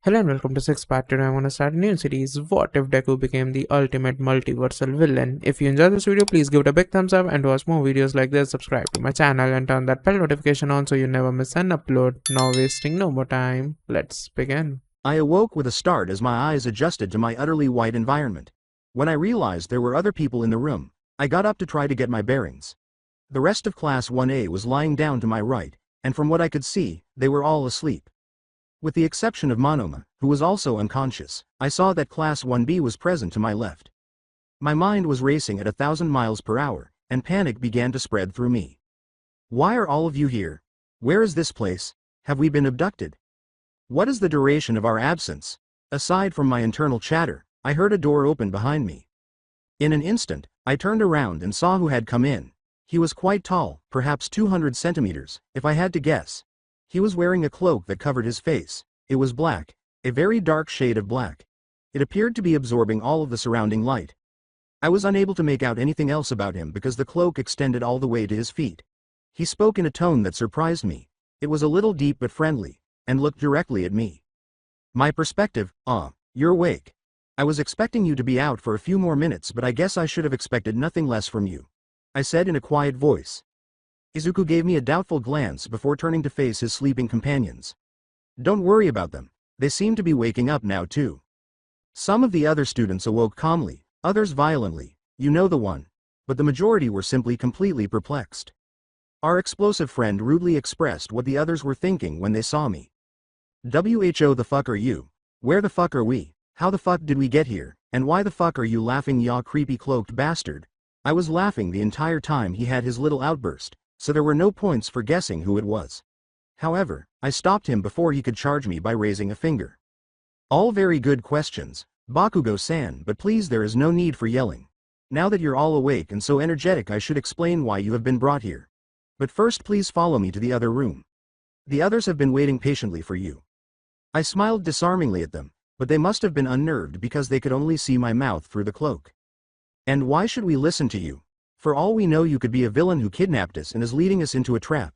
Hello and welcome to Six Part. Today I want to start a new series. What if Deku became the ultimate multiversal villain? If you enjoyed this video, please give it a big thumbs up, and to watch more videos like this, subscribe to my channel and turn that bell notification on so you never miss an upload. Now wasting no more time, let's begin. I awoke with a start as my eyes adjusted to my utterly white environment. When I realized there were other people in the room, I got up to try to get my bearings. The rest of Class 1A was lying down to my right, and from what I could see, they were all asleep. With the exception of Monoma, who was also unconscious, I saw that Class 1B was present to my left. My mind was racing at 1,000 miles per hour, and panic began to spread through me. Why are all of you here? Where is this place? Have we been abducted? What is the duration of our absence? Aside from my internal chatter, I heard a door open behind me. In an instant, I turned around and saw who had come in. He was quite tall, perhaps 200 centimeters, if I had to guess. He was wearing a cloak that covered his face. It was black, a very dark shade of black. It appeared to be absorbing all of the surrounding light. I was unable to make out anything else about him because the cloak extended all the way to his feet. He spoke in a tone that surprised me. It was a little deep but friendly, and looked directly at me. My perspective, you're awake. I was expecting you to be out for a few more minutes, but I guess I should have expected nothing less from you, I said in a quiet voice. Izuku gave me a doubtful glance before turning to face his sleeping companions. Don't worry about them, they seem to be waking up now too. Some of the other students awoke calmly, others violently, you know the one, but the majority were simply completely perplexed. Our explosive friend rudely expressed what the others were thinking when they saw me. Who the fuck are you? Where the fuck are we? How the fuck did we get here? And why the fuck are you laughing, ya creepy cloaked bastard? I was laughing the entire time he had his little outburst, so there were no points for guessing who it was. However, I stopped him before he could charge me by raising a finger. All very good questions, Bakugo-san, but please, there is no need for yelling. Now that you're all awake and so energetic, I should explain why you have been brought here. But first, please follow me to the other room. The others have been waiting patiently for you. I smiled disarmingly at them, but they must have been unnerved because they could only see my mouth through the cloak. And why should we listen to you? For all we know, you could be a villain who kidnapped us and is leading us into a trap.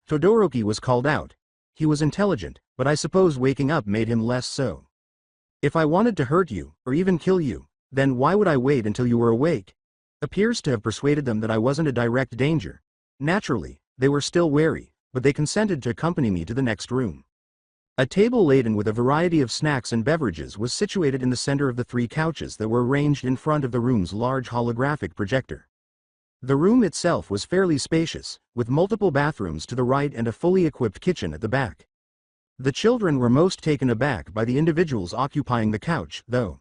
Todoroki was called out. He was intelligent, but I suppose waking up made him less so. If I wanted to hurt you, or even kill you, then why would I wait until you were awake? Appears to have persuaded them that I wasn't a direct danger. Naturally, they were still wary, but they consented to accompany me to the next room. A table laden with a variety of snacks and beverages was situated in the center of the 3 couches that were arranged in front of the room's large holographic projector. The room itself was fairly spacious, with multiple bathrooms to the right and a fully equipped kitchen at the back. The children were most taken aback by the individuals occupying the couch, though.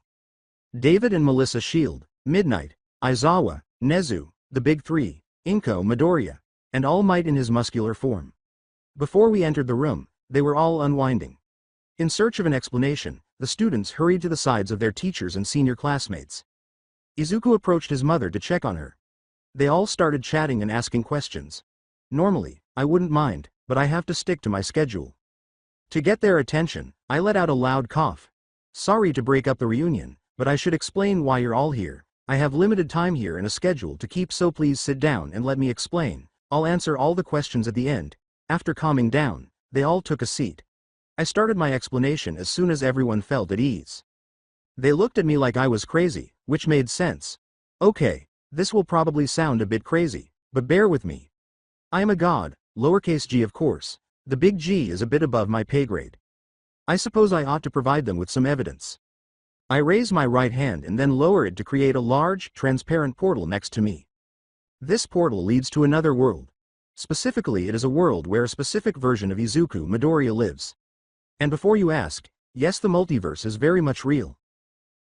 David and Melissa Shield, Midnight, Aizawa, Nezu, the Big Three, Inko Midoriya, and All Might in his muscular form. Before we entered the room, they were all unwinding. In search of an explanation, the students hurried to the sides of their teachers and senior classmates. Izuku approached his mother to check on her. They all started chatting and asking questions. Normally, I wouldn't mind, but I have to stick to my schedule. To get their attention, I let out a loud cough. Sorry to break up the reunion, but I should explain why you're all here. I have limited time here and a schedule to keep, so please sit down and let me explain. I'll answer all the questions at the end. After calming down, they all took a seat. I started my explanation as soon as everyone felt at ease. They looked at me like I was crazy, which made sense. Okay, this will probably sound a bit crazy, but bear with me. I am a god, lowercase g of course. The big G is a bit above my pay grade. I suppose I ought to provide them with some evidence. I raise my right hand and then lower it to create a large, transparent portal next to me. This portal leads to another world. Specifically, it is a world where a specific version of Izuku Midoriya lives. And before you ask, yes, the multiverse is very much real.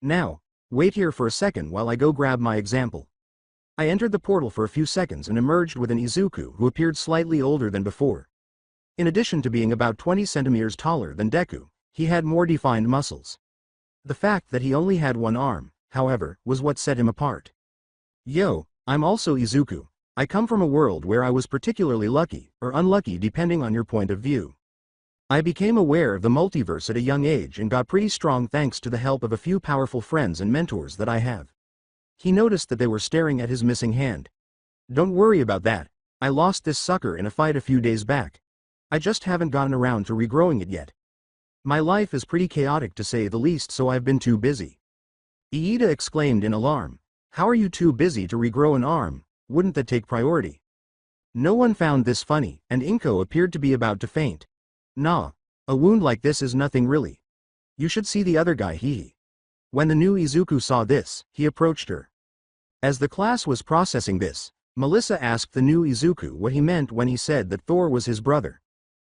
Now, wait here for a second while I go grab my example. I entered the portal for a few seconds and emerged with an Izuku who appeared slightly older than before. In addition to being about 20 centimeters taller than Deku, he had more defined muscles. The fact that he only had one arm, however, was what set him apart. Yo, I'm also Izuku. I come from a world where I was particularly lucky, or unlucky depending on your point of view. I became aware of the multiverse at a young age and got pretty strong thanks to the help of a few powerful friends and mentors that I have. He noticed that they were staring at his missing hand. Don't worry about that. I lost this sucker in a fight a few days back. I just haven't gotten around to regrowing it yet. My life is pretty chaotic to say the least, so I've been too busy. Iida exclaimed in alarm. How are you too busy to regrow an arm? Wouldn't that take priority? No one found this funny, and Inko appeared to be about to faint. Nah, a wound like this is nothing really. You should see the other guy, hee. When the new Izuku saw this, he approached her. As the class was processing this, Melissa asked the new Izuku what he meant when he said that Thor was his brother.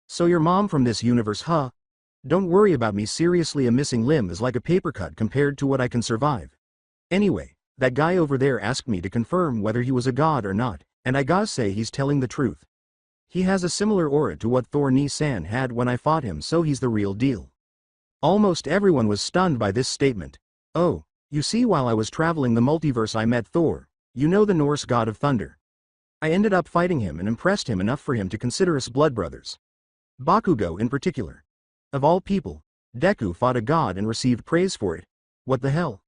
So your mom from this universe, huh? Don't worry about me, seriously, a missing limb is like a paper cut compared to what I can survive. Anyway, that guy over there asked me to confirm whether he was a god or not, and I gotta say he's telling the truth. He has a similar aura to what Thor Ni-san had when I fought him, so he's the real deal. Almost everyone was stunned by this statement. Oh, you see, while I was traveling the multiverse I met Thor, you know, the Norse god of thunder. I ended up fighting him and impressed him enough for him to consider us blood brothers. Bakugo in particular. Of all people, Deku fought a god and received praise for it. What the hell?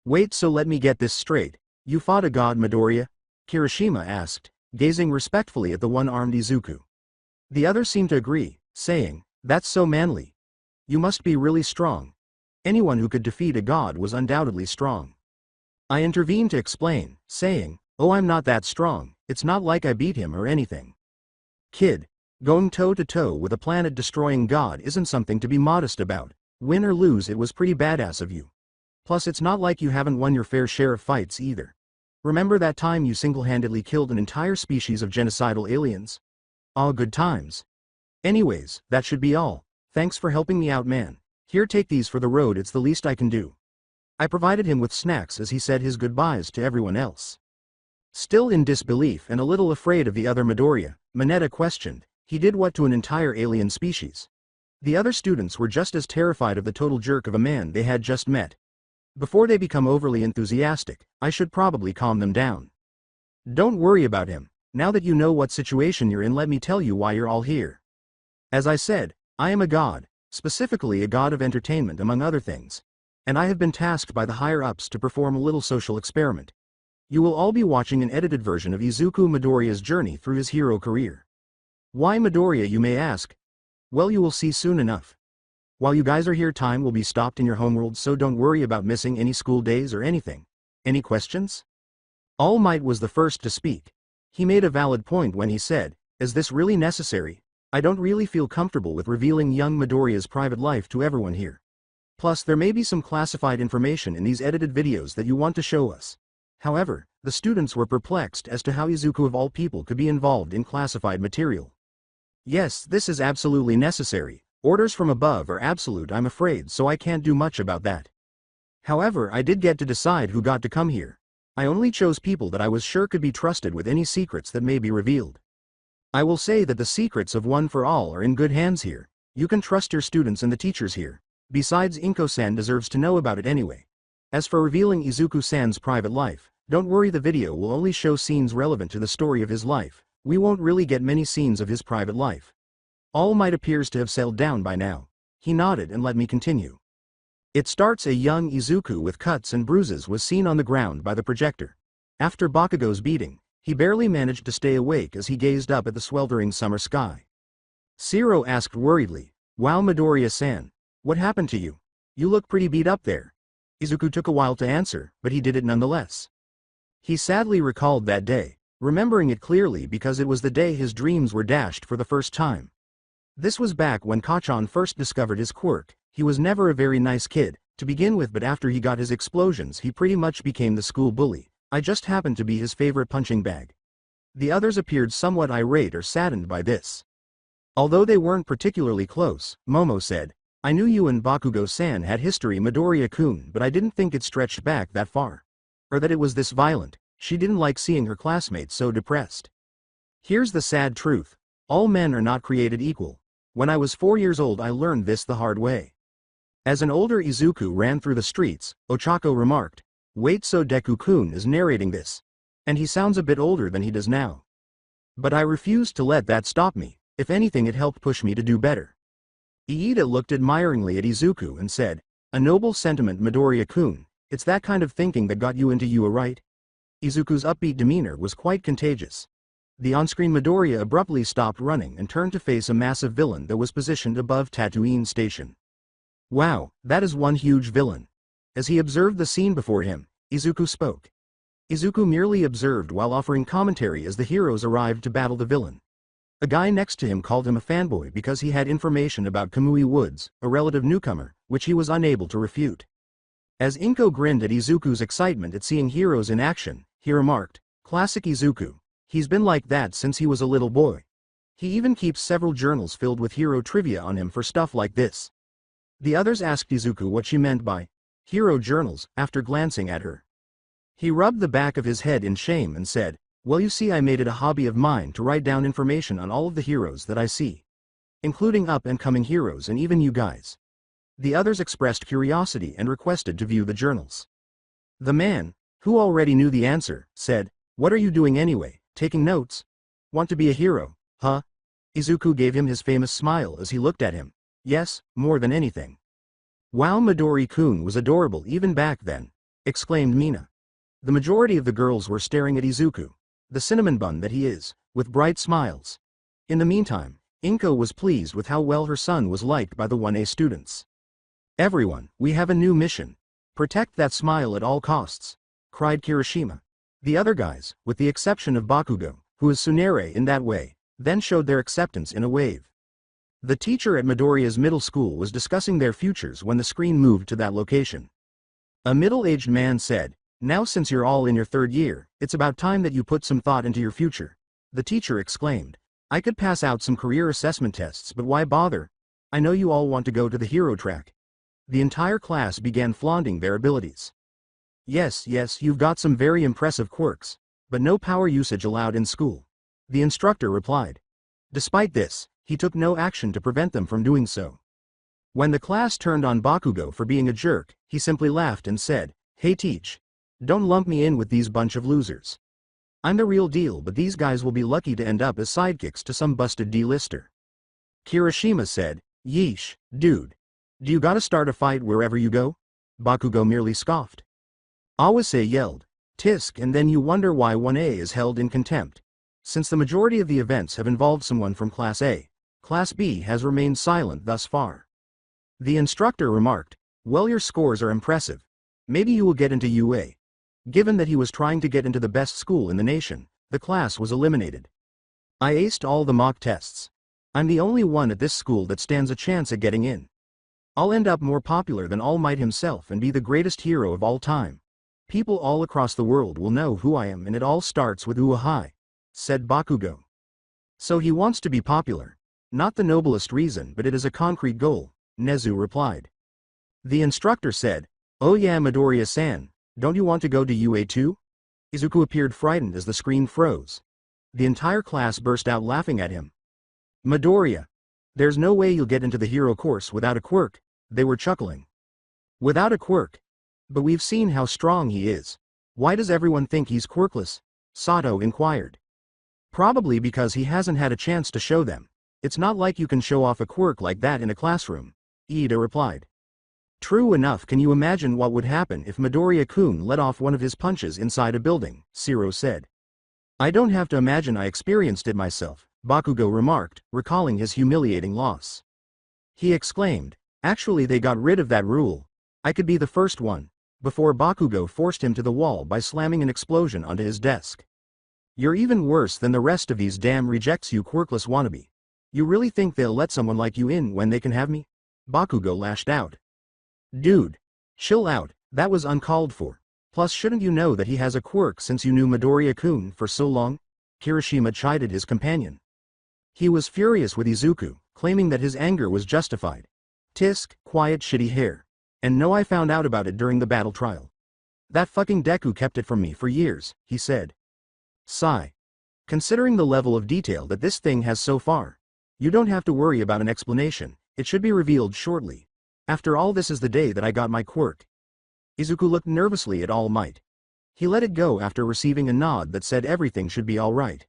Wait, so let me get this straight. You fought a god, Midoriya? Kirishima asked, gazing respectfully at the one-armed Izuku. The other seemed to agree, saying, that's so manly. You must be really strong. Anyone who could defeat a god was undoubtedly strong. I intervened to explain, saying, oh, I'm not that strong, it's not like I beat him or anything. Kid, going toe-to-toe with a planet-destroying god isn't something to be modest about. Win or lose, it was pretty badass of you. Plus, it's not like you haven't won your fair share of fights either. Remember that time you single-handedly killed an entire species of genocidal aliens? All good times. Anyways, that should be all. Thanks for helping me out, man. Here, take these for the road, it's the least I can do. I provided him with snacks as he said his goodbyes to everyone else. Still in disbelief and a little afraid of the other Midoriya, Mineta questioned, he did what to an entire alien species? The other students were just as terrified of the total jerk of a man they had just met. Before they become overly enthusiastic, I should probably calm them down. Don't worry about him. Now that you know what situation you're in, let me tell you why you're all here. As I said, I am a god, specifically a god of entertainment among other things. And I have been tasked by the higher-ups to perform a little social experiment. You will all be watching an edited version of Izuku Midoriya's journey through his hero career. Why Midoriya, you may ask? Well, you will see soon enough. While you guys are here, time will be stopped in your homeworld, so don't worry about missing any school days or anything. Any questions? All Might was the first to speak. He made a valid point when he said, is this really necessary? I don't really feel comfortable with revealing young Midoriya's private life to everyone here. Plus, there may be some classified information in these edited videos that you want to show us. However, the students were perplexed as to how Izuku of all people could be involved in classified material. Yes, this is absolutely necessary. Orders from above are absolute, I'm afraid, so I can't do much about that. However, I did get to decide who got to come here. I only chose people that I was sure could be trusted with any secrets that may be revealed. I will say that the secrets of One for All are in good hands here. You can trust your students and the teachers here. Besides, Inko-san deserves to know about it anyway. As for revealing Izuku-san's private life, don't worry, the video will only show scenes relevant to the story of his life. We won't really get many scenes of his private life. All Might appears to have settled down by now. He nodded and let me continue. It starts a young Izuku with cuts and bruises was seen on the ground by the projector. After Bakugo's beating, he barely managed to stay awake as he gazed up at the sweltering summer sky. Shiro asked worriedly, wow, Midoriya-san, what happened to you? You look pretty beat up there. Izuku took a while to answer, but he did it nonetheless. He sadly recalled that day, remembering it clearly because it was the day his dreams were dashed for the first time. This was back when Kachan first discovered his quirk. He was never a very nice kid, to begin with, but after he got his explosions he pretty much became the school bully. I just happened to be his favorite punching bag. The others appeared somewhat irate or saddened by this. Although they weren't particularly close, Momo said, I knew you and Bakugo-san had history, Midoriya-kun, but I didn't think it stretched back that far. Or that it was this violent. She didn't like seeing her classmates so depressed. Here's the sad truth. All men are not created equal. When I was 4 years old I learned this the hard way. As an older Izuku ran through the streets, Ochako remarked, wait, so Deku-kun is narrating this. And he sounds a bit older than he does now. But I refused to let that stop me. If anything, it helped push me to do better. Iida looked admiringly at Izuku and said, a noble sentiment, Midoriya-kun. It's that kind of thinking that got you into UA, right? Izuku's upbeat demeanor was quite contagious. The on-screen Midoriya abruptly stopped running and turned to face a massive villain that was positioned above Tatooine Station. Wow, that is one huge villain. As he observed the scene before him, Izuku spoke. Izuku merely observed while offering commentary as the heroes arrived to battle the villain. A guy next to him called him a fanboy because he had information about Kamui Woods, a relative newcomer, which he was unable to refute. As Inko grinned at Izuku's excitement at seeing heroes in action, he remarked, "Classic Izuku. He's been like that since he was a little boy. He even keeps several journals filled with hero trivia on him for stuff like this." The others asked Izuku what she meant by hero journals after glancing at her. He rubbed the back of his head in shame and said, "Well, you see, I made it a hobby of mine to write down information on all of the heroes that I see, including up-and-coming heroes and even you guys." The others expressed curiosity and requested to view the journals. The man, who already knew the answer, said, "What are you doing anyway, taking notes? Want to be a hero, huh?" Izuku gave him his famous smile as he looked at him. "Yes, more than anything." "Wow, Midori-kun was adorable even back then," exclaimed Mina. The majority of the girls were staring at Izuku, the cinnamon bun that he is, with bright smiles. In the meantime, Inko was pleased with how well her son was liked by the 1A students. "Everyone, we have a new mission. Protect that smile at all costs," cried Kirishima. The other guys, with the exception of Bakugo, who is tsundere in that way, then showed their acceptance in a wave. The teacher at Midoriya's middle school was discussing their futures when the screen moved to that location. A middle-aged man said, "Now since you're all in your third year, it's about time that you put some thought into your future." The teacher exclaimed, "I could pass out some career assessment tests, but why bother? I know you all want to go to the hero track." The entire class began flaunting their abilities. Yes, you've got some very impressive quirks, but no power usage allowed in school," the instructor replied. Despite this, he took no action to prevent them from doing so. When the class turned on Bakugo for being a jerk, he simply laughed and said, "Hey teach. Don't lump me in with these bunch of losers. I'm the real deal, but these guys will be lucky to end up as sidekicks to some busted D-lister." Kirishima said, "Yeesh, dude. Do you gotta start a fight wherever you go?" Bakugo merely scoffed. Awase yelled, "Tisk," and then you wonder why 1A is held in contempt. Since the majority of the events have involved someone from Class A, Class B has remained silent thus far. The instructor remarked, "Well, your scores are impressive. Maybe you will get into UA." Given that he was trying to get into the best school in the nation, the class was eliminated. "I aced all the mock tests. I'm the only one at this school that stands a chance at getting in. I'll end up more popular than All Might himself and be the greatest hero of all time. People all across the world will know who I am, and it all starts with Uahai," said Bakugo. "So he wants to be popular. Not the noblest reason, but it is a concrete goal," Nezu replied. The instructor said, "Oh yeah, Midoriya-san, don't you want to go to UA too?" Izuku appeared frightened as the screen froze. The entire class burst out laughing at him. "Midoriya, there's no way you'll get into the hero course without a quirk," they were chuckling. "Without a quirk? But we've seen how strong he is. Why does everyone think he's quirkless?" Sato inquired. "Probably because he hasn't had a chance to show them. It's not like you can show off a quirk like that in a classroom," Ida replied. "True enough, can you imagine what would happen if Midoriya-kun let off one of his punches inside a building?" Shiro said. "I don't have to imagine, I experienced it myself," Bakugo remarked, recalling his humiliating loss. He exclaimed, "Actually they got rid of that rule. I could be the first one," before Bakugo forced him to the wall by slamming an explosion onto his desk. "You're even worse than the rest of these damn rejects, you quirkless wannabe. You really think they'll let someone like you in when they can have me?" Bakugo lashed out. "Dude, chill out, that was uncalled for. Plus, shouldn't you know that he has a quirk since you knew Midoriya-kun for so long?" Kirishima chided his companion. He was furious with Izuku, claiming that his anger was justified. "Tisk, quiet shitty hair. And no, I found out about it during the battle trial. That fucking Deku kept it from me for years," he said. Sigh. "Considering the level of detail that this thing has so far, you don't have to worry about an explanation, it should be revealed shortly. After all, this is the day that I got my quirk." Izuku looked nervously at All Might. He let it go after receiving a nod that said everything should be alright.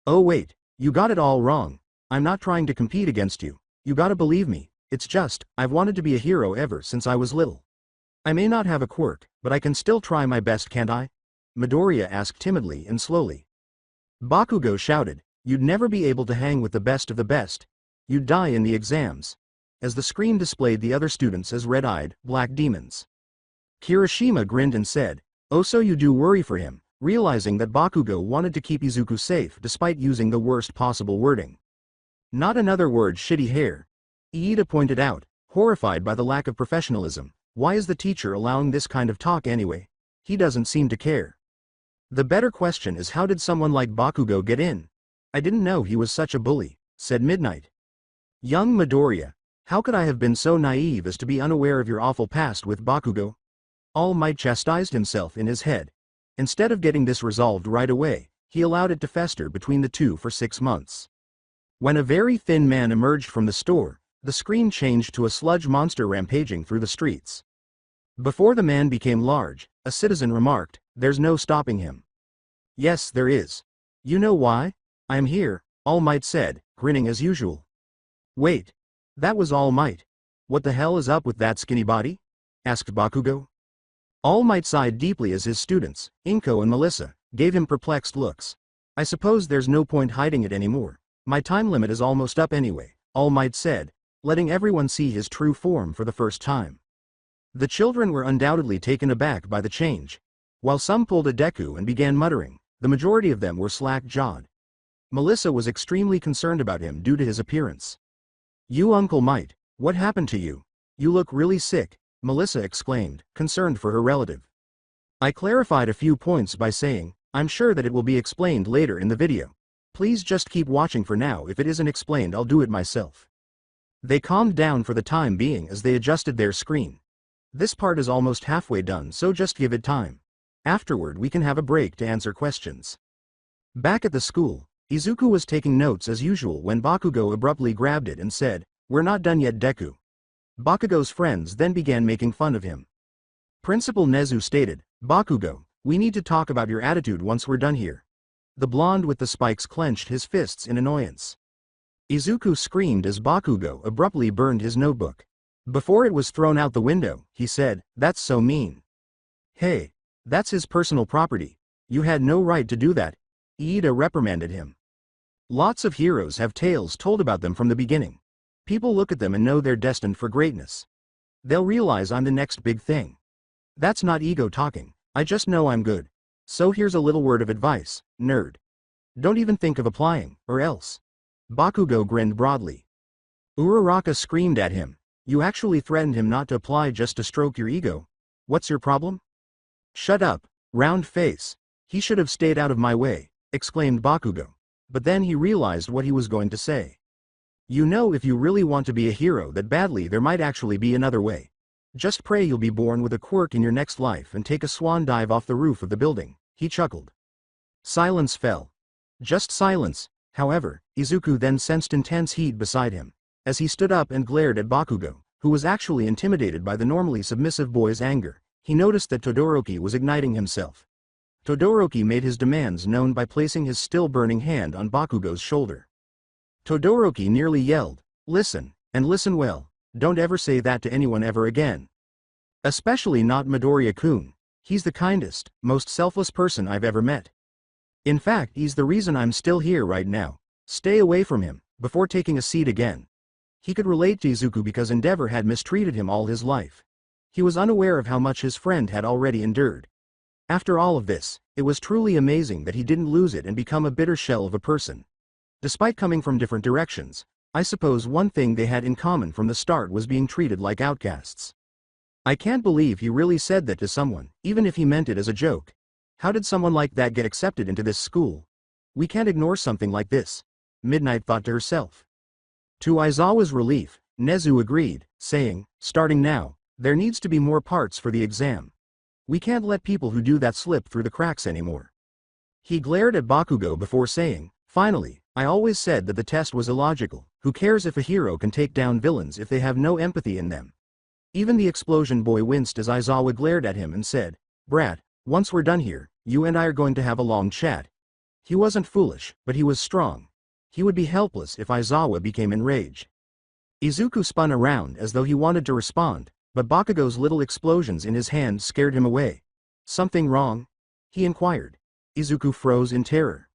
"Oh wait, you got it all wrong. I'm not trying to compete against you. You gotta believe me, it's just, I've wanted to be a hero ever since I was little. I may not have a quirk, but I can still try my best, can't I?" Midoriya asked timidly and slowly. Bakugo shouted, "You'd never be able to hang with the best of the best. You'd die in the exams." as the screen displayed the other students as red-eyed, black demons. Kirishima grinned and said, "Oh, so you do worry for him," realizing that Bakugo wanted to keep Izuku safe despite using the worst possible wording. "Not another word, shitty hair," Iida pointed out, horrified by the lack of professionalism. "Why is the teacher allowing this kind of talk anyway? He doesn't seem to care." "The better question is, how did someone like Bakugo get in? I didn't know he was such a bully," said Midnight. "Young Midoriya, how could I have been so naive as to be unaware of your awful past with Bakugo?" All Might chastised himself in his head. Instead of getting this resolved right away, he allowed it to fester between the two for 6 months. When a very thin man emerged from the store, the screen changed to a sludge monster rampaging through the streets. Before the man became large, a citizen remarked, "There's no stopping him." "Yes, there is. You know why? I am here," All Might said, grinning as usual. "Wait. That was All Might. What the hell is up with that skinny body?" asked Bakugo. All Might sighed deeply as his students, Inko and Melissa, gave him perplexed looks. "I suppose there's no point hiding it anymore. My time limit is almost up anyway," All Might said, letting everyone see his true form for the first time. The children were undoubtedly taken aback by the change. While some pulled a Deku and began muttering, the majority of them were slack-jawed. Melissa was extremely concerned about him due to his appearance. "You Uncle Might, what happened to you? You look really sick," Melissa exclaimed, concerned for her relative. I clarified a few points by saying, "I'm sure that it will be explained later in the video. Please just keep watching for now. If it isn't explained, I'll do it myself." They calmed down for the time being as they adjusted their screen. "This part is almost halfway done, so just give it time. Afterward we can have a break to answer questions." Back at the school, Izuku was taking notes as usual when Bakugo abruptly grabbed it and said, "We're not done yet, Deku." Bakugo's friends then began making fun of him. Principal Nezu stated, "Bakugo, we need to talk about your attitude once we're done here." The blonde with the spikes clenched his fists in annoyance. Izuku screamed as Bakugo abruptly burned his notebook. Before it was thrown out the window, he said, "That's so mean." "Hey, that's his personal property. You had no right to do that," Iida reprimanded him. "Lots of heroes have tales told about them from the beginning. People look at them and know they're destined for greatness. They'll realize I'm the next big thing. That's not ego talking, I just know I'm good. So here's a little word of advice, nerd. Don't even think of applying, or else." Bakugo grinned broadly. Uraraka screamed at him, "You actually threatened him not to apply just to stroke your ego? What's your problem?" "Shut up, round face. He should have stayed out of my way," exclaimed Bakugo. But then he realized what he was going to say. "You know, if you really want to be a hero that badly, there might actually be another way. Just pray you'll be born with a quirk in your next life and take a swan dive off the roof of the building," he chuckled. Silence fell. Just silence. However, Izuku then sensed intense heat beside him. As he stood up and glared at Bakugo, who was actually intimidated by the normally submissive boy's anger, he noticed that Todoroki was igniting himself. Todoroki made his demands known by placing his still-burning hand on Bakugo's shoulder. Todoroki nearly yelled, "Listen, and listen well, don't ever say that to anyone ever again. Especially not Midoriya-kun. He's the kindest, most selfless person I've ever met. In fact, he's the reason I'm still here right now. Stay away from him," before taking a seat again. He could relate to Izuku because Endeavor had mistreated him all his life. He was unaware of how much his friend had already endured. After all of this, it was truly amazing that he didn't lose it and become a bitter shell of a person. Despite coming from different directions, I suppose one thing they had in common from the start was being treated like outcasts. I can't believe he really said that to someone, even if he meant it as a joke. How did someone like that get accepted into this school? We can't ignore something like this, Midnight thought to herself. To Aizawa's relief, Nezu agreed, saying, "Starting now, there needs to be more parts for the exam. We can't let people who do that slip through the cracks anymore." He glared at Bakugo before saying, "Finally, I always said that the test was illogical. Who cares if a hero can take down villains if they have no empathy in them?" Even the explosion boy winced as Aizawa glared at him and said, "Brat, once we're done here, you and I are going to have a long chat." He wasn't foolish, but he was strong. He would be helpless if Aizawa became enraged. Izuku spun around as though he wanted to respond, but Bakugo's little explosions in his hand scared him away. "Something wrong?" he inquired. Izuku froze in terror.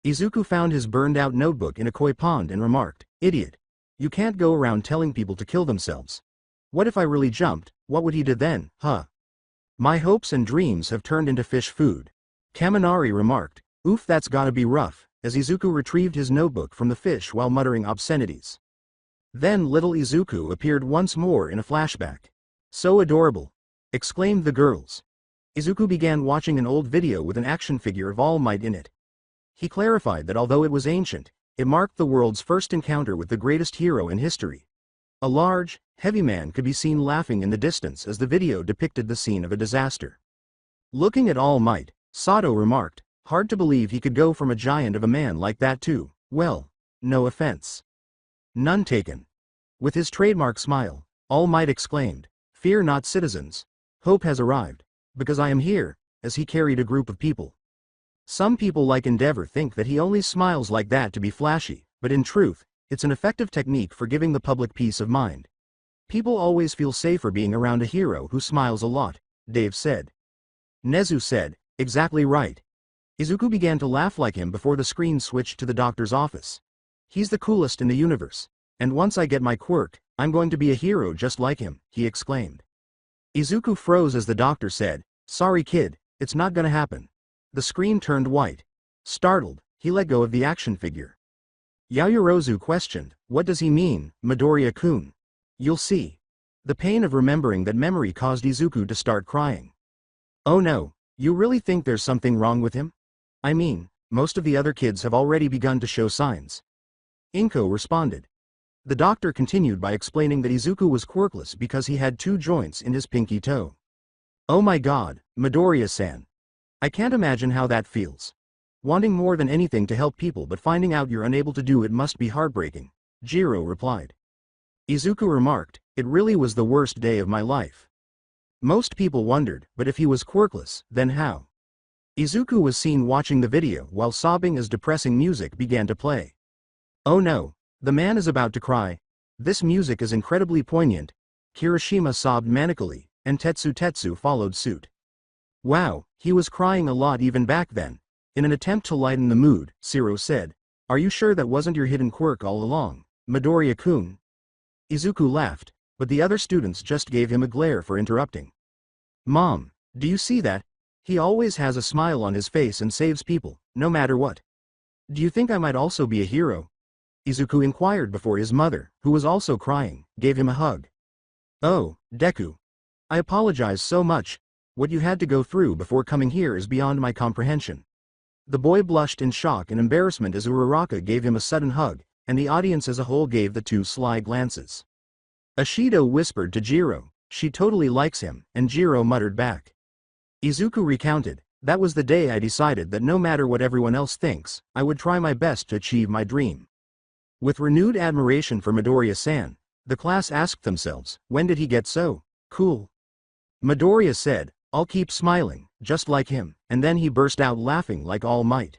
Izuku found his burned-out notebook in a koi pond and remarked, "Idiot. You can't go around telling people to kill themselves. What if I really jumped, what would he do then, huh? My hopes and dreams have turned into fish food. Kaminari remarked. Oof, that's gotta be rough, as Izuku retrieved his notebook from the fish while muttering obscenities. Then little Izuku appeared once more in a flashback. So adorable! Exclaimed the girls. Izuku began watching an old video with an action figure of All Might in it. He clarified that although it was ancient, it marked the world's first encounter with the greatest hero in history. A large, heavy man could be seen laughing in the distance as the video depicted the scene of a disaster. Looking at All Might, Sato remarked, hard to believe he could go from a giant of a man like that to, well, no offense. None taken. With his trademark smile, All Might exclaimed, fear not citizens. Hope has arrived, because I am here, as he carried a group of people. Some people like Endeavor think that he only smiles like that to be flashy, but in truth, it's an effective technique for giving the public peace of mind. People always feel safer being around a hero who smiles a lot, Dave said. Nezu said, exactly right. Izuku began to laugh like him before the screen switched to the doctor's office. He's the coolest in the universe, and once I get my quirk, I'm going to be a hero just like him, he exclaimed. Izuku froze as the doctor said, sorry kid, it's not gonna happen. The screen turned white. Startled, he let go of the action figure. Yaoyorozu questioned, what does he mean, Midoriya-kun? You'll see. The pain of remembering that memory caused Izuku to start crying. Oh no, you really think there's something wrong with him? I mean, most of the other kids have already begun to show signs. Inko responded. The doctor continued by explaining that Izuku was quirkless because he had 2 joints in his pinky toe. Oh my god, Midoriya-san. I can't imagine how that feels. Wanting more than anything to help people but finding out you're unable to do it must be heartbreaking, Jiro replied. Izuku remarked, it really was the worst day of my life. Most people wondered, but if he was quirkless, then how? Izuku was seen watching the video while sobbing as depressing music began to play. Oh no, the man is about to cry. This music is incredibly poignant. Kirishima sobbed manically, and Tetsu followed suit. Wow, he was crying a lot even back then. In an attempt to lighten the mood, Siro said, are you sure that wasn't your hidden quirk all along, Midoriya-kun? Izuku laughed, but the other students just gave him a glare for interrupting. Mom, do you see that? He always has a smile on his face and saves people, no matter what. Do you think I might also be a hero? Izuku inquired before his mother, who was also crying, gave him a hug. Oh, Deku. I apologize so much. What you had to go through before coming here is beyond my comprehension. The boy blushed in shock and embarrassment as Uraraka gave him a sudden hug, and the audience as a whole gave the 2 sly glances. Ashido whispered to Jiro, she totally likes him, and Jiro muttered back. Izuku recounted, that was the day I decided that no matter what everyone else thinks, I would try my best to achieve my dream. With renewed admiration for Midoriya-san, the class asked themselves, when did he get so cool? Midoriya said, I'll keep smiling, just like him, and then he burst out laughing like All Might.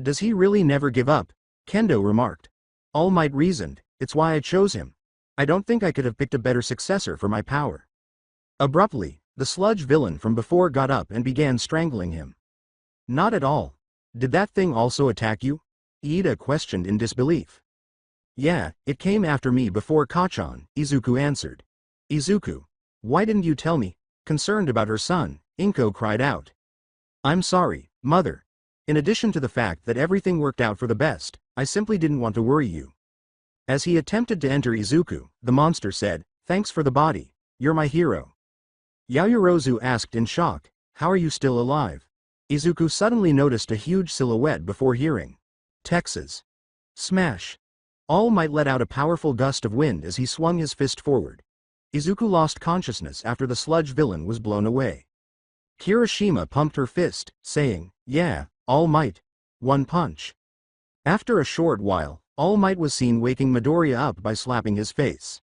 Does he really never give up? Kendo remarked. All Might reasoned, it's why I chose him. I don't think I could have picked a better successor for my power. Abruptly, the sludge villain from before got up and began strangling him. Not at all. Did that thing also attack you? Iida questioned in disbelief. Yeah, it came after me before Kachan, Izuku answered. Izuku, why didn't you tell me? Concerned about her son, Inko cried out. I'm sorry, mother. In addition to the fact that everything worked out for the best, I simply didn't want to worry you. As he attempted to enter Izuku, the monster said, thanks for the body, you're my hero. Yaoyorozu asked in shock, how are you still alive? Izuku suddenly noticed a huge silhouette before hearing. Texas. Smash. All Might let out a powerful gust of wind as he swung his fist forward. Izuku lost consciousness after the sludge villain was blown away. Kirishima pumped her fist, saying, yeah, All Might. One punch. After a short while, All Might was seen waking Midoriya up by slapping his face.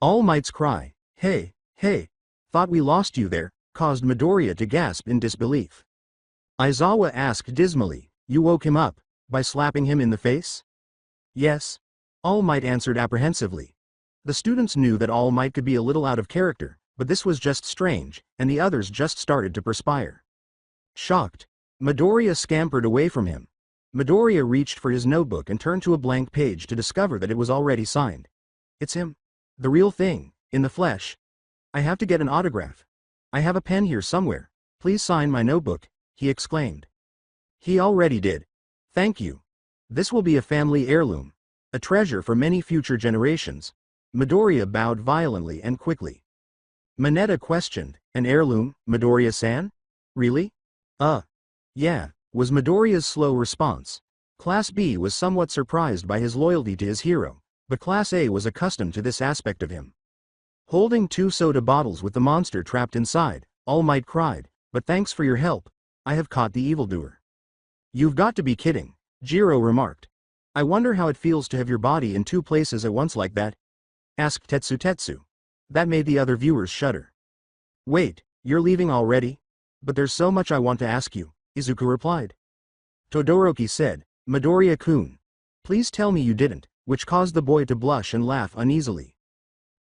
All Might's cry, hey, hey, thought we lost you there, caused Midoriya to gasp in disbelief. Aizawa asked dismally, you woke him up, by slapping him in the face? Yes. All Might answered apprehensively. The students knew that All Might could be a little out of character, but this was just strange, and the others just started to perspire. Shocked, Midoriya scampered away from him. Midoriya reached for his notebook and turned to a blank page to discover that it was already signed. It's him. The real thing, in the flesh. I have to get an autograph. I have a pen here somewhere. Please sign my notebook, he exclaimed. He already did. Thank you. This will be a family heirloom. A treasure for many future generations. Midoriya bowed violently and quickly. Mineta questioned, an heirloom, Midoriya-san? Really? Yeah, was Midoriya's slow response. Class B was somewhat surprised by his loyalty to his hero, but Class A was accustomed to this aspect of him. Holding 2 soda bottles with the monster trapped inside, All Might cried, but thanks for your help. I have caught the evildoer. You've got to be kidding, Jiro remarked. I wonder how it feels to have your body in 2 places at once like that? Asked Tetsu. That made the other viewers shudder. Wait, you're leaving already? But there's so much I want to ask you, Izuku replied. Todoroki said, Midoriya-kun. Please tell me you didn't, which caused the boy to blush and laugh uneasily.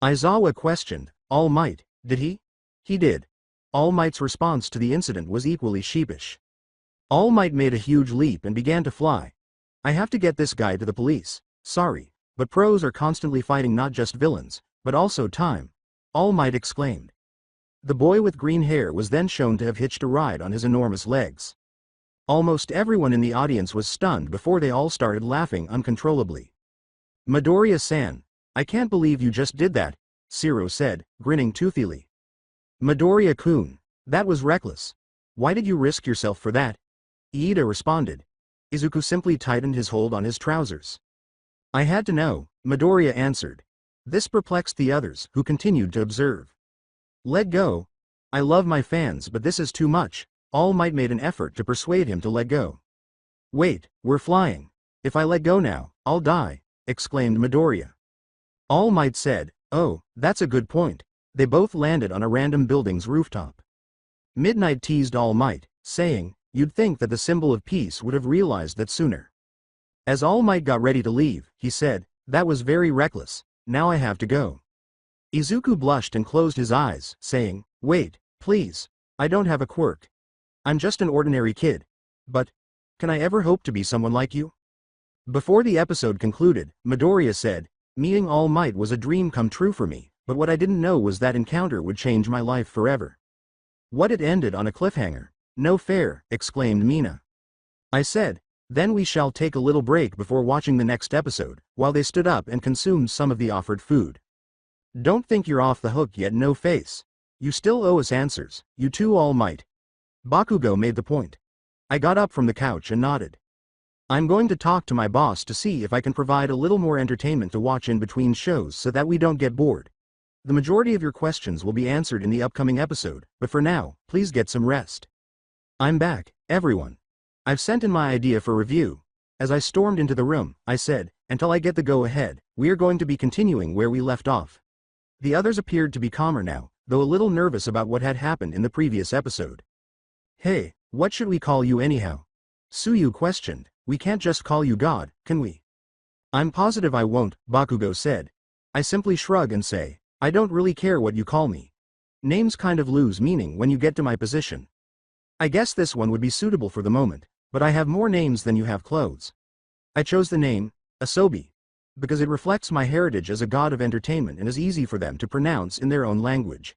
Aizawa questioned, All Might, did he? He did. All Might's response to the incident was equally sheepish. All Might made a huge leap and began to fly. I have to get this guy to the police. Sorry, but pros are constantly fighting not just villains, but also time. All Might exclaimed. The boy with green hair was then shown to have hitched a ride on his enormous legs. Almost everyone in the audience was stunned before they all started laughing uncontrollably. Midoriya-san, I can't believe you just did that, Shiro said, grinning toothily. Midoriya-kun, that was reckless. Why did you risk yourself for that? Iida responded. Izuku simply tightened his hold on his trousers. I had to know, Midoriya answered. This perplexed the others, who continued to observe. Let go. I love my fans, but this is too much. All Might made an effort to persuade him to let go. Wait, we're flying. If I let go now, I'll die, exclaimed Midoriya. All Might said, oh, that's a good point. They both landed on a random building's rooftop. Midnight teased All Might, saying, you'd think that the symbol of peace would have realized that sooner. As All Might got ready to leave, he said, that was very reckless. Now I have to go. Izuku blushed and closed his eyes, saying, wait, please, I don't have a quirk. I'm just an ordinary kid. But, can I ever hope to be someone like you? Before the episode concluded, Midoriya said, meeting All Might was a dream come true for me, but what I didn't know was that encounter would change my life forever. What, it ended on a cliffhanger? No fair, exclaimed Mina. I said, then we shall take a little break before watching the next episode, while they stood up and consumed some of the offered food. Don't think you're off the hook yet, no face. You still owe us answers, you too, All Might. Bakugo made the point. I got up from the couch and nodded. I'm going to talk to my boss to see if I can provide a little more entertainment to watch in between shows so that we don't get bored. The majority of your questions will be answered in the upcoming episode, but for now, please get some rest. I'm back, everyone. I've sent in my idea for review. As I stormed into the room, I said, until I get the go-ahead, we are going to be continuing where we left off. The others appeared to be calmer now, though a little nervous about what had happened in the previous episode. Hey, what should we call you anyhow? Suyu questioned. We can't just call you God, can we? I'm positive I won't, Bakugo said. I simply shrug and say, I don't really care what you call me. Names kind of lose meaning when you get to my position. I guess this one would be suitable for the moment, but I have more names than you have clothes. I chose the name, Asobi, because it reflects my heritage as a god of entertainment and is easy for them to pronounce in their own language.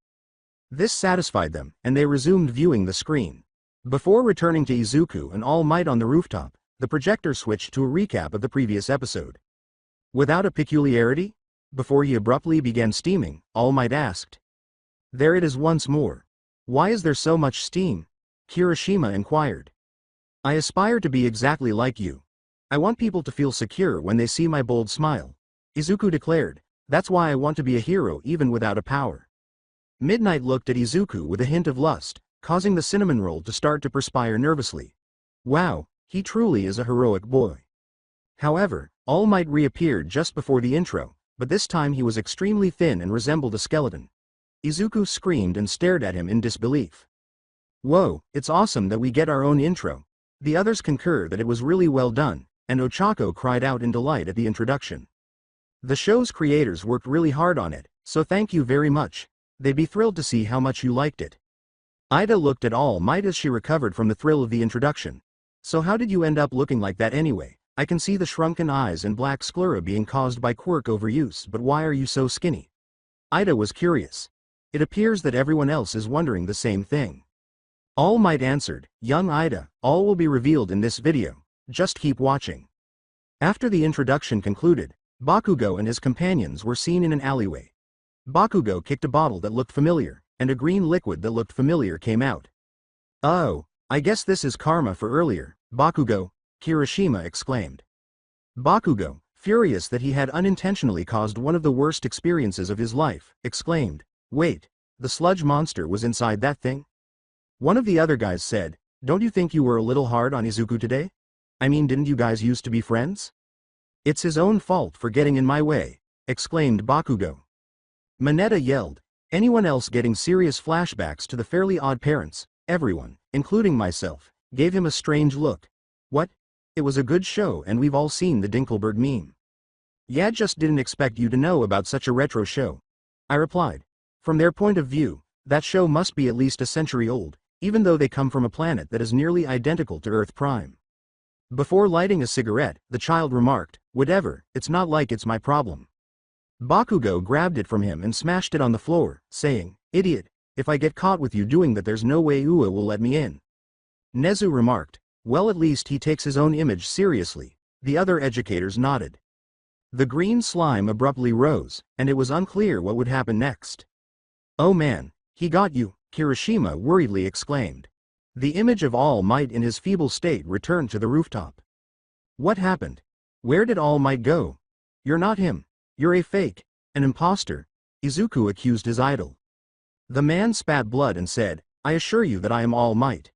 This satisfied them, and they resumed viewing the screen. Before returning to Izuku and All Might on the rooftop, the projector switched to a recap of the previous episode. Without a peculiarity? Before he abruptly began steaming, All Might asked. There it is once more. Why is there so much steam? Kirishima inquired. I aspire to be exactly like you. I want people to feel secure when they see my bold smile. Izuku declared, that's why I want to be a hero even without a power. Midnight looked at Izuku with a hint of lust, causing the cinnamon roll to start to perspire nervously. Wow, he truly is a heroic boy. However, All Might reappeared just before the intro, but this time he was extremely thin and resembled a skeleton. Izuku screamed and stared at him in disbelief. Whoa, it's awesome that we get our own intro. The others concur that it was really well done, and Ochako cried out in delight at the introduction. The show's creators worked really hard on it, so thank you very much. They'd be thrilled to see how much you liked it. Ida looked at All Might as she recovered from the thrill of the introduction. So how did you end up looking like that anyway? I can see the shrunken eyes and black sclera being caused by quirk overuse, but why are you so skinny? Ida was curious. It appears that everyone else is wondering the same thing. All Might answered, young Ida, all will be revealed in this video. Just keep watching. After the introduction concluded, Bakugo and his companions were seen in an alleyway. Bakugo kicked a bottle that looked familiar, and a green liquid that looked familiar came out. Oh, I guess this is karma for earlier, Bakugo, Kirishima exclaimed. Bakugo, furious that he had unintentionally caused one of the worst experiences of his life, exclaimed, wait, the sludge monster was inside that thing? One of the other guys said, don't you think you were a little hard on Izuku today? I mean, didn't you guys used to be friends? It's his own fault for getting in my way, exclaimed Bakugo. Mineta yelled, anyone else getting serious flashbacks to the Fairly Odd Parents, everyone, including myself, gave him a strange look. What? It was a good show and we've all seen the Dinkelberg meme. Yeah, just didn't expect you to know about such a retro show. I replied. From their point of view, that show must be at least a century old, even though they come from a planet that is nearly identical to Earth Prime. Before lighting a cigarette, the child remarked, whatever, it's not like it's my problem. Bakugo grabbed it from him and smashed it on the floor, saying, idiot, if I get caught with you doing that there's no way Ua will let me in. Nezu remarked, well, at least he takes his own image seriously. The other educators nodded. The green slime abruptly rose, and it was unclear what would happen next. Oh man, he got you, Kirishima worriedly exclaimed. The image of All Might in his feeble state returned to the rooftop. What happened? Where did All Might go? You're not him. You're a fake, an imposter, Izuku accused his idol. The man spat blood and said, I assure you that I am All Might.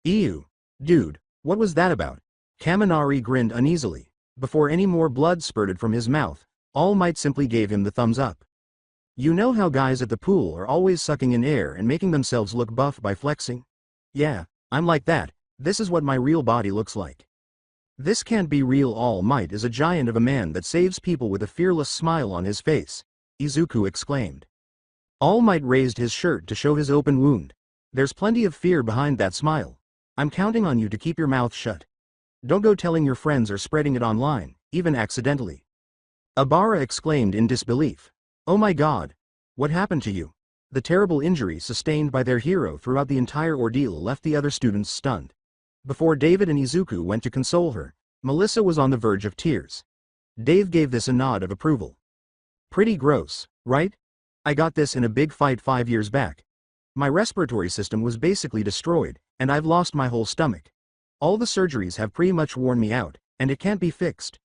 Ew. Dude, what was that about? Kaminari grinned uneasily. Before any more blood spurted from his mouth, All Might simply gave him the thumbs up. You know how guys at the pool are always sucking in air and making themselves look buff by flexing? Yeah, I'm like that. This is what my real body looks like. This can't be real. All Might is a giant of a man that saves people with a fearless smile on his face, Izuku exclaimed. All Might raised his shirt to show his open wound. There's plenty of fear behind that smile. I'm counting on you to keep your mouth shut. Don't go telling your friends or spreading it online, even accidentally. Abara exclaimed in disbelief. Oh my god. What happened to you? The terrible injury sustained by their hero throughout the entire ordeal left the other students stunned. Before David and Izuku went to console her, Melissa was on the verge of tears. Dave gave this a nod of approval. Pretty gross, right? I got this in a big fight 5 years back. My respiratory system was basically destroyed, and I've lost my whole stomach. All the surgeries have pretty much worn me out, and it can't be fixed.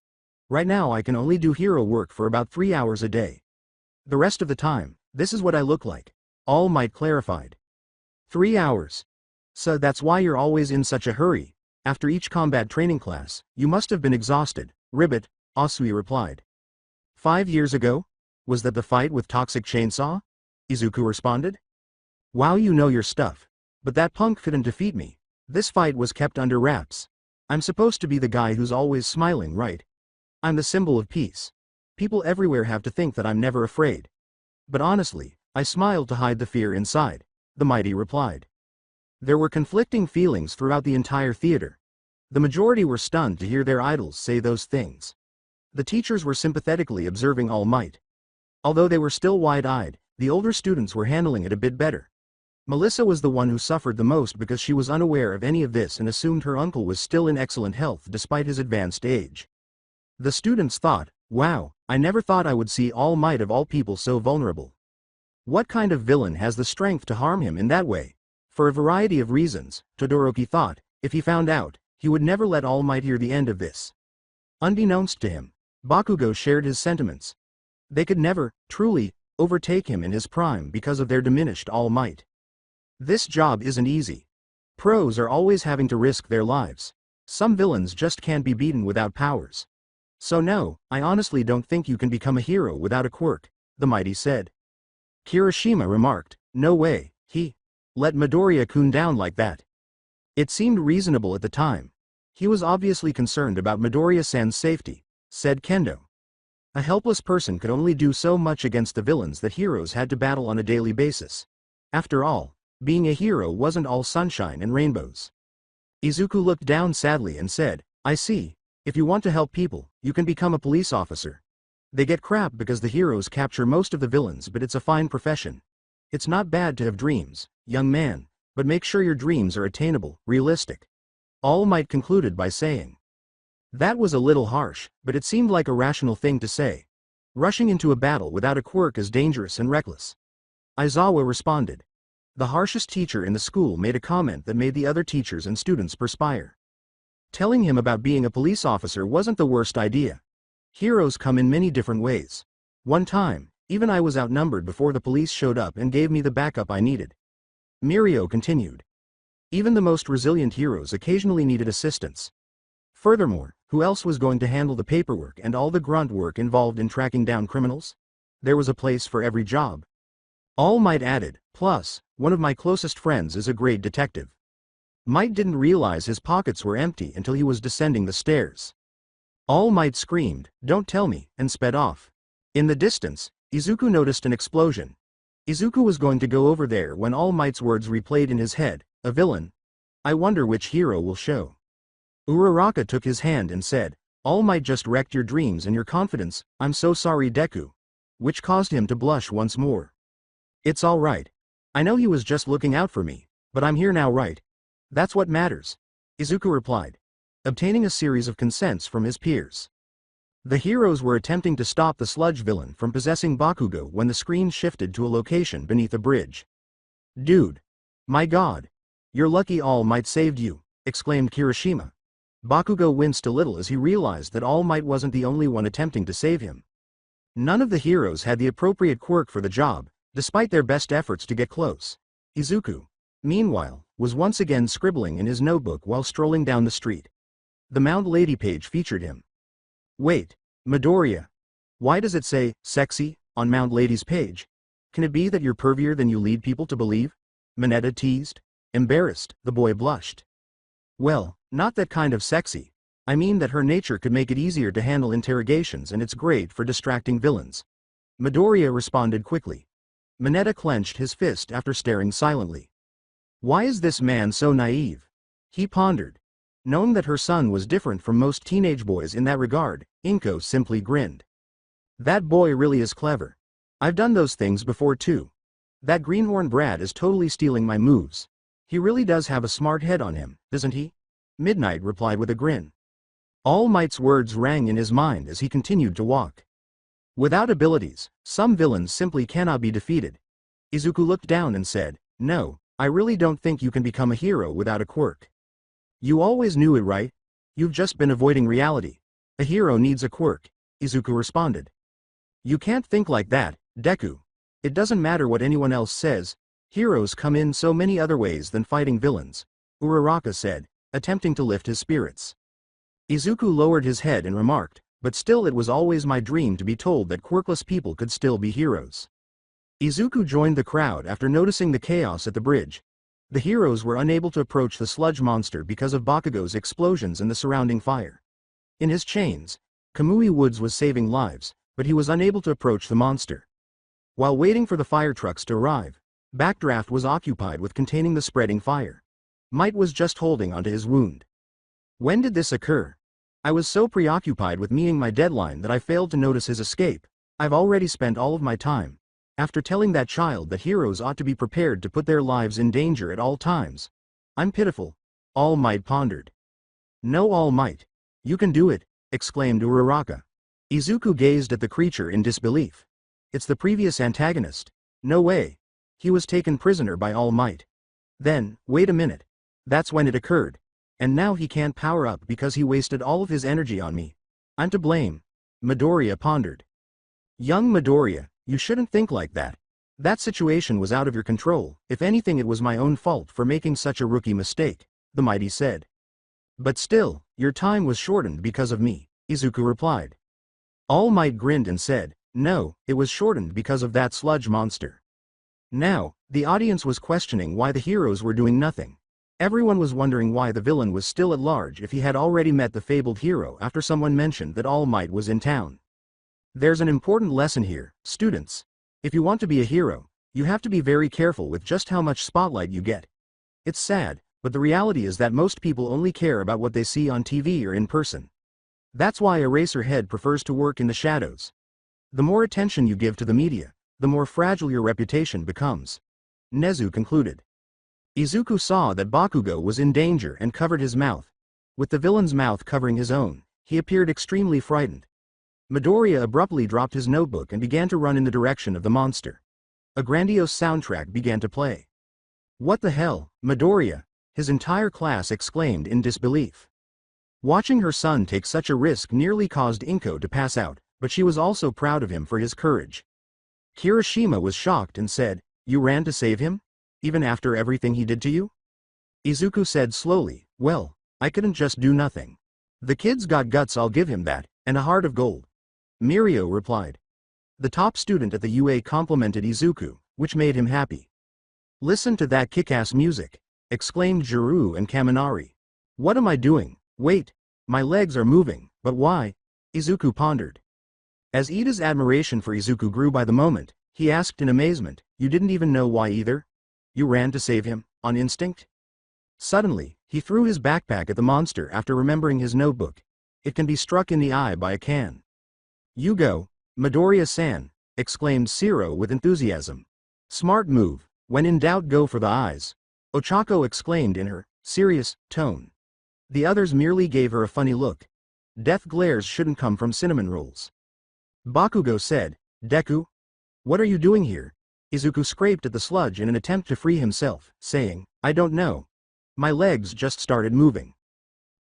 Right now I can only do hero work for about 3 hours a day. The rest of the time, this is what I look like, All Might clarified. 3 hours. So that's why you're always in such a hurry. After each combat training class, you must have been exhausted, Ribbit, Asui replied. 5 years ago? Was that the fight with Toxic Chainsaw? Izuku responded. Wow, you know your stuff. But that punk couldn't defeat me. This fight was kept under wraps. I'm supposed to be the guy who's always smiling, right? I'm the symbol of peace. People everywhere have to think that I'm never afraid. But honestly, I smiled to hide the fear inside, the mighty replied. There were conflicting feelings throughout the entire theater. The majority were stunned to hear their idols say those things. The teachers were sympathetically observing All Might. Although they were still wide-eyed, the older students were handling it a bit better. Melissa was the one who suffered the most because she was unaware of any of this and assumed her uncle was still in excellent health despite his advanced age. The students thought, wow, I never thought I would see All Might of all people so vulnerable. What kind of villain has the strength to harm him in that way? For a variety of reasons, Todoroki thought, if he found out, he would never let All Might hear the end of this. Unbeknownst to him, Bakugo shared his sentiments. They could never, truly, overtake him in his prime because of their diminished All Might. This job isn't easy. Pros are always having to risk their lives. Some villains just can't be beaten without powers. So no, I honestly don't think you can become a hero without a quirk, the mighty said. Kirishima remarked, no way, he let Midoriya-kun down like that. It seemed reasonable at the time. He was obviously concerned about Midoriya-san's safety, said Kendo. A helpless person could only do so much against the villains that heroes had to battle on a daily basis. After all, being a hero wasn't all sunshine and rainbows. Izuku looked down sadly and said, I see. If you want to help people, you can become a police officer. They get crap because the heroes capture most of the villains, but it's a fine profession. It's not bad to have dreams, young man, but make sure your dreams are attainable, realistic. All Might concluded by saying. That was a little harsh, but it seemed like a rational thing to say. Rushing into a battle without a quirk is dangerous and reckless. Aizawa responded. The harshest teacher in the school made a comment that made the other teachers and students perspire. Telling him about being a police officer wasn't the worst idea. Heroes come in many different ways. One time, even I was outnumbered before the police showed up and gave me the backup I needed. Mirio continued. Even the most resilient heroes occasionally needed assistance. Furthermore, who else was going to handle the paperwork and all the grunt work involved in tracking down criminals? There was a place for every job. All Might added, plus, one of my closest friends is a great detective. Might didn't realize his pockets were empty until he was descending the stairs. All Might screamed, don't tell me, and sped off. In the distance, Izuku noticed an explosion. Izuku was going to go over there when All Might's words replayed in his head, a villain. I wonder which hero will show. Uraraka took his hand and said, All Might just wrecked your dreams and your confidence, I'm so sorry Deku. Which caused him to blush once more. It's all right. I know he was just looking out for me, but I'm here now, right? That's what matters. Izuku replied, obtaining a series of consents from his peers. The heroes were attempting to stop the sludge villain from possessing Bakugo when the screen shifted to a location beneath a bridge. Dude. My god. You're lucky All Might saved you, exclaimed Kirishima. Bakugo winced a little as he realized that All Might wasn't the only one attempting to save him. None of the heroes had the appropriate quirk for the job, despite their best efforts to get close. Izuku, meanwhile, was once again scribbling in his notebook while strolling down the street. The Mount Lady page featured him. Wait, Midoriya. Why does it say, sexy, on Mount Lady's page? Can it be that you're pervier than you lead people to believe? Mineta teased. Embarrassed, the boy blushed. Well, not that kind of sexy. I mean that her nature could make it easier to handle interrogations and it's great for distracting villains. Midoriya responded quickly. Mineta clenched his fist after staring silently. Why is this man so naive? He pondered. Knowing that her son was different from most teenage boys in that regard, Inko simply grinned. That boy really is clever. I've done those things before too. That greenhorn brat is totally stealing my moves. He really does have a smart head on him, doesn't he? Midnight replied with a grin. All Might's words rang in his mind as he continued to walk. Without abilities, some villains simply cannot be defeated. Izuku looked down and said, no, I really don't think you can become a hero without a quirk. You always knew it, right? You've just been avoiding reality. A hero needs a quirk, Izuku responded. You can't think like that, Deku. It doesn't matter what anyone else says, heroes come in so many other ways than fighting villains, Uraraka said, attempting to lift his spirits. Izuku lowered his head and remarked, but still it was always my dream to be told that quirkless people could still be heroes. Izuku joined the crowd after noticing the chaos at the bridge. The heroes were unable to approach the sludge monster because of Bakugo's explosions and the surrounding fire. In his chains, Kamui Woods was saving lives, but he was unable to approach the monster. While waiting for the fire trucks to arrive, Backdraft was occupied with containing the spreading fire. Might was just holding onto his wound. When did this occur? I was so preoccupied with meeting my deadline that I failed to notice his escape. I've already spent all of my time. After telling that child that heroes ought to be prepared to put their lives in danger at all times. I'm pitiful. All Might pondered. No, All Might. You can do it, exclaimed Uraraka. Izuku gazed at the creature in disbelief. It's the previous antagonist. No way. He was taken prisoner by All Might. Then, wait a minute. That's when it occurred. And now he can't power up because he wasted all of his energy on me. I'm to blame. Midoriya pondered. Young Midoriya, you shouldn't think like that. That situation was out of your control. If anything, it was my own fault for making such a rookie mistake, the mighty said. But still, your time was shortened because of me, Izuku replied. All Might grinned and said, no, it was shortened because of that sludge monster. Now, the audience was questioning why the heroes were doing nothing. Everyone was wondering why the villain was still at large if he had already met the fabled hero after someone mentioned that All Might was in town. There's an important lesson here, students. If you want to be a hero, you have to be very careful with just how much spotlight you get. It's sad, But the reality is that most people only care about what they see on TV or in person. That's why Eraserhead prefers to work in the shadows. The more attention you give to the media, the more fragile your reputation becomes. Nezu concluded. Izuku saw that Bakugo was in danger and covered his mouth. With the villain's mouth covering his own, he appeared extremely frightened. Midoriya abruptly dropped his notebook and began to run in the direction of the monster. A grandiose soundtrack began to play. What the hell, Midoriya? His entire class exclaimed in disbelief. Watching her son take such a risk nearly caused Inko to pass out, but she was also proud of him for his courage. Kirishima was shocked and said, "You ran to save him? Even after everything he did to you?" Izuku said slowly, "Well, I couldn't just do nothing. The kid's got guts, I'll give him that, and a heart of gold." Mirio replied. The top student at the UA complimented Izuku, which made him happy. "Listen to that kick-ass music," exclaimed Juru and Kaminari. "What am I doing? Wait, my legs are moving, but why?" Izuku pondered. As Ida's admiration for Izuku grew by the moment, he asked in amazement, "You didn't even know why either? You ran to save him, on instinct?" Suddenly, he threw his backpack at the monster after remembering his notebook. "It can be struck in the eye by a can." "You go, Midoriya-san," exclaimed Sero with enthusiasm. "Smart move, when in doubt go for the eyes," Ochako exclaimed in her serious tone. The others merely gave her a funny look. Death glares shouldn't come from cinnamon rolls. Bakugo said, "Deku? What are you doing here?" Izuku scraped at the sludge in an attempt to free himself, saying, "I don't know. My legs just started moving."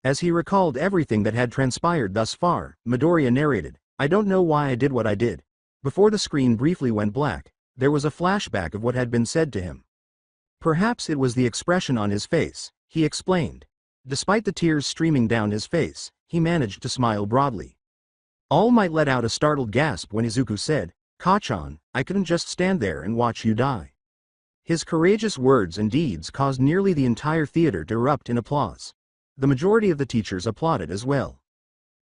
As he recalled everything that had transpired thus far, Midoriya narrated, "I don't know why I did what I did." Before the screen briefly went black, there was a flashback of what had been said to him. Perhaps it was the expression on his face, he explained. Despite the tears streaming down his face, he managed to smile broadly. All Might let out a startled gasp when Izuku said, "Kachan, I couldn't just stand there and watch you die." His courageous words and deeds caused nearly the entire theater to erupt in applause. The majority of the teachers applauded as well.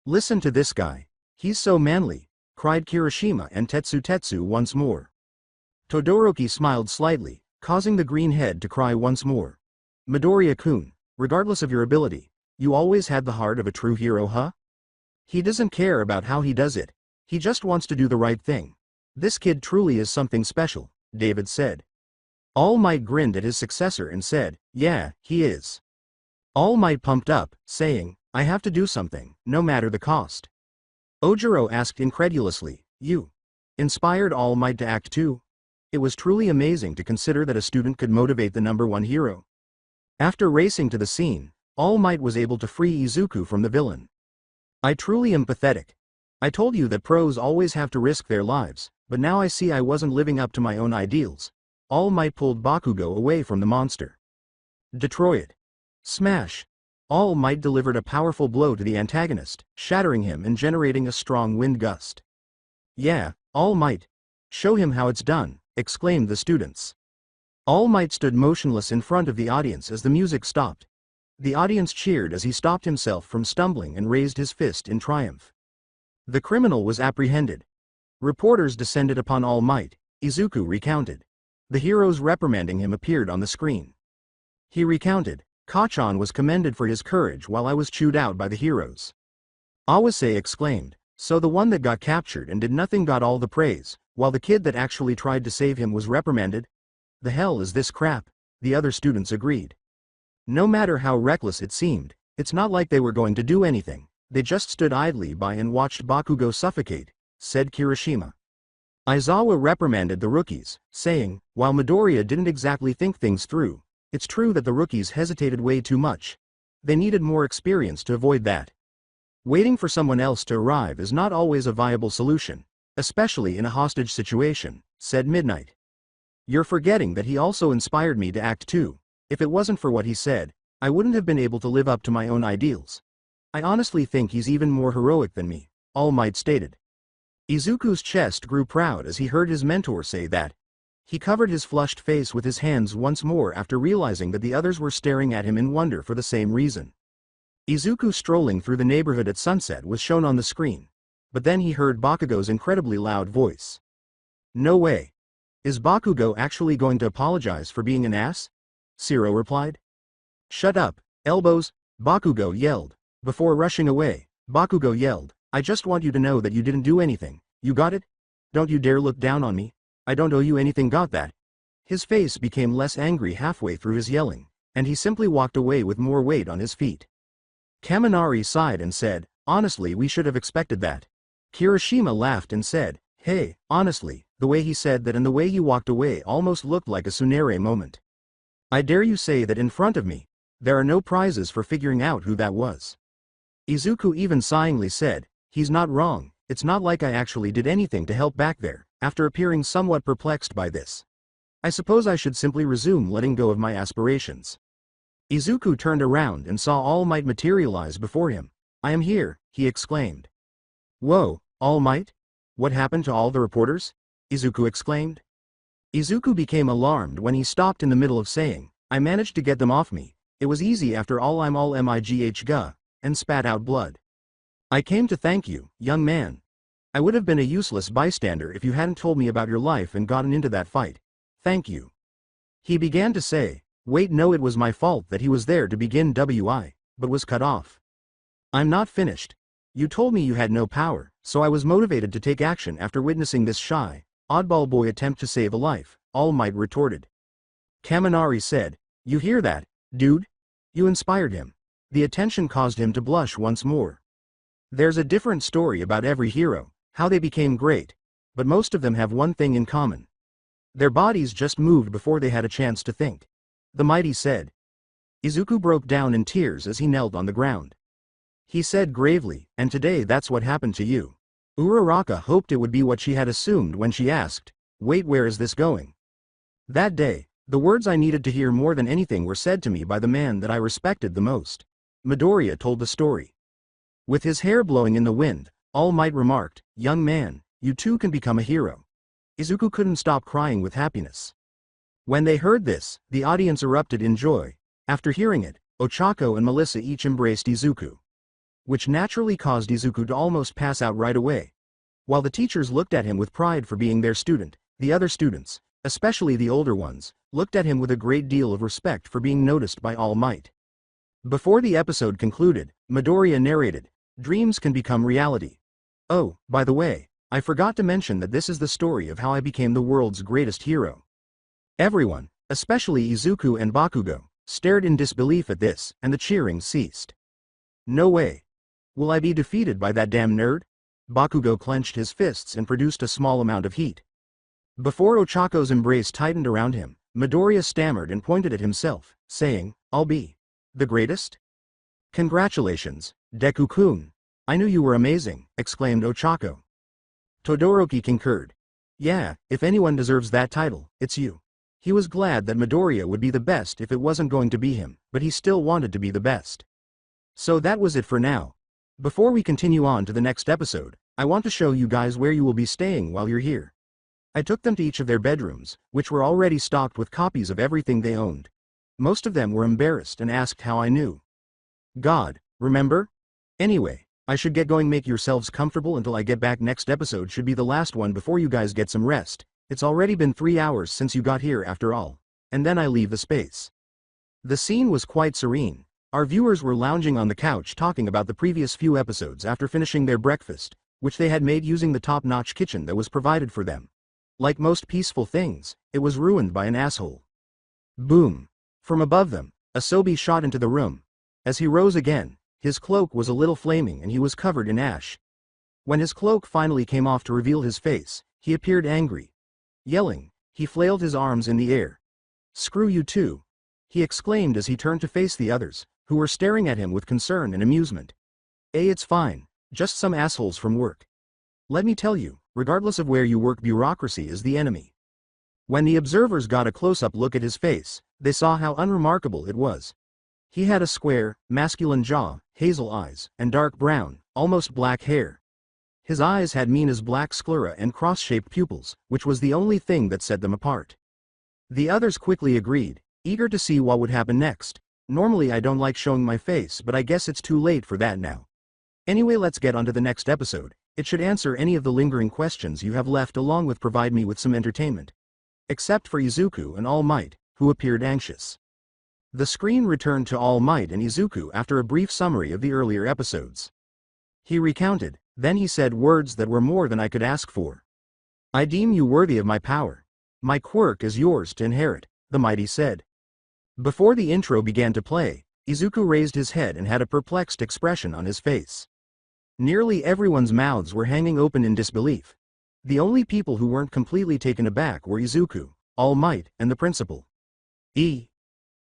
"Listen to this guy. He's so manly," cried Kirishima and Tetsu once more. Todoroki smiled slightly, causing the green head to cry once more. "Midoriya-kun, regardless of your ability, you always had the heart of a true hero, huh? He doesn't care about how he does it. He just wants to do the right thing. This kid truly is something special," David said. All Might grinned at his successor and said, "Yeah, he is." All Might pumped up, saying, "I have to do something, no matter the cost." Ojiro asked incredulously, "You inspired All Might to act too?" It was truly amazing to consider that a student could motivate the #1 hero. After racing to the scene, All Might was able to free Izuku from the villain. "I truly am pathetic. I told you that pros always have to risk their lives, but now I see I wasn't living up to my own ideals." All Might pulled Bakugo away from the monster. Detroit. Smash. All Might delivered a powerful blow to the antagonist, shattering him and generating a strong wind gust. "Yeah, All Might. Show him how it's done," exclaimed the students. All Might stood motionless in front of the audience as the music stopped. The audience cheered as he stopped himself from stumbling and raised his fist in triumph. The criminal was apprehended. Reporters descended upon All Might. Izuku recounted. The heroes reprimanding him appeared on the screen. He recounted, "Kachan was commended for his courage while I was chewed out by the heroes." Awase exclaimed, "So the one that got captured and did nothing got all the praise, while the kid that actually tried to save him was reprimanded? The hell is this crap?" The other students agreed. No matter how reckless it seemed, it's not like they were going to do anything. They just stood idly by and watched Bakugo suffocate, said Kirishima. Aizawa reprimanded the rookies, saying, while Midoriya didn't exactly think things through, it's true that the rookies hesitated way too much. They needed more experience to avoid that. Waiting for someone else to arrive is not always a viable solution, especially in a hostage situation, said Midnight. You're forgetting that he also inspired me to act too. If it wasn't for what he said, I wouldn't have been able to live up to my own ideals. I honestly think he's even more heroic than me, All Might stated. Izuku's chest grew proud as he heard his mentor say that. He covered his flushed face with his hands once more after realizing that the others were staring at him in wonder for the same reason. Izuku strolling through the neighborhood at sunset was shown on the screen, but then he heard Bakugo's incredibly loud voice. No way. Is Bakugo actually going to apologize for being an ass? Sero replied. Shut up, elbows, Bakugo yelled. Before rushing away, Bakugo yelled, I just want you to know that you didn't do anything, you got it? Don't you dare look down on me. I don't owe you anything, got that? His face became less angry halfway through his yelling, and he simply walked away with more weight on his feet. Kaminari sighed and said, honestly, we should have expected that. Kirishima laughed and said, hey, honestly, the way he said that and the way he walked away almost looked like a Tsunere moment. I dare you say that in front of me. There are no prizes for figuring out who that was. Izuku even sighingly said, he's not wrong, it's not like I actually did anything to help back there, after appearing somewhat perplexed by this. I suppose I should simply resume letting go of my aspirations. Izuku turned around and saw All Might materialize before him. I am here, he exclaimed. Whoa, All Might? What happened to all the reporters? Izuku exclaimed. Izuku became alarmed when he stopped in the middle of saying, I managed to get them off me. It was easy after all, I'm all MIGH, and spat out blood. I came to thank you, young man. I would have been a useless bystander if you hadn't told me about your life and gotten into that fight. Thank you. He began to say, wait, no, it was my fault that he was there to begin WI, but was cut off. I'm not finished. You told me you had no power, so I was motivated to take action after witnessing this shy, oddball boy attempt to save a life, All Might retorted. Kaminari said, you hear that, dude? You inspired him. The attention caused him to blush once more. There's a different story about every hero, how they became great, but most of them have one thing in common. Their bodies just moved before they had a chance to think. The mighty said. Izuku broke down in tears as he knelt on the ground. He said gravely, and today that's what happened to you. Uraraka hoped it would be what she had assumed when she asked, wait, where is this going? That day, the words I needed to hear more than anything were said to me by the man that I respected the most. Midoriya told the story. With his hair blowing in the wind, All Might remarked, young man, you too can become a hero. Izuku couldn't stop crying with happiness. When they heard this, the audience erupted in joy. After hearing it, Ochako and Melissa each embraced Izuku, which naturally caused Izuku to almost pass out right away. While the teachers looked at him with pride for being their student, the other students, especially the older ones, looked at him with a great deal of respect for being noticed by All Might. Before the episode concluded, Midoriya narrated, dreams can become reality. Oh, by the way, I forgot to mention that this is the story of how I became the world's greatest hero. Everyone, especially Izuku and Bakugo, stared in disbelief at this, and the cheering ceased. No way. Will I be defeated by that damn nerd? Bakugo clenched his fists and produced a small amount of heat. Before Ochako's embrace tightened around him, Midoriya stammered and pointed at himself, saying, I'll be the greatest? Congratulations, Deku-kun. I knew you were amazing, exclaimed Ochako. Todoroki concurred. Yeah, if anyone deserves that title, it's you. He was glad that Midoriya would be the best if it wasn't going to be him, but he still wanted to be the best. So that was it for now. Before we continue on to the next episode, I want to show you guys where you will be staying while you're here. I took them to each of their bedrooms, which were already stocked with copies of everything they owned. Most of them were embarrassed and asked how I knew. God, remember? Anyway, I should get going. Make yourselves comfortable until I get back. Next episode should be the last one before you guys get some rest. It's already been 3 hours since you got here after all. And then I leave the space. The scene was quite serene. Our viewers were lounging on the couch talking about the previous few episodes after finishing their breakfast, which they had made using the top-notch kitchen that was provided for them. Like most peaceful things, it was ruined by an asshole. Boom. From above them, Asobi shot into the room. As he rose again, his cloak was a little flaming and he was covered in ash. When his cloak finally came off to reveal his face, he appeared angry. Yelling, he flailed his arms in the air. Screw you too, he exclaimed as he turned to face the others, who were staring at him with concern and amusement. It's fine, just some assholes from work. Let me tell you, regardless of where you work, bureaucracy is the enemy. When the observers got a close-up look at his face, they saw how unremarkable it was. He had a square, masculine jaw, hazel eyes, and dark brown, almost black hair. His eyes had Mina's black sclera and cross-shaped pupils, which was the only thing that set them apart. The others quickly agreed, eager to see what would happen next. Normally I don't like showing my face, but I guess it's too late for that now. Anyway, let's get on to the next episode. It should answer any of the lingering questions you have left along with provide me with some entertainment. Except for Izuku and All Might, who appeared anxious. The screen returned to All Might and Izuku after a brief summary of the earlier episodes. He recounted, then he said words that were more than I could ask for. I deem you worthy of my power. My quirk is yours to inherit, the mighty said. Before the intro began to play, Izuku raised his head and had a perplexed expression on his face. Nearly everyone's mouths were hanging open in disbelief. The only people who weren't completely taken aback were Izuku, All Might, and the principal.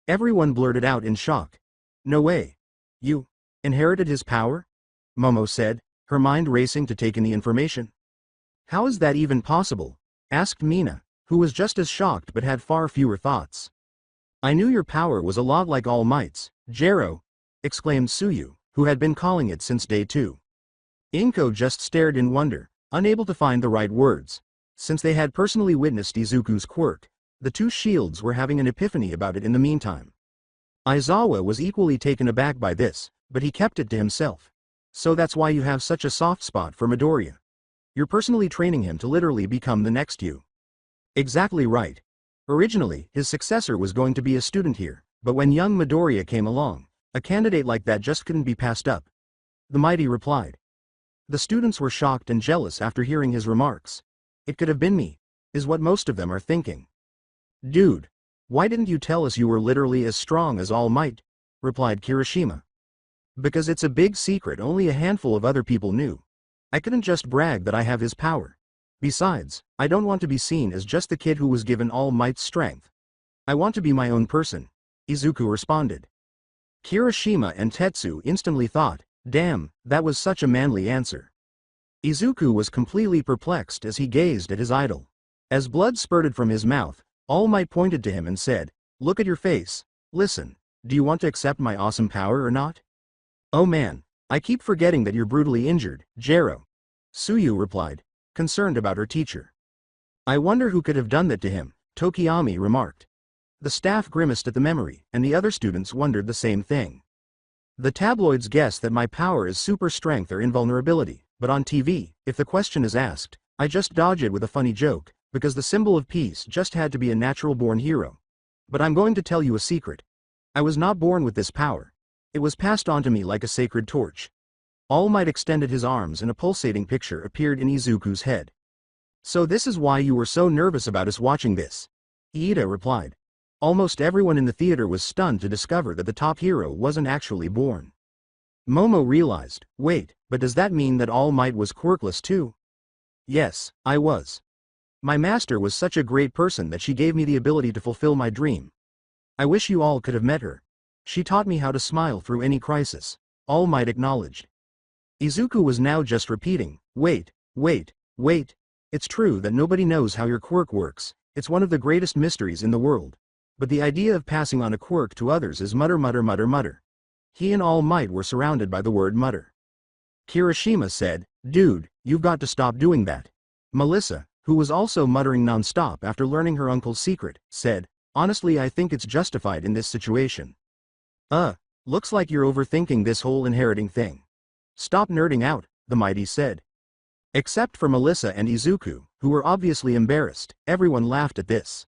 Everyone blurted out in shock. No way. You inherited his power? Momo said, her mind racing to take in the information. How is that even possible? Asked Mina, who was just as shocked but had far fewer thoughts. I knew your power was a lot like All Might's, Jero, exclaimed Suyu, who had been calling it since day 2. Inko just stared in wonder, unable to find the right words. Since they had personally witnessed Izuku's quirk, the two shields were having an epiphany about it in the meantime. Aizawa was equally taken aback by this, but he kept it to himself. So that's why you have such a soft spot for Midoriya. You're personally training him to literally become the next you. Exactly right. Originally, his successor was going to be a student here, but when young Midoriya came along, a candidate like that just couldn't be passed up. The mighty replied. The students were shocked and jealous after hearing his remarks. It could have been me, is what most of them are thinking. Dude, why didn't you tell us you were literally as strong as All Might? Replied Kirishima. Because it's a big secret only a handful of other people knew. I couldn't just brag that I have his power. Besides, I don't want to be seen as just the kid who was given All Might's strength. I want to be my own person, Izuku responded. Kirishima and Tetsu instantly thought, damn, that was such a manly answer. Izuku was completely perplexed as he gazed at his idol. As blood spurted from his mouth, All Might pointed to him and said, look at your face, listen, do you want to accept my awesome power or not? Oh man, I keep forgetting that you're brutally injured, Jero. Suyu replied, concerned about her teacher. I wonder who could have done that to him, Tokiyami remarked. The staff grimaced at the memory, and the other students wondered the same thing. The tabloids guess that my power is super strength or invulnerability, but on TV, if the question is asked, I just dodge it with a funny joke, because the symbol of peace just had to be a natural-born hero. But I'm going to tell you a secret. I was not born with this power. It was passed on to me like a sacred torch. All Might extended his arms and a pulsating picture appeared in Izuku's head. So this is why you were so nervous about us watching this? Iida replied. Almost everyone in the theater was stunned to discover that the top hero wasn't actually born. Momo realized, wait, but does that mean that All Might was quirkless too? Yes, I was. My master was such a great person that she gave me the ability to fulfill my dream. I wish you all could have met her. She taught me how to smile through any crisis, All Might acknowledged. Izuku was now just repeating, wait. It's true that nobody knows how your quirk works, it's one of the greatest mysteries in the world. But the idea of passing on a quirk to others is mutter. He and All Might were surrounded by the word mutter. Kirishima said, dude, you've got to stop doing that. Melissa, who was also muttering non-stop after learning her uncle's secret, said, honestly I think it's justified in this situation. Looks like you're overthinking this whole inheriting thing. Stop nerding out, the mighty said. Except for Melissa and Izuku, who were obviously embarrassed, everyone laughed at this.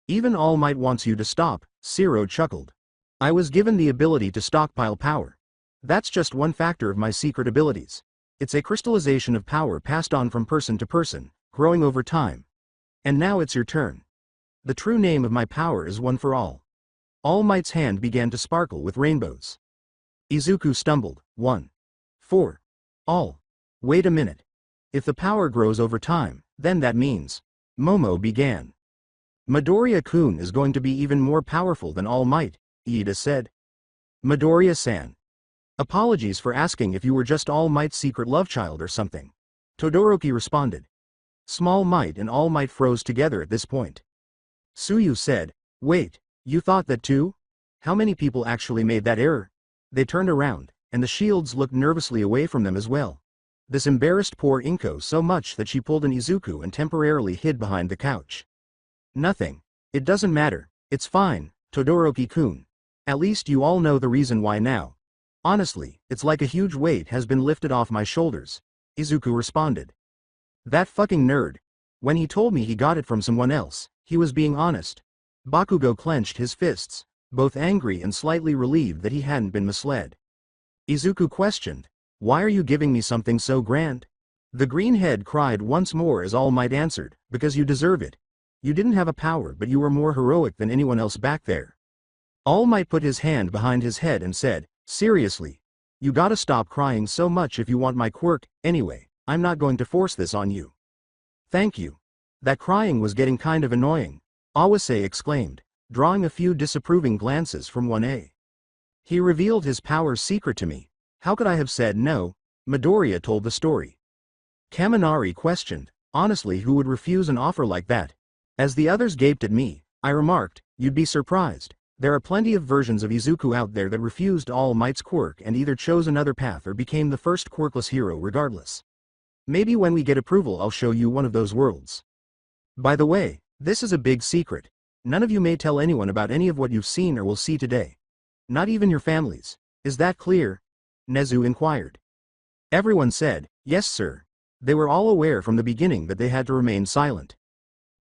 Even All Might wants you to stop, Zero chuckled. I was given the ability to stockpile power. That's just one factor of my secret abilities. It's a crystallization of power passed on from person to person, growing over time. And now it's your turn. The true name of my power is One for All. All Might's hand began to sparkle with rainbows. Izuku stumbled, 1. 4. All. Wait a minute. If the power grows over time, then that means. Momo began. Midoriya-kun is going to be even more powerful than All Might, Iida said. Midoriya-san. Apologies for asking if you were just All Might's secret love child or something. Todoroki responded. Small Might and All Might froze together at this point. Suyu said, wait, you thought that too? How many people actually made that error? They turned around, and the shields looked nervously away from them as well. This embarrassed poor Inko so much that she pulled an Izuku and temporarily hid behind the couch. Nothing. It doesn't matter, it's fine, Todoroki-kun. At least you all know the reason why now. Honestly, it's like a huge weight has been lifted off my shoulders, Izuku responded. That fucking nerd. When he told me he got it from someone else, he was being honest. Bakugo clenched his fists. both angry and slightly relieved that he hadn't been misled. Izuku questioned, "Why are you giving me something so grand?" The green head cried once more as All Might answered, "Because you deserve it. You didn't have a power, but you were more heroic than anyone else back there." All Might put his hand behind his head and said, "Seriously, you gotta stop crying so much if you want my quirk. Anyway, I'm not going to force this on you." "Thank you." That crying was getting kind of annoying, Awase exclaimed, drawing a few disapproving glances from 1A. "He revealed his power's secret to me. How could I have said no?" Midoriya told the story. Kaminari questioned, "Honestly, who would refuse an offer like that?" As the others gaped at me, I remarked, "You'd be surprised. There are plenty of versions of Izuku out there that refused All Might's quirk and either chose another path or became the first quirkless hero regardless. Maybe when we get approval I'll show you one of those worlds. By the way, this is a big secret. None of you may tell anyone about any of what you've seen or will see today. Not even your families. Is that clear?" Nezu inquired. Everyone said, "Yes sir." They were all aware from the beginning that they had to remain silent.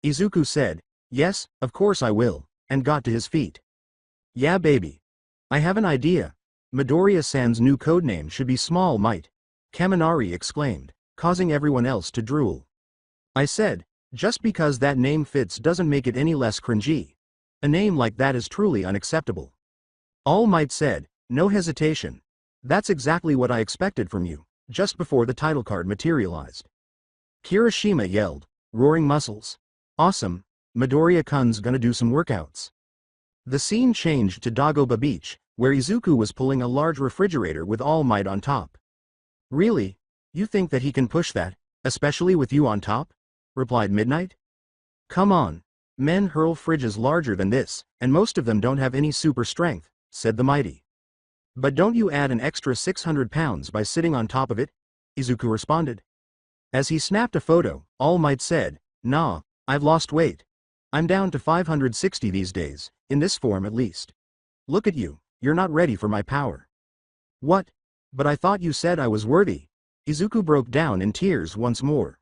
Izuku said, "Yes, of course I will," and got to his feet. "Yeah baby. I have an idea. Midoriya-san's new codename should be Small Might," Kaminari exclaimed, causing everyone else to drool. I said, "Just because that name fits doesn't make it any less cringy. A name like that is truly unacceptable." All Might said, "No hesitation. That's exactly what I expected from you," just before the title card materialized. Kirishima yelled, "Roaring muscles. Awesome, Midoriya-kun's gonna do some workouts." The scene changed to Dagoba Beach, where Izuku was pulling a large refrigerator with All Might on top. "Really? You think that he can push that, especially with you on top?" replied Midnight. "Come on. Men hurl fridges larger than this, and most of them don't have any super strength," said the Mighty. "But don't you add an extra 600 pounds by sitting on top of it?" Izuku responded. As he snapped a photo, All Might said, "Nah, I've lost weight. I'm down to 560 these days, in this form at least. Look at you, you're not ready for my power." "What? But I thought you said I was worthy." Izuku broke down in tears once more.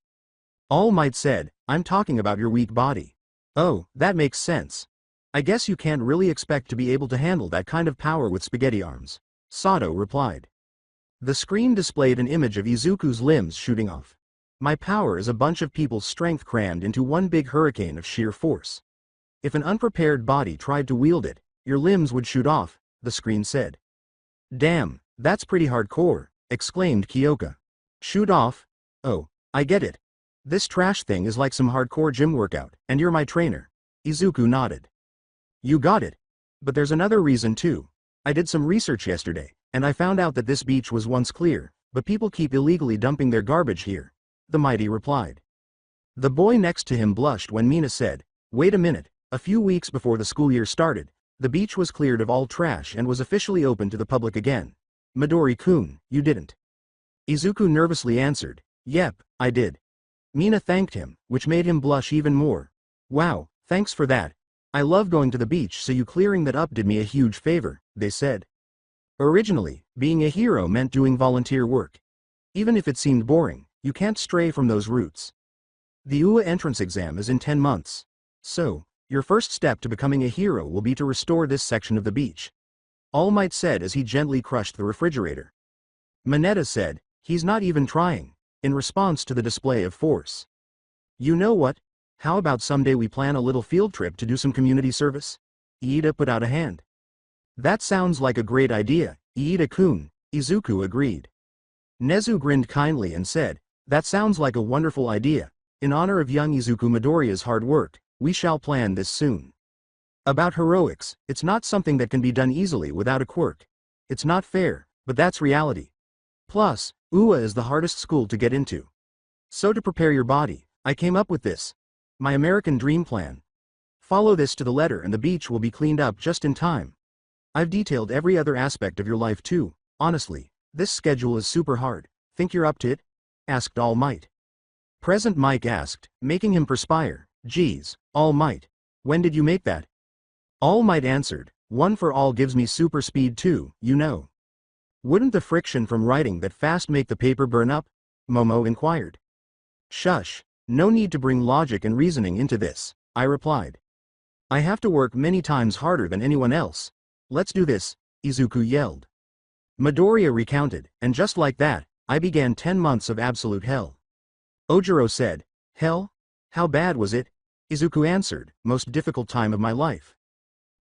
All Might said, "I'm talking about your weak body." "Oh, that makes sense. I guess you can't really expect to be able to handle that kind of power with spaghetti arms," Sato replied. The screen displayed an image of Izuku's limbs shooting off. "My power is a bunch of people's strength crammed into one big hurricane of sheer force. If an unprepared body tried to wield it, your limbs would shoot off," the screen said. "Damn, that's pretty hardcore," exclaimed Kyoka. "Shoot off? Oh, I get it. This trash thing is like some hardcore gym workout, and you're my trainer." Izuku nodded. "You got it. But there's another reason too. I did some research yesterday, and I found out that this beach was once clear, but people keep illegally dumping their garbage here," the Mighty replied. The boy next to him blushed when Mina said, "Wait a minute, a few weeks before the school year started, the beach was cleared of all trash and was officially open to the public again. Midori-kun, you didn't?" Izuku nervously answered, "Yep, I did." Mina thanked him, which made him blush even more. "Wow, thanks for that. I love going to the beach, so you clearing that up did me a huge favor," they said. Originally, being a hero meant doing volunteer work. Even if it seemed boring, you can't stray from those roots. The UA entrance exam is in 10 months. So, your first step to becoming a hero will be to restore this section of the beach," All Might said as he gently crushed the refrigerator. Mineta said, "He's not even trying," in response to the display of force. "You know what? How about someday we plan a little field trip to do some community service?" Iida put out a hand. "That sounds like a great idea, Iida-kun," Izuku agreed. Nezu grinned kindly and said, "That sounds like a wonderful idea. In honor of young Izuku Midoriya's hard work, we shall plan this soon." About heroics, it's not something that can be done easily without a quirk. It's not fair, but that's reality. Plus, UA is the hardest school to get into. So to prepare your body, I came up with this. My American dream plan. Follow this to the letter and the beach will be cleaned up just in time. I've detailed every other aspect of your life too. Honestly, this schedule is super hard. Think you're up to it? Asked All Might. Present Mike asked, making him perspire, "Geez, All Might. When did you make that?" All Might answered, "One for all gives me super speed too, you know." "Wouldn't the friction from writing that fast make the paper burn up?" Momo inquired. "Shush, no need to bring logic and reasoning into this," I replied. I have to work many times harder than anyone else. Let's do this, Izuku yelled. Midoriya recounted, and just like that, I began 10 months of absolute hell. Ojiro said, hell? How bad was it? Izuku answered, most difficult time of my life.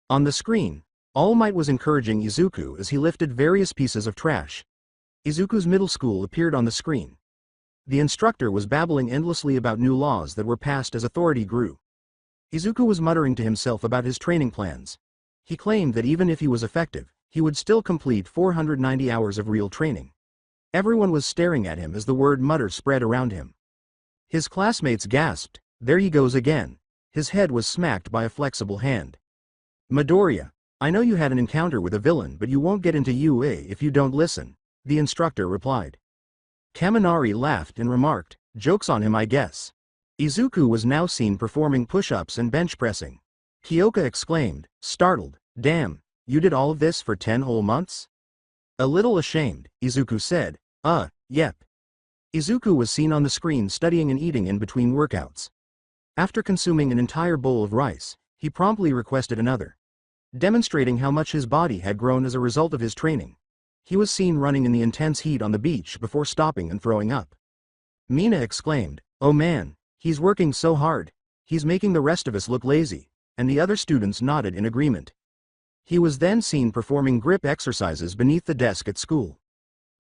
On the screen, All Might was encouraging Izuku as he lifted various pieces of trash. Izuku's middle school appeared on the screen. The instructor was babbling endlessly about new laws that were passed as authority grew. Izuku was muttering to himself about his training plans. He claimed that even if he was effective, he would still complete 490 hours of real training. Everyone was staring at him as the word mutter spread around him. His classmates gasped, there he goes again. His head was smacked by a flexible hand. Midoriya, I know you had an encounter with a villain, but you won't get into UA if you don't listen, the instructor replied. Kaminari laughed and remarked, joke's on him I guess. Izuku was now seen performing push-ups and bench pressing. Kyoka exclaimed, startled, damn, you did all of this for 10 whole months? A little ashamed, Izuku said, yep. Izuku was seen on the screen studying and eating in between workouts. After consuming an entire bowl of rice, he promptly requested another. Demonstrating how much his body had grown as a result of his training. He was seen running in the intense heat on the beach before stopping and throwing up. Mina exclaimed, oh man, he's working so hard, he's making the rest of us look lazy, and the other students nodded in agreement. He was then seen performing grip exercises beneath the desk at school.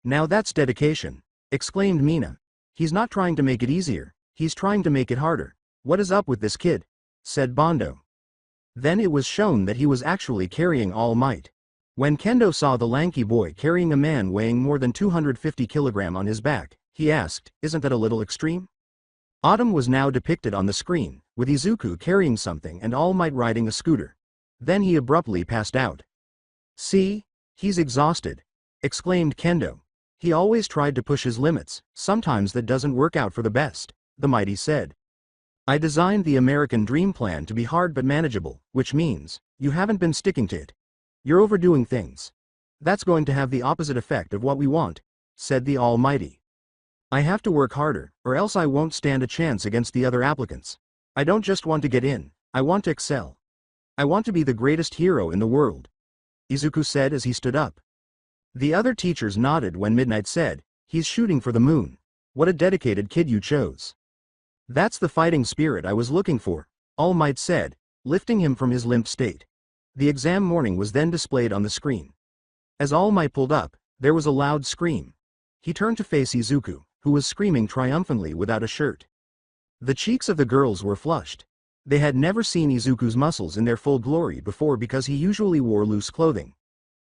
Now that's dedication, exclaimed Mina. He's not trying to make it easier, he's trying to make it harder. What is up with this kid? Said Bondo. Then it was shown that he was actually carrying All Might. When Kendo saw the lanky boy carrying a man weighing more than 250 kilograms on his back, he asked, isn't that a little extreme? Autumn was now depicted on the screen, with Izuku carrying something and All Might riding a scooter. Then he abruptly passed out. See? He's exhausted, exclaimed Kendo. He always tried to push his limits, sometimes that doesn't work out for the best, the mighty said. I designed the American Dream Plan to be hard but manageable, which means, you haven't been sticking to it. You're overdoing things. That's going to have the opposite effect of what we want, said the Almighty. I have to work harder, or else I won't stand a chance against the other applicants. I don't just want to get in, I want to excel. I want to be the greatest hero in the world, Izuku said as he stood up. The other teachers nodded when Midnight said, he's shooting for the moon. What a dedicated kid you chose. That's the fighting spirit I was looking for, All Might said, lifting him from his limp state. The exam morning was then displayed on the screen. As All Might pulled up, there was a loud scream. He turned to face Izuku, who was screaming triumphantly without a shirt. The cheeks of the girls were flushed. They had never seen Izuku's muscles in their full glory before because he usually wore loose clothing.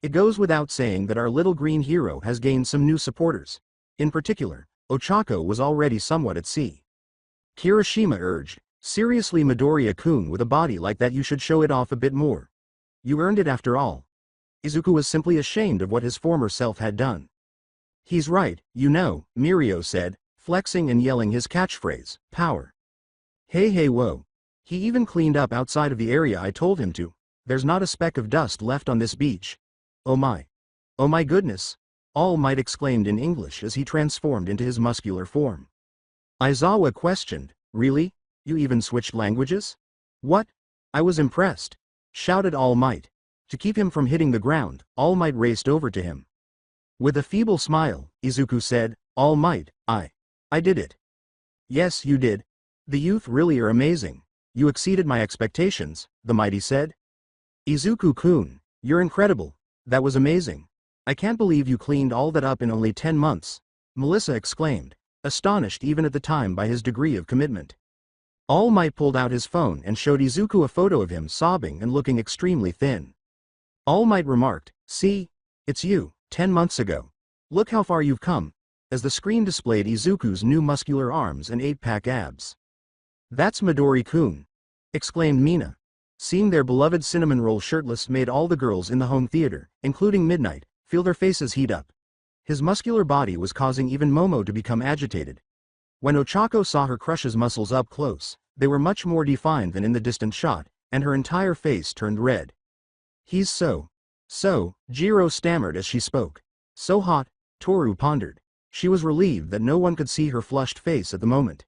It goes without saying that our little green hero has gained some new supporters. In particular, Ochako was already somewhat at sea. Kirishima urged, seriously Midoriya-kun, with a body like that you should show it off a bit more. You earned it after all. Izuku was simply ashamed of what his former self had done. He's right, you know, Mirio said, flexing and yelling his catchphrase, power. Hey whoa. He even cleaned up outside of the area I told him to. There's not a speck of dust left on this beach. Oh my goodness. All Might exclaimed in English as he transformed into his muscular form. Aizawa questioned, really? You even switched languages? What? I was impressed, shouted All Might. To keep him from hitting the ground, All Might raced over to him. With a feeble smile, Izuku said, All Might, I did it. Yes, you did. The youth really are amazing. You exceeded my expectations, the mighty said. Izuku-kun, you're incredible. That was amazing. I can't believe you cleaned all that up in only 10 months, Melissa exclaimed, astonished even at the time by his degree of commitment. All Might pulled out his phone and showed Izuku a photo of him sobbing and looking extremely thin. All Might remarked, see? It's you, 10 months ago. Look how far you've come, as the screen displayed Izuku's new muscular arms and 8-pack abs. That's Midori-kun, exclaimed Mina. Seeing their beloved cinnamon roll shirtless made all the girls in the home theater, including Midnight, feel their faces heat up. His muscular body was causing even Momo to become agitated. When Ochako saw her crush's muscles up close, they were much more defined than in the distant shot, and her entire face turned red. He's so, Jiro stammered as she spoke. So hot, Toru pondered. She was relieved that no one could see her flushed face at the moment.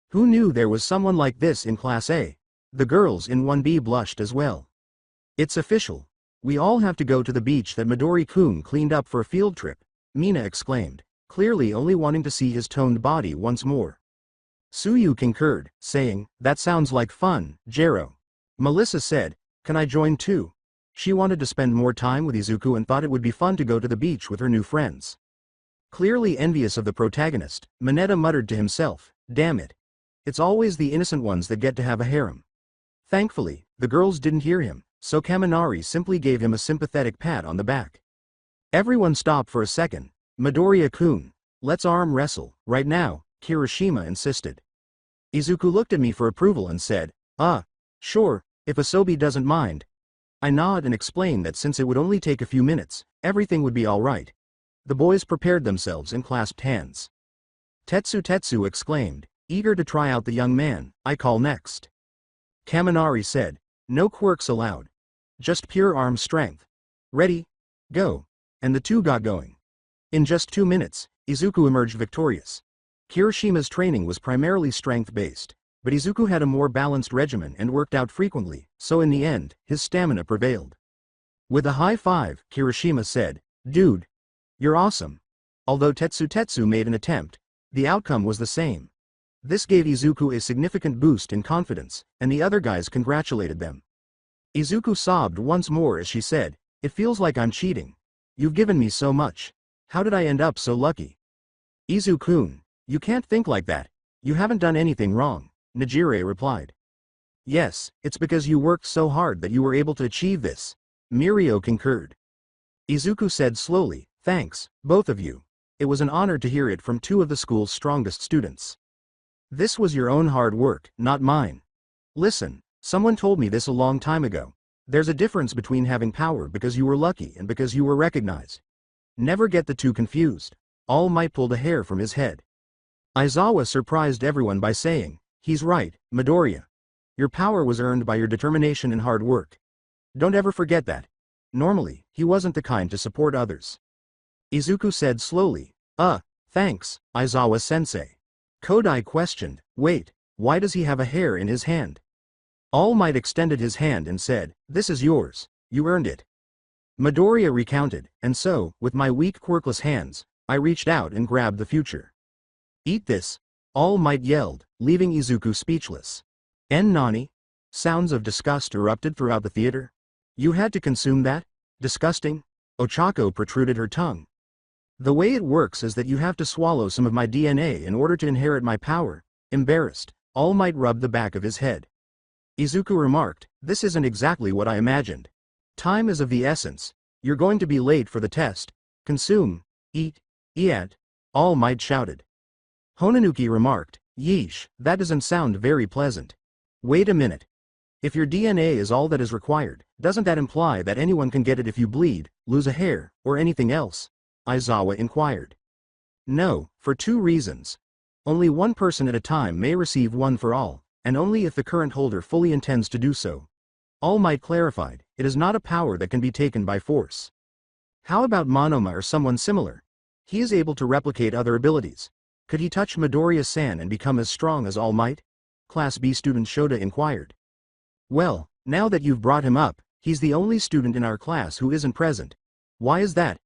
Who knew there was someone like this in Class A? The girls in 1B blushed as well. It's official. We all have to go to the beach that Midori-kun cleaned up for a field trip, Mina exclaimed, clearly only wanting to see his toned body once more. Suyu concurred, saying, that sounds like fun, Jero. Melissa said, can I join too? She wanted to spend more time with Izuku and thought it would be fun to go to the beach with her new friends. Clearly envious of the protagonist, Mineta muttered to himself, damn it. It's always the innocent ones that get to have a harem. Thankfully, the girls didn't hear him, so Kaminari simply gave him a sympathetic pat on the back. Everyone stopped for a second. Midoriya-kun, let's arm wrestle, right now, Kirishima insisted. Izuku looked at me for approval and said, sure, if Asobi doesn't mind. I nodded and explained that since it would only take a few minutes, everything would be alright. The boys prepared themselves and clasped hands. Tetsu exclaimed, eager to try out the young man, I call next. Kaminari said, no quirks allowed. Just pure arm strength. Ready? Go. And the two got going. In just 2 minutes, Izuku emerged victorious. Kirishima's training was primarily strength-based, but Izuku had a more balanced regimen and worked out frequently, so in the end, his stamina prevailed. With a high five, Kirishima said, dude. You're awesome. Although Tetsu made an attempt, the outcome was the same. This gave Izuku a significant boost in confidence, and the other guys congratulated them. Izuku sobbed once more as she said, it feels like I'm cheating. You've given me so much. How did I end up so lucky? Izu-kun, you can't think like that. You haven't done anything wrong, Nejire replied. Yes, it's because you worked so hard that you were able to achieve this, Mirio concurred. Izuku said slowly, thanks, both of you. It was an honor to hear it from two of the school's strongest students. This was your own hard work, not mine. Listen. Someone told me this a long time ago. There's a difference between having power because you were lucky and because you were recognized. Never get the two confused. All Might pulled a hair from his head. Aizawa surprised everyone by saying, he's right, Midoriya. Your power was earned by your determination and hard work. Don't ever forget that. Normally, he wasn't the kind to support others. Izuku said slowly, thanks, Aizawa-sensei. Kodai questioned, wait, why does he have a hair in his hand? All Might extended his hand and said, this is yours, you earned it. Midoriya recounted, and so, with my weak quirkless hands, I reached out and grabbed the future. Eat this, All Might yelled, leaving Izuku speechless. Nani? Sounds of disgust erupted throughout the theater. You had to consume that? Disgusting? Ochako protruded her tongue. The way it works is that you have to swallow some of my DNA in order to inherit my power. Embarrassed, All Might rubbed the back of his head. Izuku remarked, this isn't exactly what I imagined. Time is of the essence. You're going to be late for the test. Consume, eat, All Might shouted. Honanuki remarked, yeesh, that doesn't sound very pleasant. Wait a minute. If your DNA is all that is required, doesn't that imply that anyone can get it if you bleed, lose a hair, or anything else? Aizawa inquired. No, for 2 reasons. Only one person at a time may receive one for all, and only if the current holder fully intends to do so. All Might clarified, it is not a power that can be taken by force. How about Monoma or someone similar? He is able to replicate other abilities. Could he touch Midoriya-san and become as strong as All Might? Class B student Shota inquired. Well, now that you've brought him up, he's the only student in our class who isn't present. Why is that?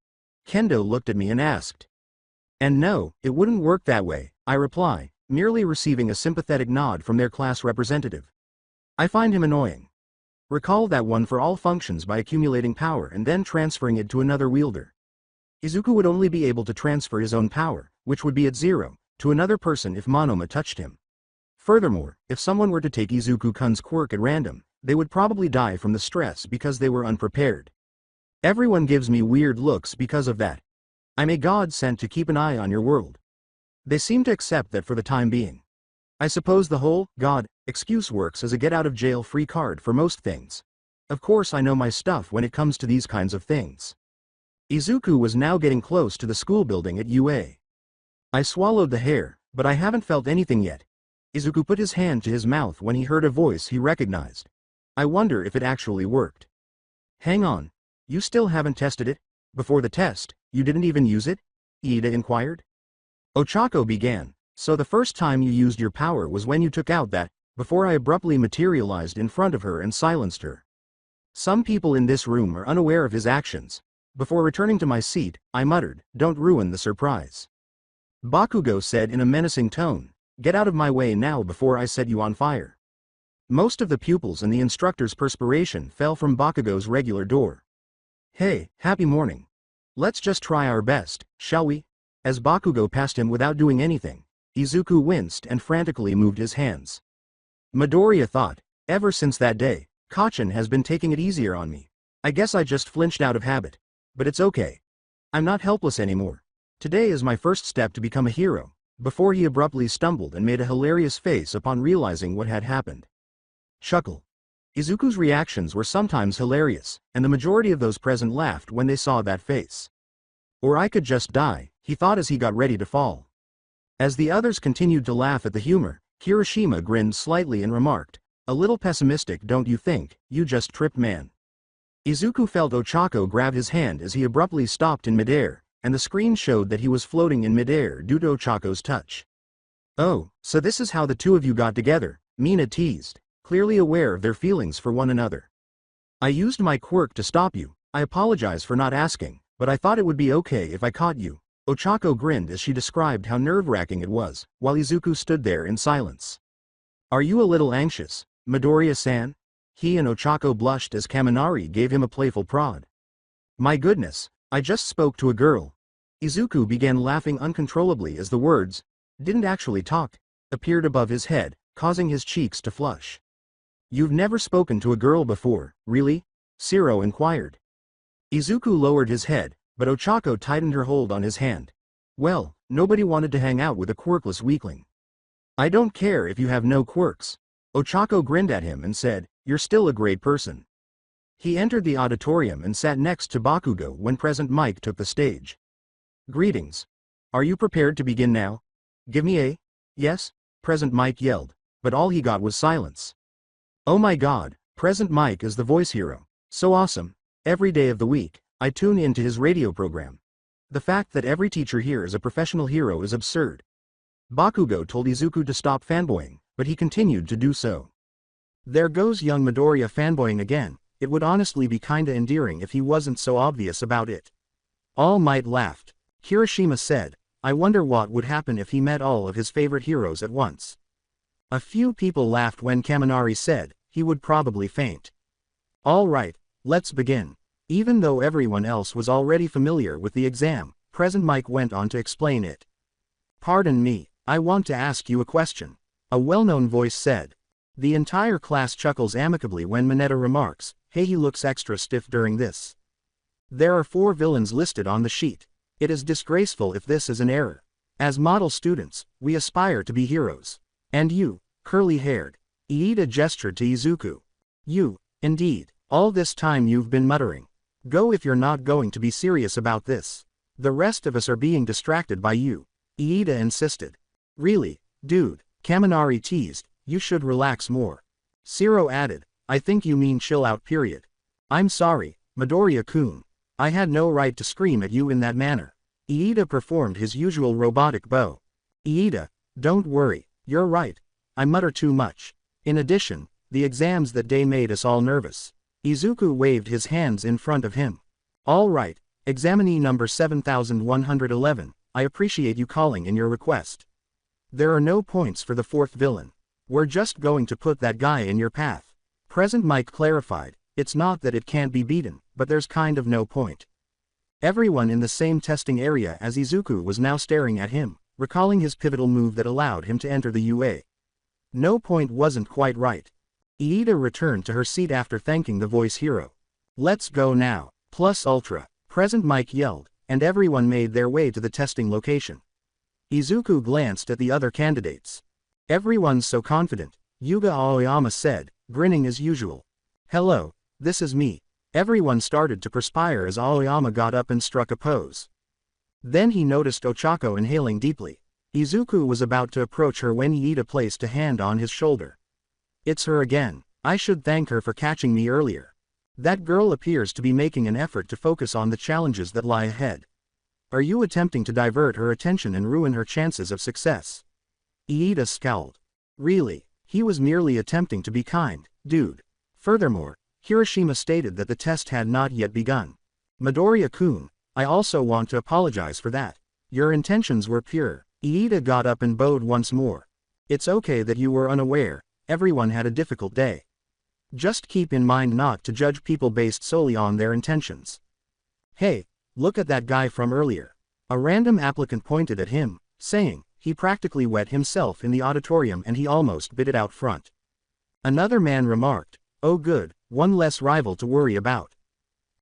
Kendo looked at me and asked. And no, it wouldn't work that way, I reply, merely receiving a sympathetic nod from their class representative. I find him annoying. Recall that one for all functions by accumulating power and then transferring it to another wielder. Izuku would only be able to transfer his own power, which would be at 0, to another person if Monoma touched him. Furthermore, if someone were to take Izuku-kun's quirk at random, they would probably die from the stress because they were unprepared. Everyone gives me weird looks because of that. I'm a god sent to keep an eye on your world. They seem to accept that for the time being. I suppose the whole god excuse works as a get-out-of-jail-free card for most things. Of course I know my stuff when it comes to these kinds of things. Izuku was now getting close to the school building at UA. I swallowed the hair, but I haven't felt anything yet. Izuku put his hand to his mouth when he heard a voice he recognized. I wonder if it actually worked. Hang on. You still haven't tested it? Before the test, you didn't even use it? Iida inquired. Ochako began, so the first time you used your power was when you took out that before I abruptly materialized in front of her and silenced her. Some people in this room are unaware of his actions. Before returning to my seat, I muttered, "Don't ruin the surprise." Bakugo said in a menacing tone, "Get out of my way now before I set you on fire." Most of the pupils and the instructor's perspiration fell from Bakugo's regular door. "Hey, happy morning. Let's just try our best, shall we?" As Bakugo passed him without doing anything, Izuku winced and frantically moved his hands. Midoriya thought, ever since that day, Kacchan has been taking it easier on me. I guess I just flinched out of habit. But it's okay. I'm not helpless anymore. Today is my first step to become a hero. Before he abruptly stumbled and made a hilarious face upon realizing what had happened. Chuckle. Izuku's reactions were sometimes hilarious, and the majority of those present laughed when they saw that face. Or I could just die, he thought as he got ready to fall. As the others continued to laugh at the humor, Kirishima grinned slightly and remarked, "A little pessimistic, don't you think? You just tripped, man." Izuku felt Ochako grab his hand as he abruptly stopped in midair, and the screen showed that he was floating in midair due to Ochako's touch. "Oh, so this is how the two of you got together," Mina teased, clearly aware of their feelings for one another. "I used my quirk to stop you. I apologize for not asking, but I thought it would be okay if I caught you." Ochako grinned as she described how nerve-wracking it was, while Izuku stood there in silence. "Are you a little anxious, Midoriya-san?" He and Ochako blushed as Kaminari gave him a playful prod. "My goodness, I just spoke to a girl." Izuku began laughing uncontrollably as the words, "didn't actually talk," appeared above his head, causing his cheeks to flush. "You've never spoken to a girl before, really?" Shiro inquired. Izuku lowered his head, but Ochako tightened her hold on his hand. "Well, nobody wanted to hang out with a quirkless weakling." "I don't care if you have no quirks." Ochako grinned at him and said, "You're still a great person." He entered the auditorium and sat next to Bakugo when Present Mike took the stage. "Greetings. Are you prepared to begin now?" "Give me a yes," Present Mike yelled, but all he got was silence. Oh my god, Present Mike is the voice hero. So awesome. Every day of the week, I tune into his radio program. The fact that every teacher here is a professional hero is absurd. Bakugo told Izuku to stop fanboying, but he continued to do so. There goes young Midoriya fanboying again. It would honestly be kinda endearing if he wasn't so obvious about it. All Might laughed. Kirishima said, "I wonder what would happen if he met all of his favorite heroes at once." A few people laughed when Kaminari said, "He would probably faint." All right, let's begin. Even though everyone else was already familiar with the exam, Present Mike went on to explain it. "Pardon me, I want to ask you a question," a well-known voice said. The entire class chuckles amicably when Mineta remarks, "Hey, he looks extra stiff during this." There are 4 villains listed on the sheet. It is disgraceful if this is an error. As model students, we aspire to be heroes. And you, curly-haired. Iida gestured to Izuku. You, indeed, all this time you've been muttering. Go if you're not going to be serious about this. The rest of us are being distracted by you. Iida insisted. Really, dude, Kaminari teased, you should relax more. Shiro added, I think you mean chill out period. I'm sorry, Midoriya-kun. I had no right to scream at you in that manner. Iida performed his usual robotic bow. Iida, don't worry, you're right. I mutter too much. In addition, the exams that day made us all nervous. Izuku waved his hands in front of him. All right, examinee number 7111, I appreciate you calling in your request. There are no points for the 4th villain. We're just going to put that guy in your path. Present Mike clarified, it's not that it can't be beaten, but there's kind of no point. Everyone in the same testing area as Izuku was now staring at him, recalling his pivotal move that allowed him to enter the UA. No point wasn't quite right. Iida returned to her seat after thanking the voice hero. Let's go now, plus ultra, Present Mike yelled, and everyone made their way to the testing location. Izuku glanced at the other candidates. Everyone's so confident, Yuga Aoyama said, grinning as usual. Hello, this is me. Everyone started to perspire as Aoyama got up and struck a pose. Then he noticed Ochako inhaling deeply. Izuku was about to approach her when Iida placed a hand on his shoulder. It's her again. I should thank her for catching me earlier. That girl appears to be making an effort to focus on the challenges that lie ahead. Are you attempting to divert her attention and ruin her chances of success? Iida scowled. Really? He was merely attempting to be kind, dude. Furthermore, Hiroshima stated that the test had not yet begun. Midoriya-kun, I also want to apologize for that. Your intentions were pure. Iida got up and bowed once more. It's okay that you were unaware, everyone had a difficult day. Just keep in mind not to judge people based solely on their intentions. Hey, look at that guy from earlier. A random applicant pointed at him, saying, he practically wet himself in the auditorium and he almost bit it out front. Another man remarked, oh good, one less rival to worry about.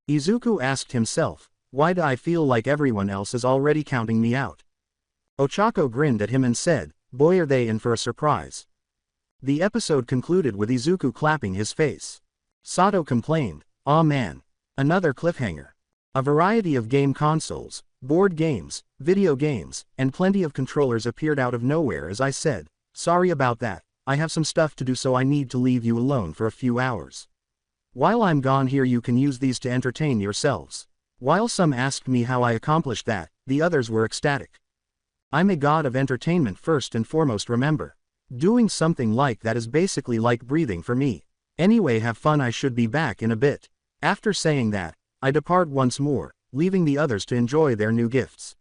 Izuku asked himself, why do I feel like everyone else is already counting me out? Ochako grinned at him and said, boy are they in for a surprise. The episode concluded with Izuku clapping his face. Sato complained, aw man. Another cliffhanger. A variety of game consoles, board games, video games, and plenty of controllers appeared out of nowhere as I said, sorry about that, I have some stuff to do so I need to leave you alone for a few hours. While I'm gone here you can use these to entertain yourselves. While some asked me how I accomplished that, the others were ecstatic. I'm a god of entertainment first and foremost, remember. Doing something like that is basically like breathing for me. Anyway, have fun, I should be back in a bit. After saying that, I depart once more, leaving the others to enjoy their new gifts.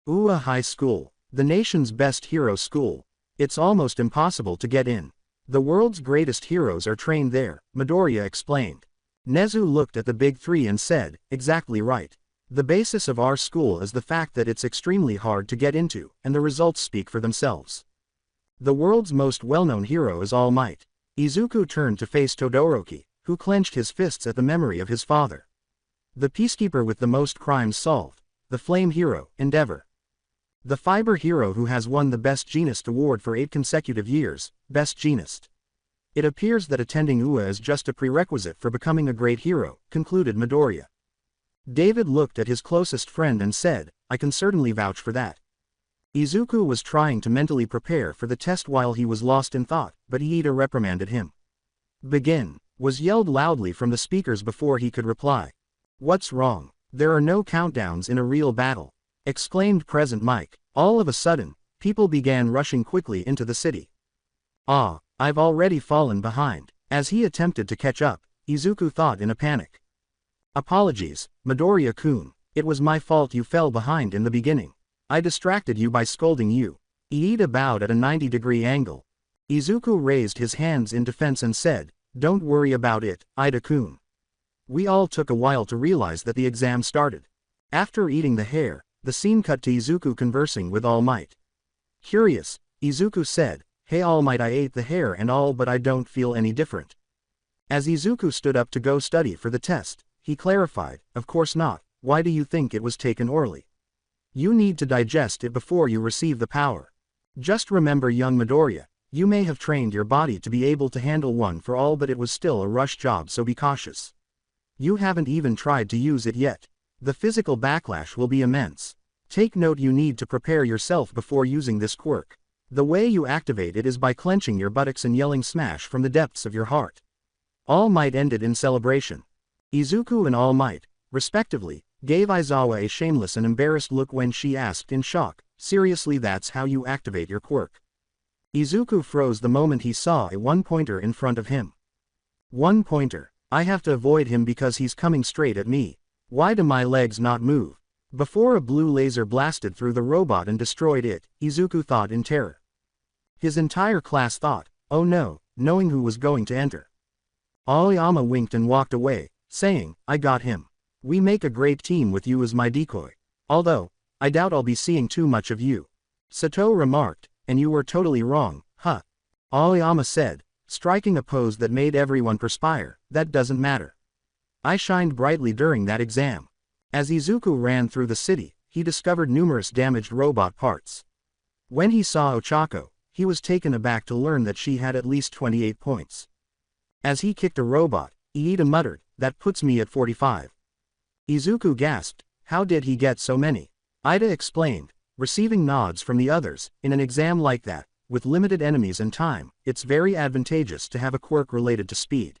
Ua High School, the nation's best hero school. It's almost impossible to get in. The world's greatest heroes are trained there, Midoriya explained. Nezu looked at the big three and said, exactly right. The basis of our school is the fact that it's extremely hard to get into, and the results speak for themselves. The world's most well-known hero is All Might. Izuku turned to face Todoroki, who clenched his fists at the memory of his father. The peacekeeper with the most crimes solved, the flame hero, Endeavor. The fiber hero who has won the Best Jeanist award for 8 consecutive years, Best Jeanist. It appears that attending UA is just a prerequisite for becoming a great hero, concluded Midoriya. David looked at his closest friend and said, I can certainly vouch for that. Izuku was trying to mentally prepare for the test while he was lost in thought, but Iida reprimanded him. Begin, was yelled loudly from the speakers before he could reply. What's wrong? There are no countdowns in a real battle, exclaimed Present Mike. All of a sudden, people began rushing quickly into the city. Ah, I've already fallen behind. As he attempted to catch up, Izuku thought in a panic. Apologies, Midoriya-kun, it was my fault you fell behind in the beginning. I distracted you by scolding you. Iida bowed at a 90-degree angle. Izuku raised his hands in defense and said, don't worry about it, Iida-kun. We all took a while to realize that the exam started. After eating the hare, the scene cut to Izuku conversing with All Might. Curious, Izuku said, hey All Might, I ate the hare and all but I don't feel any different. As Izuku stood up to go study for the test, he clarified, of course not, why do you think it was taken orally? You need to digest it before you receive the power. Just remember young Midoriya, you may have trained your body to be able to handle one for all but it was still a rush job, so be cautious. You haven't even tried to use it yet. The physical backlash will be immense. Take note, you need to prepare yourself before using this quirk. The way you activate it is by clenching your buttocks and yelling smash from the depths of your heart. All Might ended in celebration. Izuku and All Might, respectively, gave Aizawa a shameless and embarrassed look when she asked in shock, seriously, that's how you activate your quirk? Izuku froze the moment he saw a one-pointer in front of him. One-pointer. I have to avoid him because he's coming straight at me. Why do my legs not move? Before a blue laser blasted through the robot and destroyed it, Izuku thought in terror. His entire class thought, oh no, knowing who was going to enter. Aoyama winked and walked away, saying, I got him. We make a great team with you as my decoy. Although, I doubt I'll be seeing too much of you. Sato remarked, and you were totally wrong, huh? Aoyama said, striking a pose that made everyone perspire, that doesn't matter. I shined brightly during that exam. As Izuku ran through the city, he discovered numerous damaged robot parts. When he saw Ochako, he was taken aback to learn that she had at least 28 points. As he kicked a robot, Iida muttered, that puts me at 45. Izuku gasped, how did he get so many? Iida explained, receiving nods from the others, in an exam like that, with limited enemies and time, it's very advantageous to have a quirk related to speed.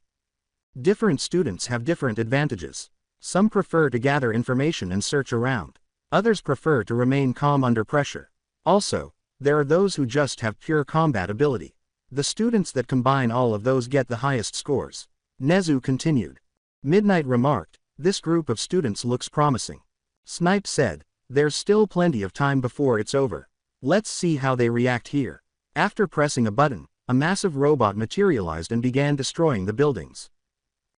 Different students have different advantages. Some prefer to gather information and search around. Others prefer to remain calm under pressure. Also, there are those who just have pure combat ability. The students that combine all of those get the highest scores. Nezu continued. Midnight remarked, this group of students looks promising. Snipe said, there's still plenty of time before it's over. Let's see how they react here. After pressing a button, a massive robot materialized and began destroying the buildings.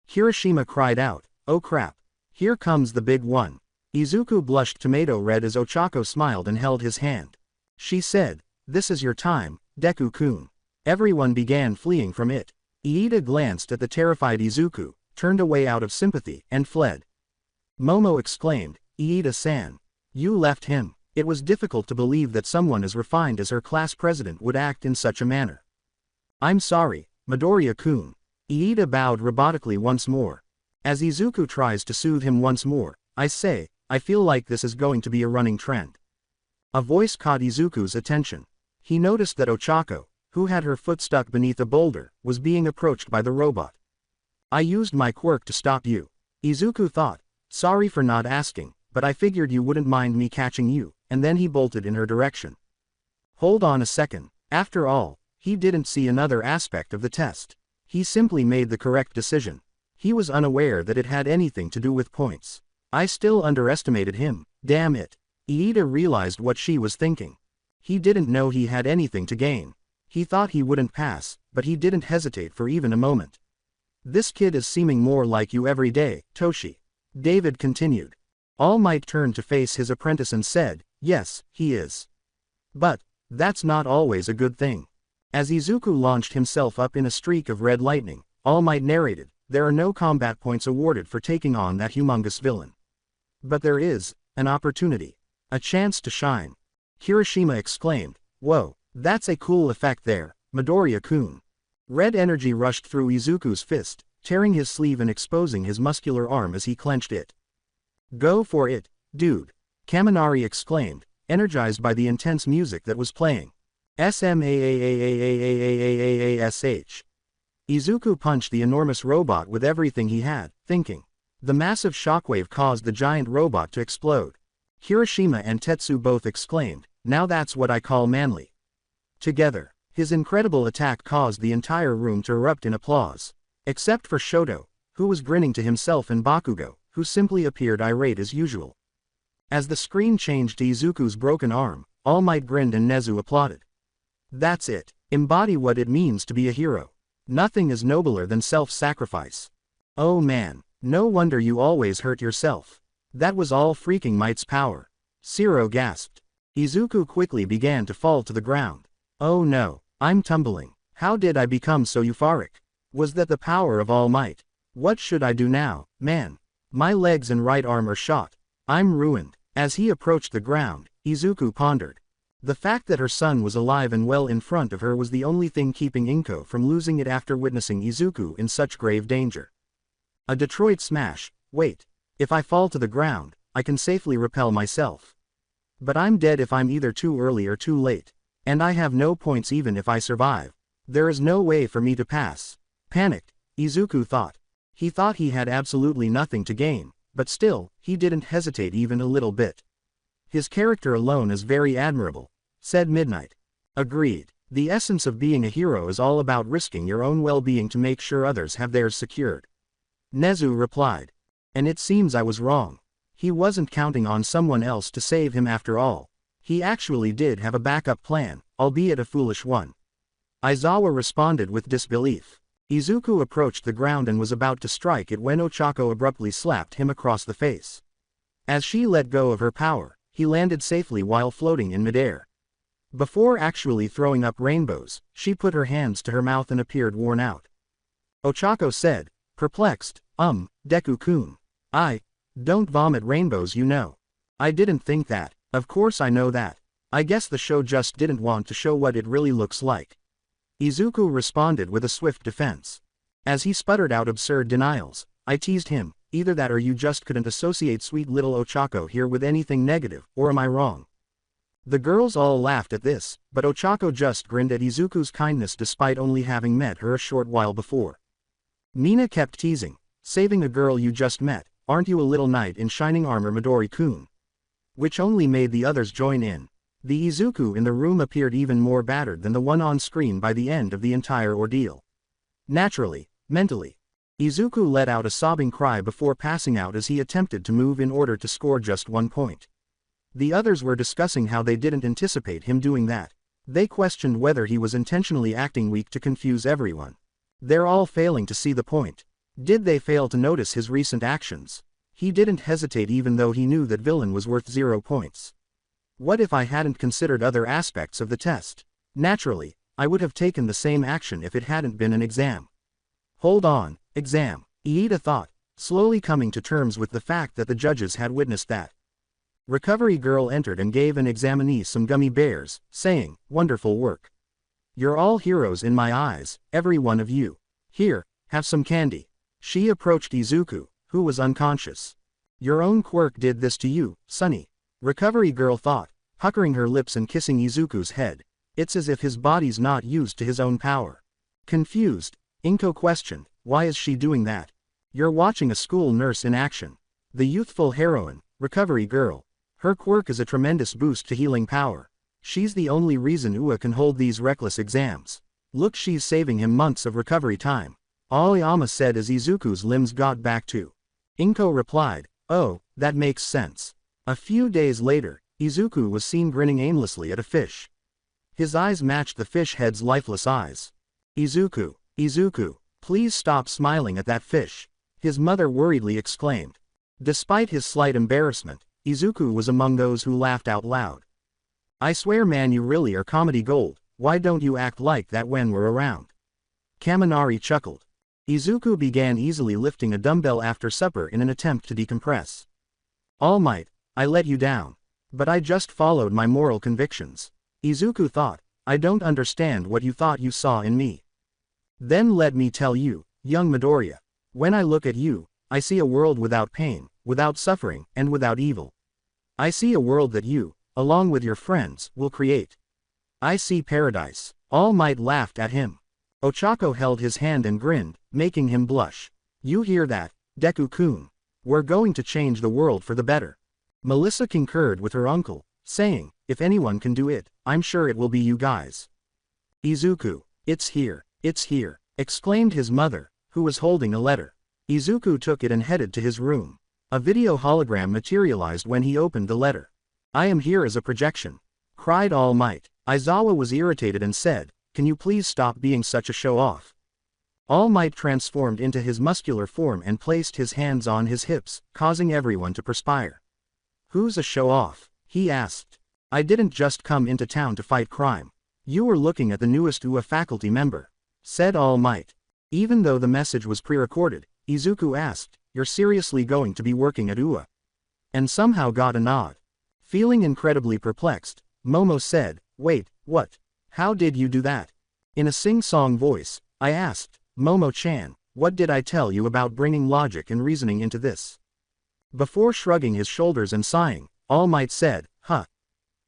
Kirishima cried out, oh crap. Here comes the big one. Izuku blushed tomato red as Ochako smiled and held his hand. She said, this is your time, Deku-kun. Everyone began fleeing from it. Iida glanced at the terrified Izuku, turned away out of sympathy, and fled. Momo exclaimed, Iida-san. You left him. It was difficult to believe that someone as refined as her class president would act in such a manner. I'm sorry, Midoriya-kun. Iida bowed robotically once more. As Izuku tries to soothe him once more, I say, I feel like this is going to be a running trend. A voice caught Izuku's attention. He noticed that Ochako, who had her foot stuck beneath a boulder, was being approached by the robot. I used my quirk to stop you. Izuku thought, sorry for not asking, but I figured you wouldn't mind me catching you, and then he bolted in her direction. Hold on a second. After all, he didn't see another aspect of the test. He simply made the correct decision. He was unaware that it had anything to do with points. I still underestimated him, damn it. Iida realized what she was thinking. He didn't know he had anything to gain. He thought he wouldn't pass, but he didn't hesitate for even a moment. This kid is seeming more like you every day, Toshi. David continued. All Might turned to face his apprentice and said, yes, he is. But, that's not always a good thing. As Izuku launched himself up in a streak of red lightning, All Might narrated, there are no combat points awarded for taking on that humongous villain. But there is, an opportunity. A chance to shine. Kirishima exclaimed, whoa, that's a cool effect there, Midoriya-kun. Red energy rushed through Izuku's fist, tearing his sleeve and exposing his muscular arm as he clenched it. Go for it, dude. Kaminari exclaimed, energized by the intense music that was playing. SMAAAAAAAAAASH. Izuku punched the enormous robot with everything he had, thinking. The massive shockwave caused the giant robot to explode. Kirishima and Tetsu both exclaimed, now that's what I call manly. Together, his incredible attack caused the entire room to erupt in applause. Except for Shoto, who was grinning to himself, and Bakugo, who simply appeared irate as usual. As the screen changed to Izuku's broken arm, All Might grinned and Nezu applauded. That's it. Embody what it means to be a hero. Nothing is nobler than self-sacrifice. Oh man, no wonder you always hurt yourself. That was all freaking Might's power. Zero gasped. Izuku quickly began to fall to the ground. Oh no, I'm tumbling. How did I become so euphoric? Was that the power of All Might? What should I do now, man? My legs and right arm are shot. I'm ruined. As he approached the ground, Izuku pondered. The fact that her son was alive and well in front of her was the only thing keeping Inko from losing it after witnessing Izuku in such grave danger. A Detroit smash. Wait. If I fall to the ground, I can safely repel myself. But I'm dead if I'm either too early or too late. And I have no points even if I survive. There is no way for me to pass. Panicked, Izuku thought. He thought he had absolutely nothing to gain, but still, he didn't hesitate even a little bit. His character alone is very admirable, said Midnight. Agreed. The essence of being a hero is all about risking your own well-being to make sure others have theirs secured. Nezu replied. And it seems I was wrong. He wasn't counting on someone else to save him after all. He actually did have a backup plan, albeit a foolish one. Aizawa responded with disbelief. Izuku approached the ground and was about to strike it when Ochako abruptly slapped him across the face. As she let go of her power, he landed safely while floating in midair. Before actually throwing up rainbows, she put her hands to her mouth and appeared worn out. Ochako said, perplexed, Deku-kun. Don't vomit rainbows, you know. I didn't think that. Of course I know that. I guess the show just didn't want to show what it really looks like. Izuku responded with a swift defense. As he sputtered out absurd denials, I teased him, either that or you just couldn't associate sweet little Ochako here with anything negative, or am I wrong? The girls all laughed at this, but Ochako just grinned at Izuku's kindness despite only having met her a short while before. Mina kept teasing, saving a girl you just met, aren't you a little knight in shining armor, Midori-kun? Which only made the others join in. The Izuku in the room appeared even more battered than the one on screen by the end of the entire ordeal. Naturally, mentally, Izuku let out a sobbing cry before passing out as he attempted to move in order to score just 1 point. The others were discussing how they didn't anticipate him doing that. They questioned whether he was intentionally acting weak to confuse everyone. They're all failing to see the point. Did they fail to notice his recent actions? He didn't hesitate even though he knew that villain was worth 0 points. What if I hadn't considered other aspects of the test? Naturally, I would have taken the same action if it hadn't been an exam. Hold on, exam, Iida thought, slowly coming to terms with the fact that the judges had witnessed that. Recovery Girl entered and gave an examinee some gummy bears, saying, "Wonderful work. You're all heroes in my eyes, every one of you. Here, have some candy." She approached Izuku, who was unconscious. "Your own quirk did this to you, Sonny," Recovery Girl thought, puckering her lips and kissing Izuku's head. It's as if his body's not used to his own power. Confused, Inko questioned, "Why is she doing that?" "You're watching a school nurse in action. The youthful heroine, Recovery Girl. Her quirk is a tremendous boost to healing power. She's the only reason Ua can hold these reckless exams. Look, she's saving him months of recovery time," Aoyama said as Izuku's limbs got back to. Inko replied, "Oh, that makes sense." A few days later, Izuku was seen grinning aimlessly at a fish. His eyes matched the fish head's lifeless eyes. Izuku, please stop smiling at that fish," his mother worriedly exclaimed. Despite his slight embarrassment, Izuku was among those who laughed out loud. "I swear man, you really are comedy gold. Why don't you act like that when we're around?" Kaminari chuckled. Izuku began easily lifting a dumbbell after supper in an attempt to decompress. "All Might, I let you down. But I just followed my moral convictions." Izuku thought, "I don't understand what you thought you saw in me." "Then let me tell you, young Midoriya. When I look at you, I see a world without pain, without suffering, and without evil. I see a world that you, along with your friends, will create. I see paradise." All Might laughed at him. Ochako held his hand and grinned, making him blush. "You hear that, Deku-kun? We're going to change the world for the better." Melissa concurred with her uncle, saying, "If anyone can do it, I'm sure it will be you guys." "Izuku, it's here," exclaimed his mother, who was holding a letter. Izuku took it and headed to his room. A video hologram materialized when he opened the letter. "I am here as a projection," cried All Might. Aizawa was irritated and said, "Can you please stop being such a show-off?" All Might transformed into his muscular form and placed his hands on his hips, causing everyone to perspire. "Who's a show-off?" he asked. "I didn't just come into town to fight crime. You were looking at the newest UA faculty member," said All Might. Even though the message was pre-recorded, Izuku asked, "You're seriously going to be working at UA?" And somehow got a nod. Feeling incredibly perplexed, Momo said, "Wait, what? How did you do that?" In a sing-song voice, I asked, "Momo-chan, what did I tell you about bringing logic and reasoning into this?" Before shrugging his shoulders and sighing, All Might said, "Huh.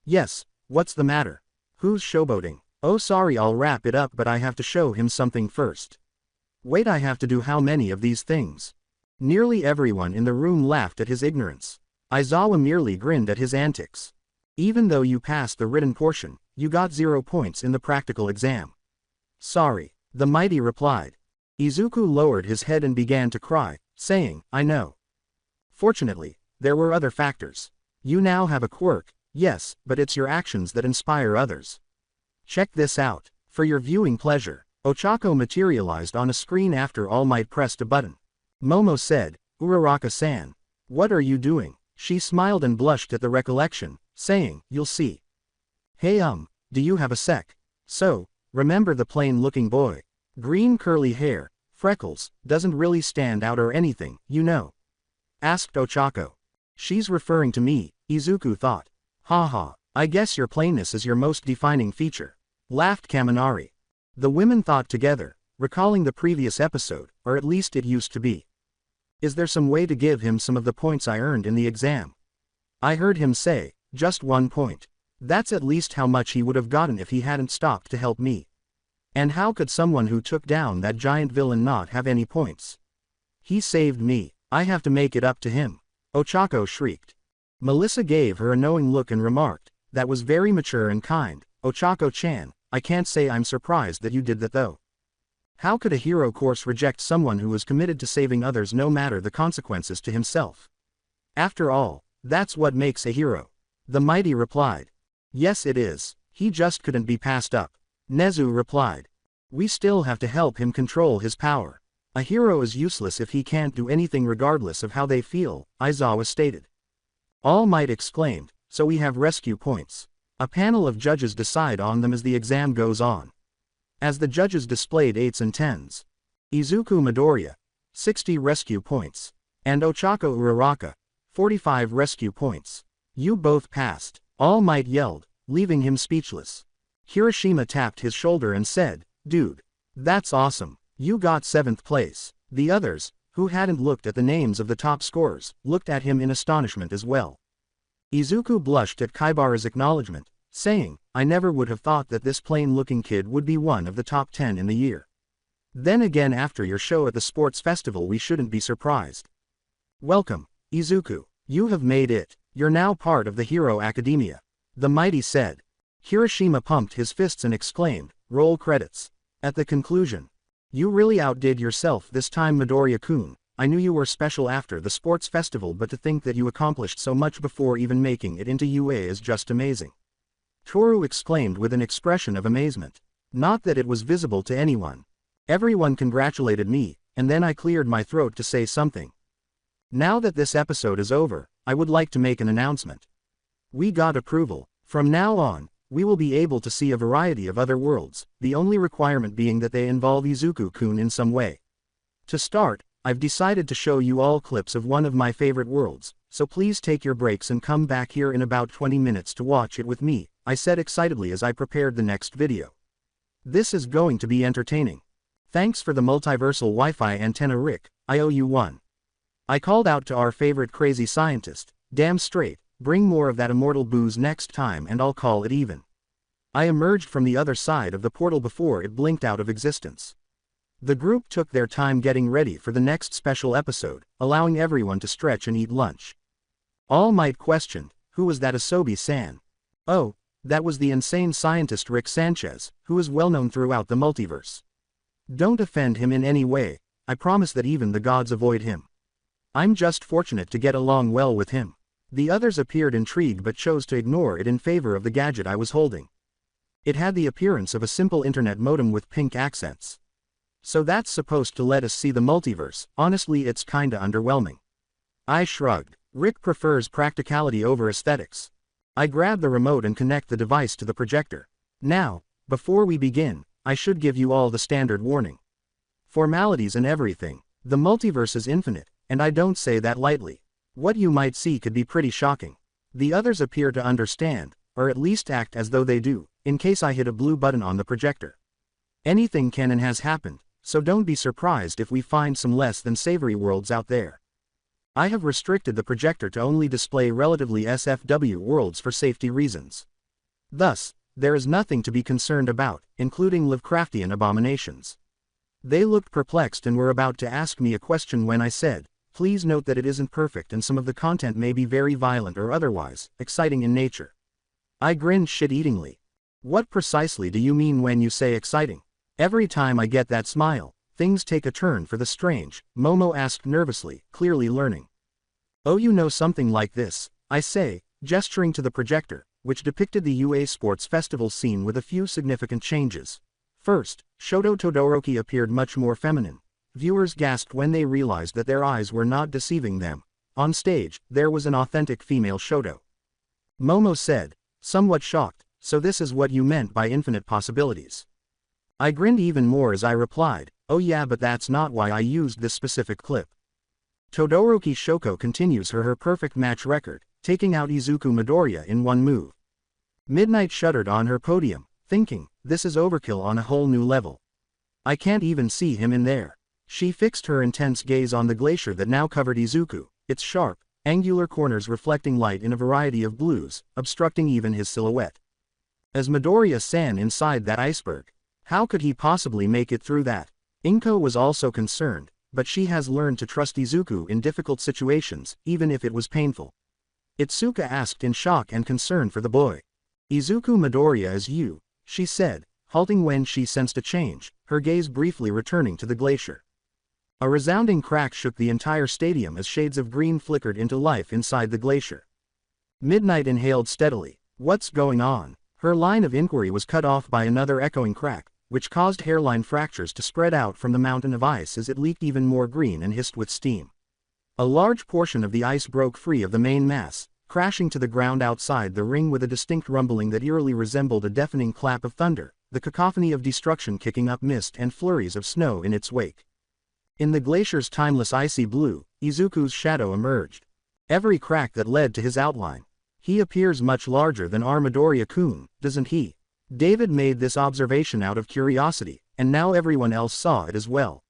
Yes, what's the matter? Who's showboating?" "Oh sorry, I'll wrap it up, but I have to show him something first." "Wait, I have to do how many of these things?" Nearly everyone in the room laughed at his ignorance. Aizawa merely grinned at his antics. "Even though you passed the written portion, you got 0 points in the practical exam." "Sorry," the mighty replied. Izuku lowered his head and began to cry, saying, "I know. Fortunately, there were other factors. You now have a quirk, yes, but it's your actions that inspire others. Check this out." For your viewing pleasure, Ochako materialized on a screen after All Might pressed a button. Momo said, "Uraraka-san. What are you doing?" She smiled and blushed at the recollection, saying, "You'll see." "Hey do you have a sec? So, remember the plain-looking boy? Green curly hair, freckles, doesn't really stand out or anything, you know?" asked Ochako. "She's referring to me," Izuku thought. "Haha, I guess your plainness is your most defining feature," laughed Kaminari. The women thought together, recalling the previous episode, or at least it used to be. "Is there some way to give him some of the points I earned in the exam?" I heard him say, "Just 1 point. That's at least how much he would have gotten if he hadn't stopped to help me. And how could someone who took down that giant villain not have any points? He saved me, I have to make it up to him," Ochako shrieked. Melissa gave her a knowing look and remarked, That was very mature and kind, Ochako-chan. I can't say I'm surprised that you did that though. How could a hero course reject someone who was committed to saving others no matter the consequences to himself? After all, that's what makes a hero. The mighty replied. Yes it is, he just couldn't be passed up. Nezu replied. We still have to help him control his power. A hero is useless if he can't do anything regardless of how they feel, Aizawa stated. All Might exclaimed, so we have rescue points. A panel of judges decide on them as the exam goes on. As the judges displayed 8s and 10s. Izuku Midoriya, 60 rescue points. And Ochako Uraraka, 45 rescue points. You both passed, All Might yelled, leaving him speechless. Kirishima tapped his shoulder and said, Dude. That's awesome, you got 7th place. The others, who hadn't looked at the names of the top scorers, looked at him in astonishment as well. Izuku blushed at Kaibara's acknowledgement, saying, I never would have thought that this plain-looking kid would be one of the top 10 in the year. Then again after your show at the sports festival we shouldn't be surprised. Welcome, Izuku, you have made it, you're now part of the Hero Academia. The mighty said. Kirishima pumped his fists and exclaimed, roll credits. At the conclusion. You really outdid yourself this time Midoriya-kun. I knew you were special after the sports festival but to think that you accomplished so much before even making it into UA is just amazing. Toru exclaimed with an expression of amazement. Not that it was visible to anyone. Everyone congratulated me, and then I cleared my throat to say something. Now that this episode is over, I would like to make an announcement. We got approval. From now on, we will be able to see a variety of other worlds, the only requirement being that they involve Izuku-kun in some way. To start, I've decided to show you all clips of one of my favorite worlds, so please take your breaks and come back here in about 20 minutes to watch it with me, I said excitedly as I prepared the next video. This is going to be entertaining. Thanks for the multiversal Wi-Fi antenna Rick, I owe you one. I called out to our favorite crazy scientist, damn straight, bring more of that immortal booze next time and I'll call it even. I emerged from the other side of the portal before it blinked out of existence. The group took their time getting ready for the next special episode, allowing everyone to stretch and eat lunch. All Might questioned, who was that Asobi-san? Oh, that was the insane scientist Rick Sanchez, who is well known throughout the multiverse. Don't offend him in any way, I promise that even the gods avoid him. I'm just fortunate to get along well with him. The others appeared intrigued but chose to ignore it in favor of the gadget I was holding. It had the appearance of a simple internet modem with pink accents. So that's supposed to let us see the multiverse, honestly it's kinda underwhelming. I shrugged. Rick prefers practicality over aesthetics. I grab the remote and connect the device to the projector. Now, before we begin, I should give you all the standard warning. Formalities and everything. The multiverse is infinite, and I don't say that lightly. What you might see could be pretty shocking. The others appear to understand, or at least act as though they do, in case I hit a blue button on the projector. Anything can and has happened, so don't be surprised if we find some less than savory worlds out there. I have restricted the projector to only display relatively SFW worlds for safety reasons. Thus, there is nothing to be concerned about, including Lovecraftian abominations. They looked perplexed and were about to ask me a question when I said, please note that it isn't perfect and some of the content may be very violent or otherwise exciting in nature. I grinned shit-eatingly. What precisely do you mean when you say exciting? Every time I get that smile, things take a turn for the strange, Momo asked nervously, clearly learning. Oh, you know something like this, I say, gesturing to the projector, which depicted the UA Sports Festival scene with a few significant changes. First, Shoto Todoroki appeared much more feminine. Viewers gasped when they realized that their eyes were not deceiving them. On stage, there was an authentic female Shoto. Momo said, somewhat shocked, so this is what you meant by infinite possibilities. I grinned even more as I replied, oh yeah, but that's not why I used this specific clip. Todoroki Shoko continues her perfect match record, taking out Izuku Midoriya in one move. Midnight shuddered on her podium, thinking, this is overkill on a whole new level. I can't even see him in there. She fixed her intense gaze on the glacier that now covered Izuku, its sharp, angular corners reflecting light in a variety of blues, obstructing even his silhouette. As Midoriya-san inside that iceberg, how could he possibly make it through that? Inko was also concerned, but she has learned to trust Izuku in difficult situations, even if it was painful. Itsuka asked in shock and concern for the boy. Izuku Midoriya is you, she said, halting when she sensed a change, her gaze briefly returning to the glacier. A resounding crack shook the entire stadium as shades of green flickered into life inside the glacier. Midnight inhaled steadily. What's going on? Her line of inquiry was cut off by another echoing crack, which caused hairline fractures to spread out from the mountain of ice as it leaked even more green and hissed with steam. A large portion of the ice broke free of the main mass, crashing to the ground outside the ring with a distinct rumbling that eerily resembled a deafening clap of thunder, the cacophony of destruction kicking up mist and flurries of snow in its wake. In the glacier's timeless icy blue, Izuku's shadow emerged. Every crack that led to his outline. He appears much larger than our Midoriya-kun, doesn't he? David made this observation out of curiosity, and now everyone else saw it as well.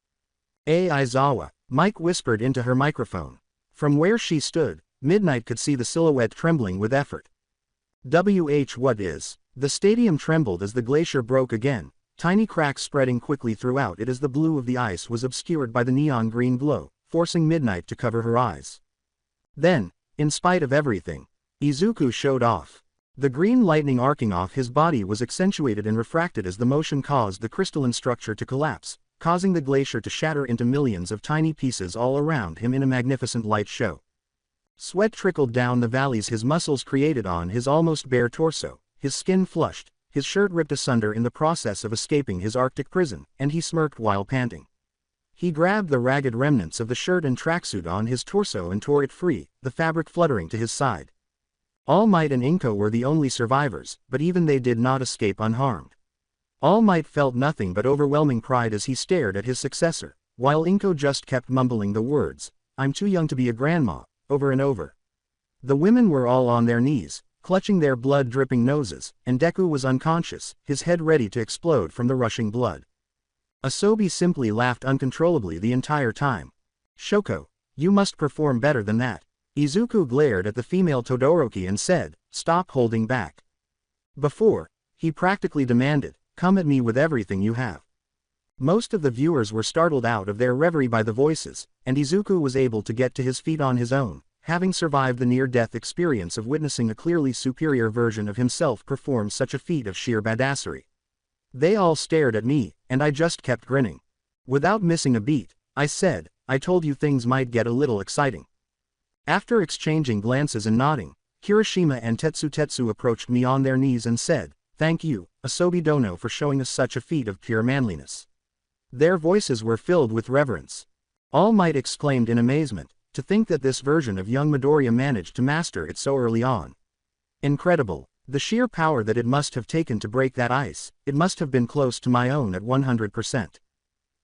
Aizawa, Mike whispered into her microphone. From where she stood, Midnight could see the silhouette trembling with effort. What is? The stadium trembled as the glacier broke again, tiny cracks spreading quickly throughout it as the blue of the ice was obscured by the neon green glow, forcing Midnight to cover her eyes. Then, in spite of everything, Izuku showed off. The green lightning arcing off his body was accentuated and refracted as the motion caused the crystalline structure to collapse, causing the glacier to shatter into millions of tiny pieces all around him in a magnificent light show. Sweat trickled down the valleys his muscles created on his almost bare torso, his skin flushed, his shirt ripped asunder in the process of escaping his Arctic prison, and he smirked while panting. He grabbed the ragged remnants of the shirt and tracksuit on his torso and tore it free, the fabric fluttering to his side. All Might and Inko were the only survivors, but even they did not escape unharmed. All Might felt nothing but overwhelming pride as he stared at his successor, while Inko just kept mumbling the words, "I'm too young to be a grandma," over and over. The women were all on their knees, clutching their blood-dripping noses, and Deku was unconscious, his head ready to explode from the rushing blood. Asobi simply laughed uncontrollably the entire time. "Shoko, you must perform better than that." Izuku glared at the female Todoroki and said, "Stop holding back." Before, he practically demanded, "Come at me with everything you have." Most of the viewers were startled out of their reverie by the voices, and Izuku was able to get to his feet on his own, having survived the near-death experience of witnessing a clearly superior version of himself perform such a feat of sheer badassery. They all stared at me, and I just kept grinning. Without missing a beat, I said, "I told you things might get a little exciting." After exchanging glances and nodding, Kirishima and Tetsu approached me on their knees and said, "Thank you, Asobi Dono, for showing us such a feat of pure manliness." Their voices were filled with reverence. All Might exclaimed in amazement, to think that this version of young Midoriya managed to master it so early on. Incredible, the sheer power that it must have taken to break that ice, it must have been close to my own at 100%.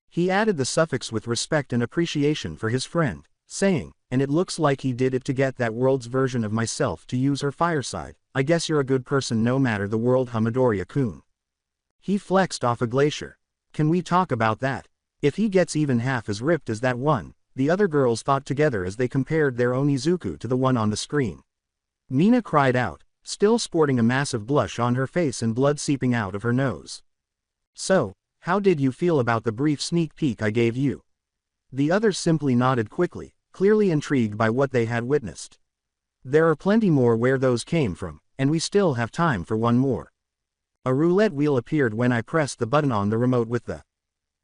He added the suffix with respect and appreciation for his friend, saying, "And it looks like he did it to get that world's version of myself to use her fireside. I guess you're a good person no matter the world, Midoriya-kun." He flexed off a glacier. "Can we talk about that? If he gets even half as ripped as that one," the other girls thought together as they compared their own Izuku to the one on the screen. Mina cried out, still sporting a massive blush on her face and blood seeping out of her nose. "So, how did you feel about the brief sneak peek I gave you?" The others simply nodded quickly, clearly intrigued by what they had witnessed. "There are plenty more where those came from, and we still have time for one more." A roulette wheel appeared when I pressed the button on the remote with the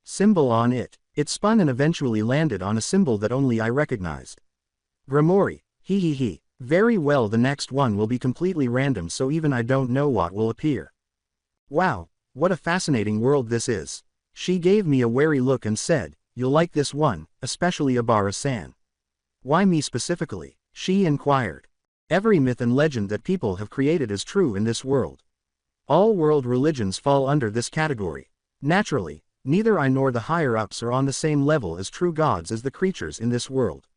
symbol on it. It spun and eventually landed on a symbol that only I recognized. Grimori, he. Very well, the next one will be completely random, so even I don't know what will appear. "Wow, what a fascinating world this is." She gave me a wary look and said, "You'll like this one, especially Abara-san." "Why me specifically?" she inquired. "Every myth and legend that people have created is true in this world. All world religions fall under this category. Naturally, neither I nor the higher-ups are on the same level as true gods as the creatures in this world.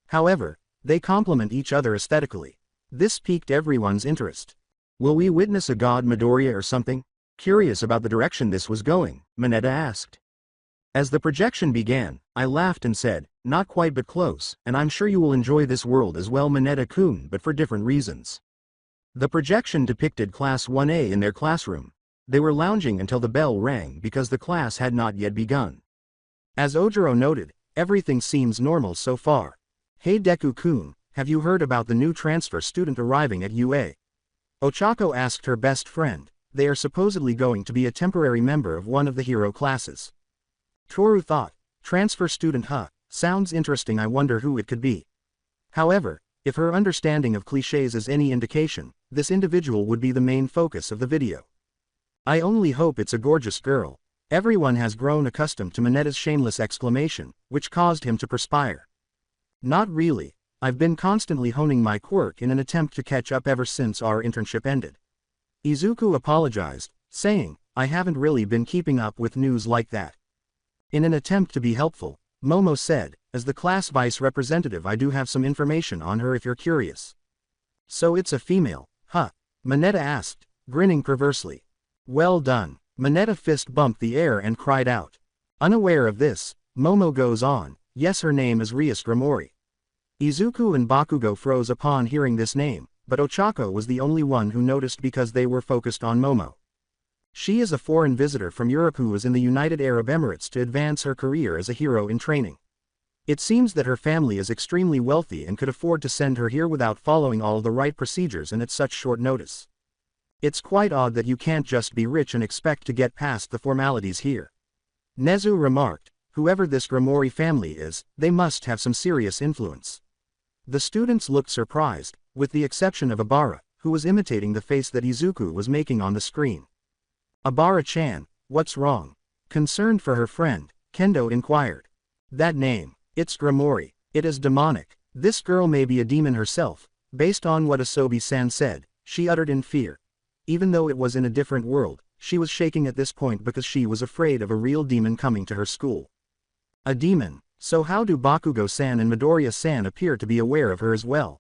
However, they complement each other aesthetically. This piqued everyone's interest. Will we witness a god Midoriya or something? Curious about the direction this was going, Mineta asked. As the projection began, I laughed and said, "Not quite but close, and I'm sure you will enjoy this world as well, Mineta-kun, but for different reasons." The projection depicted Class 1A in their classroom. They were lounging until the bell rang because the class had not yet begun. As Ojiro noted, everything seems normal so far. "Hey Deku-kun, have you heard about the new transfer student arriving at UA?" Ochako asked her best friend. They are supposedly going to be a temporary member of one of the hero classes. Toru thought, transfer student sounds interesting, I wonder who it could be. However, if her understanding of clichés is any indication, this individual would be the main focus of the video. I only hope it's a gorgeous girl. Everyone has grown accustomed to Minetta's shameless exclamation, which caused him to perspire. Not really, I've been constantly honing my quirk in an attempt to catch up ever since our internship ended. Izuku apologized, saying, I haven't really been keeping up with news like that. In an attempt to be helpful, Momo said, as the class vice representative I do have some information on her if you're curious. So it's a female, huh? Mineta asked, grinning perversely. Well done. Mineta fist bumped the air and cried out. Unaware of this, Momo goes on, yes, her name is Rias Grimori. Izuku and Bakugo froze upon hearing this name, but Ochako was the only one who noticed because they were focused on Momo. She is a foreign visitor from Europe who was in the United Arab Emirates to advance her career as a hero in training. It seems that her family is extremely wealthy and could afford to send her here without following all the right procedures and at such short notice. It's quite odd that you can't just be rich and expect to get past the formalities here. Nezu remarked, whoever this Grimori family is, they must have some serious influence. The students looked surprised, with the exception of Abara, who was imitating the face that Izuku was making on the screen. Abara-chan, what's wrong? Concerned for her friend, Kendo inquired. That name, it's Grimori, it is demonic. This girl may be a demon herself, based on what Asobi-san said, she uttered in fear. Even though it was in a different world, she was shaking at this point because she was afraid of a real demon coming to her school. A demon, so how do Bakugo-san and Midoriya-san appear to be aware of her as well?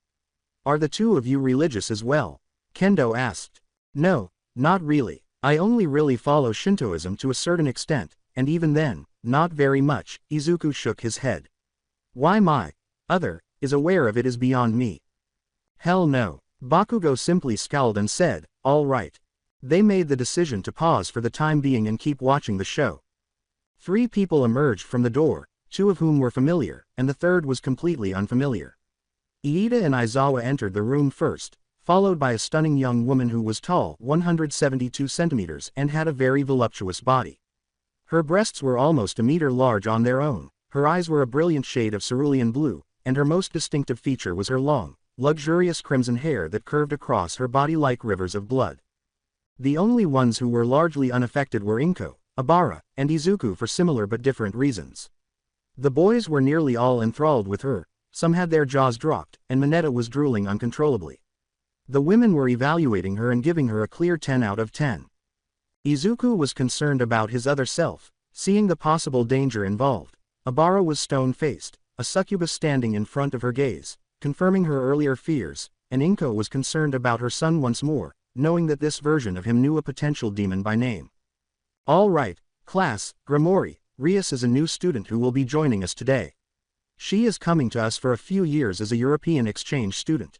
Are the two of you religious as well? Kendo asked. No, not really. I only really follow Shintoism to a certain extent, and even then, not very much. Izuku shook his head. Why my other is aware of it is beyond me. Hell no. Bakugo simply scowled and said, all right. They made the decision to pause for the time being and keep watching the show. 3 people emerged from the door, 2 of whom were familiar, and the third was completely unfamiliar. Iida and Aizawa entered the room first, followed by a stunning young woman who was tall, 172 centimeters, and had a very voluptuous body. Her breasts were almost a meter large on their own, her eyes were a brilliant shade of cerulean blue, and her most distinctive feature was her long, luxurious crimson hair that curved across her body like rivers of blood. The only ones who were largely unaffected were Inko, Abara, and Izuku for similar but different reasons. The boys were nearly all enthralled with her, some had their jaws dropped, and Mineta was drooling uncontrollably. The women were evaluating her and giving her a clear 10 out of 10. Izuku was concerned about his other self, seeing the possible danger involved. Abara was stone-faced, a succubus standing in front of her gaze, confirming her earlier fears, and Inko was concerned about her son once more, knowing that this version of him knew a potential demon by name. All right, class, Grimori, Rias is a new student who will be joining us today. She is coming to us for a few years as a European exchange student.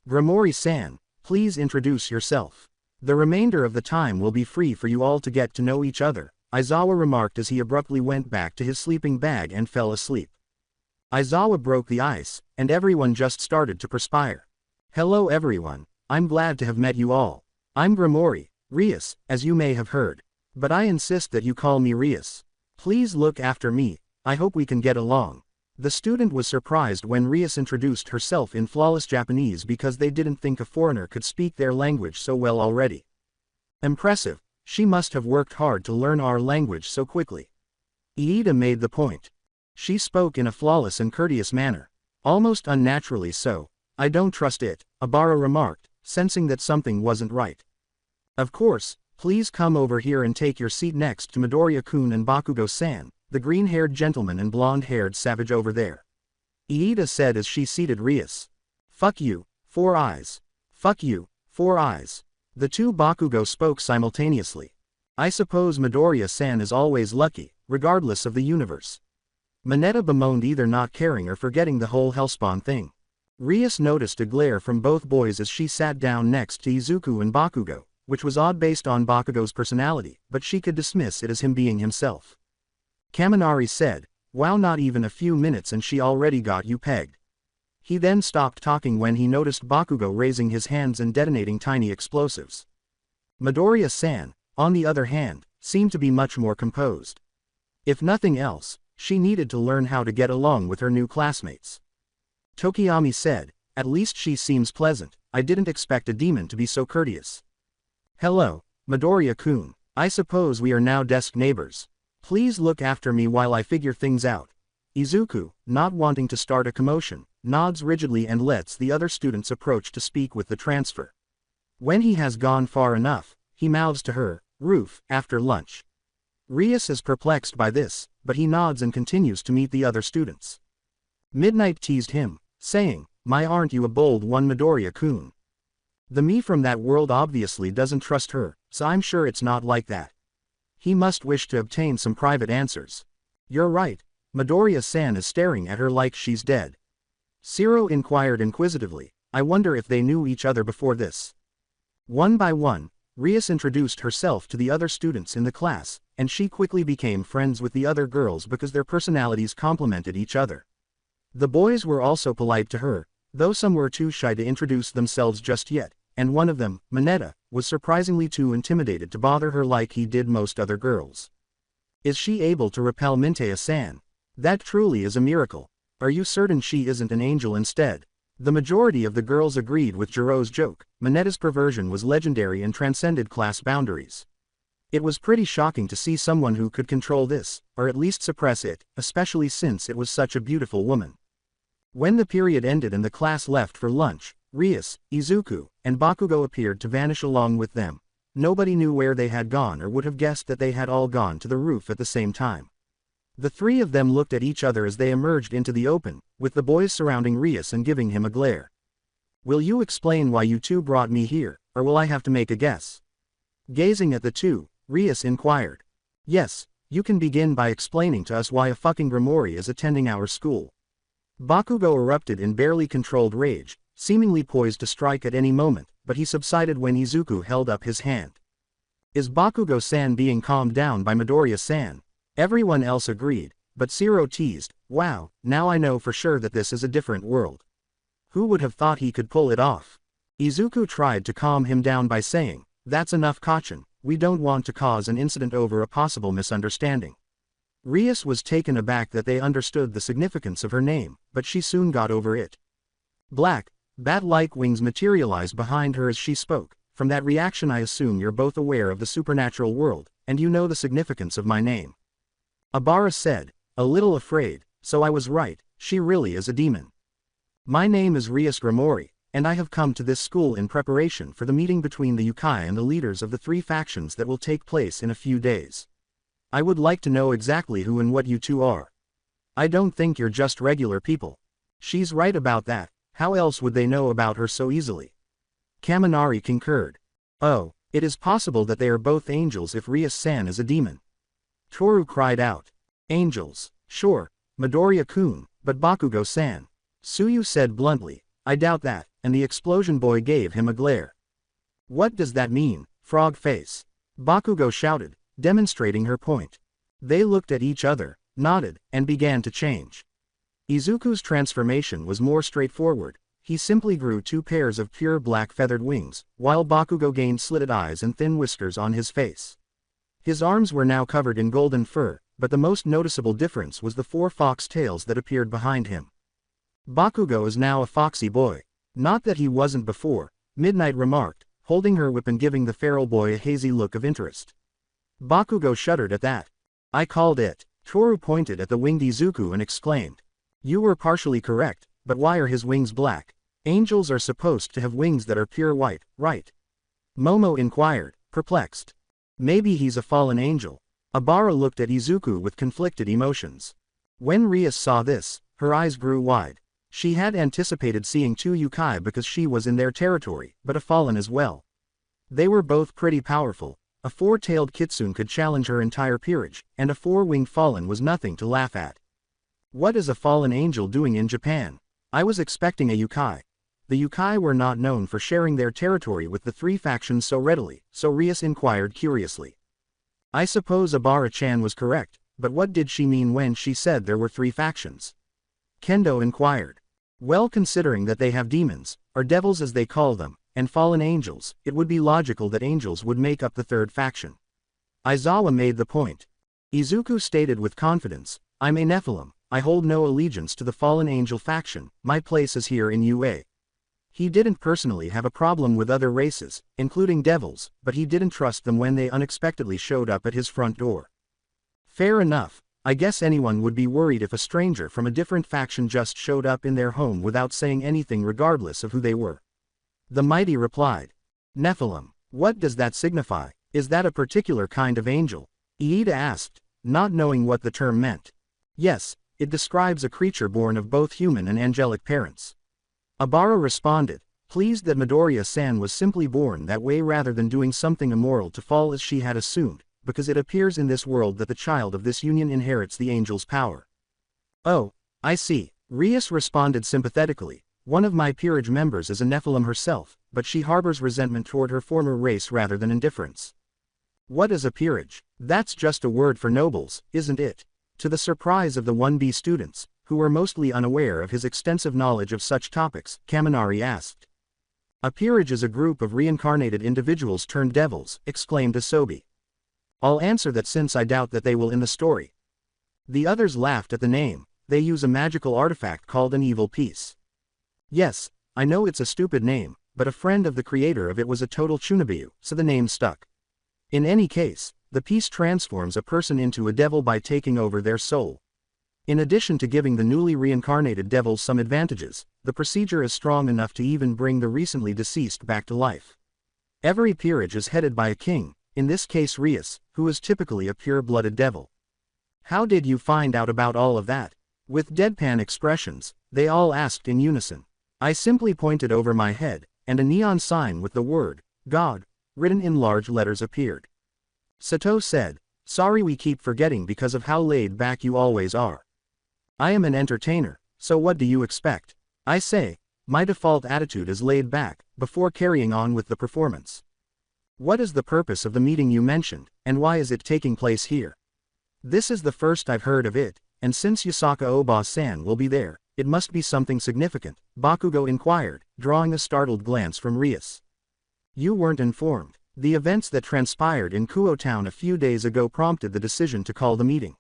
Grimori-san, please introduce yourself. The remainder of the time will be free for you all to get to know each other, Aizawa remarked as he abruptly went back to his sleeping bag and fell asleep. Aizawa broke the ice, and everyone just started to perspire. Hello everyone, I'm glad to have met you all. I'm Grimori, Rias, as you may have heard. But I insist that you call me Rias. Please look after me, I hope we can get along. The student was surprised when Rias introduced herself in flawless Japanese because they didn't think a foreigner could speak their language so well already. Impressive, she must have worked hard to learn our language so quickly. Iida made the point. She spoke in a flawless and courteous manner. Almost unnaturally so. I don't trust it, Abara remarked, sensing that something wasn't right. Of course, please come over here and take your seat next to Midoriya-kun and Bakugo-san, the green-haired gentleman and blonde-haired savage over there. Iida said as she seated Rias. Fuck you, 4 eyes. Fuck you, 4 eyes. The 2 Bakugo spoke simultaneously. I suppose Midoriya-san is always lucky, regardless of the universe. Mineta bemoaned either not caring or forgetting the whole Hellspawn thing. Rias noticed a glare from both boys as she sat down next to Izuku and Bakugo, which was odd based on Bakugo's personality, but she could dismiss it as him being himself. Kaminari said, wow, not even a few minutes and she already got you pegged. He then stopped talking when he noticed Bakugo raising his hands and detonating tiny explosives. Midoriya-san, on the other hand, seemed to be much more composed. If nothing else, she needed to learn how to get along with her new classmates. Tokiyami said, "At least she seems pleasant. I didn't expect a demon to be so courteous." "Hello, Midoriya-kun. I suppose we are now desk neighbors. Please look after me while I figure things out." Izuku, not wanting to start a commotion, nods rigidly and lets the other students approach to speak with the transfer. When he has gone far enough, he mouths to her, "Roof, after lunch." Rias is perplexed by this, but he nods and continues to meet the other students. Midnight teased him, saying, "My aren't you a bold one, Midoriya-kun?" The me from that world obviously doesn't trust her, so I'm sure it's not like that. He must wish to obtain some private answers. "You're right." Midoriya-san is staring at her like she's dead. Zero inquired inquisitively, "I wonder if they knew each other before this." One by one, Rias introduced herself to the other students in the class, and she quickly became friends with the other girls because their personalities complemented each other. The boys were also polite to her, though some were too shy to introduce themselves just yet, and one of them, Mineta, was surprisingly too intimidated to bother her like he did most other girls. Is she able to repel Mintea-san? That truly is a miracle. Are you certain she isn't an angel instead? The majority of the girls agreed with Jiro's joke. Mineta's perversion was legendary and transcended class boundaries. It was pretty shocking to see someone who could control this, or at least suppress it, especially since it was such a beautiful woman. When the period ended and the class left for lunch, Rias, Izuku, and Bakugo appeared to vanish along with them. Nobody knew where they had gone or would have guessed that they had all gone to the roof at the same time. The three of them looked at each other as they emerged into the open, with the boys surrounding Rias and giving him a glare. "Will you explain why you two brought me here, or will I have to make a guess?" Gazing at the two, Rias inquired. "Yes, you can begin by explaining to us why a fucking Grimori is attending our school." Bakugo erupted in barely controlled rage, seemingly poised to strike at any moment, but he subsided when Izuku held up his hand. "Is Bakugo-san being calmed down by Midoriya-san?" Everyone else agreed, but Zero teased, "Wow, now I know for sure that this is a different world. Who would have thought he could pull it off?" Izuku tried to calm him down by saying, "That's enough, Kachin, we don't want to cause an incident over a possible misunderstanding." Rias was taken aback that they understood the significance of her name, but she soon got over it. Black, bat-like wings materialized behind her as she spoke. "From that reaction I assume you're both aware of the supernatural world, and you know the significance of my name." Abara said, a little afraid, "So I was right, she really is a demon." "My name is Rias Grimori, and I have come to this school in preparation for the meeting between the Yukai and the leaders of the three factions that will take place in a few days. I would like to know exactly who and what you two are. I don't think you're just regular people." "She's right about that, how else would they know about her so easily?" Kaminari concurred. "Oh, it is possible that they are both angels if Rias-san is a demon." Toru cried out. "Angels, sure, Midoriya-kun, but Bakugo-san." Tsuyu said bluntly, "I doubt that," and the explosion boy gave him a glare. "What does that mean, frog face?" Bakugo shouted, demonstrating her point. They looked at each other, nodded, and began to change. Izuku's transformation was more straightforward. He simply grew two pairs of pure black feathered wings, while Bakugo gained slitted eyes and thin whiskers on his face. His arms were now covered in golden fur, but the most noticeable difference was the four fox tails that appeared behind him. "Bakugo is now a foxy boy. Not that he wasn't before," Midnight remarked, holding her whip and giving the feral boy a hazy look of interest. Bakugo shuddered at that. "I called it." Toru pointed at the winged Izuku and exclaimed. "You were partially correct, but why are his wings black? Angels are supposed to have wings that are pure white, right?" Momo inquired, perplexed. "Maybe he's a fallen angel." Abara looked at Izuku with conflicted emotions. When Rias saw this, her eyes grew wide. She had anticipated seeing two Yukai because she was in their territory, but a fallen as well. They were both pretty powerful. A four-tailed kitsune could challenge her entire peerage, and a four-winged fallen was nothing to laugh at. What is a fallen angel doing in Japan? I was expecting a Yukai. The Yukai were not known for sharing their territory with the three factions so readily, so Rias inquired curiously. I suppose Abara-chan was correct, but what did she mean when she said there were three factions? Kendo inquired. Well, considering that they have demons, or devils as they call them, and fallen angels, it would be logical that angels would make up the third faction. Aizawa made the point. Izuku stated with confidence, I'm a Nephilim, I hold no allegiance to the fallen angel faction, my place is here in UA. He didn't personally have a problem with other races, including devils, but he didn't trust them when they unexpectedly showed up at his front door. Fair enough, I guess anyone would be worried if a stranger from a different faction just showed up in their home without saying anything regardless of who they were. The mighty replied. Nephilim, what does that signify? Is that a particular kind of angel? Iida asked, not knowing what the term meant. Yes, it describes a creature born of both human and angelic parents. Abara responded, pleased that Midoriya-san was simply born that way rather than doing something immoral to fall as she had assumed, because it appears in this world that the child of this union inherits the angel's power. Oh, I see, Rias responded sympathetically, one of my peerage members is a Nephilim herself, but she harbors resentment toward her former race rather than indifference. What is a peerage? That's just a word for nobles, isn't it? To the surprise of the 1B students, who were mostly unaware of his extensive knowledge of such topics, Kaminari asked. A peerage is a group of reincarnated individuals turned devils, exclaimed Asobi. I'll answer that since I doubt that they will in the story. The others laughed at the name, they use a magical artifact called an evil piece. Yes, I know it's a stupid name, but a friend of the creator of it was a total chunabiyu, so the name stuck. In any case, the piece transforms a person into a devil by taking over their soul. In addition to giving the newly reincarnated devils some advantages, the procedure is strong enough to even bring the recently deceased back to life. Every peerage is headed by a king, in this case Rias, who is typically a pure-blooded devil. How did you find out about all of that? With deadpan expressions, they all asked in unison. I simply pointed over my head, and a neon sign with the word, God, written in large letters appeared. Sato said, sorry we keep forgetting because of how laid back you always are. I am an entertainer, so what do you expect? I say, my default attitude is laid back, before carrying on with the performance. What is the purpose of the meeting you mentioned, and why is it taking place here? This is the first I've heard of it, and since Yusaka Oba-san will be there, it must be something significant, Bakugo inquired, drawing a startled glance from Rias. You weren't informed. The events that transpired in Kuo Town a few days ago prompted the decision to call the meeting.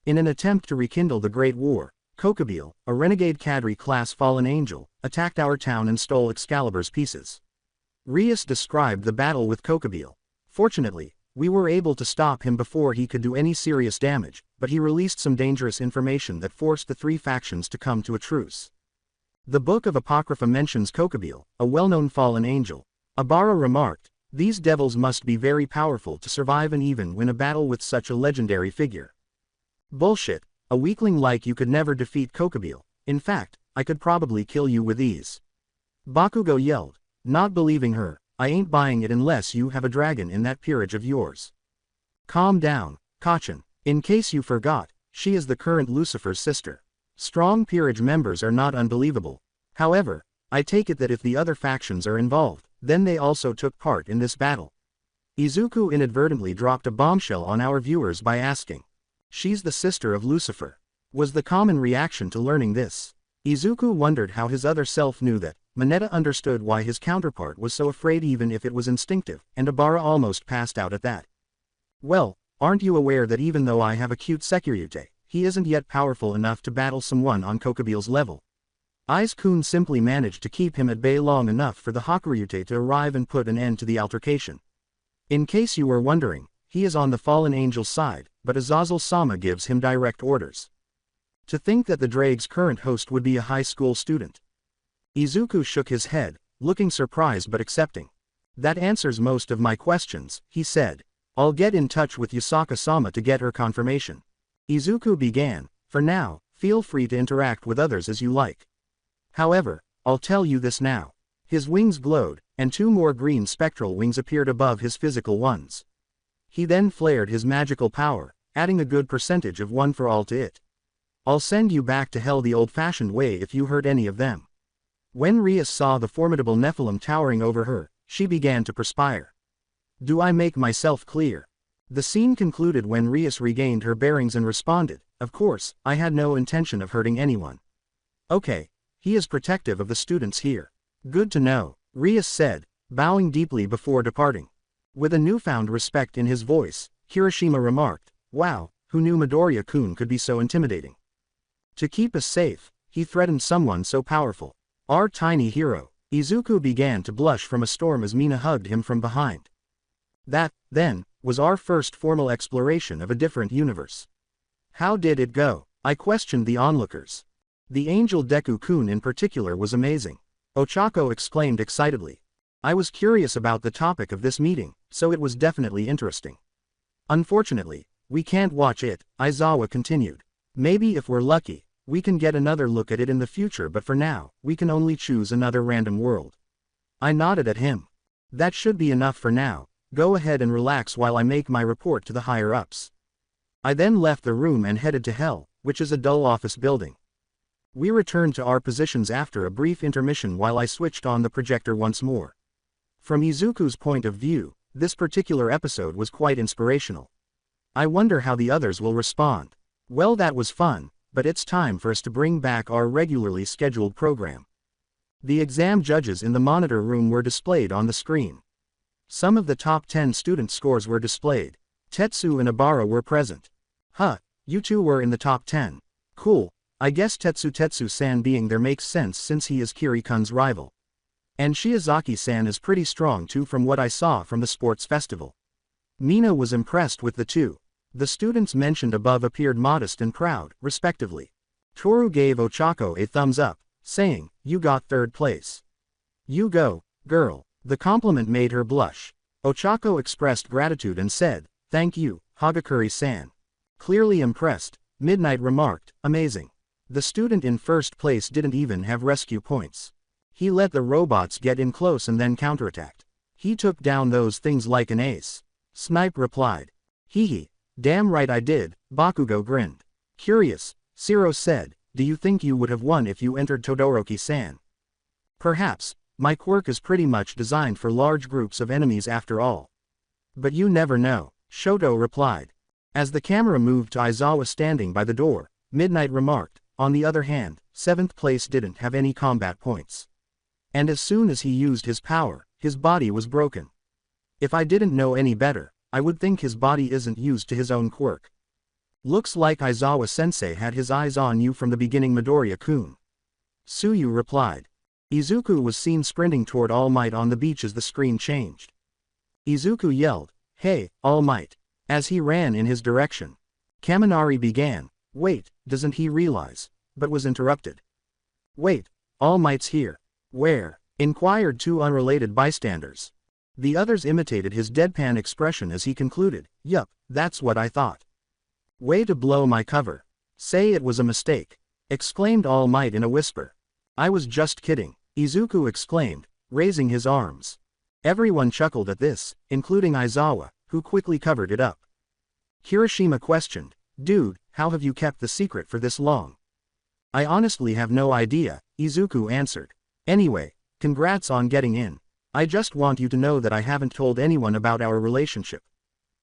In an attempt to rekindle the Great War, Kokobile, a renegade cadre-class fallen angel, attacked our town and stole Excalibur's pieces. Rias described the battle with Kokobile. Fortunately, we were able to stop him before he could do any serious damage, but he released some dangerous information that forced the three factions to come to a truce. The Book of Apocrypha mentions Kokobile, a well-known fallen angel. Abara remarked, these devils must be very powerful to survive and even win a battle with such a legendary figure. Bullshit, a weakling like you could never defeat Kokobile. In fact, I could probably kill you with ease. Bakugo yelled, not believing her, I ain't buying it unless you have a dragon in that peerage of yours. Calm down, Kachin, in case you forgot, she is the current Lucifer's sister. Strong peerage members are not unbelievable. However, I take it that if the other factions are involved, then they also took part in this battle. Izuku inadvertently dropped a bombshell on our viewers by asking. She's the sister of Lucifer. Was the common reaction to learning this. Izuku wondered how his other self knew that. Mineta understood why his counterpart was so afraid even if it was instinctive, and Abara almost passed out at that. Well, aren't you aware that even though I have a cute Sekiryute, he isn't yet powerful enough to battle someone on Kokobile's level? Aiz-kun simply managed to keep him at bay long enough for the Hakuryute to arrive and put an end to the altercation. In case you were wondering, he is on the fallen angel's side, but Azazel-sama gives him direct orders. To think that the Drake's current host would be a high school student. Izuku shook his head, looking surprised but accepting. That answers most of my questions, he said. I'll get in touch with Yusaka-sama to get her confirmation. Izuku began, for now, feel free to interact with others as you like. However, I'll tell you this now. His wings glowed, and two more green spectral wings appeared above his physical ones. He then flared his magical power, adding a good percentage of one for all to it. I'll send you back to hell the old-fashioned way if you hurt any of them. When Rias saw the formidable Nephilim towering over her, she began to perspire. Do I make myself clear? The scene concluded when Rias regained her bearings and responded, of course, I had no intention of hurting anyone. Okay, He is protective of the students here. Good to know, Rias said, bowing deeply before departing. With a newfound respect in his voice, Kirishima remarked, "Wow, who knew Midoriya-kun could be so intimidating? To keep us safe, he threatened someone so powerful. Our tiny hero." Izuku began to blush from a storm as Mina hugged him from behind. That, then, was our first formal exploration of a different universe. How did it go? I questioned the onlookers. The angel Deku-kun in particular was amazing. Ochako exclaimed excitedly. I was curious about the topic of this meeting, so it was definitely interesting. Unfortunately, we can't watch it, Aizawa continued. Maybe if we're lucky, we can get another look at it in the future, but for now, we can only choose another random world. I nodded at him. That should be enough for now. Go ahead and relax while I make my report to the higher-ups. I then left the room and headed to Hell, which is a dull office building. We returned to our positions after a brief intermission while I switched on the projector once more. From Izuku's point of view, this particular episode was quite inspirational. I wonder how the others will respond. Well, that was fun, but it's time for us to bring back our regularly scheduled program. The exam judges in the monitor room were displayed on the screen. Some of the top 10 student scores were displayed. Tetsu and Ibara were present. Huh, you two were in the top 10. Cool, I guess Tetsu-san being there makes sense since he is Kiri-kun's rival. And Shiozaki-san is pretty strong too from what I saw from the sports festival. Mina was impressed with the two. The students mentioned above appeared modest and proud, respectively. Toru gave Ochako a thumbs up, saying, "You got third place. You go, girl." The compliment made her blush. Ochako expressed gratitude and said, "Thank you, Hagakure-san." Clearly impressed, Midnight remarked, "Amazing. The student in first place didn't even have rescue points. He let the robots get in close and then counterattacked. He took down those things like an ace." Snipe replied. "Hee. Damn right I did," Bakugo grinned. Curious, Shiro said, "Do you think you would have won if you entered Todoroki-san?" "Perhaps. My quirk is pretty much designed for large groups of enemies after all. But you never know," Shoto replied. As the camera moved to Aizawa standing by the door, Midnight remarked, "On the other hand, 7th place didn't have any combat points. And as soon as he used his power, his body was broken. If I didn't know any better, I would think his body isn't used to his own quirk. Looks like Aizawa-sensei had his eyes on you from the beginning, Midoriya-kun." Tsuyu replied. Izuku was seen sprinting toward All Might on the beach as the screen changed. Izuku yelled, "Hey, All Might," as he ran in his direction. Kaminari began, "Wait, doesn't he realize?" but was interrupted. "Wait, All Might's here." "Where?" inquired two unrelated bystanders. The others imitated his deadpan expression as he concluded, "Yup, that's what I thought." "Way to blow my cover. Say it was a mistake," exclaimed All Might in a whisper. "I was just kidding," Izuku exclaimed, raising his arms. Everyone chuckled at this, including Aizawa, who quickly covered it up. Kirishima questioned, "Dude, how have you kept the secret for this long?" "I honestly have no idea," Izuku answered. "Anyway, congrats on getting in. I just want you to know that I haven't told anyone about our relationship.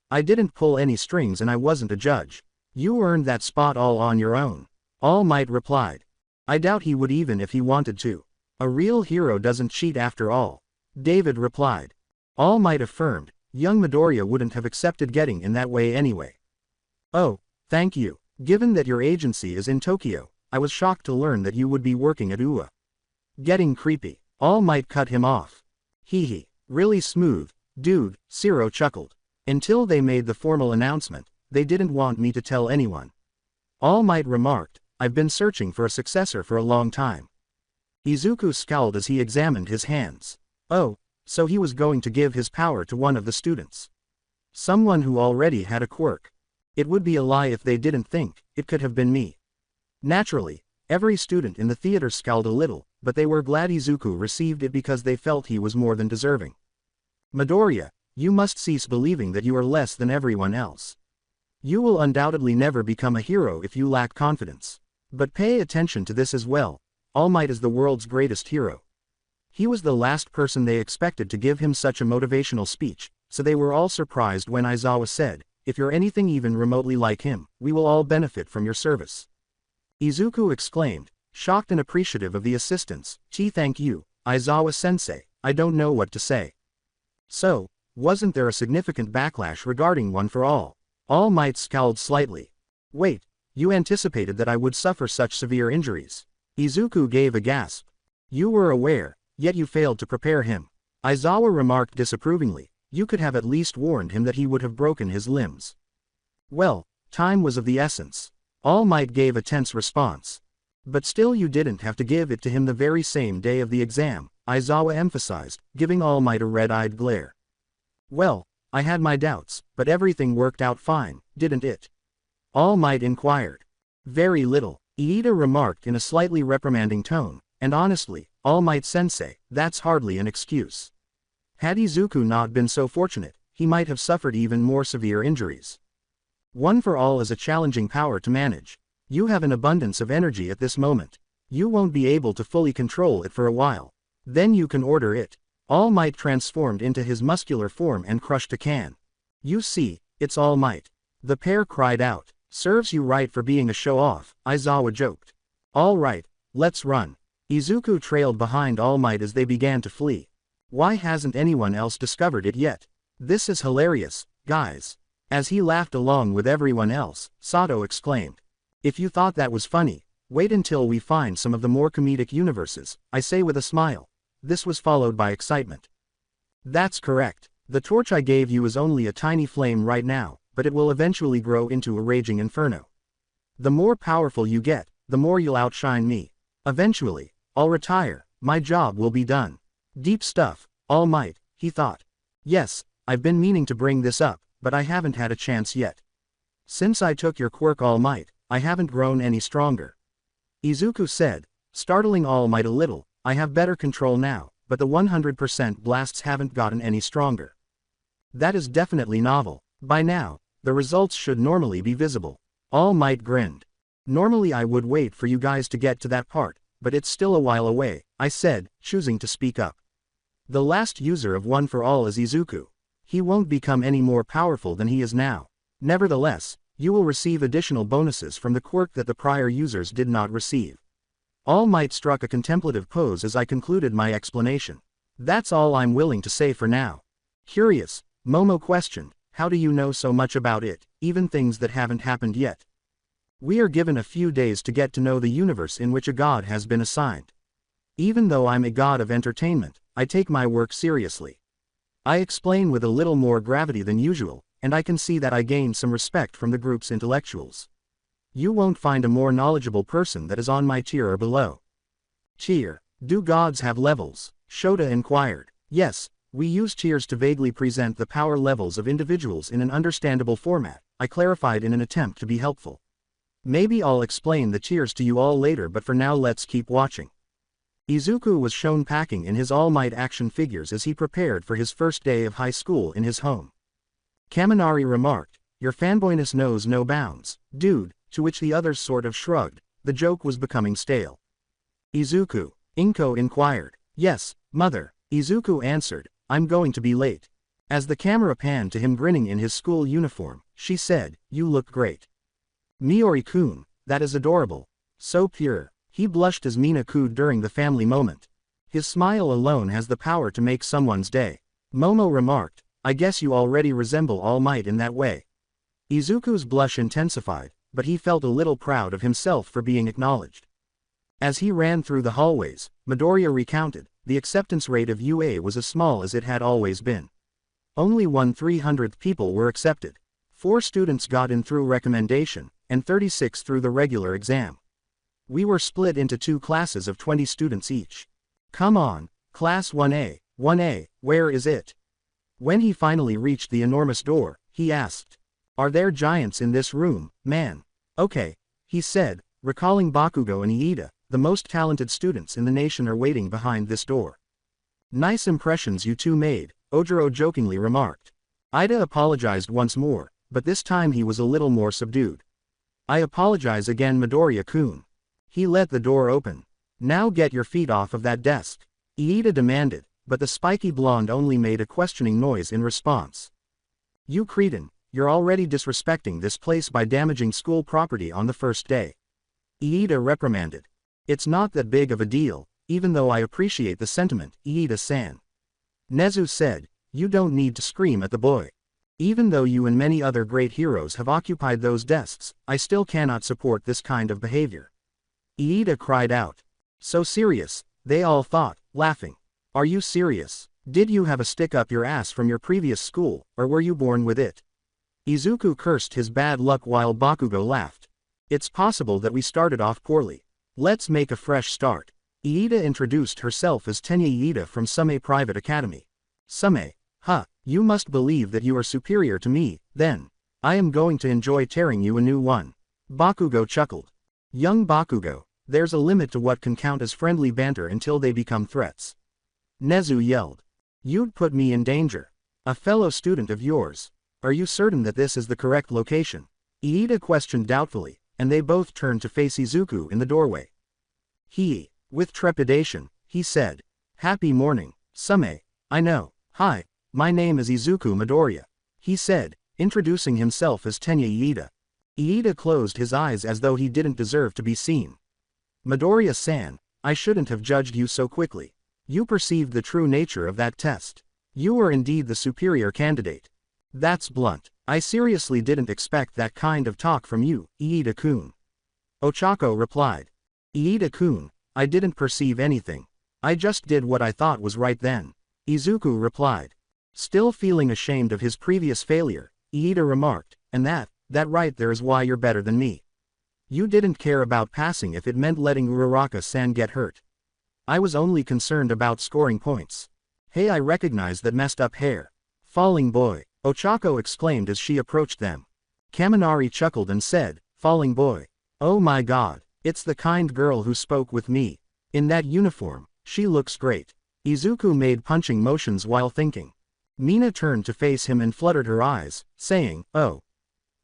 I didn't pull any strings and I wasn't a judge. You earned that spot all on your own." All Might replied. "I doubt he would even if he wanted to. A real hero doesn't cheat after all." David replied. All Might affirmed, young Midoriya wouldn't have accepted getting in that way anyway. "Oh, thank you. Given that your agency is in Tokyo, I was shocked to learn that you would be working at UA." Getting creepy, All Might cut him off. "Hee, really smooth, dude," Shiro chuckled. "Until they made the formal announcement, they didn't want me to tell anyone." All Might remarked, "I've been searching for a successor for a long time." Izuku scowled as he examined his hands. Oh, so he was going to give his power to one of the students. Someone who already had a quirk. It would be a lie if they didn't think it could have been me. Naturally, every student in the theater scowled a little, but they were glad Izuku received it because they felt he was more than deserving. "Midoriya, you must cease believing that you are less than everyone else. You will undoubtedly never become a hero if you lack confidence. But pay attention to this as well. All Might is the world's greatest hero." He was the last person they expected to give him such a motivational speech, so they were all surprised when Aizawa said, "If you're anything even remotely like him, we will all benefit from your service." Izuku exclaimed, shocked and appreciative of the assistance. Thank you, Aizawa-sensei, I don't know what to say. So, wasn't there a significant backlash regarding One for All? All Might scowled slightly. Wait, you anticipated that I would suffer such severe injuries? Izuku gave a gasp. You were aware, yet you failed to prepare him. Aizawa remarked disapprovingly. You could have at least warned him that he would have broken his limbs. Well, time was of the essence. All Might gave a tense response. But still you didn't have to give it to him the very same day of the exam, Aizawa emphasized, giving All Might a red-eyed glare. Well, I had my doubts, but everything worked out fine, didn't it? All Might inquired. Very little, Iida remarked in a slightly reprimanding tone, and honestly, All Might-sensei, that's hardly an excuse. Had Izuku not been so fortunate, he might have suffered even more severe injuries. One for All is a challenging power to manage. You have an abundance of energy at this moment. You won't be able to fully control it for a while. Then you can order it. All Might transformed into his muscular form and crushed a can. You see, it's All Might. The pair cried out. Serves you right for being a show-off, Aizawa joked. All right, let's run. Izuku trailed behind All Might as they began to flee. Why hasn't anyone else discovered it yet? This is hilarious, guys. As he laughed along with everyone else, Sato exclaimed. If you thought that was funny, wait until we find some of the more comedic universes, I say with a smile. This was followed by excitement. That's correct. The torch I gave you is only a tiny flame right now, but it will eventually grow into a raging inferno. The more powerful you get, the more you'll outshine me. Eventually, I'll retire, my job will be done. Deep stuff, All Might, he thought. Yes, I've been meaning to bring this up, but I haven't had a chance yet. Since I took your quirk All Might, I haven't grown any stronger. Izuku said, startling All Might a little. I have better control now, but the 100% blasts haven't gotten any stronger. That is definitely novel. By now, the results should normally be visible. All Might grinned. Normally I would wait for you guys to get to that part, but it's still a while away, I said, choosing to speak up. The last user of One for All is Izuku. He won't become any more powerful than he is now. Nevertheless, you will receive additional bonuses from the quirk that the prior users did not receive. All Might struck a contemplative pose as I concluded my explanation. That's all I'm willing to say for now. Curious, Momo questioned, how do you know so much about it, even things that haven't happened yet? We are given a few days to get to know the universe in which a god has been assigned. Even though I'm a god of entertainment, I take my work seriously. I explain with a little more gravity than usual, and I can see that I gain some respect from the group's intellectuals. You won't find a more knowledgeable person that is on my tier or below. Tier, do gods have levels? Shota inquired. Yes, we use tiers to vaguely present the power levels of individuals in an understandable format, I clarified in an attempt to be helpful. Maybe I'll explain the tiers to you all later, but for now let's keep watching. Izuku was shown packing in his All Might action figures as he prepared for his first day of high school in his home. Kaminari remarked, your fanboyness knows no bounds, dude, to which the others sort of shrugged. The joke was becoming stale. Izuku, Inko inquired. Yes, mother, Izuku answered, I'm going to be late. As the camera panned to him grinning in his school uniform, she said, you look great. Miori-kun, that is adorable. So pure. He blushed as Mina cooed during the family moment. His smile alone has the power to make someone's day. Momo remarked, I guess you already resemble All Might in that way. Izuku's blush intensified, but he felt a little proud of himself for being acknowledged. As he ran through the hallways, Midoriya recounted, the acceptance rate of UA was as small as it had always been. Only 1/300th people were accepted. 4 students got in through recommendation, and 36 through the regular exam. We were split into 2 classes of 20 students each. Come on, Class 1A, where is it? When he finally reached the enormous door, he asked, are there giants in this room, man? Okay, he said, recalling Bakugo and Iida, the most talented students in the nation are waiting behind this door. Nice impressions you two made, Ojiro jokingly remarked. Iida apologized once more, but this time he was a little more subdued. I apologize again, Midoriya-kun. He let the door open. Now get your feet off of that desk, Iida demanded, but the spiky blonde only made a questioning noise in response. You cretin, you're already disrespecting this place by damaging school property on the first day. Iida reprimanded. It's not that big of a deal, even though I appreciate the sentiment, Iida-san. Nezu said, you don't need to scream at the boy. Even though you and many other great heroes have occupied those desks, I still cannot support this kind of behavior. Iida cried out. So serious, they all thought, laughing. Are you serious? Did you have a stick up your ass from your previous school, or were you born with it? Izuku cursed his bad luck while Bakugo laughed. It's possible that we started off poorly. Let's make a fresh start. Iida introduced herself as Tenya Iida from Sumei Private Academy. Sumei, huh, you must believe that you are superior to me, then. I am going to enjoy tearing you a new one. Bakugo chuckled. Young Bakugo, there's a limit to what can count as friendly banter until they become threats. Nezu yelled. You'd put me in danger. A fellow student of yours. Are you certain that this is the correct location? Iida questioned doubtfully, and they both turned to face Izuku in the doorway. With trepidation, he said. Happy morning, Sumei. I know. Hi, my name is Izuku Midoriya. He said, introducing himself as Tenya Iida. Iida closed his eyes as though he didn't deserve to be seen. Midoriya-san, I shouldn't have judged you so quickly. You perceived the true nature of that test. You were indeed the superior candidate. That's blunt. I seriously didn't expect that kind of talk from you, Iida-kun. Ochako replied. Iida-kun, I didn't perceive anything. I just did what I thought was right then. Izuku replied. Still feeling ashamed of his previous failure, Iida remarked, and that right there is why you're better than me. You didn't care about passing if it meant letting Uraraka-san get hurt. I was only concerned about scoring points. Hey, I recognize that messed up hair. Falling boy, Ochako exclaimed as she approached them. Kaminari chuckled and said, Falling boy. Oh my god, it's the kind girl who spoke with me. In that uniform, she looks great. Izuku made punching motions while thinking. Mina turned to face him and fluttered her eyes, saying, Oh.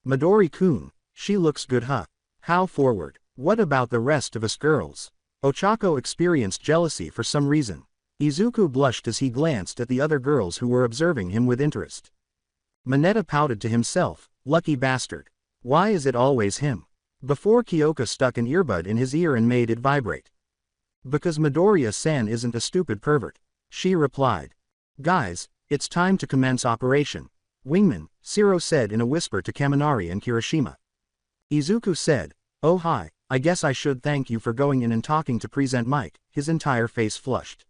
Midori-kun, she looks good huh? How forward. What about the rest of us girls? Ochako experienced jealousy for some reason. Izuku blushed as he glanced at the other girls who were observing him with interest. Mineta pouted to himself, lucky bastard. Why is it always him? Before Kyoka stuck an earbud in his ear and made it vibrate. Because Midoriya-san isn't a stupid pervert. She replied. Guys, it's time to commence operation. Wingman, Shiro said in a whisper to Kaminari and Kirishima. Izuku said, Oh hi, I guess I should thank you for going in and talking to Present Mike, his entire face flushed.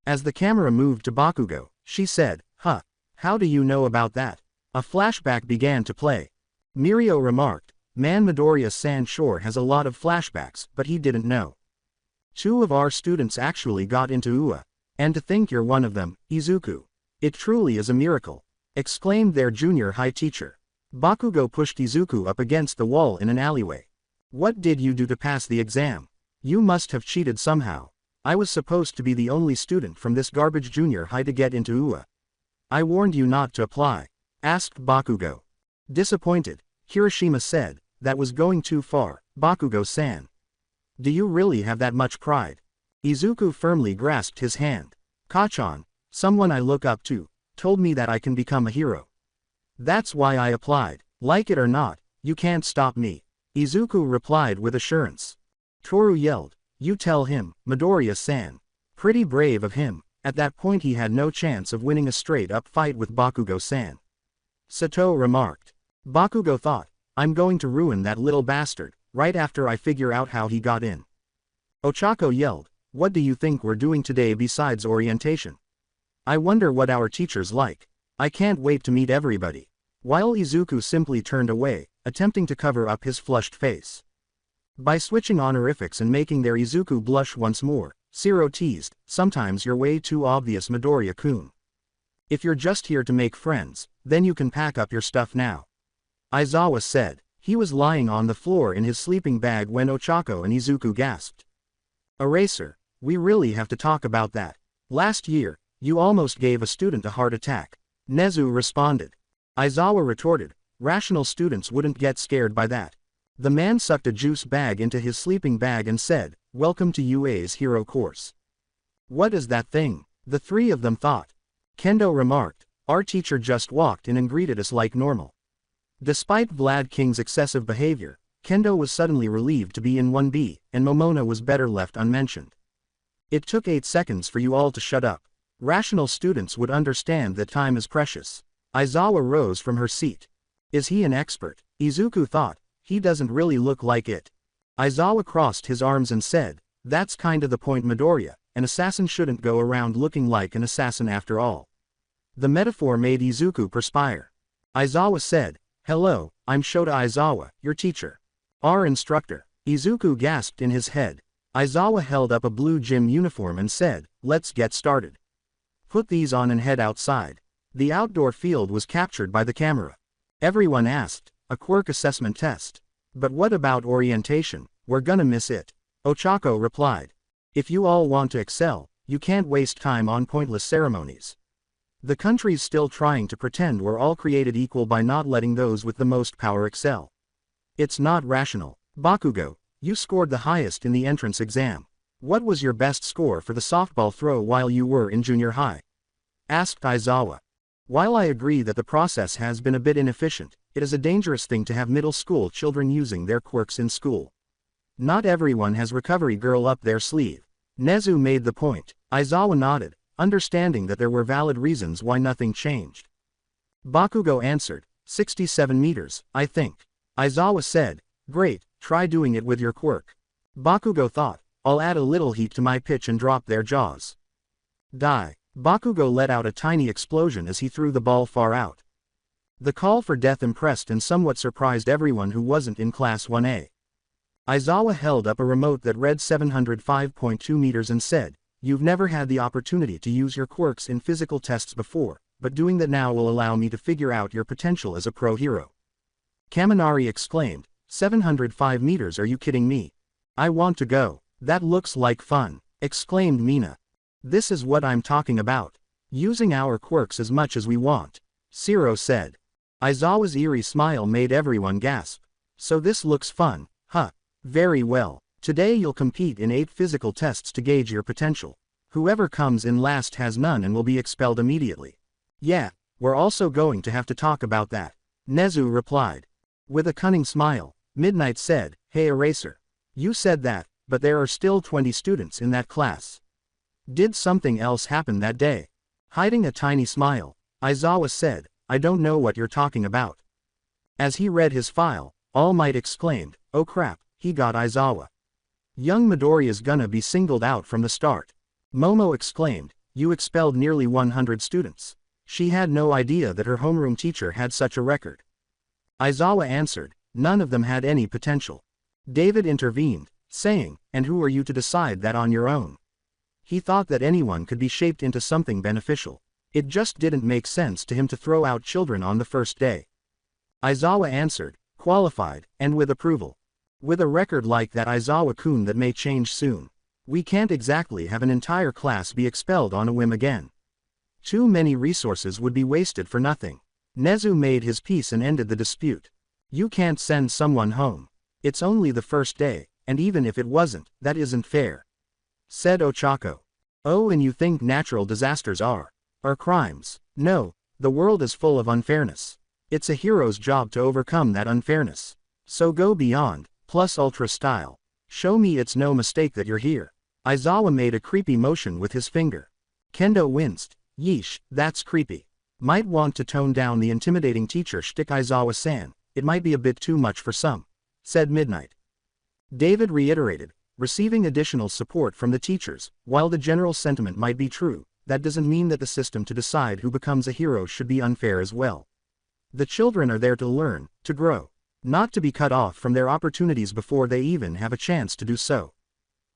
As the camera moved to Bakugo, she said, Huh, how do you know about that? A flashback began to play. Mirio remarked, Man Midoriya-san sure has a lot of flashbacks, but he didn't know. 2 of our students actually got into UA. And to think you're one of them, Izuku. It truly is a miracle. Exclaimed their junior high teacher. Bakugo pushed Izuku up against the wall in an alleyway. What did you do to pass the exam? You must have cheated somehow. I was supposed to be the only student from this garbage junior high to get into UA. I warned you not to apply. Asked Bakugo. Disappointed, Kirishima said, that was going too far, Bakugo-san. Do you really have that much pride? Izuku firmly grasped his hand. Kachan, someone I look up to, told me that I can become a hero. That's why I applied. Like it or not, you can't stop me. Izuku replied with assurance. Toru yelled, You tell him, Midoriya-san. Pretty brave of him. At that point he had no chance of winning a straight-up fight with Bakugo-san. Sato remarked. Bakugo thought, I'm going to ruin that little bastard, right after I figure out how he got in. Ochako yelled, What do you think we're doing today besides orientation? I wonder what our teacher's like. I can't wait to meet everybody. While Izuku simply turned away, attempting to cover up his flushed face. By switching honorifics and making their Izuku blush once more, Shiro teased, Sometimes you're way too obvious Midoriya-kun. If you're just here to make friends, then you can pack up your stuff now. Aizawa said. He was lying on the floor in his sleeping bag when Ochako and Izuku gasped. Eraser, we really have to talk about that. Last year, you almost gave a student a heart attack. Nezu responded. Aizawa retorted, rational students wouldn't get scared by that. The man sucked a juice bag into his sleeping bag and said, Welcome to UA's hero course. What is that thing? The 3 of them thought. Kendo remarked, Our teacher just walked in and greeted us like normal. Despite Vlad King's excessive behavior, Kendo was suddenly relieved to be in 1B, and Momona was better left unmentioned. It took 8 seconds for you all to shut up. Rational students would understand that time is precious. Aizawa rose from her seat. Is he an expert? Izuku thought. He doesn't really look like it. Aizawa crossed his arms and said, that's kinda the point, Midoriya. An assassin shouldn't go around looking like an assassin after all. The metaphor made Izuku perspire. Aizawa said, hello, I'm Shota Aizawa, your teacher. Our instructor. Izuku gasped in his head. Aizawa held up a blue gym uniform and said, let's get started. Put these on and head outside. The outdoor field was captured by the camera. Everyone asked, a quirk assessment test. But what about orientation? We're gonna miss it. Ochako replied. If you all want to excel, you can't waste time on pointless ceremonies. The country's still trying to pretend we're all created equal by not letting those with the most power excel. It's not rational. Bakugo, you scored the highest in the entrance exam. What was your best score for the softball throw while you were in junior high? Asked Aizawa. While I agree that the process has been a bit inefficient, it is a dangerous thing to have middle school children using their quirks in school. Not everyone has recovery girl up their sleeve. Nezu made the point. Aizawa nodded, understanding that there were valid reasons why nothing changed. Bakugo answered, 67 meters, I think. Aizawa said, great, try doing it with your quirk. Bakugo thought, I'll add a little heat to my pitch and drop their jaws. Die. Bakugo let out a tiny explosion as he threw the ball far out. The call for death impressed and somewhat surprised everyone who wasn't in Class 1A. Aizawa held up a remote that read 705.2 meters and said, you've never had the opportunity to use your quirks in physical tests before, but doing that now will allow me to figure out your potential as a pro hero. Kaminari exclaimed, 705 meters, are you kidding me? I want to go. That looks like fun, exclaimed Mina. This is what I'm talking about. Using our quirks as much as we want. Shiro said. Aizawa's eerie smile made everyone gasp. So this looks fun, huh? Very well. Today you'll compete in 8 physical tests to gauge your potential. Whoever comes in last has none and will be expelled immediately. Yeah, we're also going to have to talk about that. Nezu replied. With a cunning smile, Midnight said, hey Eraser. You said that, but there are still 20 students in that class. Did something else happen that day? Hiding a tiny smile, Aizawa said, I don't know what you're talking about. As he read his file, All Might exclaimed, oh crap, he got Aizawa. Young Midoriya's gonna be singled out from the start. Momo exclaimed, you expelled nearly 100 students. She had no idea that her homeroom teacher had such a record. Aizawa answered, none of them had any potential. David intervened, saying, and who are you to decide that on your own? He thought that anyone could be shaped into something beneficial. It just didn't make sense to him to throw out children on the first day. Aizawa answered, qualified, and with approval. With a record like that, Aizawa-kun, that may change soon. We can't exactly have an entire class be expelled on a whim again. Too many resources would be wasted for nothing. Nezu made his peace and ended the dispute. You can't send someone home. It's only the first day, and even if it wasn't, that isn't fair. Said Ochako. Oh, and you think natural disasters are crimes? No, the world is full of unfairness. It's a hero's job to overcome that unfairness. So go beyond, plus ultra style. Show me it's no mistake that you're here. Aizawa made a creepy motion with his finger. Kendo winced. Yeesh, that's creepy. Might want to tone down the intimidating teacher shtick, Aizawa-san. It might be a bit too much for some. Said Midnight. David reiterated, receiving additional support from the teachers. While the general sentiment might be true, that doesn't mean that the system to decide who becomes a hero should be unfair as well. The children are there to learn, to grow, not to be cut off from their opportunities before they even have a chance to do so.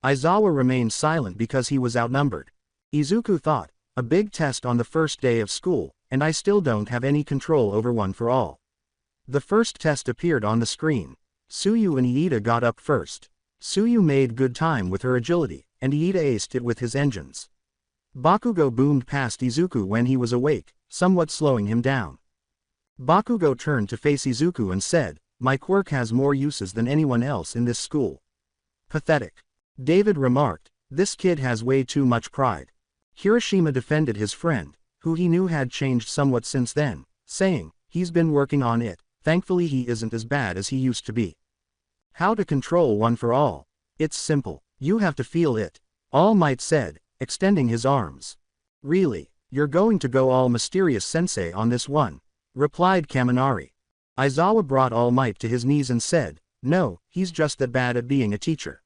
Aizawa remained silent because he was outnumbered. Izuku thought, a big test on the first day of school, and I still don't have any control over one for all. The first test appeared on the screen. Tsuyu and Iida got up first. Tsuyu made good time with her agility, and Iida aced it with his engines. Bakugo boomed past Izuku when he was awake, somewhat slowing him down. Bakugo turned to face Izuku and said, my quirk has more uses than anyone else in this school. Pathetic. David remarked, this kid has way too much pride. Hiroshima defended his friend, who he knew had changed somewhat since then, saying, he's been working on it, thankfully he isn't as bad as he used to be. How to control one for all. It's simple. You have to feel it. All Might said, extending his arms. Really? You're going to go all mysterious sensei on this one? Replied Kaminari. Aizawa brought All Might to his knees and said, no, he's just that bad at being a teacher.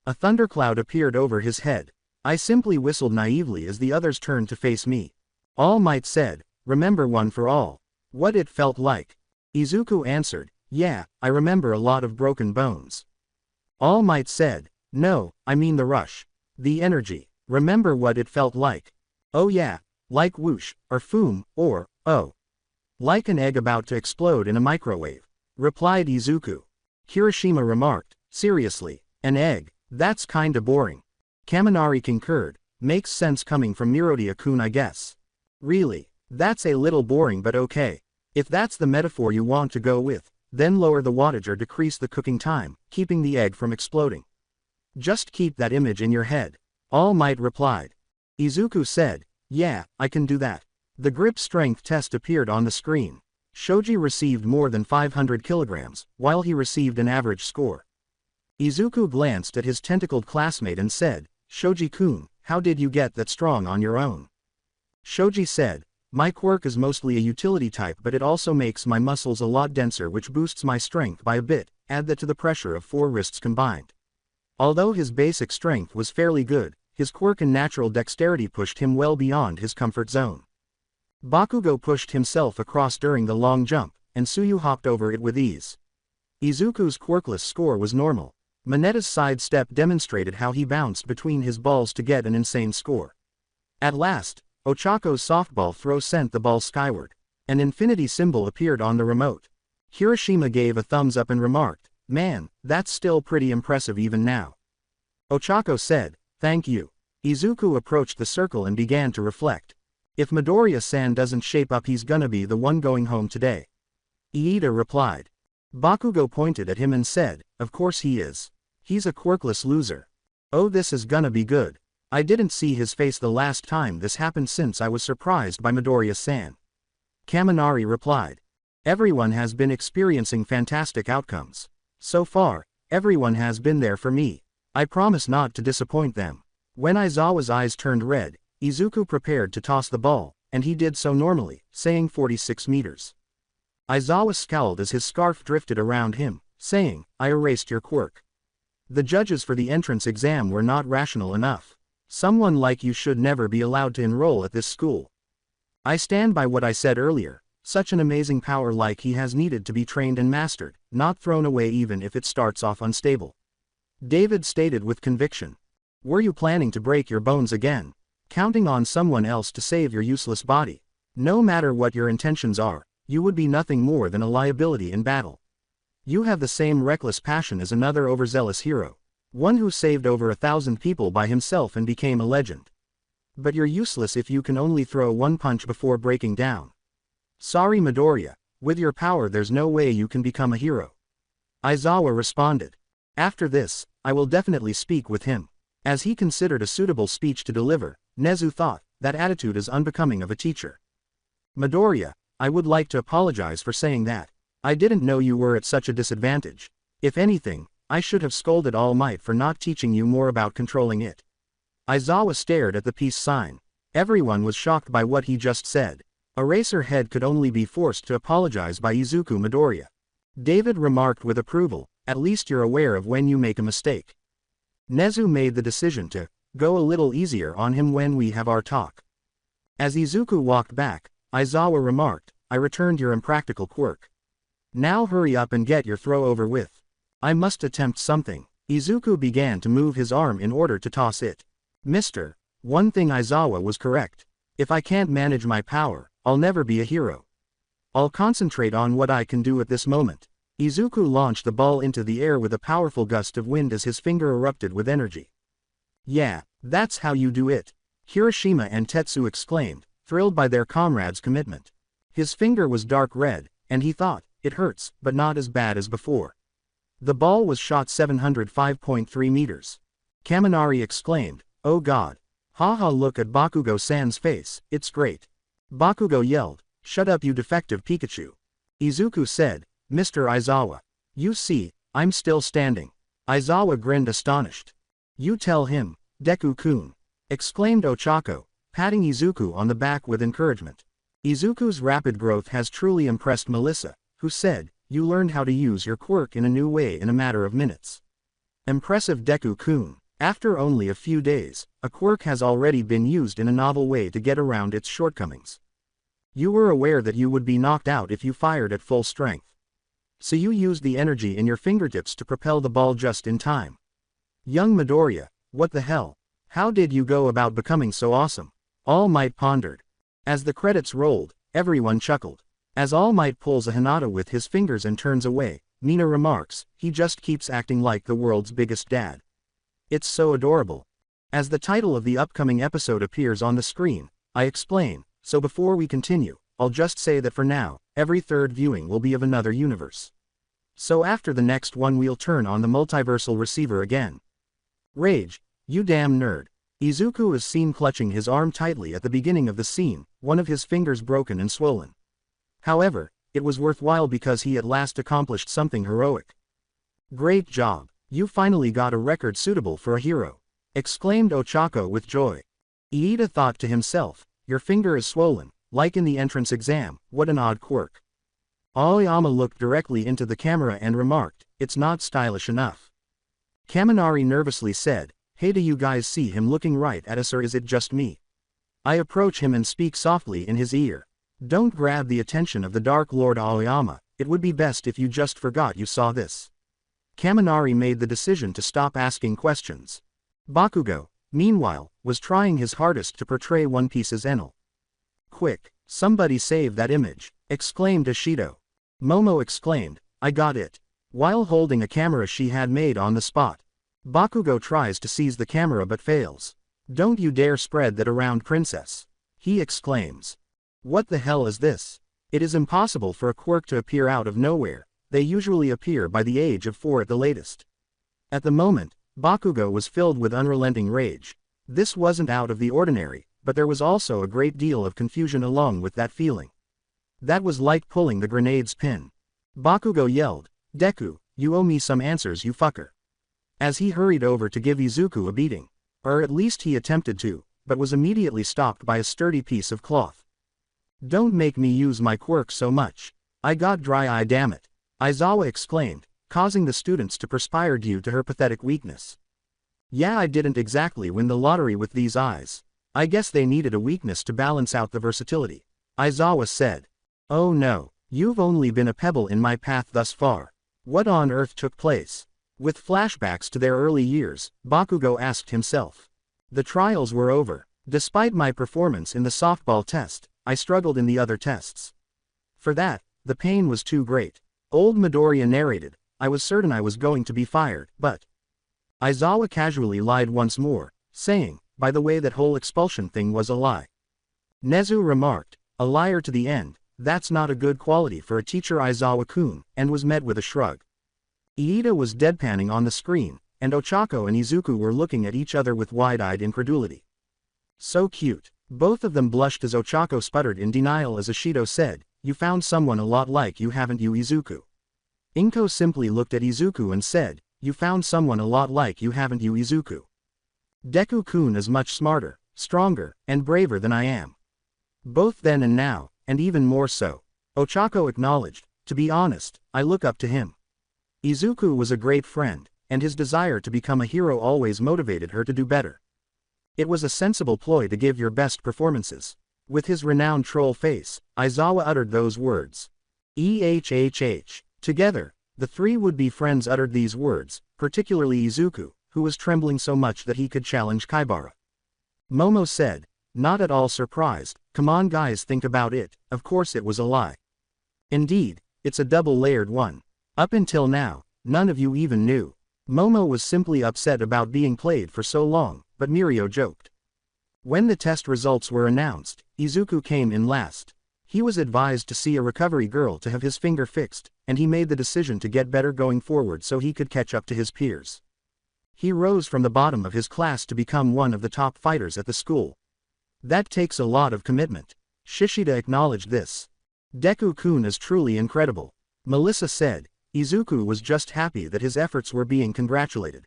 A thundercloud appeared over his head. I simply whistled naively as the others turned to face me. All Might said, remember one for all. What it felt like. Izuku answered, yeah, I remember a lot of broken bones. All Might said, no, I mean the rush. The energy. Remember what it felt like. Oh yeah, like whoosh, or foom, or, oh. Like an egg about to explode in a microwave. Replied Izuku. Kirishima remarked, seriously, an egg, that's kinda boring. Kaminari concurred, makes sense coming from Mirodia-kun I guess. Really, that's a little boring but okay. If that's the metaphor you want to go with, then lower the wattage or decrease the cooking time, keeping the egg from exploding. Just keep that image in your head. All Might replied. Izuku said, yeah, I can do that. The grip strength test appeared on the screen. Shoji received more than 500 kilograms, while he received an average score. Izuku glanced at his tentacled classmate and said, Shoji-kun, how did you get that strong on your own? Shoji said, my quirk is mostly a utility type but it also makes my muscles a lot denser which boosts my strength by a bit, add that to the pressure of 4 wrists combined. Although his basic strength was fairly good, his quirk and natural dexterity pushed him well beyond his comfort zone. Bakugo pushed himself across during the long jump, and Tsuyu hopped over it with ease. Izuku's quirkless score was normal. Minetta's sidestep demonstrated how he bounced between his balls to get an insane score. At last, Ochako's softball throw sent the ball skyward. An infinity symbol appeared on the remote. Kirishima gave a thumbs up and remarked, man, that's still pretty impressive even now. Ochako said, thank you. Izuku approached the circle and began to reflect. If Midoriya-san doesn't shape up he's gonna be the one going home today. Iida replied. Bakugo pointed at him and said, of course he is. He's a quirkless loser. Oh, this is gonna be good. I didn't see his face the last time this happened since I was surprised by Midoriya-san. Kaminari replied. Everyone has been experiencing fantastic outcomes. So far, everyone has been there for me. I promise not to disappoint them. When Aizawa's eyes turned red, Izuku prepared to toss the ball, and he did so normally, saying 46 meters. Aizawa scowled as his scarf drifted around him, saying, I erased your quirk. The judges for the entrance exam were not rational enough. Someone like you should never be allowed to enroll at this school. I stand by what I said earlier, such an amazing power like he has needed to be trained and mastered, not thrown away even if it starts off unstable. David stated with conviction. Were you planning to break your bones again? Counting on someone else to save your useless body? No matter what your intentions are, you would be nothing more than a liability in battle. You have the same reckless passion as another overzealous hero. One who saved over 1,000 people by himself and became a legend. But you're useless if you can only throw one punch before breaking down. Sorry Midoriya, with your power there's no way you can become a hero. Aizawa responded. After this, I will definitely speak with him. As he considered a suitable speech to deliver, Nezu thought, that attitude is unbecoming of a teacher. Midoriya, I would like to apologize for saying that. I didn't know you were at such a disadvantage. If anything, I should have scolded All Might for not teaching you more about controlling it. Aizawa stared at the peace sign. Everyone was shocked by what he just said. Eraserhead could only be forced to apologize by Izuku Midoriya. David remarked with approval, at least you're aware of when you make a mistake. Nezu made the decision to go a little easier on him when we have our talk. As Izuku walked back, Aizawa remarked, I returned your impractical quirk. Now hurry up and get your throw over with. I must attempt something. Izuku began to move his arm in order to toss it. Mister, one thing Aizawa was correct. If I can't manage my power, I'll never be a hero. I'll concentrate on what I can do at this moment. Izuku launched the ball into the air with a powerful gust of wind as his finger erupted with energy. Yeah, that's how you do it. Kirishima and Tetsu exclaimed, thrilled by their comrade's commitment. His finger was dark red, and he thought, it hurts, but not as bad as before. The ball was shot 705.3 meters. Kaminari exclaimed, oh god. Haha, look at Bakugo-san's face, it's great. Bakugo yelled, shut up you defective Pikachu. Izuku said, Mr. Aizawa. You see, I'm still standing. Aizawa grinned astonished. You tell him, Deku-kun, exclaimed Ochako, patting Izuku on the back with encouragement. Izuku's rapid growth has truly impressed Melissa, who said, you learned how to use your quirk in a new way in a matter of minutes. Impressive Deku-kun. After only a few days, a quirk has already been used in a novel way to get around its shortcomings. You were aware that you would be knocked out if you fired at full strength. So you used the energy in your fingertips to propel the ball just in time. Young Midoriya, what the hell? How did you go about becoming so awesome? All Might pondered. As the credits rolled, everyone chuckled. As All Might pulls a Hinata with his fingers and turns away, Mina remarks, he just keeps acting like the world's biggest dad. It's so adorable. As the title of the upcoming episode appears on the screen, I explain, so before we continue, I'll just say that for now, every third viewing will be of another universe. So after the next one we'll turn on the multiversal receiver again. Rage, you damn nerd. Izuku is seen clutching his arm tightly at the beginning of the scene, one of his fingers broken and swollen. However, it was worthwhile because he at last accomplished something heroic. Great job, you finally got a record suitable for a hero, exclaimed Ochako with joy. Iida thought to himself, your finger is swollen, like in the entrance exam, what an odd quirk. Aoyama looked directly into the camera and remarked, it's not stylish enough. Kaminari nervously said, hey, do you guys see him looking right at us or is it just me? I approach him and speak softly in his ear. Don't grab the attention of the Dark Lord Aoyama, it would be best if you just forgot you saw this. Kaminari made the decision to stop asking questions. Bakugo, meanwhile, was trying his hardest to portray One Piece's Enel. Quick, somebody save that image, exclaimed Ashido. Momo exclaimed, I got it, while holding a camera she had made on the spot. Bakugo tries to seize the camera but fails. Don't you dare spread that around, princess, he exclaims. What the hell is this? It is impossible for a quirk to appear out of nowhere, they usually appear by the age of 4 at the latest. At the moment, Bakugo was filled with unrelenting rage. This wasn't out of the ordinary, but there was also a great deal of confusion along with that feeling. That was like pulling the grenade's pin. Bakugo yelled, Deku, you owe me some answers, you fucker. As he hurried over to give Izuku a beating. Or at least he attempted to, but was immediately stopped by a sturdy piece of cloth. Don't make me use my quirk so much. I got dry eye, damn it, Aizawa exclaimed, causing the students to perspire due to her pathetic weakness. Yeah, I didn't exactly win the lottery with these eyes. I guess they needed a weakness to balance out the versatility, Aizawa said. Oh no, you've only been a pebble in my path thus far. What on earth took place? With flashbacks to their early years, Bakugo asked himself. The trials were over. Despite my performance in the softball test, I struggled in the other tests. For that, the pain was too great. Old Midoriya narrated, I was certain I was going to be fired, but Aizawa casually lied once more, saying, by the way, that whole expulsion thing was a lie. Nezu remarked, a liar to the end, that's not a good quality for a teacher, Aizawa-kun, and was met with a shrug. Iida was deadpanning on the screen, and Ochako and Izuku were looking at each other with wide-eyed incredulity. So cute. Both of them blushed as Ochako sputtered in denial as Ashido said, you found someone a lot like you, haven't you, Izuku? Inko simply looked at Izuku and said, you found someone a lot like you, haven't you, Izuku? Deku-kun is much smarter, stronger, and braver than I am. Both then and now, and even more so. Ochako acknowledged, to be honest, I look up to him. Izuku was a great friend, and his desire to become a hero always motivated her to do better. It was a sensible ploy to give your best performances. With his renowned troll face, Aizawa uttered those words. EHHH. Together, the three would-be friends uttered these words, particularly Izuku, who was trembling so much that he could challenge Kaibara. Momo said, not at all surprised, come on guys, think about it, of course it was a lie. Indeed, it's a double-layered one. Up until now, none of you even knew. Momo was simply upset about being played for so long, but Mirio joked. When the test results were announced, Izuku came in last. He was advised to see a recovery girl to have his finger fixed, and he made the decision to get better going forward so he could catch up to his peers. He rose from the bottom of his class to become one of the top fighters at the school. That takes a lot of commitment. Shishida acknowledged this. Deku-kun is truly incredible. Melissa said, Izuku was just happy that his efforts were being congratulated.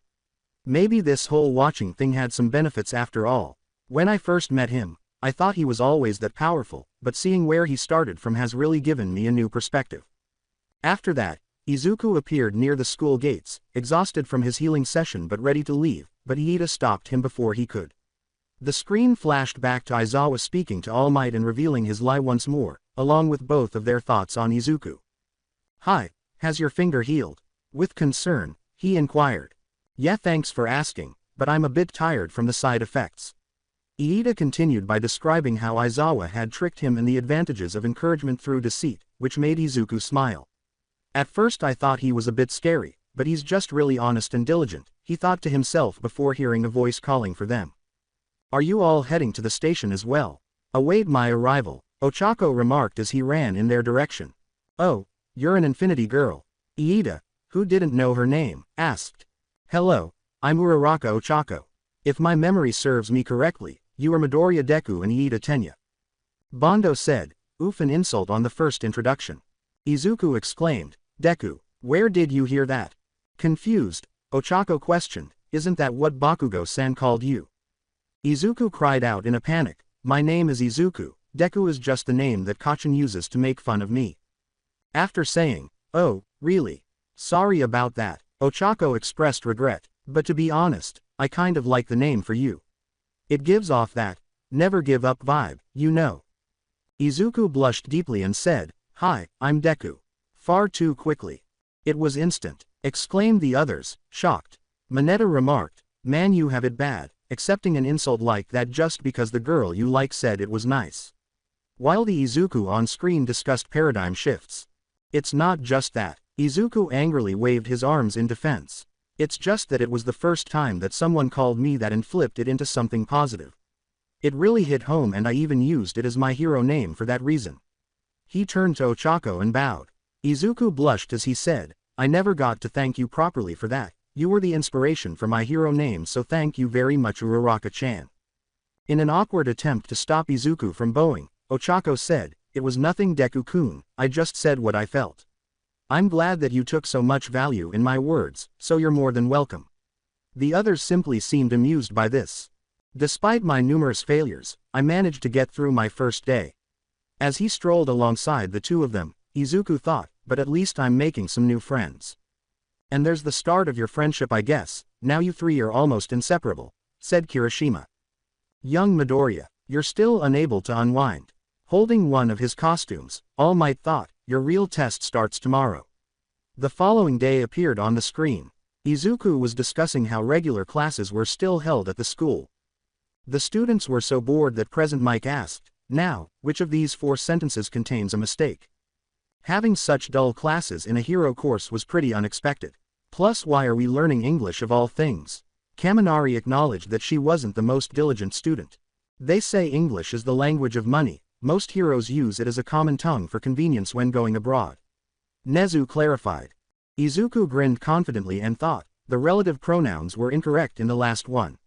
Maybe this whole watching thing had some benefits after all. When I first met him, I thought he was always that powerful, but seeing where he started from has really given me a new perspective. After that, Izuku appeared near the school gates, exhausted from his healing session but ready to leave, but Iida stopped him before he could. The screen flashed back to Aizawa speaking to All Might and revealing his lie once more, along with both of their thoughts on Izuku. "Hi, has your finger healed?" With concern, he inquired. "Yeah, thanks for asking, but I'm a bit tired from the side effects." Iida continued by describing how Aizawa had tricked him and the advantages of encouragement through deceit, which made Izuku smile. "At first I thought he was a bit scary, but he's just really honest and diligent," he thought to himself before hearing a voice calling for them. "Are you all heading to the station as well?" "Await my arrival," Ochako remarked as he ran in their direction. "Oh, you're an Infinity Girl." Iida, who didn't know her name, asked. "Hello, I'm Uraraka Ochako. If my memory serves me correctly, you are Midoriya Deku and Iida Tenya." Bondo said, "Oof, an insult on the first introduction." Izuku exclaimed, "Deku, where did you hear that?" Confused, Ochako questioned, "Isn't that what Bakugo-san called you?" Izuku cried out in a panic, "My name is Izuku, Deku is just the name that Kachin uses to make fun of me." After saying, "Oh, really? Sorry about that," Ochako expressed regret, "but to be honest, I kind of like the name for you. It gives off that never give up vibe, you know." Izuku blushed deeply and said, "Hi, I'm Deku." "Far too quickly. It was instant," exclaimed the others, shocked. Mineta remarked, "Man, you have it bad, accepting an insult like that just because the girl you like said it was nice." While the Izuku on screen discussed paradigm shifts. "It's not just that," Izuku angrily waved his arms in defense. "It's just that it was the first time that someone called me that and flipped it into something positive. It really hit home and I even used it as my hero name for that reason." He turned to Ochako and bowed. Izuku blushed as he said, "I never got to thank you properly for that. You were the inspiration for my hero name, so thank you very much, Uraraka-chan." In an awkward attempt to stop Izuku from bowing, Ochako said, "It was nothing, Deku-kun, I just said what I felt. I'm glad that you took so much value in my words, so you're more than welcome." The others simply seemed amused by this. "Despite my numerous failures, I managed to get through my first day." As he strolled alongside the two of them, Izuku thought, "But at least I'm making some new friends." "And there's the start of your friendship, I guess. Now you three are almost inseparable," said Kirishima. "Young Midoriya, you're still unable to unwind." Holding one of his costumes, All Might thought, "Your real test starts tomorrow." The following day appeared on the screen. Izuku was discussing how regular classes were still held at the school. The students were so bored that Present Mike asked, "Now, which of these 4 sentences contains a mistake?" Having such dull classes in a hero course was pretty unexpected. Plus, why are we learning English of all things? Kaminari acknowledged that she wasn't the most diligent student. "They say English is the language of money. Most heroes use it as a common tongue for convenience when going abroad." Nezu clarified. Izuku grinned confidently and thought, the relative pronouns were incorrect in the last one.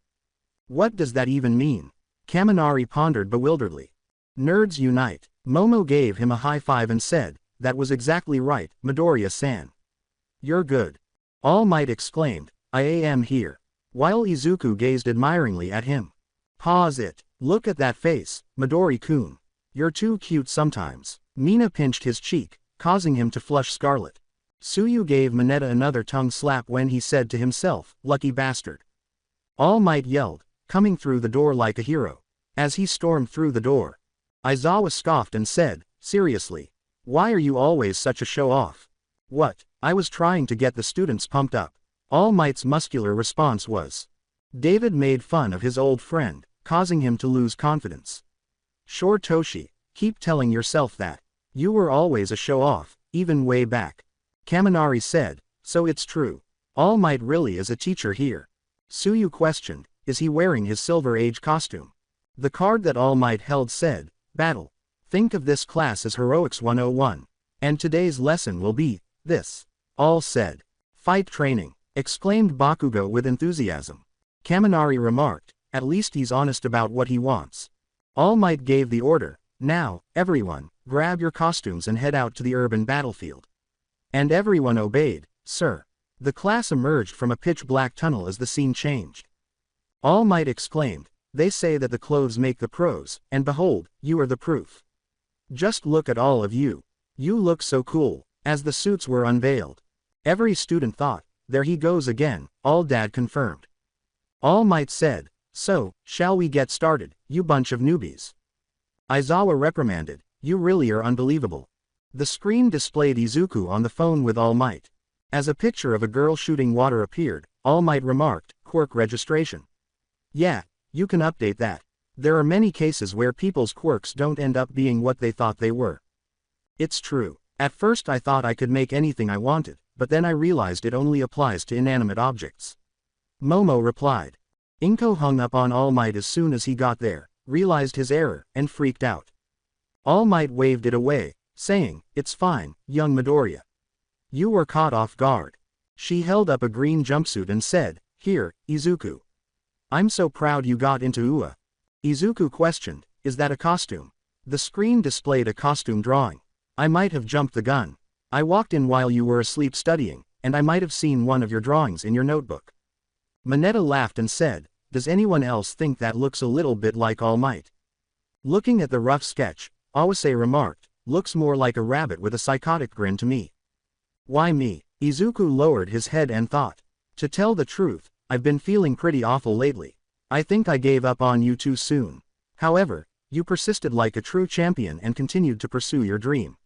What does that even mean? Kaminari pondered bewilderedly. "Nerds unite." Momo gave him a high five and said, "That was exactly right, Midoriya-san. You're good." All Might exclaimed, "I am here." While Izuku gazed admiringly at him. "Pause it. Look at that face, Midori-kun. You're too cute sometimes." Mina pinched his cheek, causing him to flush scarlet. Tsuyu gave Mineta another tongue slap when he said to himself, "Lucky bastard." All Might yelled, coming through the door like a hero. As he stormed through the door, Aizawa scoffed and said, "Seriously? Why are you always such a show-off?" "What? I was trying to get the students pumped up." All Might's muscular response was. David made fun of his old friend, causing him to lose confidence. "Sure, Toshi, keep telling yourself that. You were always a show-off, even way back." Kaminari said, "So it's true. All Might really is a teacher here." Tsuyu questioned, "Is he wearing his Silver Age costume?" The card that All Might held said, "Battle. Think of this class as Heroics 101. And today's lesson will be this." All said. "Fight training," exclaimed Bakugo with enthusiasm. Kaminari remarked, "At least he's honest about what he wants." All Might gave the order, "Now, everyone, grab your costumes and head out to the urban battlefield." And everyone obeyed, sir. The class emerged from a pitch-black tunnel as the scene changed. All Might exclaimed, "They say that the clothes make the pros, and behold, you are the proof. Just look at all of you. You look so cool." As the suits were unveiled, every student thought, "There he goes again," All Dad confirmed. All Might said, "So, shall we get started, you bunch of newbies?" Aizawa reprimanded, "You really are unbelievable." The screen displayed Izuku on the phone with All Might. As a picture of a girl shooting water appeared, All Might remarked, "Quirk registration." "Yeah, you can update that. There are many cases where people's quirks don't end up being what they thought they were." "It's true. At first I thought I could make anything I wanted, but then I realized it only applies to inanimate objects." Momo replied. Inko hung up on All Might as soon as he got there, realized his error, and freaked out. All Might waved it away, saying, "It's fine, young Midoriya. You were caught off guard." She held up a green jumpsuit and said, "Here, Izuku. I'm so proud you got into UA." Izuku questioned, "Is that a costume?" The screen displayed a costume drawing. "I might have jumped the gun. I walked in while you were asleep studying, and I might have seen one of your drawings in your notebook." Mineta laughed and said, "Does anyone else think that looks a little bit like All Might?" Looking at the rough sketch, Awase remarked, "Looks more like a rabbit with a psychotic grin to me." "Why me?" Izuku lowered his head and thought. "To tell the truth, I've been feeling pretty awful lately. I think I gave up on you too soon. However, you persisted like a true champion and continued to pursue your dream."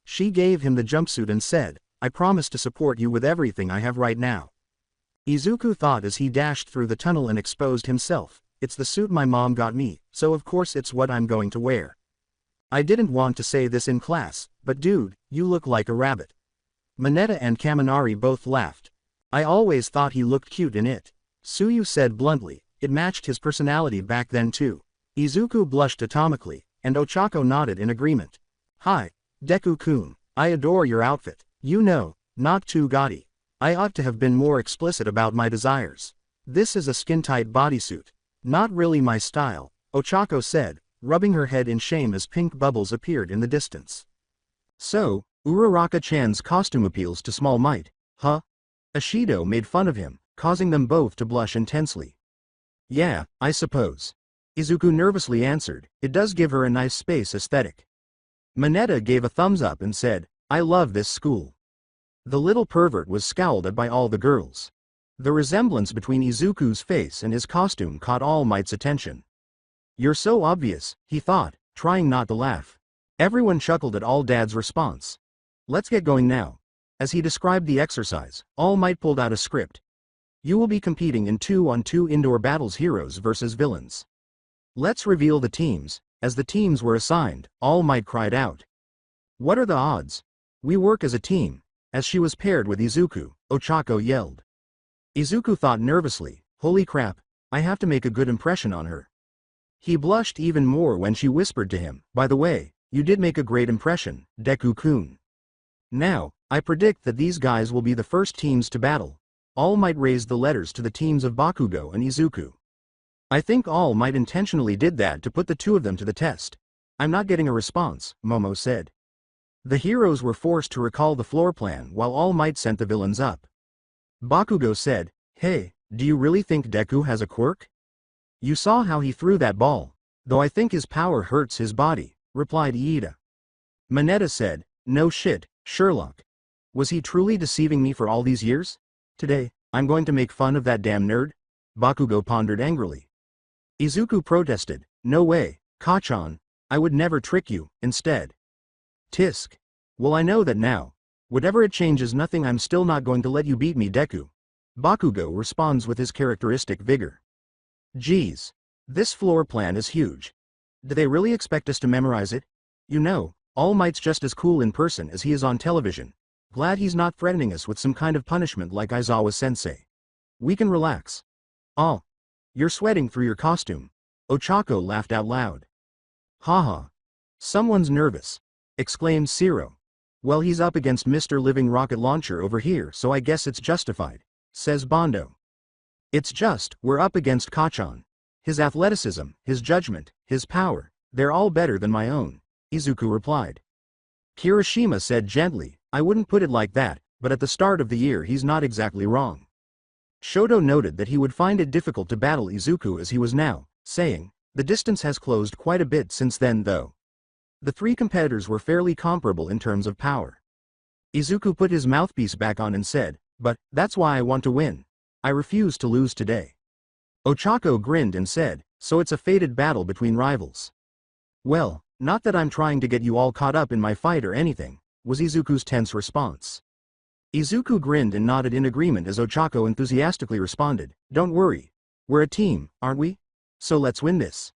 She gave him the jumpsuit and said, "I promise to support you with everything I have right now." Izuku thought as he dashed through the tunnel and exposed himself, "It's the suit my mom got me, so of course it's what I'm going to wear. I didn't want to say this in class, but dude, you look like a rabbit." Mineta and Kaminari both laughed. "I always thought he looked cute in it." Suyu said bluntly, "It matched his personality back then too." Izuku blushed atomically, and Ochako nodded in agreement. "Hi, Deku-kun, I adore your outfit. You know, not too gaudy. I ought to have been more explicit about my desires. This is a skin-tight bodysuit. Not really my style," Ochako said, rubbing her head in shame as pink bubbles appeared in the distance. So, Uraraka-chan's costume appeals to Small Might, huh? Ashido made fun of him, causing them both to blush intensely. "Yeah, I suppose." Izuku nervously answered, "It does give her a nice space aesthetic." Mineta gave a thumbs up and said, "I love this school." The little pervert was scowled at by all the girls. The resemblance between Izuku's face and his costume caught All Might's attention. "You're so obvious," he thought, trying not to laugh. Everyone chuckled at All Dad's response. "Let's get going now." As he described the exercise, All Might pulled out a script. "You will be competing in 2-on-2 indoor battles, heroes versus villains. Let's reveal the teams." As the teams were assigned, All Might cried out, "What are the odds? We work as a team." As she was paired with Izuku, Ochako yelled. Izuku thought nervously, "Holy crap, I have to make a good impression on her." He blushed even more when she whispered to him, "By the way, you did make a great impression, Deku-kun. Now, I predict that these guys will be the first teams to battle." All Might raised the letters to the teams of Bakugo and Izuku. "I think All Might intentionally did that to put the two of them to the test." "I'm not getting a response," Momo said. The heroes were forced to recall the floor plan while All Might sent the villains up. Bakugo said, "Hey, do you really think Deku has a quirk? You saw how he threw that ball. Though I think his power hurts his body," replied Iida. Mineta said, "No shit, Sherlock. Was he truly deceiving me for all these years? Today, I'm going to make fun of that damn nerd?" Bakugo pondered angrily. Izuku protested, "No way, Kachan. I would never trick you, instead." Tisk. "Well, I know that now. Whatever it changes nothing, I'm still not going to let you beat me, Deku." Bakugo responds with his characteristic vigor. "Geez. This floor plan is huge. Do they really expect us to memorize it? You know, All Might's just as cool in person as he is on television. Glad he's not threatening us with some kind of punishment like Aizawa-sensei. We can relax." "Oh. You're sweating through your costume." Ochako laughed out loud. "Haha. Someone's nervous," exclaimed Siro. "Well, he's up against Mr. Living Rocket Launcher over here, so I guess it's justified," says Bondo. "It's just, we're up against Kachan. His athleticism, his judgment, his power, they're all better than my own," Izuku replied. Kirishima said gently, I wouldn't put it like that, but at the start of the year he's not exactly wrong. Shoto noted that he would find it difficult to battle Izuku as he was now, saying, the distance has closed quite a bit since then though. The three competitors were fairly comparable in terms of power. Izuku put his mouthpiece back on and said, but, that's why I want to win. I refuse to lose today. Ochako grinned and said, so it's a fated battle between rivals. Well, not that I'm trying to get you all caught up in my fight or anything, was Izuku's tense response. Izuku grinned and nodded in agreement as Ochako enthusiastically responded, don't worry. We're a team, aren't we? So let's win this.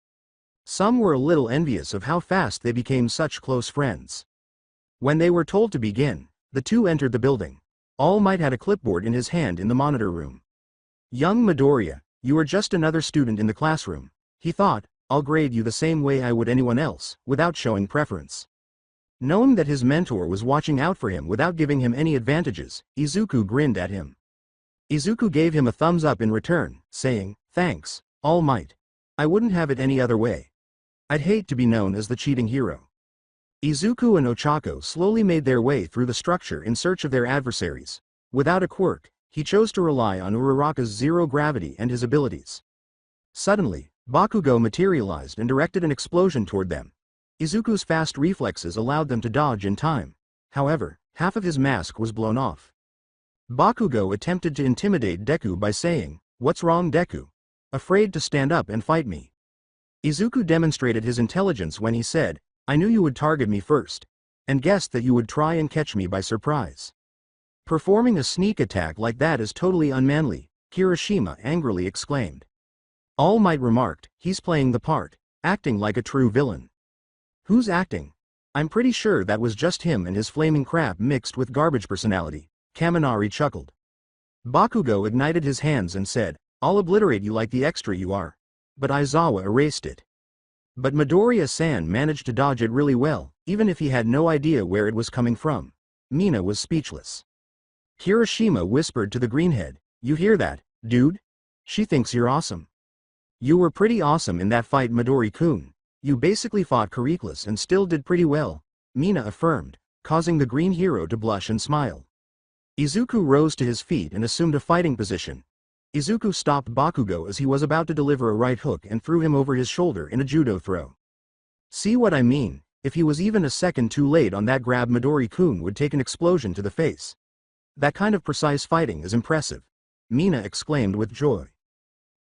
Some were a little envious of how fast they became such close friends. When they were told to begin, the two entered the building. All Might had a clipboard in his hand in the monitor room. Young Midoriya, you are just another student in the classroom, he thought. I'll grade you the same way I would anyone else, without showing preference. Knowing that his mentor was watching out for him without giving him any advantages, Izuku grinned at him. Izuku gave him a thumbs up in return, saying, thanks, All Might. I wouldn't have it any other way. I'd hate to be known as the cheating hero. Izuku and Ochako slowly made their way through the structure in search of their adversaries. Without a quirk, he chose to rely on Uraraka's zero gravity and his abilities. Suddenly, Bakugo materialized and directed an explosion toward them. Izuku's fast reflexes allowed them to dodge in time. However, half of his mask was blown off. Bakugo attempted to intimidate Deku by saying, what's wrong Deku? Afraid to stand up and fight me? Izuku demonstrated his intelligence when he said, I knew you would target me first, and guessed that you would try and catch me by surprise. Performing a sneak attack like that is totally unmanly, Kirishima angrily exclaimed. All Might remarked, he's playing the part, acting like a true villain. Who's acting? I'm pretty sure that was just him and his flaming crap mixed with garbage personality, Kaminari chuckled. Bakugo ignited his hands and said, I'll obliterate you like the extra you are. But Aizawa erased it. But Midoriya-san managed to dodge it really well, even if he had no idea where it was coming from. Mina was speechless. Kirishima whispered to the greenhead, you hear that, dude? She thinks you're awesome. You were pretty awesome in that fight Midori-kun. You basically fought Kuriklas and still did pretty well, Mina affirmed, causing the green hero to blush and smile. Izuku rose to his feet and assumed a fighting position. Izuku stopped Bakugo as he was about to deliver a right hook and threw him over his shoulder in a judo throw. See what I mean? If he was even a second too late on that grab, Midori-kun would take an explosion to the face. That kind of precise fighting is impressive, Mina exclaimed with joy.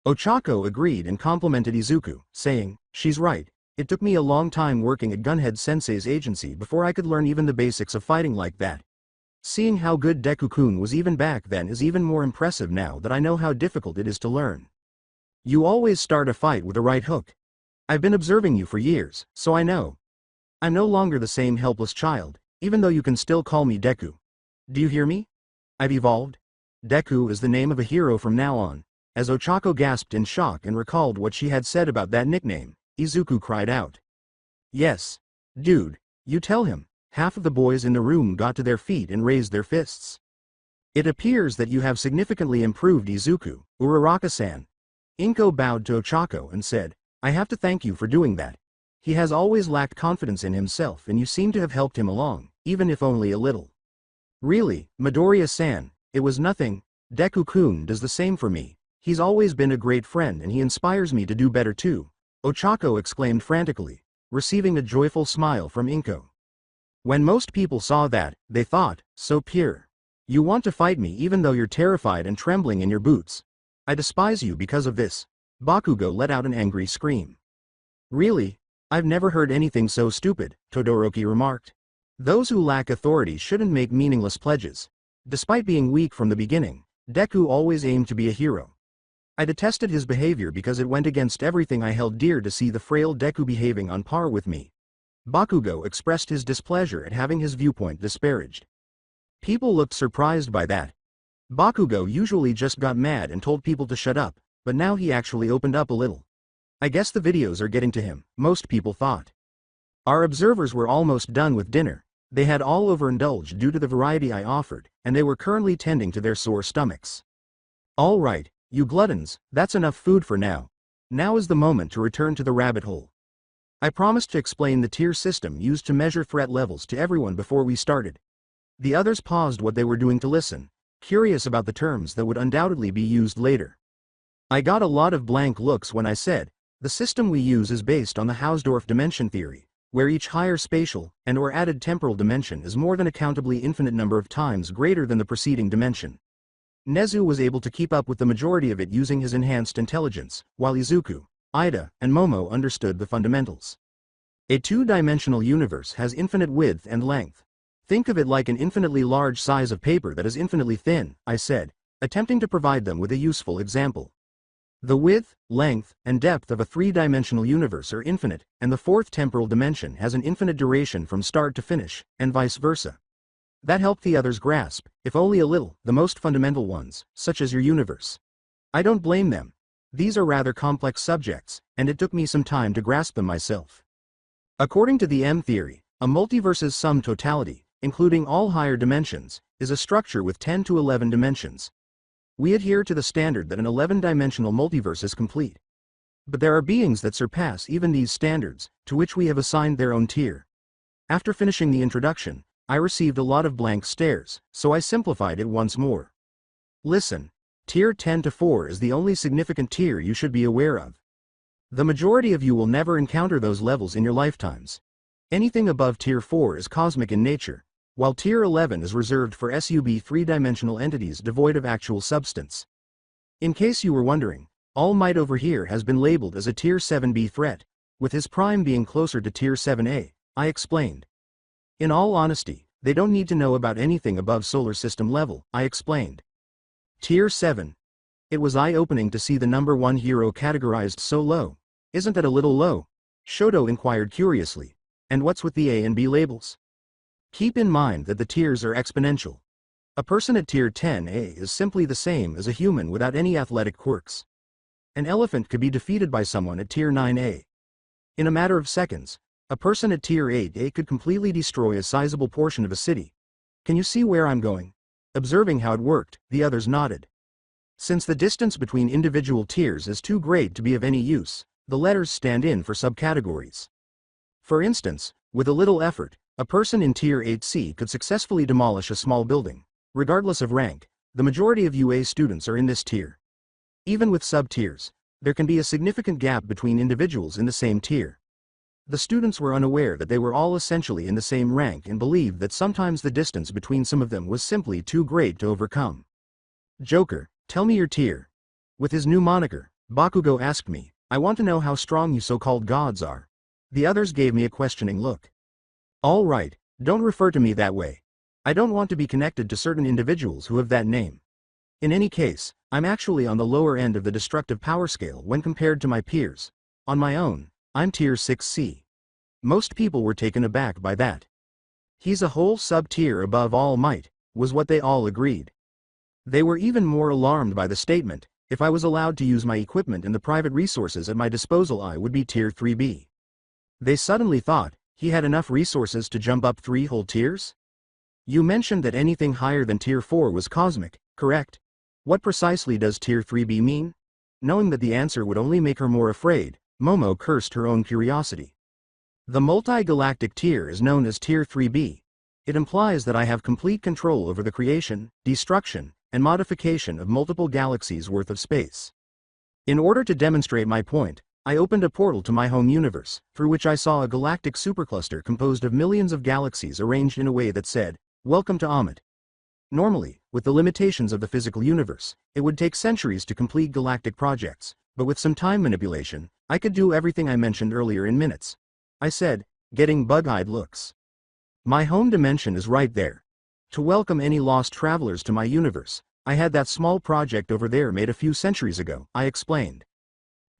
Ochako agreed and complimented Izuku, saying, she's right, it took me a long time working at Gunhead Sensei's agency before I could learn even the basics of fighting like that. Seeing how good Deku-kun was even back then is even more impressive now that I know how difficult it is to learn. You always start a fight with a right hook. I've been observing you for years, so I know. I'm no longer the same helpless child, even though you can still call me Deku. Do you hear me? I've evolved. Deku is the name of a hero from now on. As Ochako gasped in shock and recalled what she had said about that nickname, Izuku cried out. Yes. Dude, you tell him. Half of the boys in the room got to their feet and raised their fists. It appears that you have significantly improved Izuku, Uraraka-san. Inko bowed to Ochako and said, I have to thank you for doing that. He has always lacked confidence in himself and you seem to have helped him along, even if only a little. Really, Midoriya-san, it was nothing. Deku-kun does the same for me. He's always been a great friend and he inspires me to do better too, Ochako exclaimed frantically, receiving a joyful smile from Inko. When most people saw that, they thought, so pure. You want to fight me even though you're terrified and trembling in your boots. I despise you because of this. Bakugo let out an angry scream. Really? I've never heard anything so stupid, Todoroki remarked. Those who lack authority shouldn't make meaningless pledges. Despite being weak from the beginning, Deku always aimed to be a hero. I detested his behavior because it went against everything I held dear to see the frail Deku behaving on par with me. Bakugo expressed his displeasure at having his viewpoint disparaged. People looked surprised by that. Bakugo usually just got mad and told people to shut up, but now he actually opened up a little. I guess the videos are getting to him, most people thought. Our observers were almost done with dinner. They had all overindulged due to the variety I offered, and they were currently tending to their sore stomachs. All right. You gluttons, that's enough food for now. Now is the moment to return to the rabbit hole. I promised to explain the tier system used to measure threat levels to everyone before we started. The others paused what they were doing to listen, curious about the terms that would undoubtedly be used later. I got a lot of blank looks when I said, the system we use is based on the Hausdorff dimension theory, where each higher spatial and/or added temporal dimension is more than a countably infinite number of times greater than the preceding dimension. Nezu was able to keep up with the majority of it using his enhanced intelligence, while Izuku, Ida, and Momo understood the fundamentals. A two-dimensional universe has infinite width and length. Think of it like an infinitely large size of paper that is infinitely thin, I said, attempting to provide them with a useful example. The width, length, and depth of a three-dimensional universe are infinite, and the fourth temporal dimension has an infinite duration from start to finish, and vice versa. That helped the others grasp, if only a little, the most fundamental ones, such as your universe. I don't blame them. These are rather complex subjects, and it took me some time to grasp them myself. According to the M theory, a multiverse's sum totality, including all higher dimensions, is a structure with 10 to 11 dimensions. We adhere to the standard that an 11-dimensional multiverse is complete. But there are beings that surpass even these standards, to which we have assigned their own tier. After finishing the introduction, I received a lot of blank stares, so I simplified it once more. Listen, tier 10 to 4 is the only significant tier you should be aware of. The majority of you will never encounter those levels in your lifetimes. Anything above tier 4 is cosmic in nature, while tier 11 is reserved for SUB three-dimensional entities devoid of actual substance. In case you were wondering, All Might over here has been labeled as a tier 7B threat, with his prime being closer to tier 7A, I explained. In all honesty, they don't need to know about anything above solar system level, I explained. Tier 7. It was eye-opening to see the number 1 hero categorized so low. Isn't that a little low? Shoto inquired curiously. And what's with the A and B labels? Keep in mind that the tiers are exponential. A person at tier 10A is simply the same as a human without any athletic quirks. An elephant could be defeated by someone at tier 9A. In a matter of seconds, a person at tier 8A could completely destroy a sizable portion of a city. Can you see where I'm going? Observing how it worked, the others nodded. Since the distance between individual tiers is too great to be of any use, the letters stand in for subcategories. For instance, with a little effort, a person in tier 8C could successfully demolish a small building. Regardless of rank, the majority of UA students are in this tier. Even with sub-tiers, there can be a significant gap between individuals in the same tier. The students were unaware that they were all essentially in the same rank and believed that sometimes the distance between some of them was simply too great to overcome. Joker, tell me your tier. With his new moniker, Bakugo asked me, I want to know how strong you so-called gods are. The others gave me a questioning look. All right, don't refer to me that way. I don't want to be connected to certain individuals who have that name. In any case, I'm actually on the lower end of the destructive power scale when compared to my peers. On my own, I'm tier 6C. Most people were taken aback by that. He's a whole sub-tier above All Might, was what they all agreed. They were even more alarmed by the statement, if I was allowed to use my equipment and the private resources at my disposal I would be tier 3B. They suddenly thought, he had enough resources to jump up 3 whole tiers? You mentioned that anything higher than tier 4 was cosmic, correct? What precisely does tier 3B mean? Knowing that the answer would only make her more afraid, Momo cursed her own curiosity. The multi-galactic tier is known as tier 3B. It implies that I have complete control over the creation, destruction, and modification of multiple galaxies worth of space. In order to demonstrate my point, I opened a portal to my home universe, through which I saw a galactic supercluster composed of millions of galaxies arranged in a way that said, Welcome to Amit. Normally, with the limitations of the physical universe, it would take centuries to complete galactic projects, but with some time manipulation, I could do everything I mentioned earlier in minutes. I said, getting bug-eyed looks. My home dimension is right there. To welcome any lost travelers to my universe, I had that small project over there made a few centuries ago, I explained.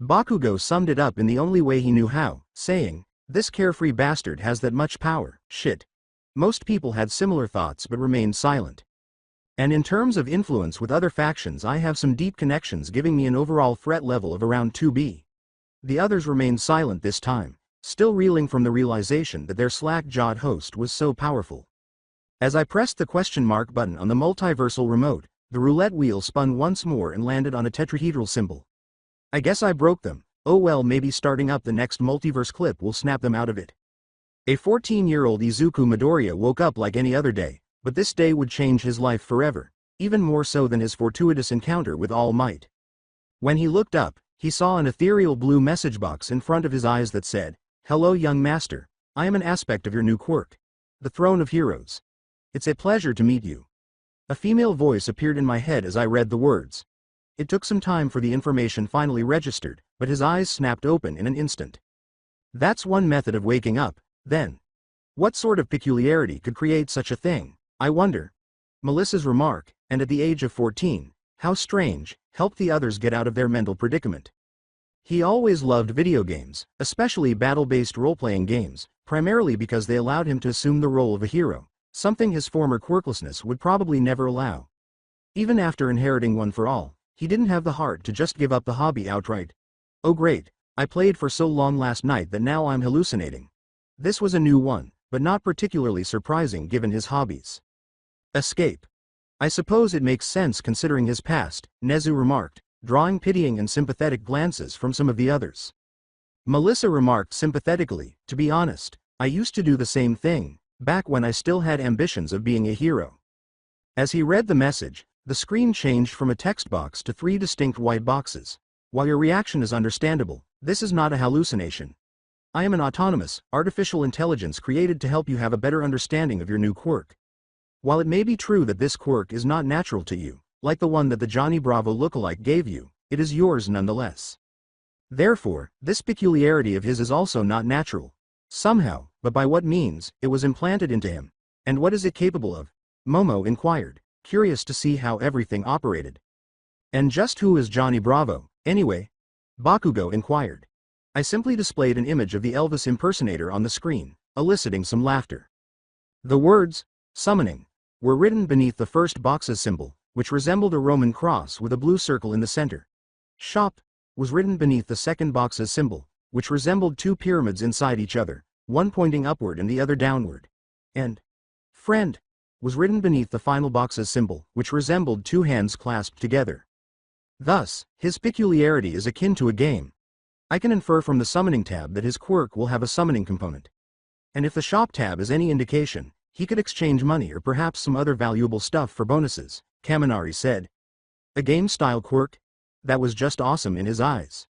Bakugo summed it up in the only way he knew how, saying, this carefree bastard has that much power, shit. Most people had similar thoughts but remained silent. And in terms of influence with other factions I have some deep connections giving me an overall threat level of around 2B. The others remained silent this time, still reeling from the realization that their slack-jawed host was so powerful. As I pressed the question mark button on the multiversal remote, the roulette wheel spun once more and landed on a tetrahedral symbol. I guess I broke them. Oh well, maybe starting up the next multiverse clip will snap them out of it. A 14-year-old Izuku Midoriya woke up like any other day, But this day would change his life forever, even more so than his fortuitous encounter with All Might. When he looked up, he saw an ethereal blue message box in front of his eyes that said, "Hello young master, I am an aspect of your new quirk, the Throne of Heroes. It's a pleasure to meet you." A female voice appeared in my head as I read the words. It took some time for the information finally registered, but his eyes snapped open in an instant. That's one method of waking up, then. What sort of peculiarity could create such a thing, I wonder? Melissa's remark, and at the age of 14, how strange, helped the others get out of their mental predicament. He always loved video games, especially battle-based role-playing games, primarily because they allowed him to assume the role of a hero, something his former quirklessness would probably never allow. Even after inheriting One for All, he didn't have the heart to just give up the hobby outright. Oh great, I played for so long last night that now I'm hallucinating. This was a new one, but not particularly surprising given his hobbies. Escape. I suppose it makes sense considering his past, Nezu remarked, drawing pitying and sympathetic glances from some of the others. Melissa remarked sympathetically, "To be honest, I used to do the same thing, back when I still had ambitions of being a hero." As he read the message, the screen changed from a text box to 3 distinct white boxes. While your reaction is understandable, this is not a hallucination. I am an autonomous, artificial intelligence created to help you have a better understanding of your new quirk. While it may be true that this quirk is not natural to you, like the one that the Johnny Bravo lookalike gave you, it is yours nonetheless. Therefore, this peculiarity of his is also not natural. Somehow, but by what means, it was implanted into him. And what is it capable of? Momo inquired, curious to see how everything operated. And just who is Johnny Bravo, anyway? Bakugo inquired. I simply displayed an image of the Elvis impersonator on the screen, eliciting some laughter. The words, "summoning," were written beneath the first box's symbol, which resembled a Roman cross with a blue circle in the center. "Shop" was written beneath the second box's symbol, which resembled 2 pyramids inside each other, one pointing upward and the other downward. And "friend" was written beneath the final box's symbol, which resembled 2 hands clasped together. Thus, his peculiarity is akin to a game. I can infer from the summoning tab that his quirk will have a summoning component. And if the shop tab is any indication, he could exchange money or perhaps some other valuable stuff for bonuses, Kaminari said. A game-style quirk? That was just awesome in his eyes.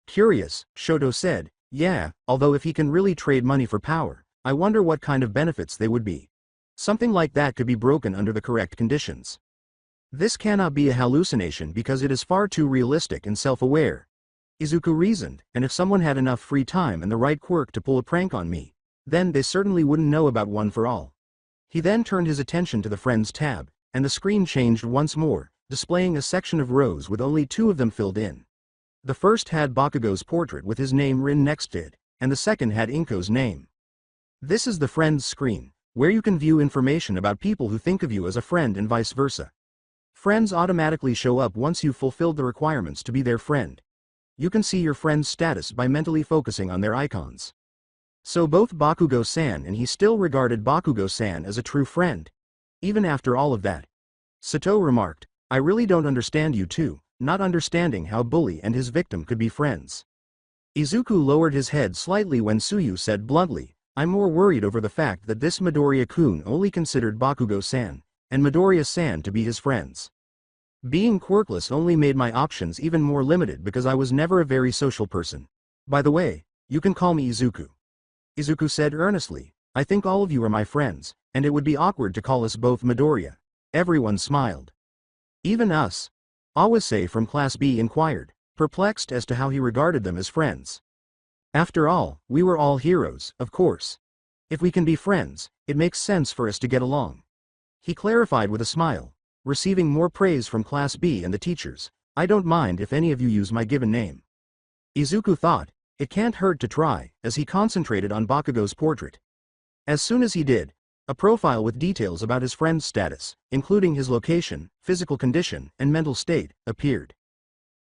Curious, Shoto said, yeah, although if he can really trade money for power, I wonder what kind of benefits they would be. Something like that could be broken under the correct conditions. This cannot be a hallucination because it is far too realistic and self-aware. Izuku reasoned, and if someone had enough free time and the right quirk to pull a prank on me, then they certainly wouldn't know about One for All. He then turned his attention to the Friends tab, and the screen changed once more, displaying a section of rows with only 2 of them filled in. The first had Bakugo's portrait with his name written next to it, and the second had Inko's name. This is the Friends screen, where you can view information about people who think of you as a friend and vice versa. Friends automatically show up once you've fulfilled the requirements to be their friend. You can see your friend's status by mentally focusing on their icons. So both Bakugo-san and he still regarded Bakugo-san as a true friend. Even after all of that. Sato remarked, I really don't understand you two, not understanding how Bully and his victim could be friends. Izuku lowered his head slightly when Tsuyu said bluntly, I'm more worried over the fact that this Midoriya-kun only considered Bakugo-san, and Midoriya-san to be his friends. Being quirkless only made my options even more limited because I was never a very social person. By the way, you can call me Izuku. Izuku said earnestly, I think all of you are my friends, and it would be awkward to call us both Midoriya. Everyone smiled. Even us? Awase from Class B inquired, perplexed as to how he regarded them as friends. After all, we were all heroes, of course. If we can be friends, it makes sense for us to get along. He clarified with a smile, receiving more praise from Class B and the teachers. I don't mind if any of you use my given name. Izuku thought, it can't hurt to try, as he concentrated on Bakugo's portrait. As soon as he did, a profile with details about his friend's status, including his location, physical condition, and mental state, appeared.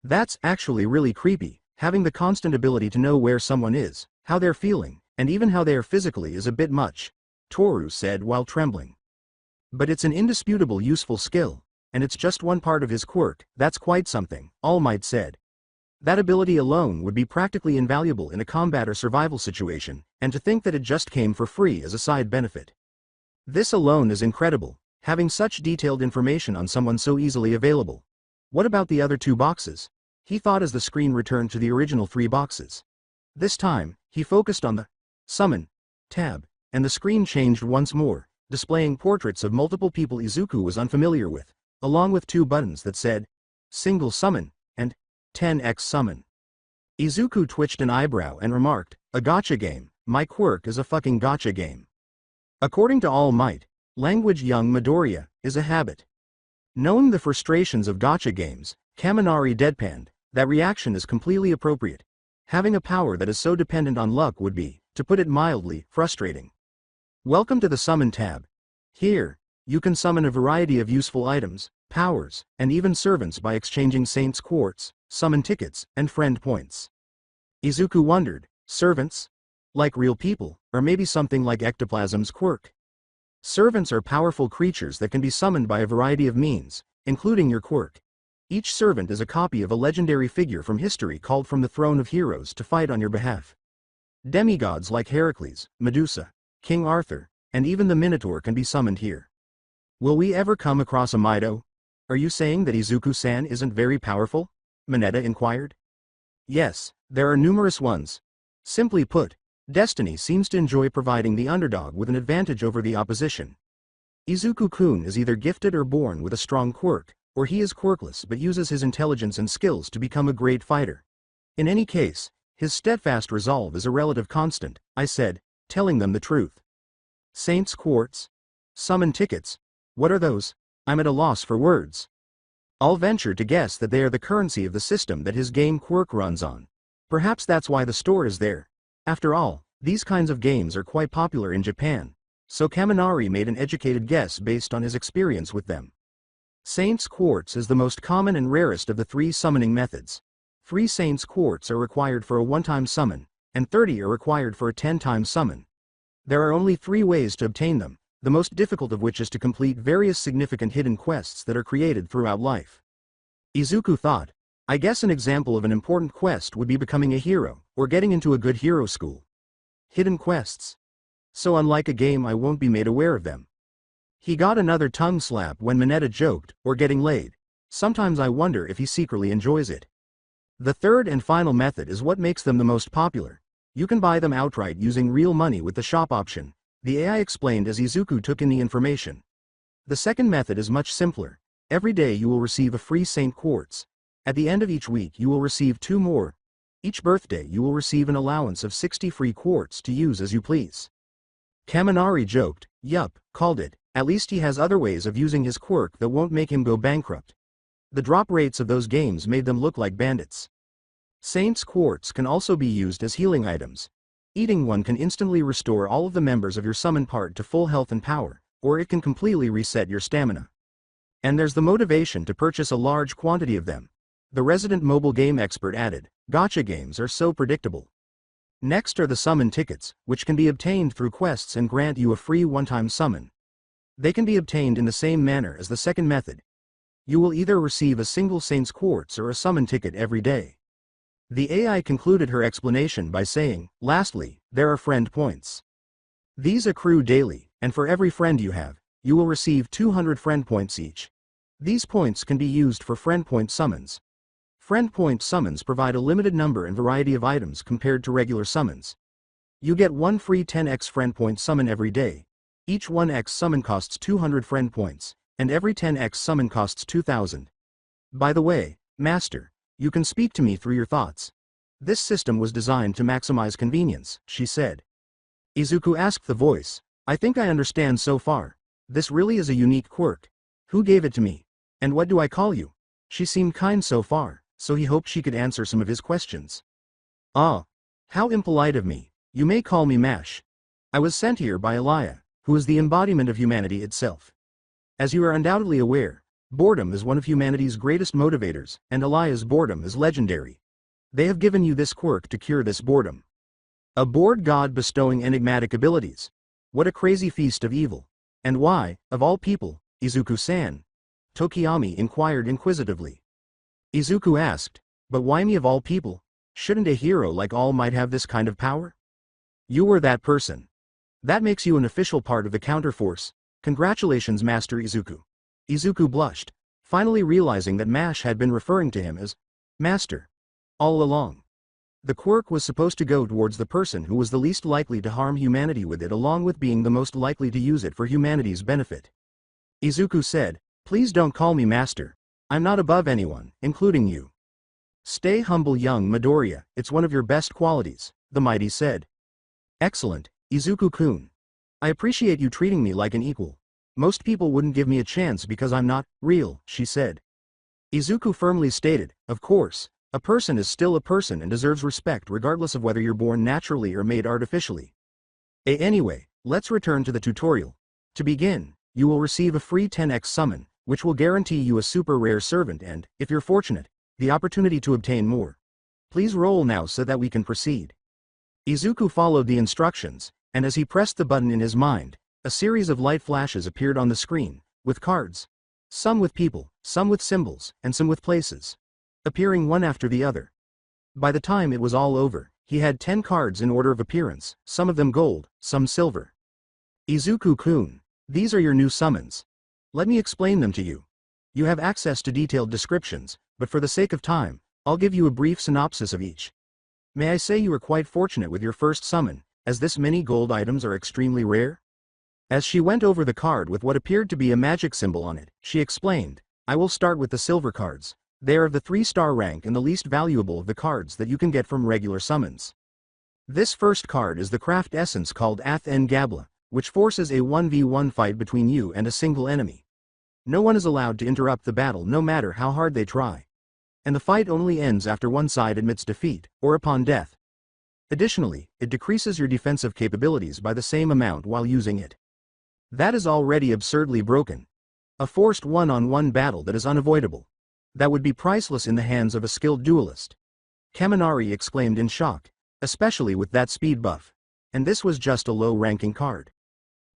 That's actually really creepy, having the constant ability to know where someone is, how they're feeling, and even how they are physically is a bit much, Toru said while trembling. But it's an indisputable useful skill, and it's just one part of his quirk, that's quite something, All Might said. That ability alone would be practically invaluable in a combat or survival situation, and to think that it just came for free as a side benefit. This alone is incredible, having such detailed information on someone so easily available. What about the other 2 boxes? He thought as the screen returned to the original 3 boxes. This time, he focused on the Summon tab, and the screen changed once more, displaying portraits of multiple people Izuku was unfamiliar with, along with 2 buttons that said, Single Summon, and 10x Summon. Izuku twitched an eyebrow and remarked, a gacha game, my quirk is a fucking gacha game. According to All Might, language young Midoriya, is a habit. Knowing the frustrations of gacha games, Kaminari deadpanned, that reaction is completely appropriate. Having a power that is so dependent on luck would be, to put it mildly, frustrating. Welcome to the Summon tab. Here, you can summon a variety of useful items, powers, and even servants by exchanging Saint's Quartz, summon tickets, and friend points. Izuku wondered, servants? Like real people, or maybe something like Ectoplasm's quirk. Servants are powerful creatures that can be summoned by a variety of means, including your quirk. Each servant is a copy of a legendary figure from history called from the throne of heroes to fight on your behalf. Demigods like Heracles, Medusa, King Arthur, and even the Minotaur can be summoned here. Will we ever come across a Mido? Are you saying that Izuku-san isn't very powerful? Mineta inquired. Yes, there are numerous ones. Simply put, Destiny seems to enjoy providing the underdog with an advantage over the opposition. Izuku-kun is either gifted or born with a strong quirk, or he is quirkless but uses his intelligence and skills to become a great fighter. In any case, his steadfast resolve is a relative constant, I said, telling them the truth. Saint's Quartz? Summon tickets? What are those? I'm at a loss for words. I'll venture to guess that they are the currency of the system that his game quirk runs on. Perhaps that's why the store is there. After all, these kinds of games are quite popular in Japan, so Kaminari made an educated guess based on his experience with them. Saint's Quartz is the most common and rarest of the 3 summoning methods. 3 Saint's Quartz are required for a one-time summon, and 30 are required for a 10-time summon. There are only 3 ways to obtain them, the most difficult of which is to complete various significant hidden quests that are created throughout life. Izuku thought, I guess an example of an important quest would be becoming a hero, or getting into a good hero school. Hidden quests. So unlike a game I won't be made aware of them. He got another tongue slap when Mineta joked, or getting laid. Sometimes I wonder if he secretly enjoys it. The third and final method is what makes them the most popular. You can buy them outright using real money with the shop option, the AI explained as Izuku took in the information. The second method is much simpler. Every day you will receive a free Saint Quartz. At the end of each week you will receive 2 more. Each birthday you will receive an allowance of 60 free quartz to use as you please. Kaminari joked, yup, called it. At least he has other ways of using his quirk that won't make him go bankrupt. The drop rates of those games made them look like bandits. Saint's Quartz can also be used as healing items. Eating one can instantly restore all of the members of your summon part to full health and power, or it can completely reset your stamina. And there's the motivation to purchase a large quantity of them. The resident mobile game expert added, gacha games are so predictable. Next are the summon tickets, which can be obtained through quests and grant you a free one-time summon. They can be obtained in the same manner as the second method. You will either receive a single Saint's Quartz or a summon ticket every day. The AI concluded her explanation by saying, lastly, there are friend points. These accrue daily, and for every friend you have, you will receive 200 friend points each. These points can be used for friend point summons. Friend point summons provide a limited number and variety of items compared to regular summons. You get 1 free 10x friend point summon every day. Each 1x summon costs 200 friend points, and every 10x summon costs 2000. By the way, Master, you can speak to me through your thoughts. This system was designed to maximize convenience, she said. Izuku asked the voice, I think I understand so far. This really is a unique quirk. Who gave it to me? And what do I call you? She seemed kind so far, so he hoped she could answer some of his questions. Ah, how impolite of me. You may call me Mash. I was sent here by Elia, who is the embodiment of humanity itself. As you are undoubtedly aware, boredom is one of humanity's greatest motivators, and Elia's boredom is legendary. They have given you this quirk to cure this boredom. A bored god bestowing enigmatic abilities. What a crazy feast of evil. And why, of all people, Izuku-san? Tokiyami inquired inquisitively. Izuku asked, but why me of all people? Shouldn't a hero like All Might have this kind of power? You were that person. That makes you an official part of the counterforce, Congratulations, Master Izuku. Izuku blushed, finally realizing that Mash had been referring to him as Master all along. The quirk was supposed to go towards the person who was the least likely to harm humanity with it, along with being the most likely to use it for humanity's benefit. Izuku said, "Please don't call me Master. I'm not above anyone, including you." "Stay humble, young Midoriya, it's one of your best qualities," the mighty said. "Excellent, Izuku-kun. I appreciate you treating me like an equal. Most people wouldn't give me a chance because I'm not real," she said. Izuku firmly stated, "Of course, a person is still a person and deserves respect regardless of whether you're born naturally or made artificially. Anyway, let's return to the tutorial. To begin, you will receive a free 10x summon, which will guarantee you a super rare servant and, if you're fortunate, the opportunity to obtain more. Please roll now so that we can proceed." Izuku followed the instructions, and as he pressed the button in his mind, a series of light flashes appeared on the screen, with cards. Some with people, some with symbols, and some with places. Appearing one after the other. By the time it was all over, he had 10 cards in order of appearance, some of them gold, some silver. "Izuku-kun, these are your new summons. Let me explain them to you. You have access to detailed descriptions, but for the sake of time, I'll give you a brief synopsis of each. May I say you were quite fortunate with your first summon, as this many gold items are extremely rare?" As she went over the card with what appeared to be a magic symbol on it, she explained, "I will start with the silver cards. They are of the 3-star rank and the least valuable of the cards that you can get from regular summons. This first card is the craft essence called Ath En Gabla, which forces a 1v1 fight between you and a single enemy. No one is allowed to interrupt the battle no matter how hard they try. And the fight only ends after one side admits defeat, or upon death. Additionally, it decreases your defensive capabilities by the same amount while using it. That is already absurdly broken. A forced one-on-one battle that is unavoidable. That would be priceless in the hands of a skilled duelist." Kaminari exclaimed in shock, especially with that speed buff. And this was just a low-ranking card.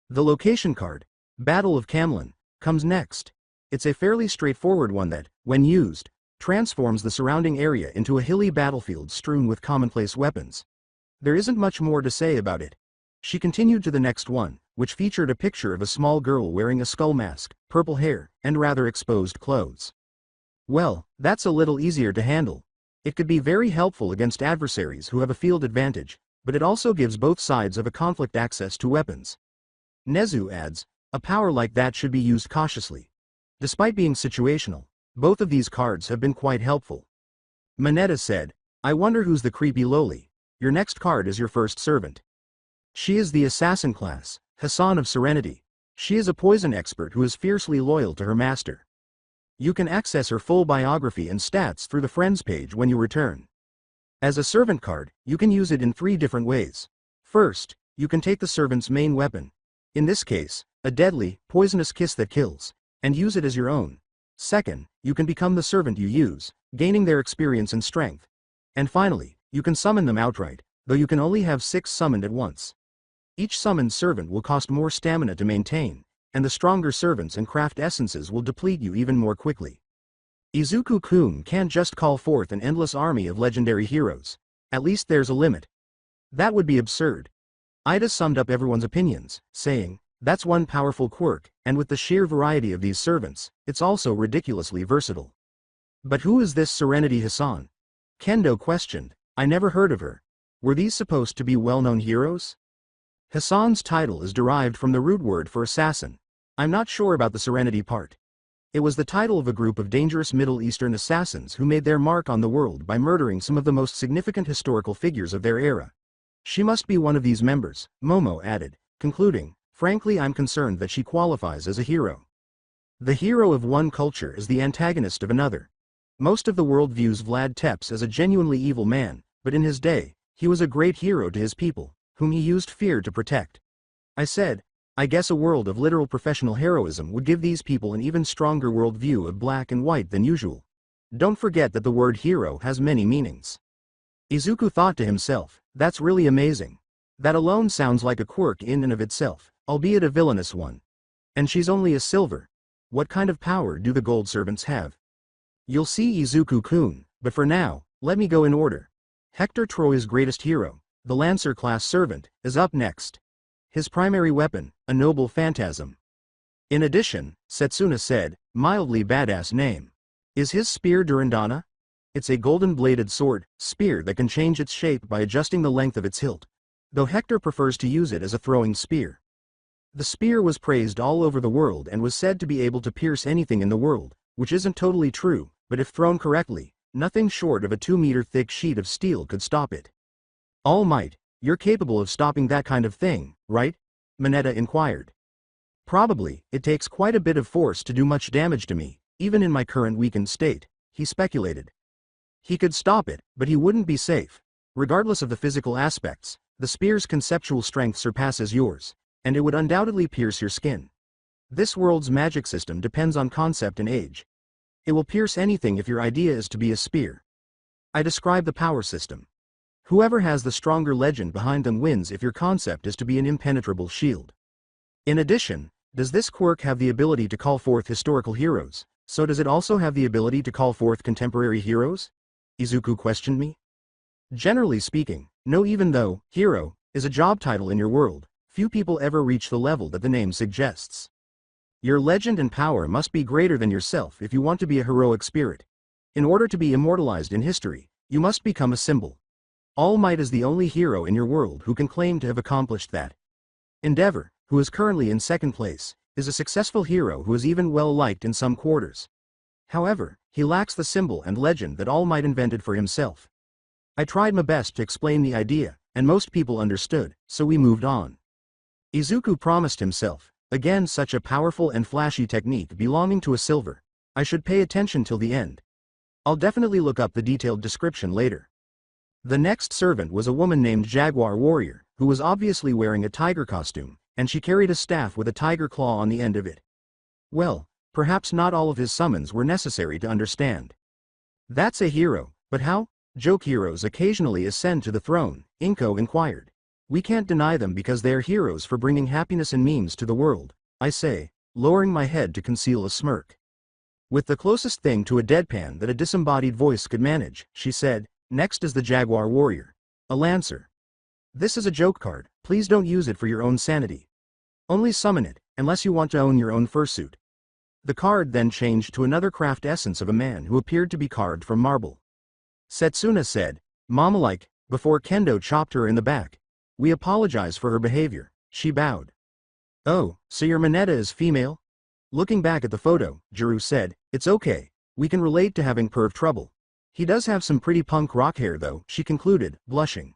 The location card, Battle of Camlin, comes next. It's a fairly straightforward one that, when used, transforms the surrounding area into a hilly battlefield strewn with commonplace weapons. There isn't much more to say about it. She continued to the next one, which featured a picture of a small girl wearing a skull mask, purple hair, and rather exposed clothes. Well, that's a little easier to handle. It could be very helpful against adversaries who have a field advantage, but it also gives both sides of a conflict access to weapons. Nezu adds, "A power like that should be used cautiously. Despite being situational, both of these cards have been quite helpful." Mineta said, "I wonder who's the creepy loli. Your next card is your first servant. She is the assassin class, Hassan of Serenity. She is a poison expert who is fiercely loyal to her master. You can access her full biography and stats through the Friends page when you return. As a servant card, you can use it in 3 different ways. First, you can take the servant's main weapon, in this case, a deadly, poisonous kiss that kills, and use it as your own. Second, you can become the servant you use, gaining their experience and strength. And finally, you can summon them outright, though you can only have 6 summoned at once. Each summoned servant will cost more stamina to maintain, and the stronger servants and craft essences will deplete you even more quickly. Izuku-kun can't just call forth an endless army of legendary heroes. At least there's a limit. That would be absurd." Ida summed up everyone's opinions, saying, "That's one powerful quirk, and with the sheer variety of these servants, it's also ridiculously versatile." "But who is this Serenity Hassan?" Kendo questioned. "I never heard of her. Were these supposed to be well-known heroes?" Hassan's title is derived from the root word for assassin. I'm not sure about the Serenity part. It was the title of a group of dangerous Middle Eastern assassins who made their mark on the world by murdering some of the most significant historical figures of their era. She must be one of these members, Momo added, concluding, "Frankly, I'm concerned that she qualifies as a hero. The hero of one culture is the antagonist of another. Most of the world views Vlad Tepes as a genuinely evil man, but in his day, he was a great hero to his people, whom he used fear to protect." I said, "I guess a world of literal professional heroism would give these people an even stronger world view of black and white than usual. Don't forget that the word hero has many meanings." Izuku thought to himself, "That's really amazing. That alone sounds like a quirk in and of itself, albeit a villainous one. And she's only a silver. What kind of power do the gold servants have?" "You'll see, Izuku-kun, but for now, let me go in order. Hector Troy's greatest hero, the Lancer-class servant, is up next. His primary weapon, a noble phantasm. In addition, Setsuna said, mildly badass name. Is his spear Durandana? It's a golden-bladed sword, spear that can change its shape by adjusting the length of its hilt. Though Hector prefers to use it as a throwing spear. The spear was praised all over the world and was said to be able to pierce anything in the world, which isn't totally true, but if thrown correctly, nothing short of a 2-meter thick sheet of steel could stop it. All Might, you're capable of stopping that kind of thing, right? Mineta inquired. Probably, it takes quite a bit of force to do much damage to me, even in my current weakened state, he speculated. He could stop it, but he wouldn't be safe. Regardless of the physical aspects, the spear's conceptual strength surpasses yours, and it would undoubtedly pierce your skin. This world's magic system depends on concept and age. It will pierce anything if your idea is to be a spear. I describe the power system. Whoever has the stronger legend behind them wins if your concept is to be an impenetrable shield. In addition, does this quirk have the ability to call forth historical heroes? So does it also have the ability to call forth contemporary heroes? Izuku questioned me. Generally speaking, no, even though hero is a job title in your world, few people ever reach the level that the name suggests. Your legend and power must be greater than yourself if you want to be a heroic spirit. In order to be immortalized in history, you must become a symbol. All Might is the only hero in your world who can claim to have accomplished that. Endeavor, who is currently in second place, is a successful hero who is even well liked in some quarters. However, he lacks the symbol and legend that All Might invented for himself. I tried my best to explain the idea, and most people understood, so we moved on. Izuku promised himself, again such a powerful and flashy technique belonging to a silver. I should pay attention till the end. I'll definitely look up the detailed description later. The next servant was a woman named Jaguar Warrior, who was obviously wearing a tiger costume, and she carried a staff with a tiger claw on the end of it. Well, perhaps not all of his summons were necessary to understand. That's a hero, but how? Joke heroes occasionally ascend to the throne, Inko inquired. We can't deny them because they are heroes for bringing happiness and memes to the world, I say, lowering my head to conceal a smirk. With the closest thing to a deadpan that a disembodied voice could manage, she said, next is the Jaguar Warrior. A Lancer. This is a joke card, please don't use it for your own sanity. Only summon it, unless you want to own your own fursuit. The card then changed to another craft essence of a man who appeared to be carved from marble. Setsuna said, Mama-like, before Kendo chopped her in the back. We apologize for her behavior, she bowed. Oh, so your Mineta is female? Looking back at the photo, Juru said, it's okay, we can relate to having perv trouble. He does have some pretty punk rock hair though, she concluded, blushing.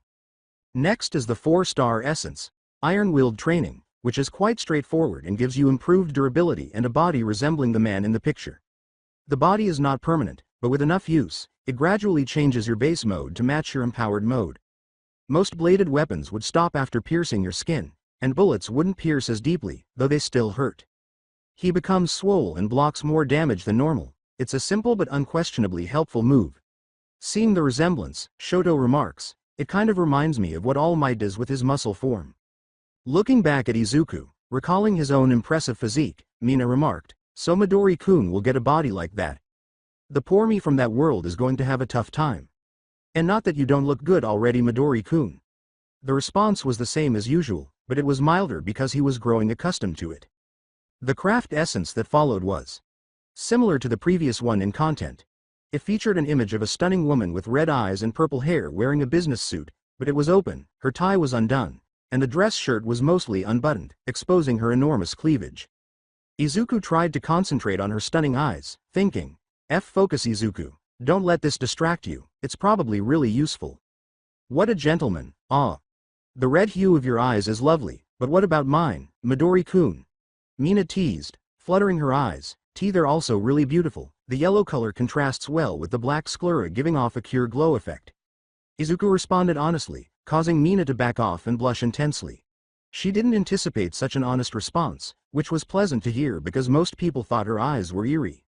Next is the 4-star essence, Iron-Willed Training, which is quite straightforward and gives you improved durability and a body resembling the man in the picture. The body is not permanent, but with enough use, it gradually changes your base mode to match your empowered mode. Most bladed weapons would stop after piercing your skin, and bullets wouldn't pierce as deeply, though they still hurt. He becomes swole and blocks more damage than normal. It's a simple but unquestionably helpful move. Seeing the resemblance, Shoto remarks, it kind of reminds me of what All Might does with his muscle form. Looking back at Izuku, recalling his own impressive physique, Mina remarked, so Midori-kun will get a body like that. The poor me from that world is going to have a tough time. And not that you don't look good already, Midori-kun. The response was the same as usual, but it was milder because he was growing accustomed to it. The craft essence that followed was similar to the previous one in content. It featured an image of a stunning woman with red eyes and purple hair wearing a business suit, but it was open, her tie was undone, and the dress shirt was mostly unbuttoned, exposing her enormous cleavage. Izuku tried to concentrate on her stunning eyes, thinking, focus Izuku, don't let this distract you, it's probably really useful. What a gentleman, ah. The red hue of your eyes is lovely, but what about mine, Midori-kun? Mina teased, fluttering her eyes, they're also really beautiful. The yellow color contrasts well with the black sclera giving off a pure glow effect. Izuku responded honestly, causing Mina to back off and blush intensely. She didn't anticipate such an honest response, which was pleasant to hear because most people thought her eyes were eerie.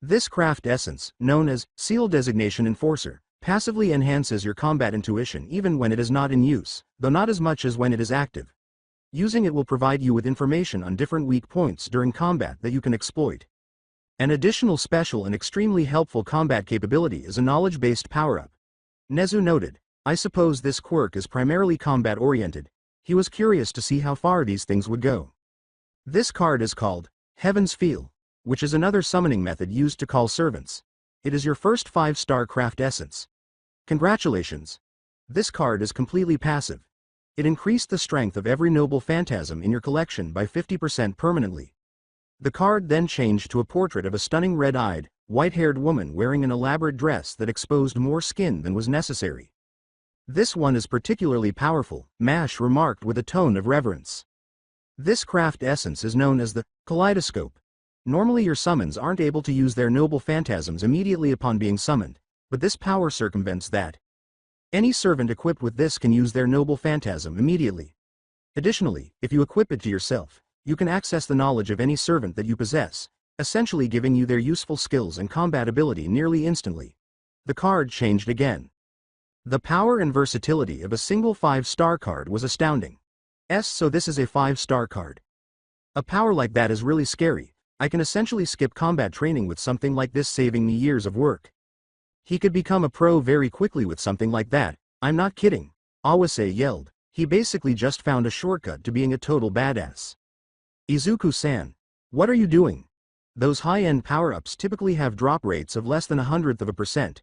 This craft essence, known as Seal Designation Enforcer, passively enhances your combat intuition even when it is not in use, though not as much as when it is active. Using it will provide you with information on different weak points during combat that you can exploit. An additional special and extremely helpful combat capability is a knowledge-based power-up. Nezu noted, I suppose this quirk is primarily combat-oriented. He was curious to see how far these things would go. This card is called Heaven's Feel, which is another summoning method used to call servants. It is your first 5-star craft essence. Congratulations! This card is completely passive. It increased the strength of every noble phantasm in your collection by 50% permanently. The card then changed to a portrait of a stunning red-eyed, white-haired woman wearing an elaborate dress that exposed more skin than was necessary. This one is particularly powerful, Mash remarked with a tone of reverence. This craft essence is known as the kaleidoscope. Normally your summons aren't able to use their noble phantasms immediately upon being summoned, but this power circumvents that. Any servant equipped with this can use their noble phantasm immediately. Additionally, if you equip it to yourself, you can access the knowledge of any servant that you possess, essentially giving you their useful skills and combat ability nearly instantly. The card changed again. The power and versatility of a single 5-star card was astounding. So this is a 5-star card. A power like that is really scary. I can essentially skip combat training with something like this, saving me years of work. He could become a pro very quickly with something like that. I'm not kidding, Awase yelled. He basically just found a shortcut to being a total badass. Izuku-san, what are you doing? Those high-end power-ups typically have drop rates of less than 1/100%.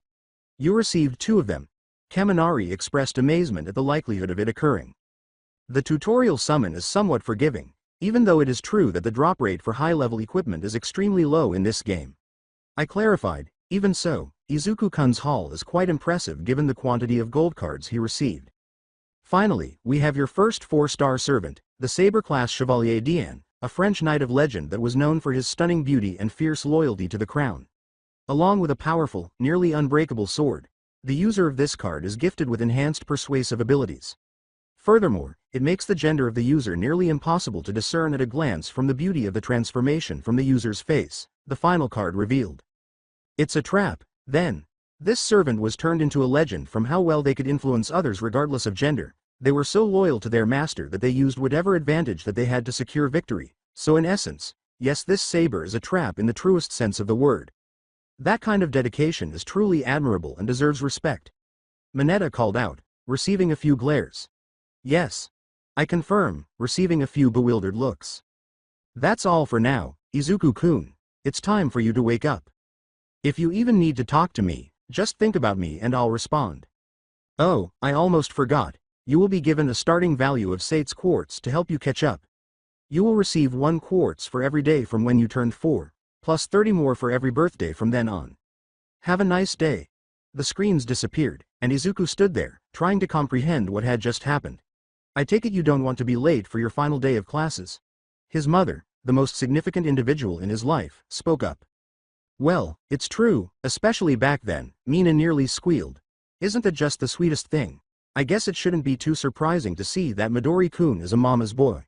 You received 2 of them. Kaminari expressed amazement at the likelihood of it occurring. The tutorial summon is somewhat forgiving, even though it is true that the drop rate for high-level equipment is extremely low in this game. I clarified, even so, Izuku-kun's haul is quite impressive given the quantity of gold cards he received. Finally, we have your first 4-star servant, the Saber-class Chevalier Dian, a French knight of legend that was known for his stunning beauty and fierce loyalty to the crown. Along with a powerful, nearly unbreakable sword, the user of this card is gifted with enhanced persuasive abilities. Furthermore, it makes the gender of the user nearly impossible to discern at a glance from the beauty of the transformation from the user's face, the final card revealed. It's a trap, then. This servant was turned into a legend from how well they could influence others regardless of gender. They were so loyal to their master that they used whatever advantage that they had to secure victory. So in essence, yes, this saber is a trap in the truest sense of the word. That kind of dedication is truly admirable and deserves respect. Mineta called out, receiving a few glares. Yes. I confirm, receiving a few bewildered looks. That's all for now, Izuku-kun. It's time for you to wake up. If you even need to talk to me, just think about me and I'll respond. Oh, I almost forgot. You will be given a starting value of Sate's quartz to help you catch up. You will receive 1 quartz for every day from when you turned 4, plus 30 more for every birthday from then on. Have a nice day. The screens disappeared, and Izuku stood there, trying to comprehend what had just happened. I take it you don't want to be late for your final day of classes? His mother, the most significant individual in his life, spoke up. Well, it's true, especially back then, Mina nearly squealed. Isn't that just the sweetest thing? I guess it shouldn't be too surprising to see that Midori-kun is a mama's boy.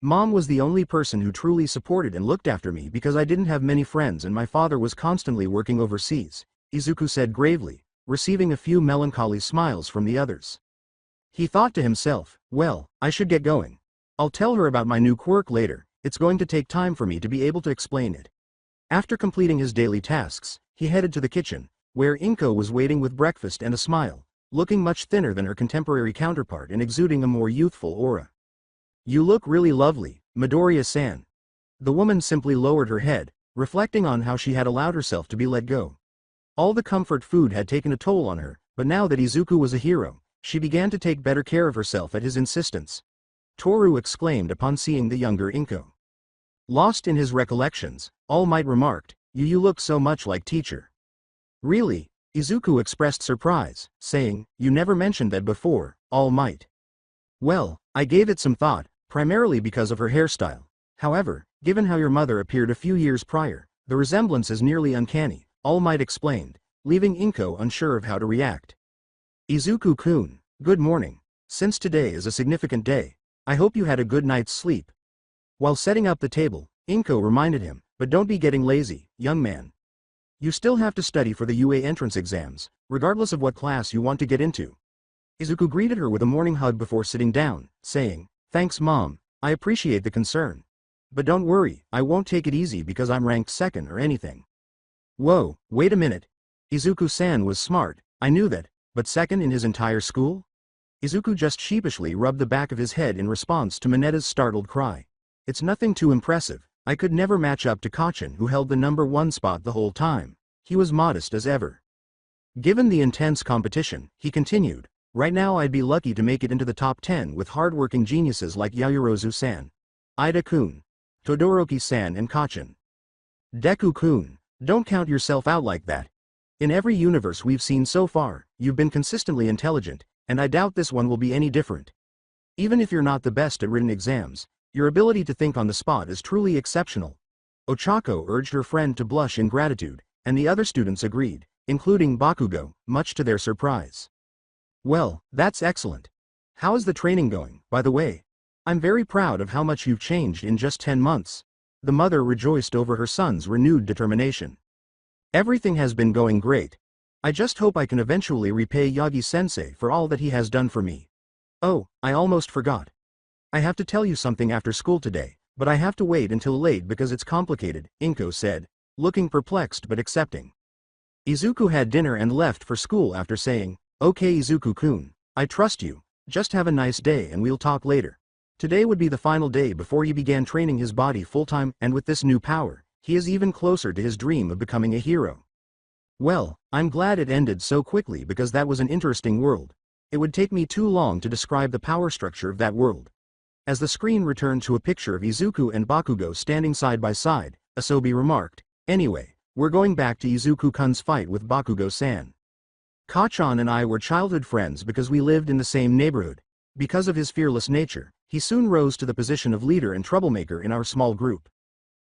Mom was the only person who truly supported and looked after me because I didn't have many friends and my father was constantly working overseas, Izuku said gravely, receiving a few melancholy smiles from the others. He thought to himself, well, I should get going. I'll tell her about my new quirk later. It's going to take time for me to be able to explain it. After completing his daily tasks, he headed to the kitchen, where Inko was waiting with breakfast and a smile, looking much thinner than her contemporary counterpart and exuding a more youthful aura. You look really lovely, Midoriya-san. The woman simply lowered her head, reflecting on how she had allowed herself to be let go. All the comfort food had taken a toll on her, but now that Izuku was a hero, she began to take better care of herself at his insistence. Toru exclaimed upon seeing the younger Inko. Lost in his recollections, All Might remarked, You look so much like teacher. Really? Izuku expressed surprise, saying, You never mentioned that before, All Might. Well, I gave it some thought, primarily because of her hairstyle. However, given how your mother appeared a few years prior, the resemblance is nearly uncanny, All Might explained, leaving Inko unsure of how to react. Izuku-kun, good morning. Since today is a significant day, I hope you had a good night's sleep. While setting up the table, Inko reminded him, but don't be getting lazy, young man. You still have to study for the UA entrance exams, regardless of what class you want to get into. Izuku greeted her with a morning hug before sitting down, saying, Thanks mom, I appreciate the concern. But don't worry, I won't take it easy because I'm ranked 2nd or anything. Whoa, wait a minute. Izuku-san was smart, I knew that, but 2nd in his entire school? Izuku just sheepishly rubbed the back of his head in response to Mineta's startled cry. It's nothing too impressive, I could never match up to Kachin, who held the #1 spot the whole time. He was modest as ever. Given the intense competition, he continued, right now I'd be lucky to make it into the top 10 with hardworking geniuses like Yaoyorozu-san, Ida-kun, Todoroki-san and Kachin. Deku-kun, don't count yourself out like that. In every universe we've seen so far, you've been consistently intelligent, and I doubt this one will be any different. Even if you're not the best at written exams, your ability to think on the spot is truly exceptional. Ochako urged her friend to blush in gratitude, and the other students agreed, including Bakugo, much to their surprise. Well, that's excellent. How is the training going, by the way? I'm very proud of how much you've changed in just 10 months. The mother rejoiced over her son's renewed determination. Everything has been going great. I just hope I can eventually repay Yagi-sensei for all that he has done for me. Oh, I almost forgot. I have to tell you something after school today, but I have to wait until late because it's complicated, Inko said, looking perplexed but accepting. Izuku had dinner and left for school after saying, okay Izuku-kun, I trust you, just have a nice day and we'll talk later. Today would be the final day before he began training his body full-time, and with this new power, he is even closer to his dream of becoming a hero. Well, I'm glad it ended so quickly because that was an interesting world. It would take me too long to describe the power structure of that world. As the screen returned to a picture of Izuku and Bakugo standing side by side, Asobi remarked, anyway, we're going back to Izuku-kun's fight with Bakugo-san. Kachan and I were childhood friends because we lived in the same neighborhood. Because of his fearless nature, he soon rose to the position of leader and troublemaker in our small group.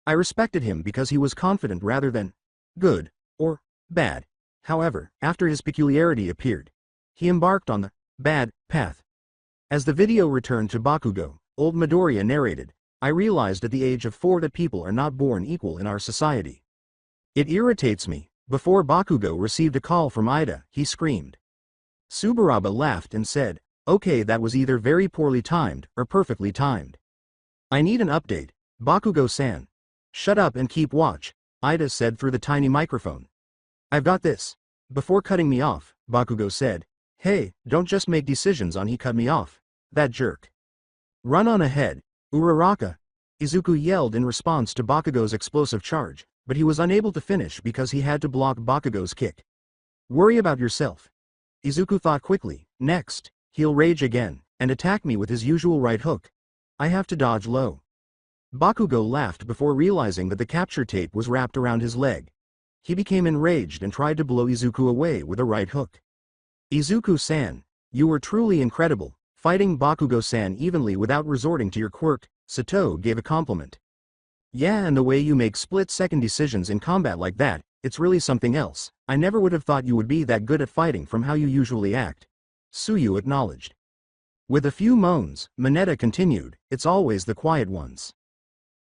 I respected him because he was confident rather than good or bad. However, after his peculiarity appeared, he embarked on the bad path. As the video returned to Bakugo, old Midoriya narrated, I realized at the age of 4 that people are not born equal in our society. It irritates me. Before Bakugo received a call from Ida, he screamed. Subaraba laughed and said, okay, that was either very poorly timed or perfectly timed. I need an update, Bakugo-san. Shut up and keep watch, Ida said through the tiny microphone. I've got this. Before cutting me off, Bakugo said, hey, don't just make decisions on he cut me off, that jerk. Run on ahead, Uraraka, Izuku yelled in response to Bakugo's explosive charge, but he was unable to finish because he had to block Bakugo's kick. Worry about yourself. Izuku thought quickly, next, he'll rage again, and attack me with his usual right hook. I have to dodge low. Bakugo laughed before realizing that the capture tape was wrapped around his leg. He became enraged and tried to blow Izuku away with a right hook. Izuku-san, you were truly incredible, fighting Bakugo-san evenly without resorting to your quirk, Sato gave a compliment. Yeah, and the way you make split-second decisions in combat like that, it's really something else. I never would have thought you would be that good at fighting from how you usually act. Tsuyu acknowledged. With a few moans, Mineta continued, it's always the quiet ones.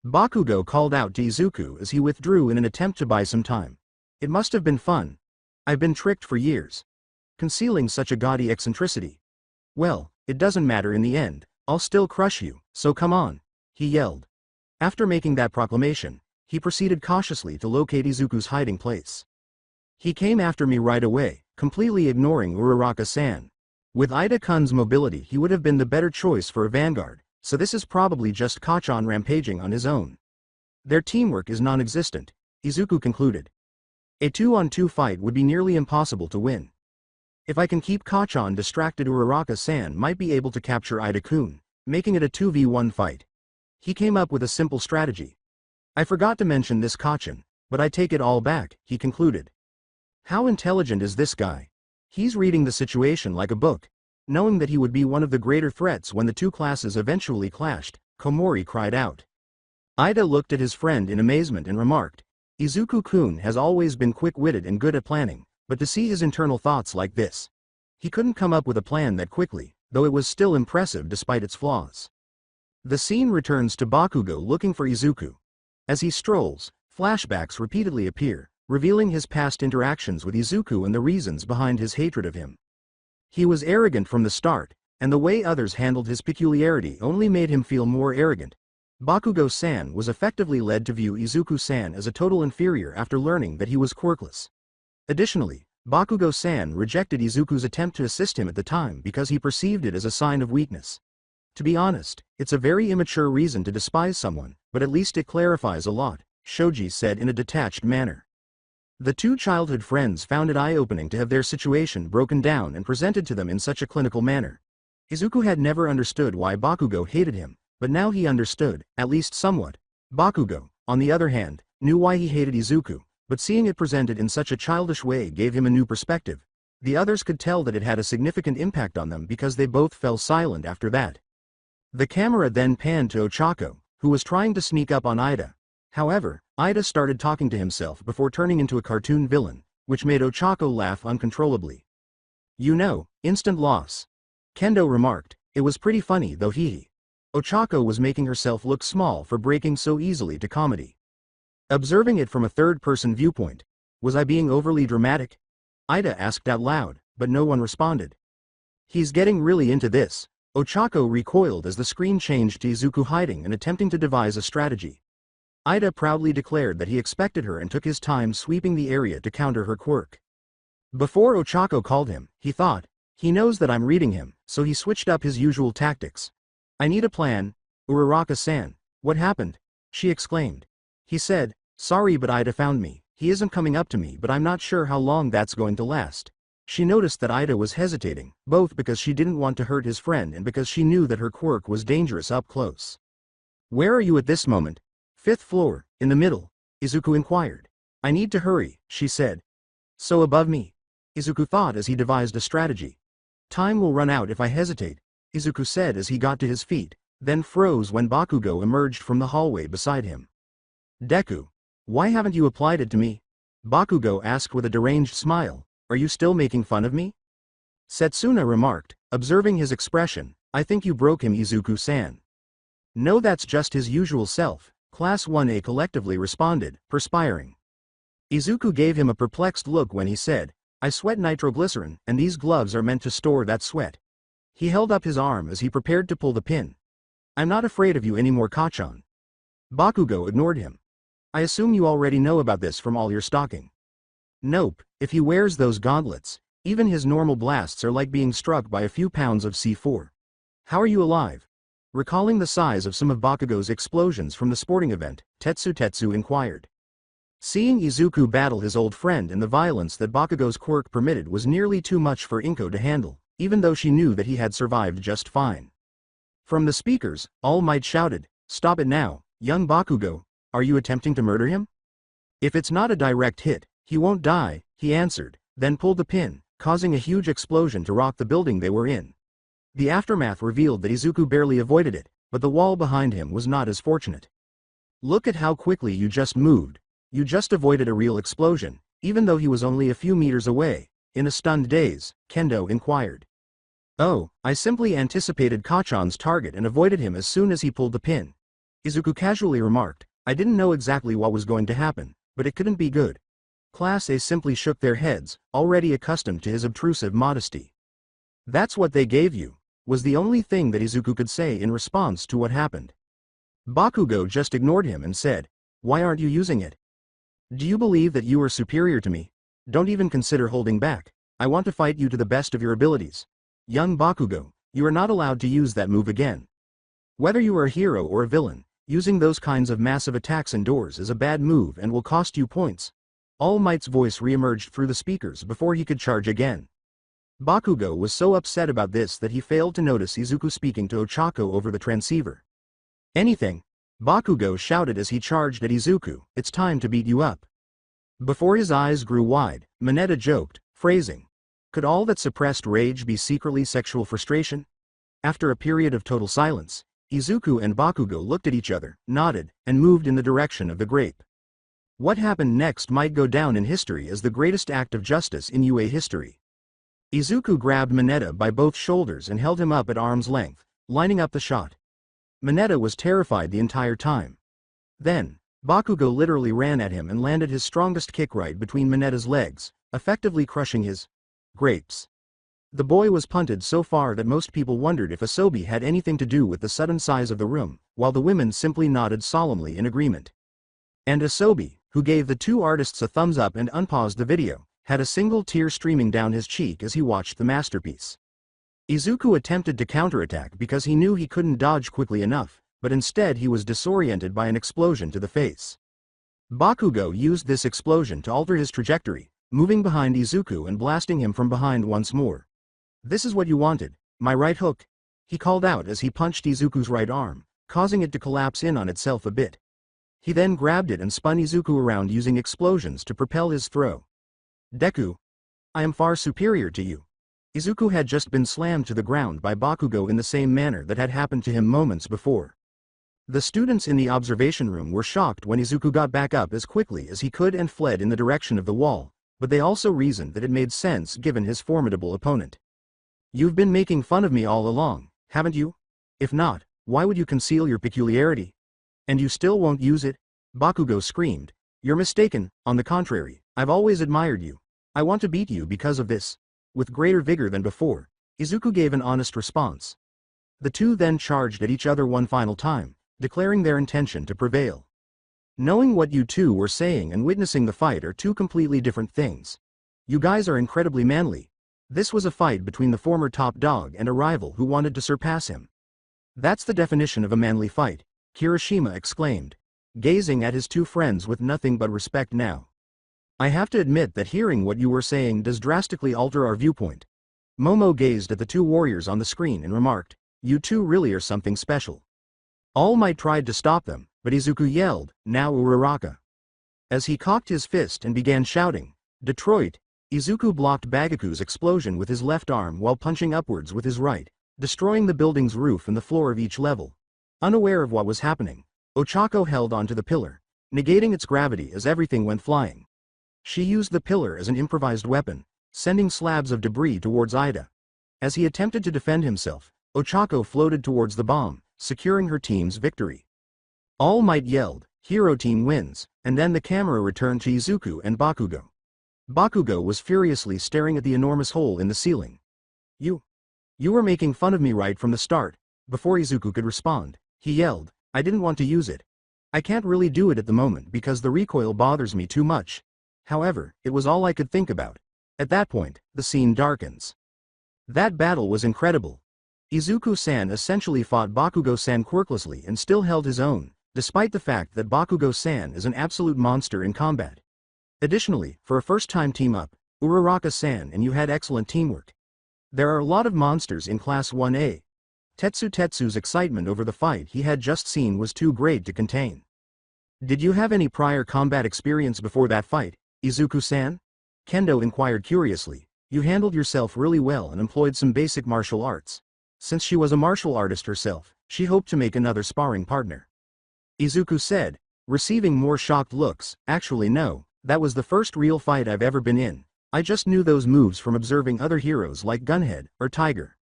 Bakugo called out to Izuku as he withdrew in an attempt to buy some time. It must have been fun. I've been tricked for years. Concealing such a gaudy eccentricity. Well, it doesn't matter in the end, I'll still crush you, so come on, he yelled. After making that proclamation, he proceeded cautiously to locate Izuku's hiding place. He came after me right away, completely ignoring Uraraka-san. With Ida-kun's mobility he would have been the better choice for a vanguard, so this is probably just Kachan rampaging on his own. Their teamwork is non-existent, Izuku concluded. A 2-on-2 fight would be nearly impossible to win. If I can keep Kachan distracted, Uraraka-san might be able to capture Ida-kun, making it a 2v1 fight. He came up with a simple strategy. I forgot to mention this Kachan, but I take it all back, he concluded. How intelligent is this guy? He's reading the situation like a book. Knowing that he would be one of the greater threats when the two classes eventually clashed, Komori cried out. Ida looked at his friend in amazement and remarked, Izuku-kun has always been quick-witted and good at planning, but to see his internal thoughts like this. He couldn't come up with a plan that quickly, though it was still impressive despite its flaws. The scene returns to Bakugo looking for Izuku. As he strolls, flashbacks repeatedly appear, revealing his past interactions with Izuku and the reasons behind his hatred of him. He was arrogant from the start, and the way others handled his peculiarity only made him feel more arrogant. Bakugo-san was effectively led to view Izuku-san as a total inferior after learning that he was quirkless. Additionally, Bakugo-san rejected Izuku's attempt to assist him at the time because he perceived it as a sign of weakness. To be honest, it's a very immature reason to despise someone, but at least it clarifies a lot, Shoji said in a detached manner. The two childhood friends found it eye-opening to have their situation broken down and presented to them in such a clinical manner. Izuku had never understood why Bakugo hated him, but now he understood, at least somewhat. Bakugo, on the other hand, knew why he hated Izuku, but seeing it presented in such a childish way gave him a new perspective. The others could tell that it had a significant impact on them because they both fell silent after that. The camera then panned to Ochako, who was trying to sneak up on Ida. However, Ida started talking to himself before turning into a cartoon villain, which made Ochako laugh uncontrollably. You know, instant loss. Kendo remarked, it was pretty funny though hee. Ochako was making herself look small for breaking so easily to comedy. Observing it from a third-person viewpoint, was I being overly dramatic? Ida asked out loud, but no one responded. He's getting really into this. Ochako recoiled as the screen changed to Izuku hiding and attempting to devise a strategy. Ida proudly declared that he expected her and took his time sweeping the area to counter her quirk. Before Ochako called him, he thought, he knows that I'm reading him, so he switched up his usual tactics. I need a plan. Uraraka-san, what happened? She exclaimed. He said, sorry but Ida found me. He isn't coming up to me but I'm not sure how long that's going to last. She noticed that Ida was hesitating, both because she didn't want to hurt his friend and because she knew that her quirk was dangerous up close. Where are you at this moment? 5th floor, in the middle, Izuku inquired. I need to hurry, she said. So above me? Izuku thought as he devised a strategy. Time will run out if I hesitate, Izuku said as he got to his feet, then froze when Bakugo emerged from the hallway beside him. Deku, why haven't you applied it to me? Bakugo asked with a deranged smile. Are you still making fun of me? Setsuna remarked, observing his expression, I think you broke him Izuku-san. No, that's just his usual self, Class 1A collectively responded, perspiring. Izuku gave him a perplexed look when he said, I sweat nitroglycerin, and these gloves are meant to store that sweat. He held up his arm as he prepared to pull the pin. I'm not afraid of you anymore, Kachan. Bakugo ignored him. I assume you already know about this from all your stalking. Nope, if he wears those gauntlets, even his normal blasts are like being struck by a few pounds of C4. How are you alive? Recalling the size of some of Bakugo's explosions from the sporting event, Tetsu inquired. Seeing Izuku battle his old friend and the violence that Bakugo's quirk permitted was nearly too much for Inko to handle, even though she knew that he had survived just fine. From the speakers, All Might shouted, Stop it now, young Bakugo, are you attempting to murder him? If it's not a direct hit, he won't die, he answered, then pulled the pin, causing a huge explosion to rock the building they were in. The aftermath revealed that Izuku barely avoided it, but the wall behind him was not as fortunate. Look at how quickly you just moved. You just avoided a real explosion, even though he was only a few meters away. In a stunned daze, Kendo inquired. Oh, I simply anticipated Kachan's target and avoided him as soon as he pulled the pin. Izuku casually remarked, I didn't know exactly what was going to happen, but it couldn't be good. Class A simply shook their heads, already accustomed to his obtrusive modesty. That's what they gave you, was the only thing that Izuku could say in response to what happened. Bakugo just ignored him and said, Why aren't you using it? Do you believe that you are superior to me? Don't even consider holding back. I want to fight you to the best of your abilities. Young Bakugo, you are not allowed to use that move again. Whether you are a hero or a villain, using those kinds of massive attacks indoors is a bad move and will cost you points. All Might's voice re-emerged through the speakers before he could charge again. Bakugo was so upset about this that he failed to notice Izuku speaking to Ochako over the transceiver. Anything? Bakugo shouted as he charged at Izuku, it's time to beat you up. Before his eyes grew wide, Mineta joked, phrasing. Could all that suppressed rage be secretly sexual frustration? After a period of total silence, Izuku and Bakugo looked at each other, nodded, and moved in the direction of the grape. What happened next might go down in history as the greatest act of justice in UA history. Izuku grabbed Mineta by both shoulders and held him up at arm's length, lining up the shot. Mineta was terrified the entire time. Then, Bakugo literally ran at him and landed his strongest kick right between Mineta's legs, effectively crushing his grapes. The boy was punted so far that most people wondered if Asobi had anything to do with the sudden size of the room, while the women simply nodded solemnly in agreement. And Asobi, who gave the two artists a thumbs up and unpaused the video, had a single tear streaming down his cheek as he watched the masterpiece. Izuku attempted to counterattack because he knew he couldn't dodge quickly enough, but instead he was disoriented by an explosion to the face. Bakugo used this explosion to alter his trajectory, moving behind Izuku and blasting him from behind once more. "This is what you wanted, my right hook," he called out as he punched Izuku's right arm, causing it to collapse in on itself a bit. He then grabbed it and spun Izuku around using explosions to propel his throw. "Deku, I am far superior to you." Izuku had just been slammed to the ground by Bakugo in the same manner that had happened to him moments before. The students in the observation room were shocked when Izuku got back up as quickly as he could and fled in the direction of the wall, but they also reasoned that it made sense given his formidable opponent. "You've been making fun of me all along, haven't you? If not, why would you conceal your peculiarity? And you still won't use it?" Bakugo screamed. "You're mistaken, on the contrary, I've always admired you. I want to beat you because of this." With greater vigor than before, Izuku gave an honest response. The two then charged at each other one final time, declaring their intention to prevail. Knowing what you two were saying and witnessing the fight are two completely different things. You guys are incredibly manly. This was a fight between the former top dog and a rival who wanted to surpass him. "That's the definition of a manly fight," Kirishima exclaimed, gazing at his two friends with nothing but respect now. "I have to admit that hearing what you were saying does drastically alter our viewpoint." Momo gazed at the two warriors on the screen and remarked, "You two really are something special." All Might tried to stop them, but Izuku yelled, "Now Uraraka." As he cocked his fist and began shouting, "Detroit," Izuku blocked Bagaku's explosion with his left arm while punching upwards with his right, destroying the building's roof and the floor of each level. Unaware of what was happening, Ochako held onto the pillar, negating its gravity as everything went flying. She used the pillar as an improvised weapon, sending slabs of debris towards Ida. As he attempted to defend himself, Ochako floated towards the bomb, securing her team's victory. All Might yelled, "Hero Team wins," and then the camera returned to Izuku and Bakugo. Bakugo was furiously staring at the enormous hole in the ceiling. You were making fun of me right from the start." Before Izuku could respond, he yelled, "I didn't want to use it. I can't really do it at the moment because the recoil bothers me too much. However, it was all I could think about." At that point, the scene darkens. That battle was incredible. Izuku-san essentially fought Bakugo-san quirklessly and still held his own, despite the fact that Bakugo-san is an absolute monster in combat. Additionally, for a first-time team-up, Uraraka-san and you had excellent teamwork. There are a lot of monsters in Class 1A. Tetsu's excitement over the fight he had just seen was too great to contain. "Did you have any prior combat experience before that fight, Izuku-san?" Kendo inquired curiously. "You handled yourself really well and employed some basic martial arts." Since she was a martial artist herself, she hoped to make another sparring partner. Izuku said, receiving more shocked looks, "Actually no, that was the first real fight I've ever been in. I just knew those moves from observing other heroes like Gunhead or Tiger."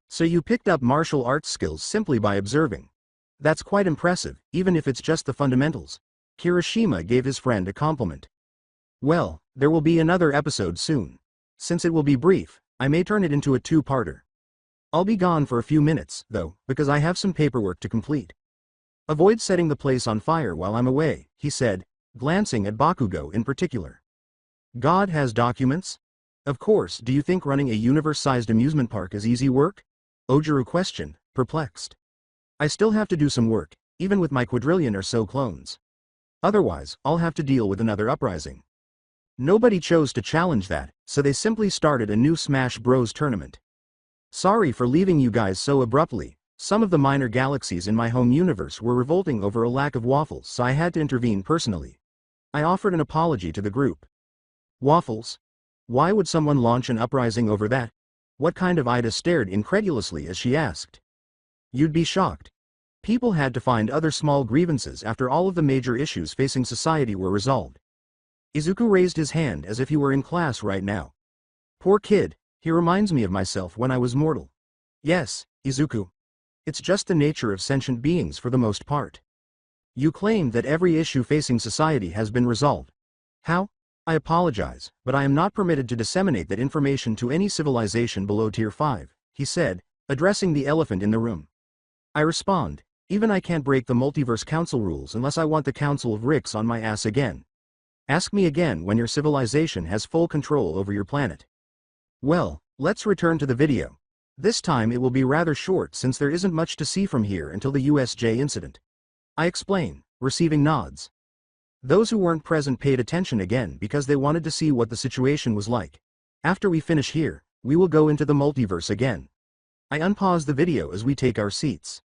"So you picked up martial arts skills simply by observing. That's quite impressive, even if it's just the fundamentals." Kirishima gave his friend a compliment. "Well, there will be another episode soon. Since it will be brief, I may turn it into a two-parter. I'll be gone for a few minutes, though, because I have some paperwork to complete. Avoid setting the place on fire while I'm away," he said, glancing at Bakugo in particular. "God has documents? Of course. Do you think running a universe-sized amusement park is easy work?" Ojiro questioned, perplexed. "I still have to do some work, even with my quadrillion or so clones. Otherwise, I'll have to deal with another uprising." Nobody chose to challenge that, so they simply started a new Smash Bros. Tournament. "Sorry for leaving you guys so abruptly. Some of the minor galaxies in my home universe were revolting over a lack of waffles, so I had to intervene personally." I offered an apology to the group. "Waffles? Why would someone launch an uprising over that? What kind of?" Ida stared incredulously as she asked. "You'd be shocked. People had to find other small grievances after all of the major issues facing society were resolved." Izuku raised his hand as if he were in class right now. "Poor kid, he reminds me of myself when I was mortal." "Yes, Izuku. It's just the nature of sentient beings for the most part. You claimed that every issue facing society has been resolved. How? I apologize, but I am not permitted to disseminate that information to any civilization below Tier 5, he said, addressing the elephant in the room. I respond, even I can't break the Multiverse Council rules unless I want the Council of Ricks on my ass again. Ask me again when your civilization has full control over your planet. Well, let's return to the video. This time it will be rather short since there isn't much to see from here until the USJ incident. I explain, receiving nods. Those who weren't present paid attention again because they wanted to see what the situation was like. After we finish here, we will go into the multiverse again. I unpause the video as we take our seats.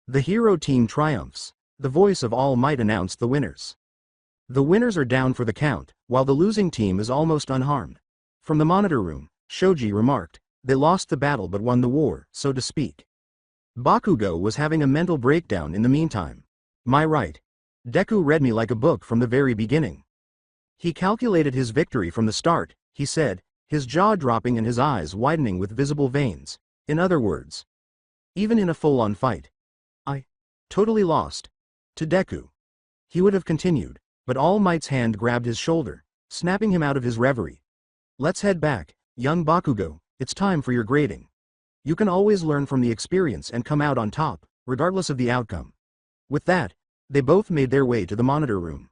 The hero team triumphs. The voice of All Might announced the winners. The winners are down for the count, while the losing team is almost unharmed. From the monitor room, Shoji remarked, "They lost the battle but won the war, so to speak." Bakugo was having a mental breakdown in the meantime. "My right. Deku read me like a book from the very beginning. He calculated his victory from the start," he said, his jaw dropping and his eyes widening with visible veins. "In other words, even in a full-on fight, I totally lost to Deku." He would have continued, but All Might's hand grabbed his shoulder, snapping him out of his reverie. "Let's head back, young Bakugo, it's time for your grading. You can always learn from the experience and come out on top, regardless of the outcome." With that, they both made their way to the monitor room.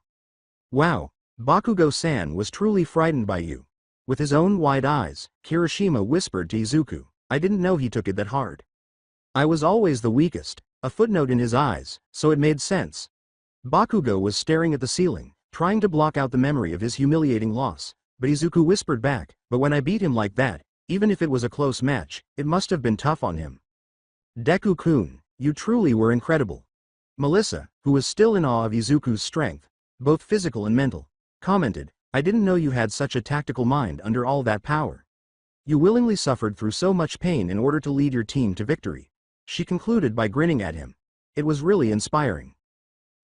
"Wow, Bakugo-san was truly frightened by you." With his own wide eyes, Kirishima whispered to Izuku, "I didn't know he took it that hard. I was always the weakest," a footnote in his eyes, so it made sense. Bakugo was staring at the ceiling, trying to block out the memory of his humiliating loss, but Izuku whispered back, "But when I beat him like that, even if it was a close match, it must have been tough on him." "Deku-kun, you truly were incredible." Melissa, who was still in awe of Izuku's strength, both physical and mental, commented, "I didn't know you had such a tactical mind under all that power. You willingly suffered through so much pain in order to lead your team to victory." She concluded by grinning at him. "It was really inspiring."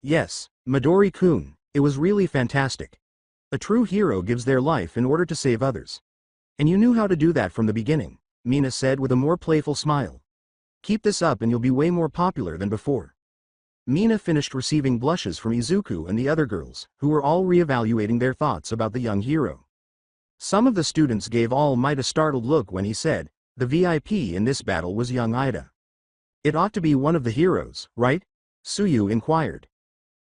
"Yes, Midori-kun, it was really fantastic. A true hero gives their life in order to save others. And you knew how to do that from the beginning," Mina said with a more playful smile. "Keep this up and you'll be way more popular than before." Mina finished receiving blushes from Izuku and the other girls, who were all re-evaluating their thoughts about the young hero. Some of the students gave All Might a startled look when he said, "The VIP in this battle was young Ida. It ought to be one of the heroes, right?" Suyu inquired.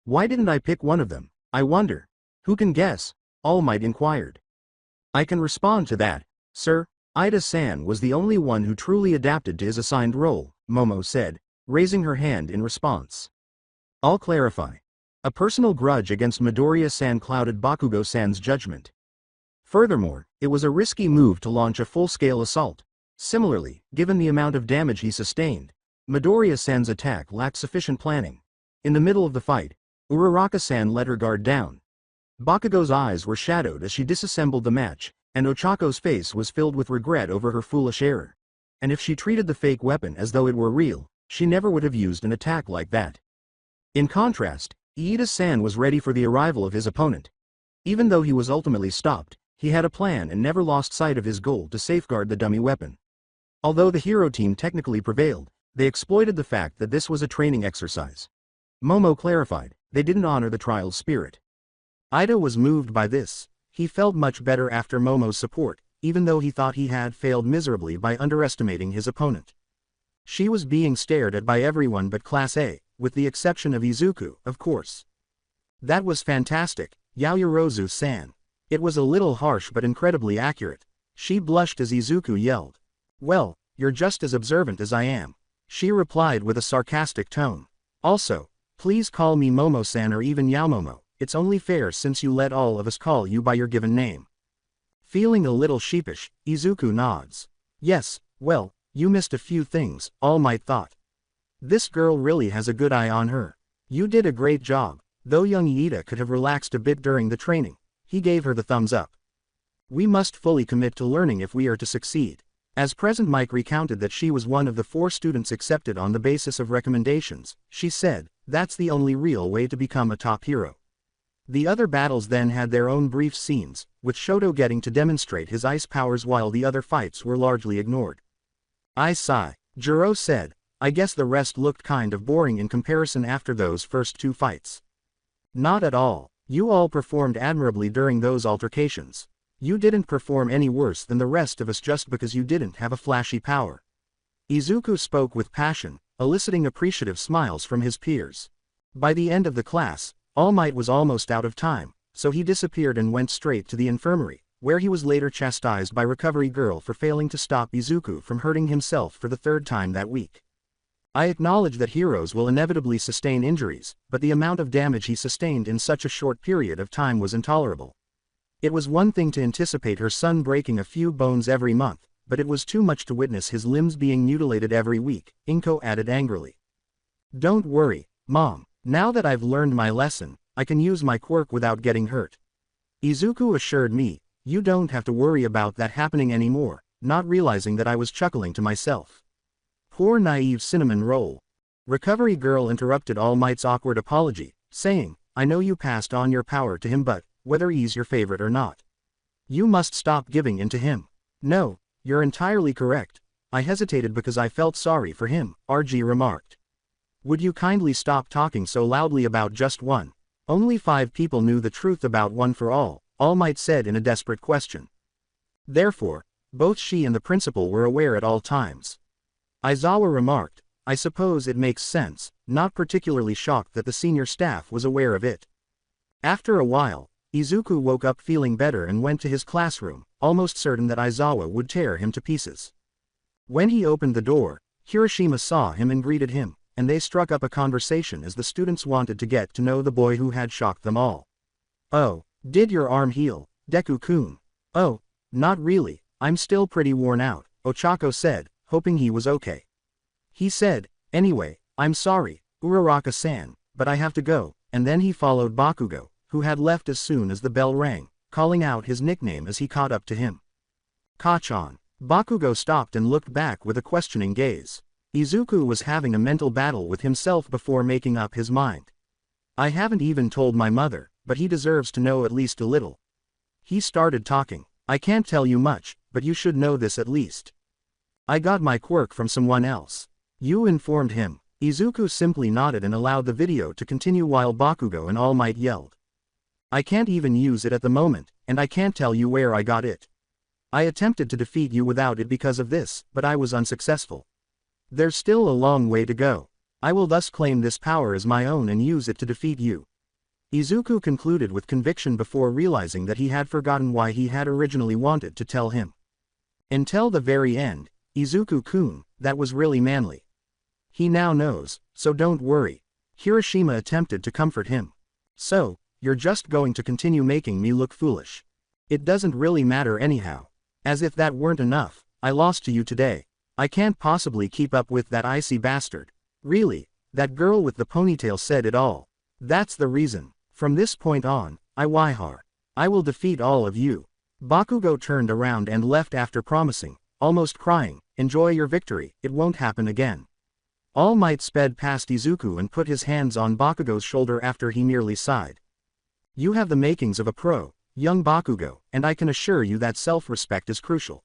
"Why didn't I pick one of them, I wonder? Who can guess?" All Might inquired. "I can respond to that, sir. Ida-san was the only one who truly adapted to his assigned role," Momo said, raising her hand in response. "I'll clarify. A personal grudge against Midoriya-san clouded Bakugo-san's judgment. Furthermore, it was a risky move to launch a full-scale assault. Similarly, given the amount of damage he sustained, Midoriya-san's attack lacked sufficient planning. In the middle of the fight, Uraraka-san let her guard down. Bakugo's eyes were shadowed as she disassembled the match, and Ochako's face was filled with regret over her foolish error. And if she treated the fake weapon as though it were real, she never would have used an attack like that." In contrast, Iida-san was ready for the arrival of his opponent. Even though he was ultimately stopped, he had a plan and never lost sight of his goal to safeguard the dummy weapon. Although the hero team technically prevailed, they exploited the fact that this was a training exercise. Momo clarified, they didn't honor the trial's spirit. Ida was moved by this. He felt much better after Momo's support, even though he thought he had failed miserably by underestimating his opponent. She was being stared at by everyone but Class A, with the exception of Izuku, of course. "That was fantastic, Yaoyorozu-san. It was a little harsh but incredibly accurate." She blushed as Izuku yelled. "Well, you're just as observant as I am," she replied with a sarcastic tone. "Also, please call me Momo-san or even Yaomomo, it's only fair since you let all of us call you by your given name." Feeling a little sheepish, Izuku nods. "Yes, well, you missed a few things," All Might thought. "This girl really has a good eye on her. You did a great job," though young Iida could have relaxed a bit during the training. He gave her the thumbs up. "We must fully commit to learning if we are to succeed." As Present Mike recounted that she was one of the 4 students accepted on the basis of recommendations, she said, "That's the only real way to become a top hero." The other battles then had their own brief scenes, with Shoto getting to demonstrate his ice powers while the other fights were largely ignored. "I sigh," Jiro said. "I guess the rest looked kind of boring in comparison after those first 2 fights." "Not at all. You all performed admirably during those altercations. You didn't perform any worse than the rest of us just because you didn't have a flashy power." Izuku spoke with passion, eliciting appreciative smiles from his peers. By the end of the class, All Might was almost out of time, so he disappeared and went straight to the infirmary, where he was later chastised by Recovery Girl for failing to stop Izuku from hurting himself for the third time that week. I acknowledge that heroes will inevitably sustain injuries, but the amount of damage he sustained in such a short period of time was intolerable. It was one thing to anticipate her son breaking a few bones every month, but it was too much to witness his limbs being mutilated every week, Inko added angrily. Don't worry, Mom, now that I've learned my lesson, I can use my quirk without getting hurt. Izuku assured me, you don't have to worry about that happening anymore, not realizing that I was chuckling to myself. Poor naive cinnamon roll. Recovery Girl interrupted All Might's awkward apology, saying, I know you passed on your power to him, but whether he's your favorite or not, you must stop giving in to him. No, you're entirely correct. I hesitated because I felt sorry for him, RG remarked. Would you kindly stop talking so loudly about just one? Only 5 people knew the truth about One for All Might said in a desperate question. Therefore, both she and the principal were aware at all times. Aizawa remarked, I suppose it makes sense, not particularly shocked that the senior staff was aware of it. After a while, Izuku woke up feeling better and went to his classroom, almost certain that Aizawa would tear him to pieces. When he opened the door, Hiroshima saw him and greeted him, and they struck up a conversation as the students wanted to get to know the boy who had shocked them all. Oh, did your arm heal, Deku-kun? Oh, not really, I'm still pretty worn out, Ochako said, hoping he was okay. He said, anyway, I'm sorry, Uraraka-san, but I have to go, and then he followed Bakugo, who had left as soon as the bell rang, calling out his nickname as he caught up to him. Kachan. Bakugo stopped and looked back with a questioning gaze. Izuku was having a mental battle with himself before making up his mind. I haven't even told my mother, but he deserves to know at least a little. He started talking. I can't tell you much, but you should know this at least. I got my quirk from someone else. You informed him. Izuku simply nodded and allowed the video to continue while Bakugo and All Might yelled. I can't even use it at the moment, and I can't tell you where I got it. I attempted to defeat you without it because of this, but I was unsuccessful. There's still a long way to go. I will thus claim this power as my own and use it to defeat you. Izuku concluded with conviction before realizing that he had forgotten why he had originally wanted to tell him. Until the very end, Izuku-kun, that was really manly. He now knows, so don't worry. Hiroshima attempted to comfort him. So, you're just going to continue making me look foolish. It doesn't really matter anyhow. As if that weren't enough, I lost to you today. I can't possibly keep up with that icy bastard. Really, that girl with the ponytail said it all. That's the reason. From this point on, I will defeat all of you. Bakugo turned around and left after promising, almost crying, enjoy your victory, it won't happen again. All Might sped past Izuku and put his hands on Bakugo's shoulder after he merely sighed. You have the makings of a pro, young Bakugo, and I can assure you that self-respect is crucial.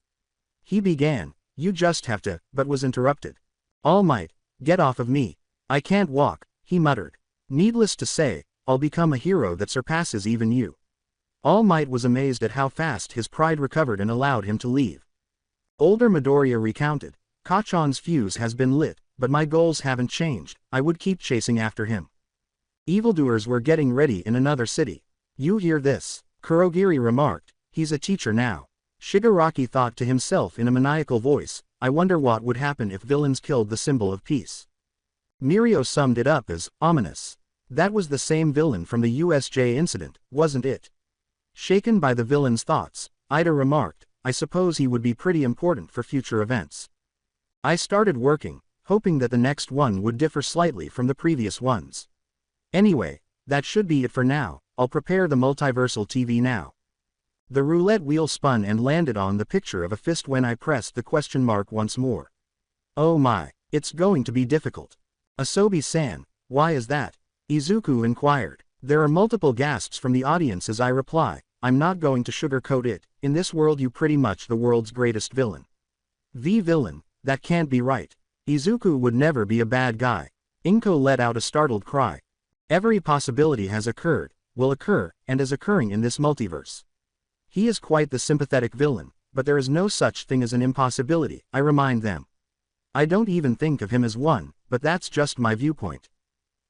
He began, you just have to, but was interrupted. All Might, get off of me. I can't walk, he muttered. Needless to say, I'll become a hero that surpasses even you. All Might was amazed at how fast his pride recovered and allowed him to leave. Older Midoriya recounted, Kachan's fuse has been lit, but my goals haven't changed, I would keep chasing after him. Evildoers were getting ready in another city. You hear this? Kurogiri remarked, he's a teacher now. Shigaraki thought to himself in a maniacal voice, I wonder what would happen if villains killed the symbol of peace. Mirio summed it up as, ominous. That was the same villain from the USJ incident, wasn't it? Shaken by the villain's thoughts, Ida remarked, I suppose he would be pretty important for future events. I started working, hoping that the next one would differ slightly from the previous ones. Anyway, that should be it for now, I'll prepare the multiversal TV now. The roulette wheel spun and landed on the picture of a fist when I pressed the question mark once more. Oh my, it's going to be difficult. Asobi-san, why is that? Izuku inquired. There are multiple gasps from the audience as I reply, I'm not going to sugarcoat it, in this world you pretty much the world's greatest villain. The villain, that can't be right. Izuku would never be a bad guy. Inko let out a startled cry. Every possibility has occurred, will occur, and is occurring in this multiverse. He is quite the sympathetic villain, but there is no such thing as an impossibility, I remind them. I don't even think of him as one, but that's just my viewpoint.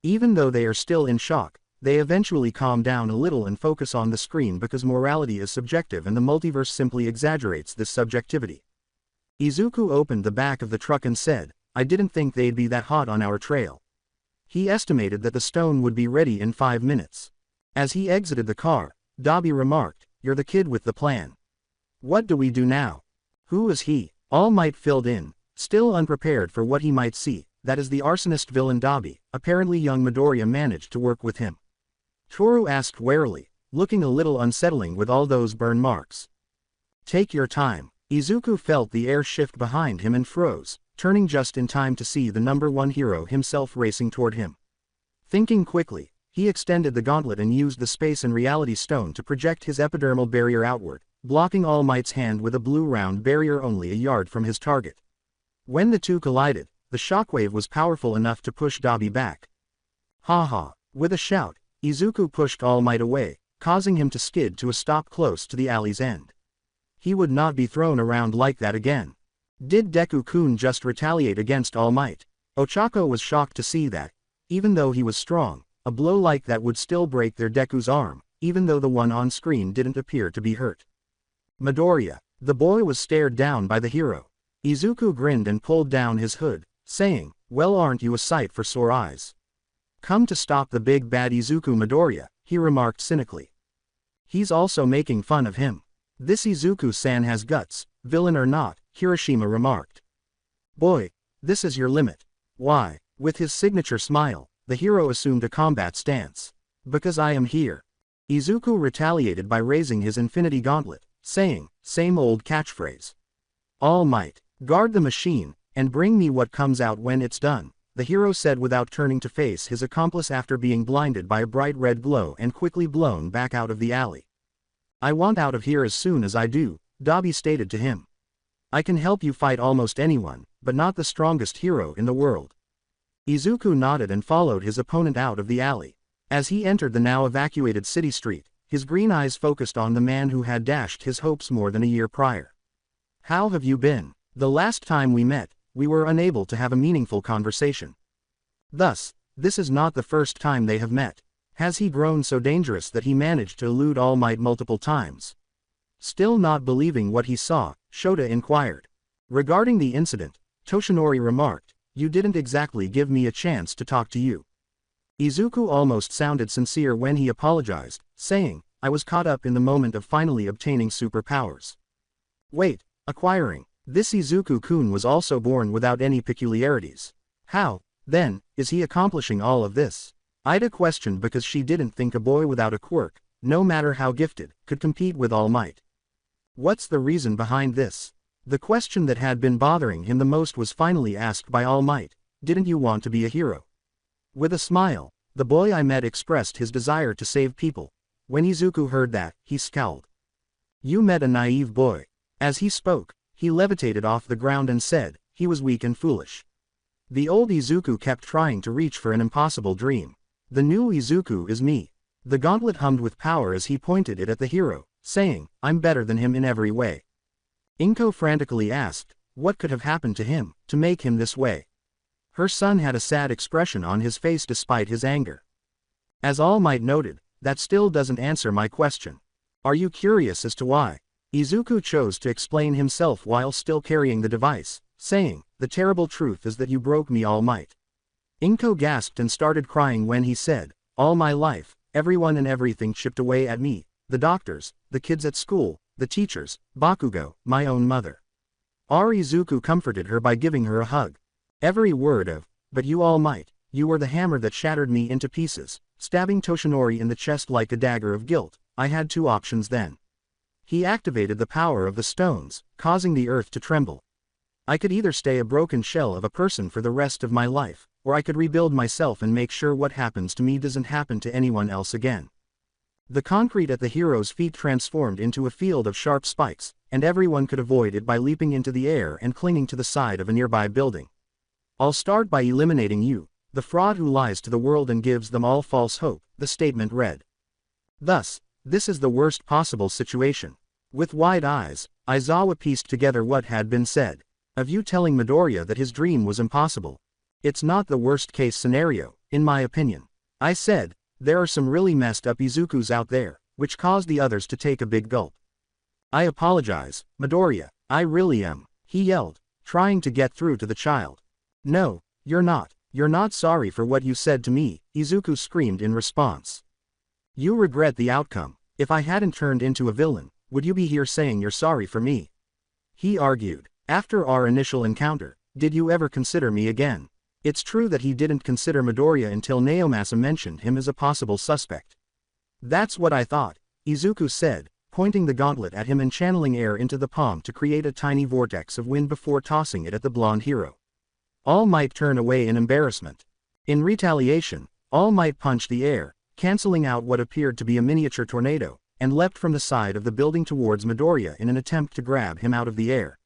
Even though they are still in shock, they eventually calm down a little and focus on the screen because morality is subjective and the multiverse simply exaggerates this subjectivity. Izuku opened the back of the truck and said, I didn't think they'd be that hot on our trail. He estimated that the stone would be ready in 5 minutes. As he exited the car, Dabi remarked, You're the kid with the plan. What do we do now? Who is he? All Might filled in, still unprepared for what he might see. That is the arsonist villain Dabi. Apparently young Midoriya managed to work with him. Toru asked warily, looking a little unsettling with all those burn marks. Take your time. Izuku felt the air shift behind him and froze, turning just in time to see the number 1 hero himself racing toward him. Thinking quickly, he extended the gauntlet and used the space and reality stone to project his epidermal barrier outward, blocking All Might's hand with a blue round barrier only a yard from his target. When the two collided, the shockwave was powerful enough to push Dabi back. Ha ha! With a shout, Izuku pushed All Might away, causing him to skid to a stop close to the alley's end. He would not be thrown around like that again. Did Deku-kun just retaliate against All Might? Ochako was shocked to see that, even though he was strong, a blow like that would still break their Deku's arm, even though the one on screen didn't appear to be hurt. Midoriya, the boy was stared down by the hero. Izuku grinned and pulled down his hood, saying, Well, aren't you a sight for sore eyes? Come to stop the big bad Izuku Midoriya, he remarked cynically. He's also making fun of him. This Izuku-san has guts, villain or not, Hiroshima remarked. Boy, this is your limit. Why? With his signature smile, the hero assumed a combat stance. Because I am here. Izuku retaliated by raising his infinity gauntlet, saying, same old catchphrase. All Might, guard the machine, and bring me what comes out when it's done, the hero said without turning to face his accomplice after being blinded by a bright red glow and quickly blown back out of the alley. I want out of here as soon as I do, Dabi stated to him. I can help you fight almost anyone, but not the strongest hero in the world. Izuku nodded and followed his opponent out of the alley. As he entered the now evacuated city street, his green eyes focused on the man who had dashed his hopes more than a year prior. How have you been? The last time we met, we were unable to have a meaningful conversation. Thus, this is not the first time they have met. Has he grown so dangerous that he managed to elude All Might multiple times? Still not believing what he saw, Shota inquired. Regarding the incident, Toshinori remarked, You didn't exactly give me a chance to talk to you. Izuku almost sounded sincere when he apologized, saying, I was caught up in the moment of finally obtaining superpowers. Wait, acquiring. This Izuku-kun was also born without any peculiarities. How, then, is he accomplishing all of this? Ida questioned because she didn't think a boy without a quirk, no matter how gifted, could compete with All Might. What's the reason behind this? The question that had been bothering him the most was finally asked by All Might. Didn't you want to be a hero? With a smile, the boy I met expressed his desire to save people. When Izuku heard that, he scowled. You met a naive boy. As he spoke, he levitated off the ground and said, he was weak and foolish. The old Izuku kept trying to reach for an impossible dream. The new Izuku is me. The gauntlet hummed with power as he pointed it at the hero, saying, I'm better than him in every way. Inko frantically asked, what could have happened to him, to make him this way? Her son had a sad expression on his face despite his anger. As All Might noted, that still doesn't answer my question. Are you curious as to why? Izuku chose to explain himself while still carrying the device, saying, the terrible truth is that you broke me, All Might. Inko gasped and started crying when he said, all my life, everyone and everything chipped away at me, the doctors, the kids at school, the teachers, Bakugo, my own mother. Izuku comforted her by giving her a hug. Every word of, but you All Might, you were the hammer that shattered me into pieces, stabbing Toshinori in the chest like a dagger of guilt. I had two options then. He activated the power of the stones, causing the earth to tremble. I could either stay a broken shell of a person for the rest of my life, or I could rebuild myself and make sure what happens to me doesn't happen to anyone else again. The concrete at the hero's feet transformed into a field of sharp spikes, and everyone could avoid it by leaping into the air and clinging to the side of a nearby building. I'll start by eliminating you, the fraud who lies to the world and gives them all false hope, the statement read. Thus, this is the worst possible situation. With wide eyes, Aizawa pieced together what had been said. Of you telling Midoriya that his dream was impossible. It's not the worst case scenario, in my opinion. I said, There are some really messed up Izukus out there, which caused the others to take a big gulp. I apologize, Midoriya, I really am, he yelled, trying to get through to the child. No, you're not. You're not sorry for what you said to me, Izuku screamed in response. You regret the outcome. If I hadn't turned into a villain, would you be here saying you're sorry for me? He argued. After our initial encounter, did you ever consider me again? It's true that he didn't consider Midoriya until Naomasa mentioned him as a possible suspect. That's what I thought, Izuku said, pointing the gauntlet at him and channeling air into the palm to create a tiny vortex of wind before tossing it at the blonde hero. All Might turned away in embarrassment. In retaliation, All Might punched the air, canceling out what appeared to be a miniature tornado, and leapt from the side of the building towards Midoriya in an attempt to grab him out of the air.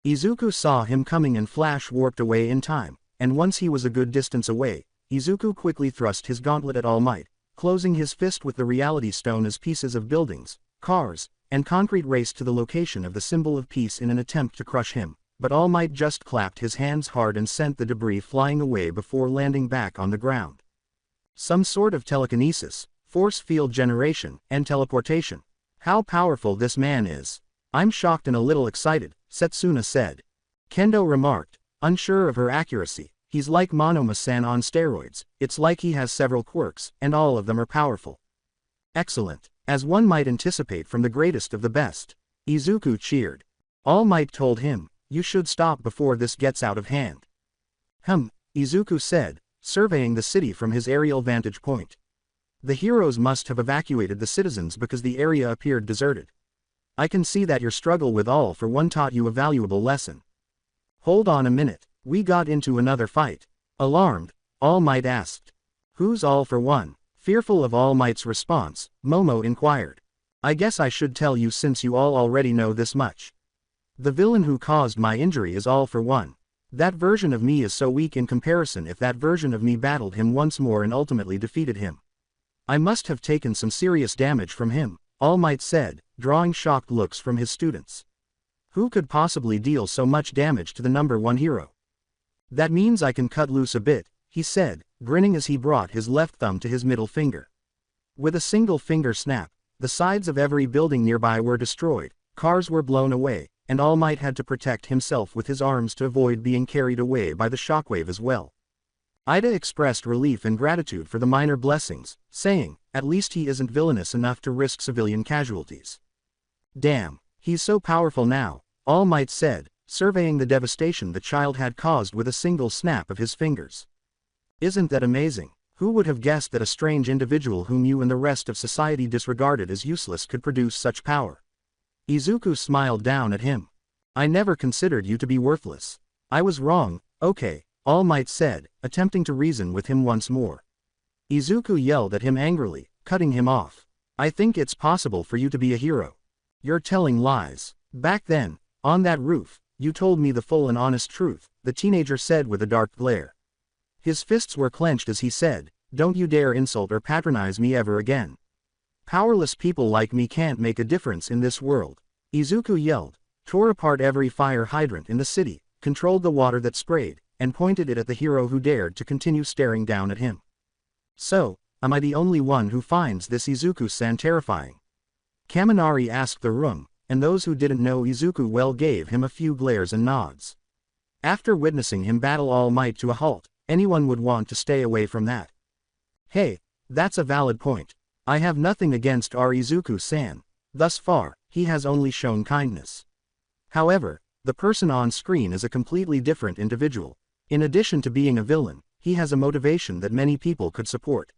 Izuku saw him coming and Flash warped away in time, and once he was a good distance away, Izuku quickly thrust his gauntlet at All Might, closing his fist with the Reality Stone as pieces of buildings, cars, and concrete raced to the location of the symbol of peace in an attempt to crush him. But All Might just clapped his hands hard and sent the debris flying away before landing back on the ground. Some sort of telekinesis, force field generation, and teleportation. How powerful this man is. I'm shocked and a little excited, Setsuna said. Kendo remarked, unsure of her accuracy. He's like Monoma-san on steroids. It's like he has several quirks, and all of them are powerful. Excellent, as one might anticipate from the greatest of the best. Izuku cheered. All Might told him, you should stop before this gets out of hand. Izuku said, surveying the city from his aerial vantage point. The heroes must have evacuated the citizens because the area appeared deserted. I can see that your struggle with All for One taught you a valuable lesson. Hold on a minute, we got into another fight. Alarmed, All Might asked. Who's All for One? Fearful of All Might's response, Momo inquired. I guess I should tell you since you all already know this much. The villain who caused my injury is All for One. That version of me is so weak in comparison if that version of me battled him once more and ultimately defeated him. I must have taken some serious damage from him, All Might said, drawing shocked looks from his students. Who could possibly deal so much damage to the number one hero? That means I can cut loose a bit, he said, grinning as he brought his left thumb to his middle finger. With a single finger snap, the sides of every building nearby were destroyed, cars were blown away, and All Might had to protect himself with his arms to avoid being carried away by the shockwave as well. Ida expressed relief and gratitude for the minor blessings, saying, at least he isn't villainous enough to risk civilian casualties. Damn, he's so powerful now, All Might said, surveying the devastation the child had caused with a single snap of his fingers. Isn't that amazing? Who would have guessed that a strange individual whom you and the rest of society disregarded as useless could produce such power? Izuku smiled down at him. I never considered you to be worthless. I was wrong, okay, All Might said, attempting to reason with him once more. Izuku yelled at him angrily, cutting him off. I think it's possible for you to be a hero. You're telling lies. Back then, on that roof, you told me the full and honest truth, the teenager said with a dark glare. His fists were clenched as he said, don't you dare insult or patronize me ever again. Powerless people like me can't make a difference in this world. Izuku yelled, tore apart every fire hydrant in the city, controlled the water that sprayed, and pointed it at the hero who dared to continue staring down at him. So, am I the only one who finds this Izuku-san terrifying? Kaminari asked the room, and those who didn't know Izuku well gave him a few glares and nods. After witnessing him battle All Might to a halt, anyone would want to stay away from that. Hey, that's a valid point. I have nothing against our Izuku-san. Thus far, he has only shown kindness. However, the person on screen is a completely different individual. In addition to being a villain, he has a motivation that many people could support.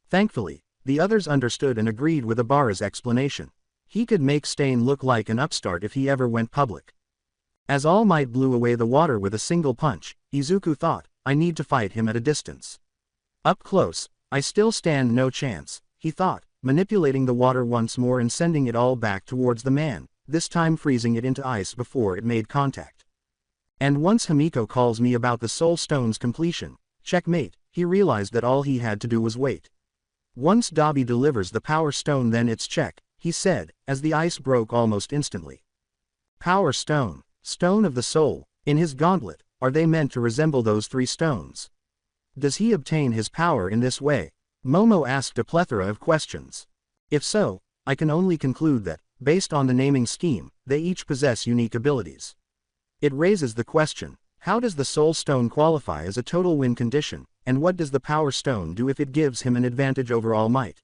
Thankfully, the others understood and agreed with Ibara's explanation. He could make Stain look like an upstart if he ever went public. As All Might blew away the water with a single punch, Izuku thought, I need to fight him at a distance. Up close, I still stand no chance, he thought, manipulating the water once more and sending it all back towards the man, this time freezing it into ice before it made contact. And once Himiko calls me about the Soul Stone's completion, checkmate, he realized that all he had to do was wait. Once Dabi delivers the Power Stone then it's check, he said, as the ice broke almost instantly. Power Stone, Stone of the Soul, in his gauntlet, are they meant to resemble those three stones? Does he obtain his power in this way? Momo asked a plethora of questions. If so, I can only conclude that, based on the naming scheme, they each possess unique abilities. It raises the question, how does the Soul Stone qualify as a total win condition, and what does the Power Stone do if it gives him an advantage over All Might?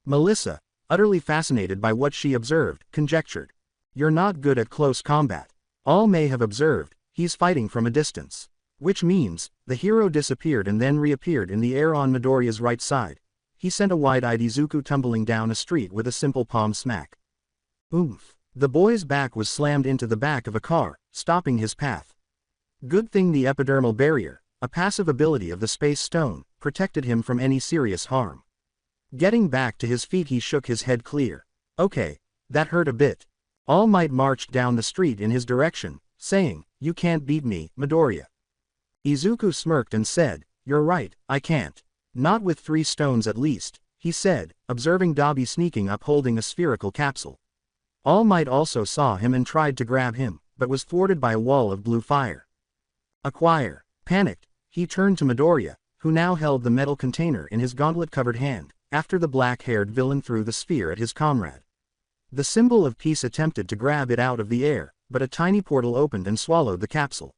Melissa, utterly fascinated by what she observed, conjectured. You're not good at close combat. All may have observed, he's fighting from a distance. Which means, the hero disappeared and then reappeared in the air on Midoriya's right side. He sent a wide-eyed Izuku tumbling down a street with a simple palm smack. Oomph. The boy's back was slammed into the back of a car, stopping his path. Good thing the epidermal barrier, a passive ability of the Space Stone, protected him from any serious harm. Getting back to his feet, he shook his head clear. Okay, that hurt a bit. All Might marched down the street in his direction, saying, "You can't beat me, Midoriya." Izuku smirked and said, "You're right, I can't. Not with 3 stones at least," he said, observing Dabi sneaking up holding a spherical capsule. All Might also saw him and tried to grab him, but was thwarted by a wall of blue fire. Acquire. Panicked, he turned to Midoriya, who now held the metal container in his gauntlet-covered hand, after the black-haired villain threw the sphere at his comrade. The symbol of peace attempted to grab it out of the air, but a tiny portal opened and swallowed the capsule.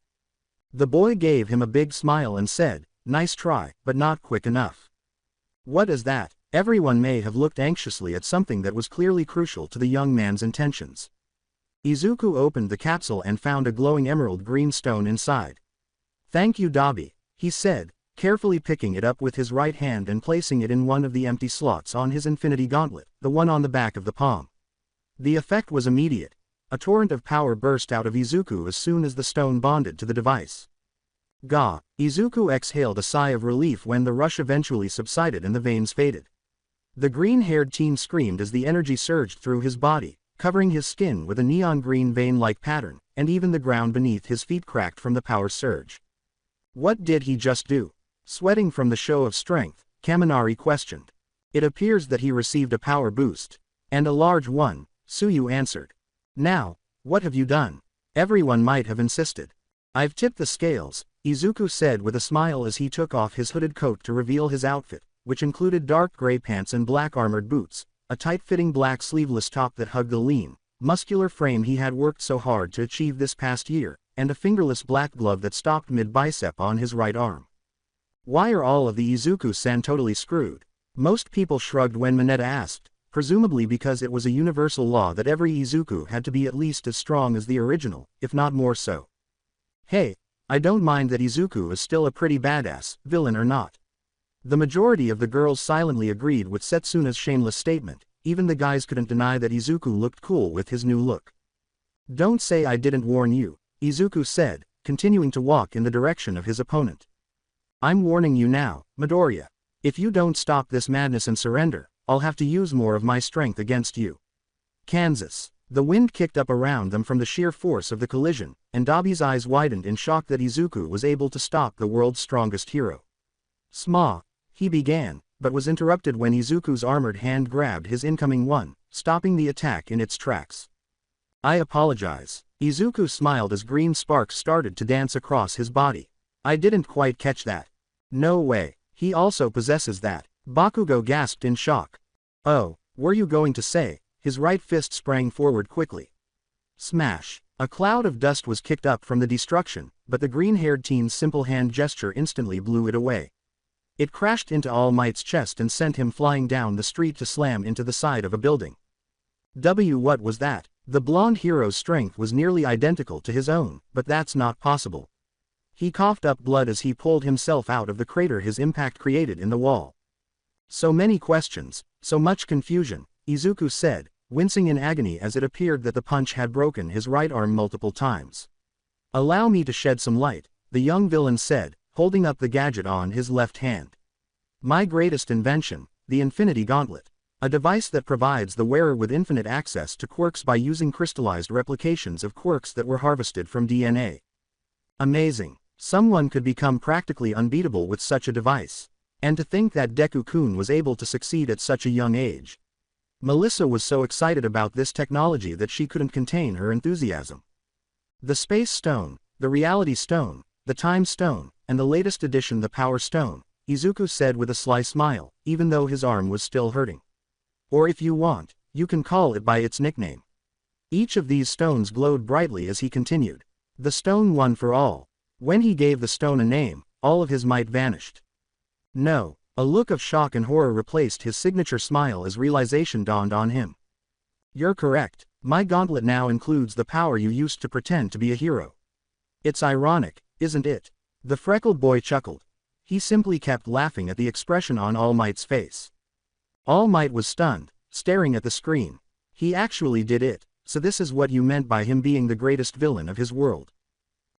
The boy gave him a big smile and said, "Nice try, but not quick enough." What is that? Everyone may have looked anxiously at something that was clearly crucial to the young man's intentions. Izuku opened the capsule and found a glowing emerald green stone inside. "Thank you, Dabi," he said, carefully picking it up with his right hand and placing it in one of the empty slots on his infinity gauntlet, the one on the back of the palm. The effect was immediate. A torrent of power burst out of Izuku as soon as the stone bonded to the device. Gah! Izuku exhaled a sigh of relief when the rush eventually subsided and the veins faded. The green-haired teen screamed as the energy surged through his body, covering his skin with a neon green vein-like pattern, and even the ground beneath his feet cracked from the power surge. What did he just do? Sweating from the show of strength, Kaminari questioned. It appears that he received a power boost. And a large one, Tsuyu answered. Now, what have you done? Everyone might have insisted. I've tipped the scales, Izuku said with a smile as he took off his hooded coat to reveal his outfit, which included dark gray pants and black armored boots, a tight-fitting black sleeveless top that hugged the lean, muscular frame he had worked so hard to achieve this past year, and a fingerless black glove that stopped mid-bicep on his right arm. Why are all of the Izuku-san totally screwed? Most people shrugged when Mineta asked, presumably because it was a universal law that every Izuku had to be at least as strong as the original, if not more so. Hey, I don't mind that Izuku is still a pretty badass, villain or not. The majority of the girls silently agreed with Setsuna's shameless statement. Even the guys couldn't deny that Izuku looked cool with his new look. Don't say I didn't warn you, Izuku said, continuing to walk in the direction of his opponent. I'm warning you now, Midoriya. If you don't stop this madness and surrender, I'll have to use more of my strength against you. Kansas. The wind kicked up around them from the sheer force of the collision, and Dabi's eyes widened in shock that Izuku was able to stop the world's strongest hero. Sma, he began, but was interrupted when Izuku's armored hand grabbed his incoming one, stopping the attack in its tracks. I apologize. Izuku smiled as green sparks started to dance across his body. I didn't quite catch that. No way, he also possesses that. Bakugo gasped in shock. Oh, were you going to say? His right fist sprang forward quickly. Smash! A cloud of dust was kicked up from the destruction, but the green-haired teen's simple hand gesture instantly blew it away. It crashed into All Might's chest and sent him flying down the street to slam into the side of a building. What was that? The blonde hero's strength was nearly identical to his own, but that's not possible. He coughed up blood as he pulled himself out of the crater his impact created in the wall. So many questions, so much confusion, Izuku said, wincing in agony as it appeared that the punch had broken his right arm multiple times. Allow me to shed some light, the young villain said, holding up the gadget on his left hand. My greatest invention, the Infinity Gauntlet. A device that provides the wearer with infinite access to quirks by using crystallized replications of quirks that were harvested from DNA. Amazing. Someone could become practically unbeatable with such a device. And to think that Deku-kun was able to succeed at such a young age. Melissa was so excited about this technology that she couldn't contain her enthusiasm. The Space Stone, the Reality Stone, the Time Stone, and the latest addition the Power Stone, Izuku said with a sly smile, even though his arm was still hurting. Or if you want, you can call it by its nickname. Each of these stones glowed brightly as he continued. The stone one for all. When he gave the stone a name, all of his might vanished. No, a look of shock and horror replaced his signature smile as realization dawned on him. You're correct, my gauntlet now includes the power you used to pretend to be a hero. It's ironic, isn't it? The freckled boy chuckled. He simply kept laughing at the expression on All Might's face. All Might was stunned, staring at the screen. He actually did it, so this is what you meant by him being the greatest villain of his world.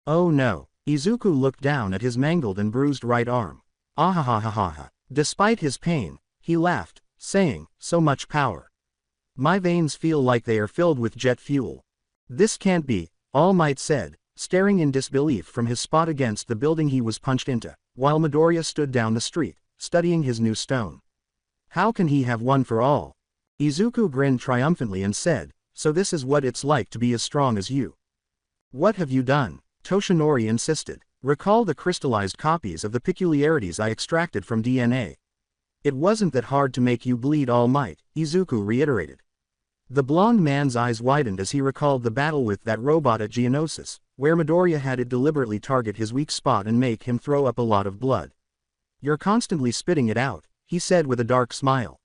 Oh no, Izuku looked down at his mangled and bruised right arm. Ahahahaha. Despite his pain, he laughed, saying, so much power. My veins feel like they are filled with jet fuel. This can't be, All Might said, staring in disbelief from his spot against the building he was punched into, while Midoriya stood down the street, studying his new stone. How can he have one for all? Izuku grinned triumphantly and said, so this is what it's like to be as strong as you. What have you done? Toshinori insisted. Recall the crystallized copies of the peculiarities I extracted from DNA. It wasn't that hard to make you bleed All Might, Izuku reiterated. The blonde man's eyes widened as he recalled the battle with that robot at Geonosis, where Midoriya had it deliberately target his weak spot and make him throw up a lot of blood. You're constantly spitting it out, he said with a dark smile.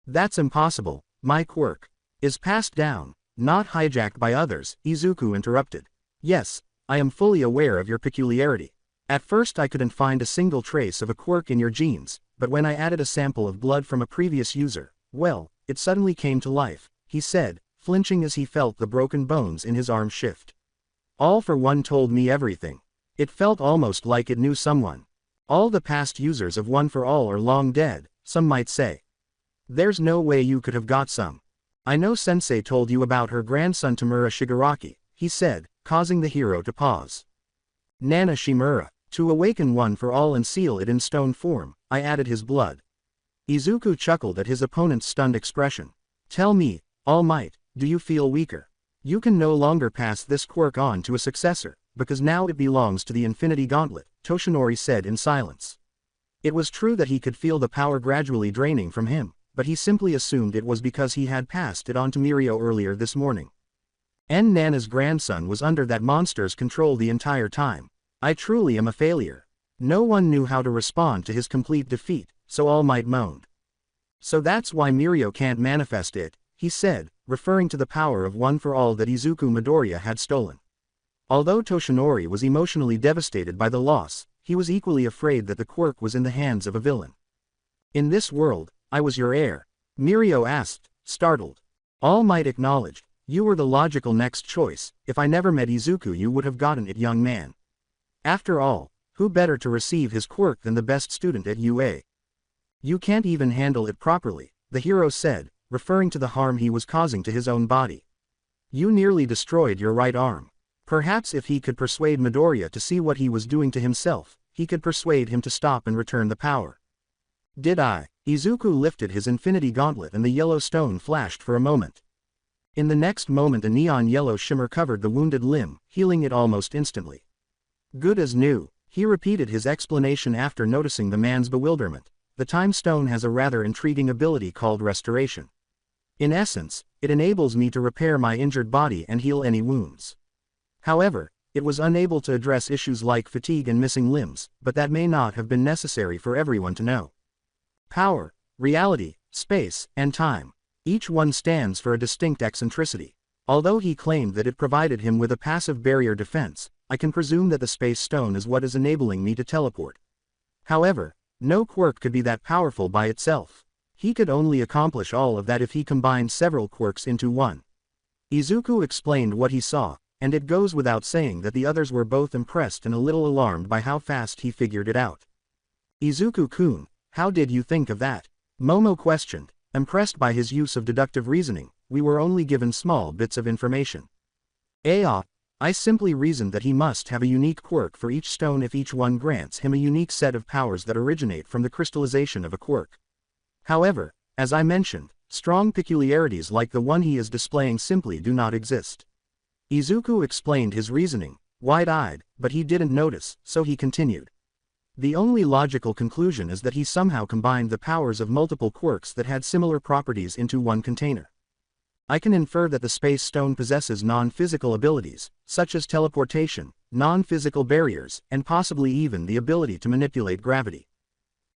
That's impossible, my quirk is passed down, not hijacked by others, Izuku interrupted. Yes, I am fully aware of your peculiarity. At first I couldn't find a single trace of a quirk in your genes, but when I added a sample of blood from a previous user, well, it suddenly came to life, he said, flinching as he felt the broken bones in his arm shift. All for One told me everything. It felt almost like it knew someone. All the past users of One for All are long dead, some might say. There's no way you could have got some. I know Sensei told you about her grandson Tamura Shigaraki, he said, causing the hero to pause. Nana Shimura, to awaken One for All and seal it in stone form, I added his blood. Izuku chuckled at his opponent's stunned expression. Tell me, All Might, do you feel weaker? You can no longer pass this quirk on to a successor, because now it belongs to the Infinity Gauntlet, Toshinori said in silence. It was true that he could feel the power gradually draining from him, but he simply assumed it was because he had passed it on to Mirio earlier this morning. And Nana's grandson was under that monster's control the entire time. I truly am a failure. No one knew how to respond to his complete defeat, so All Might moaned. So that's why Mirio can't manifest it, he said, referring to the power of One for All that Izuku Midoriya had stolen. Although Toshinori was emotionally devastated by the loss, he was equally afraid that the quirk was in the hands of a villain. In this world, I was your heir, Mirio asked, startled. All Might acknowledged, you were the logical next choice. If I never met Izuku you would have gotten it, young man. After all, who better to receive his quirk than the best student at UA? You can't even handle it properly, the hero said, referring to the harm he was causing to his own body. You nearly destroyed your right arm. Perhaps if he could persuade Midoriya to see what he was doing to himself, he could persuade him to stop and return the power. Did I? Izuku lifted his infinity gauntlet and the yellow stone flashed for a moment. In the next moment a neon yellow shimmer covered the wounded limb, healing it almost instantly. Good as new, he repeated his explanation after noticing the man's bewilderment. The time stone has a rather intriguing ability called restoration. In essence, it enables me to repair my injured body and heal any wounds. However, it was unable to address issues like fatigue and missing limbs, but that may not have been necessary for everyone to know. Power, reality, space, and time. Each one stands for a distinct eccentricity. Although he claimed that it provided him with a passive barrier defense, I can presume that the space stone is what is enabling me to teleport. However, no quirk could be that powerful by itself. He could only accomplish all of that if he combined several quirks into one. Izuku explained what he saw, and it goes without saying that the others were both impressed and a little alarmed by how fast he figured it out. Izuku-kun, how did you think of that? Momo questioned, impressed by his use of deductive reasoning. We were only given small bits of information. I simply reasoned that he must have a unique quirk for each stone if each one grants him a unique set of powers that originate from the crystallization of a quirk. However, as I mentioned, strong peculiarities like the one he is displaying simply do not exist. Izuku explained his reasoning, wide-eyed, but he didn't notice, so he continued. The only logical conclusion is that he somehow combined the powers of multiple quirks that had similar properties into one container. I can infer that the space stone possesses non-physical abilities, such as teleportation, non-physical barriers, and possibly even the ability to manipulate gravity.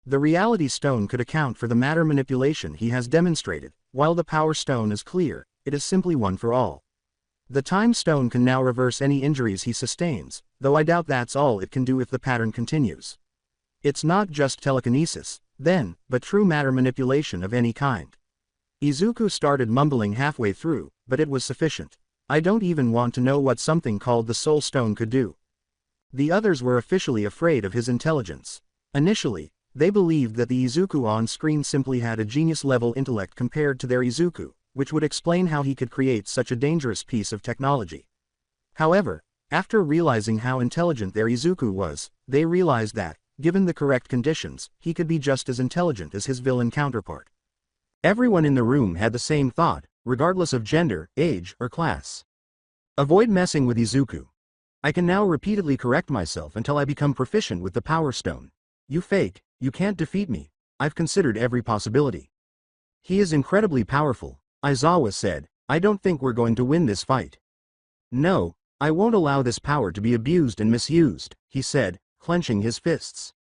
The reality stone could account for the matter manipulation he has demonstrated, while the power stone is clear, it is simply one for all. The time stone can now reverse any injuries he sustains, though I doubt that's all it can do if the pattern continues. It's not just telekinesis, then, but true matter manipulation of any kind. Izuku started mumbling halfway through, but it was sufficient. I don't even want to know what something called the Soul Stone could do. The others were officially afraid of his intelligence. Initially, they believed that the Izuku on screen simply had a genius-level intellect compared to their Izuku, which would explain how he could create such a dangerous piece of technology. However, after realizing how intelligent their Izuku was, they realized that, given the correct conditions, he could be just as intelligent as his villain counterpart. Everyone in the room had the same thought, regardless of gender, age, or class. Avoid messing with Izuku. I can now repeatedly correct myself until I become proficient with the Power Stone. You fake, you can't defeat me. I've considered every possibility. He is incredibly powerful, Aizawa said. I don't think we're going to win this fight. No, I won't allow this power to be abused and misused, he said, clenching his fists.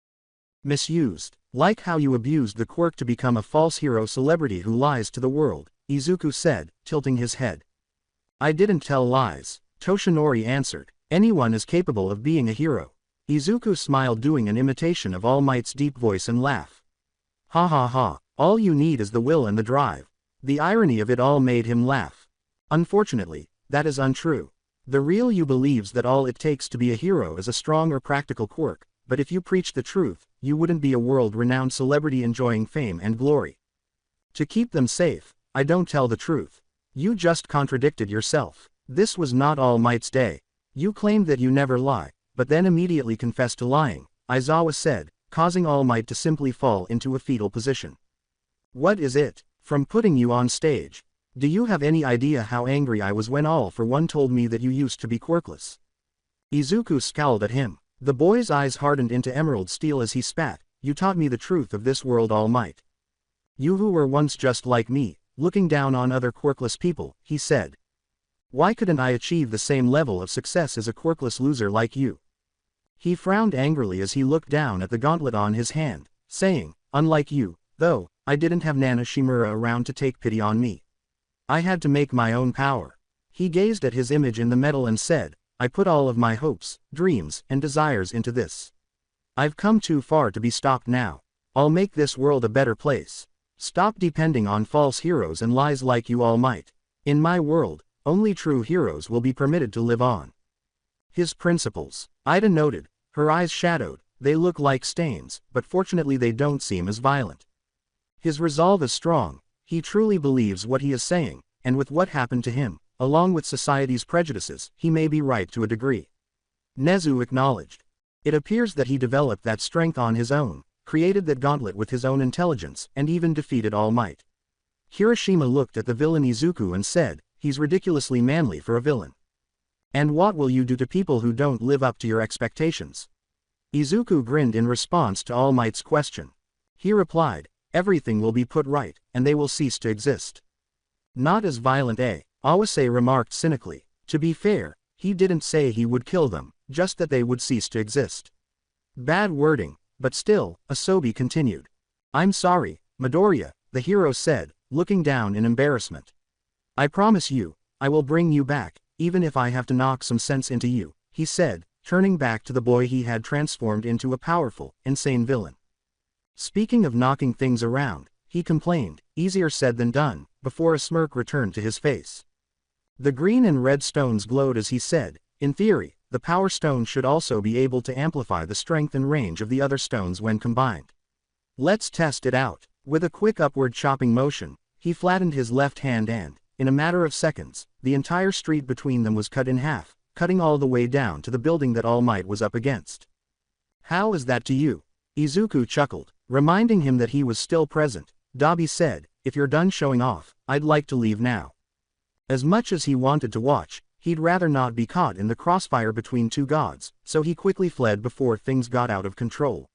Misused, like how you abused the quirk to become a false hero celebrity who lies to the world, Izuku said, tilting his head. I didn't tell lies, Toshinori answered. Anyone is capable of being a hero. Izuku smiled, doing an imitation of All Might's deep voice, and laughed. Ha ha ha, all you need is the will and the drive. The irony of it all made him laugh. Unfortunately, that is untrue. The real you believes that all it takes to be a hero is a strong or practical quirk, but if you preach the truth, you wouldn't be a world-renowned celebrity enjoying fame and glory. To keep them safe, I don't tell the truth. You just contradicted yourself. This was not All Might's day. You claimed that you never lie, but then immediately confessed to lying, Aizawa said, causing All Might to simply fall into a fetal position. What is it? From putting you on stage. Do you have any idea how angry I was when All for One told me that you used to be quirkless? Izuku scowled at him. The boy's eyes hardened into emerald steel as he spat. You taught me the truth of this world, All Might. You who were once just like me, looking down on other quirkless people, he said. Why couldn't I achieve the same level of success as a quirkless loser like you? He frowned angrily as he looked down at the gauntlet on his hand, saying, unlike you, though, I didn't have Nana Shimura around to take pity on me. I had to make my own power. He gazed at his image in the metal and said, I put all of my hopes, dreams, and desires into this. I've come too far to be stopped now. I'll make this world a better place. Stop depending on false heroes and lies like you, All Might. In my world, only true heroes will be permitted to live on. His principles, Ida noted, her eyes shadowed. They look like stains, but fortunately they don't seem as violent. His resolve is strong. He truly believes what he is saying, and with what happened to him, along with society's prejudices, he may be right to a degree. Nezu acknowledged. It appears that he developed that strength on his own, created that gauntlet with his own intelligence, and even defeated All Might. Hiroshima looked at the villain Izuku and said, he's ridiculously manly for a villain. And what will you do to people who don't live up to your expectations? Izuku grinned in response to All Might's question. He replied, everything will be put right, and they will cease to exist. Not as violent, Awase remarked cynically. To be fair, he didn't say he would kill them, just that they would cease to exist. Bad wording, but still, Asobi continued. I'm sorry, Midoriya, the hero said, looking down in embarrassment. I promise you, I will bring you back, even if I have to knock some sense into you, he said, turning back to the boy he had transformed into a powerful, insane villain. Speaking of knocking things around, he complained, easier said than done, before a smirk returned to his face. The green and red stones glowed as he said, in theory, the power stone should also be able to amplify the strength and range of the other stones when combined. Let's test it out. With a quick upward chopping motion, he flattened his left hand and, in a matter of seconds, the entire street between them was cut in half, cutting all the way down to the building that All Might was up against. How is that to you? Izuku chuckled, reminding him that he was still present. Dabi said, if you're done showing off, I'd like to leave now. As much as he wanted to watch, he'd rather not be caught in the crossfire between two gods, so he quickly fled before things got out of control.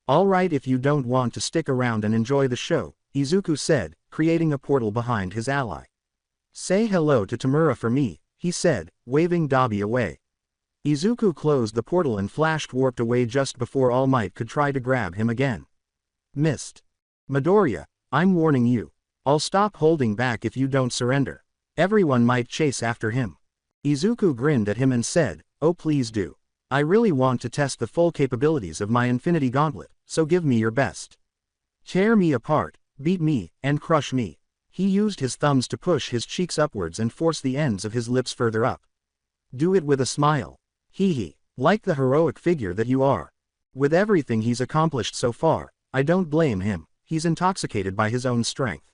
Alright, if you don't want to stick around and enjoy the show, Izuku said, creating a portal behind his ally. Say hello to Tamura for me, he said, waving Dabi away. Izuku closed the portal and warped away just before All Might could try to grab him again. Missed. Midoriya, I'm warning you. I'll stop holding back if you don't surrender. Everyone might chase after him. Izuku grinned at him and said, oh please do. I really want to test the full capabilities of my Infinity Gauntlet, so give me your best. Tear me apart, beat me, and crush me. He used his thumbs to push his cheeks upwards and force the ends of his lips further up. Do it with a smile. Hee hee, like the heroic figure that you are. With everything he's accomplished so far, I don't blame him, he's intoxicated by his own strength.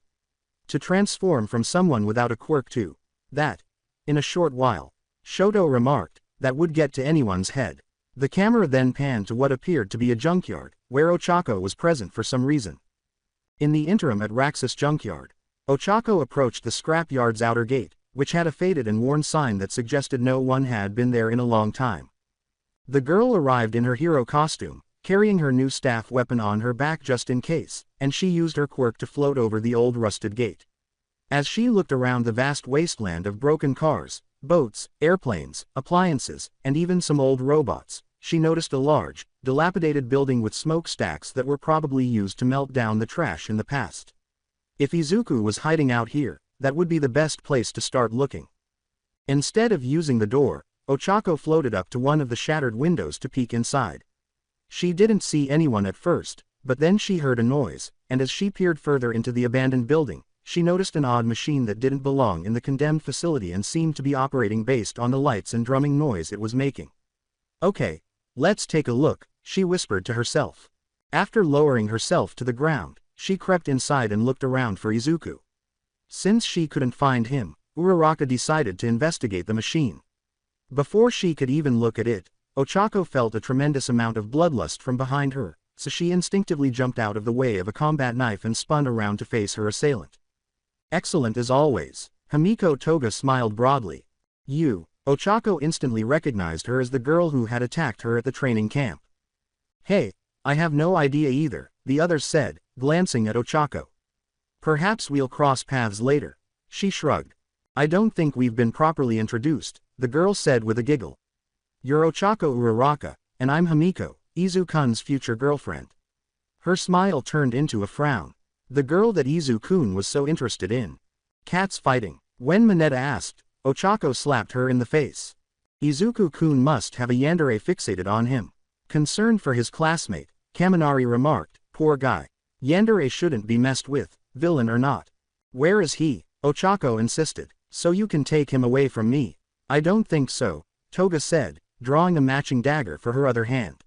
To transform from someone without a quirk to that, in a short while, Shoto remarked, that would get to anyone's head. The camera then panned to what appeared to be a junkyard, where Ochako was present for some reason. In the interim at Raxus Junkyard, Ochako approached the scrapyard's outer gate, which had a faded and worn sign that suggested no one had been there in a long time. The girl arrived in her hero costume, carrying her new staff weapon on her back just in case, and she used her quirk to float over the old rusted gate. As she looked around the vast wasteland of broken cars, boats, airplanes, appliances, and even some old robots, she noticed a large, dilapidated building with smokestacks that were probably used to melt down the trash in the past. If Izuku was hiding out here, that would be the best place to start looking. Instead of using the door, Ochako floated up to one of the shattered windows to peek inside. She didn't see anyone at first, but then she heard a noise, and as she peered further into the abandoned building, she noticed an odd machine that didn't belong in the condemned facility and seemed to be operating based on the lights and drumming noise it was making. Okay, let's take a look, she whispered to herself. After lowering herself to the ground, she crept inside and looked around for Izuku. Since she couldn't find him, Uraraka decided to investigate the machine. Before she could even look at it, Ochako felt a tremendous amount of bloodlust from behind her, so she instinctively jumped out of the way of a combat knife and spun around to face her assailant. Excellent as always, Himiko Toga smiled broadly. You, Ochako instantly recognized her as the girl who had attacked her at the training camp. Hey, I have no idea either, the other said, glancing at Ochako. Perhaps we'll cross paths later, she shrugged. I don't think we've been properly introduced, the girl said with a giggle. You're Ochako Uraraka, and I'm Himiko, Izu-kun's future girlfriend. Her smile turned into a frown. The girl that Izu-kun was so interested in. Cats fighting. When Mineta asked, Ochako slapped her in the face. Izuku-kun must have a yandere fixated on him. Concerned for his classmate, Kaminari remarked, poor guy. Yandere shouldn't be messed with, villain or not. Where is he? Ochako insisted. So you can take him away from me. I don't think so, Toga said, drawing a matching dagger for her other hand.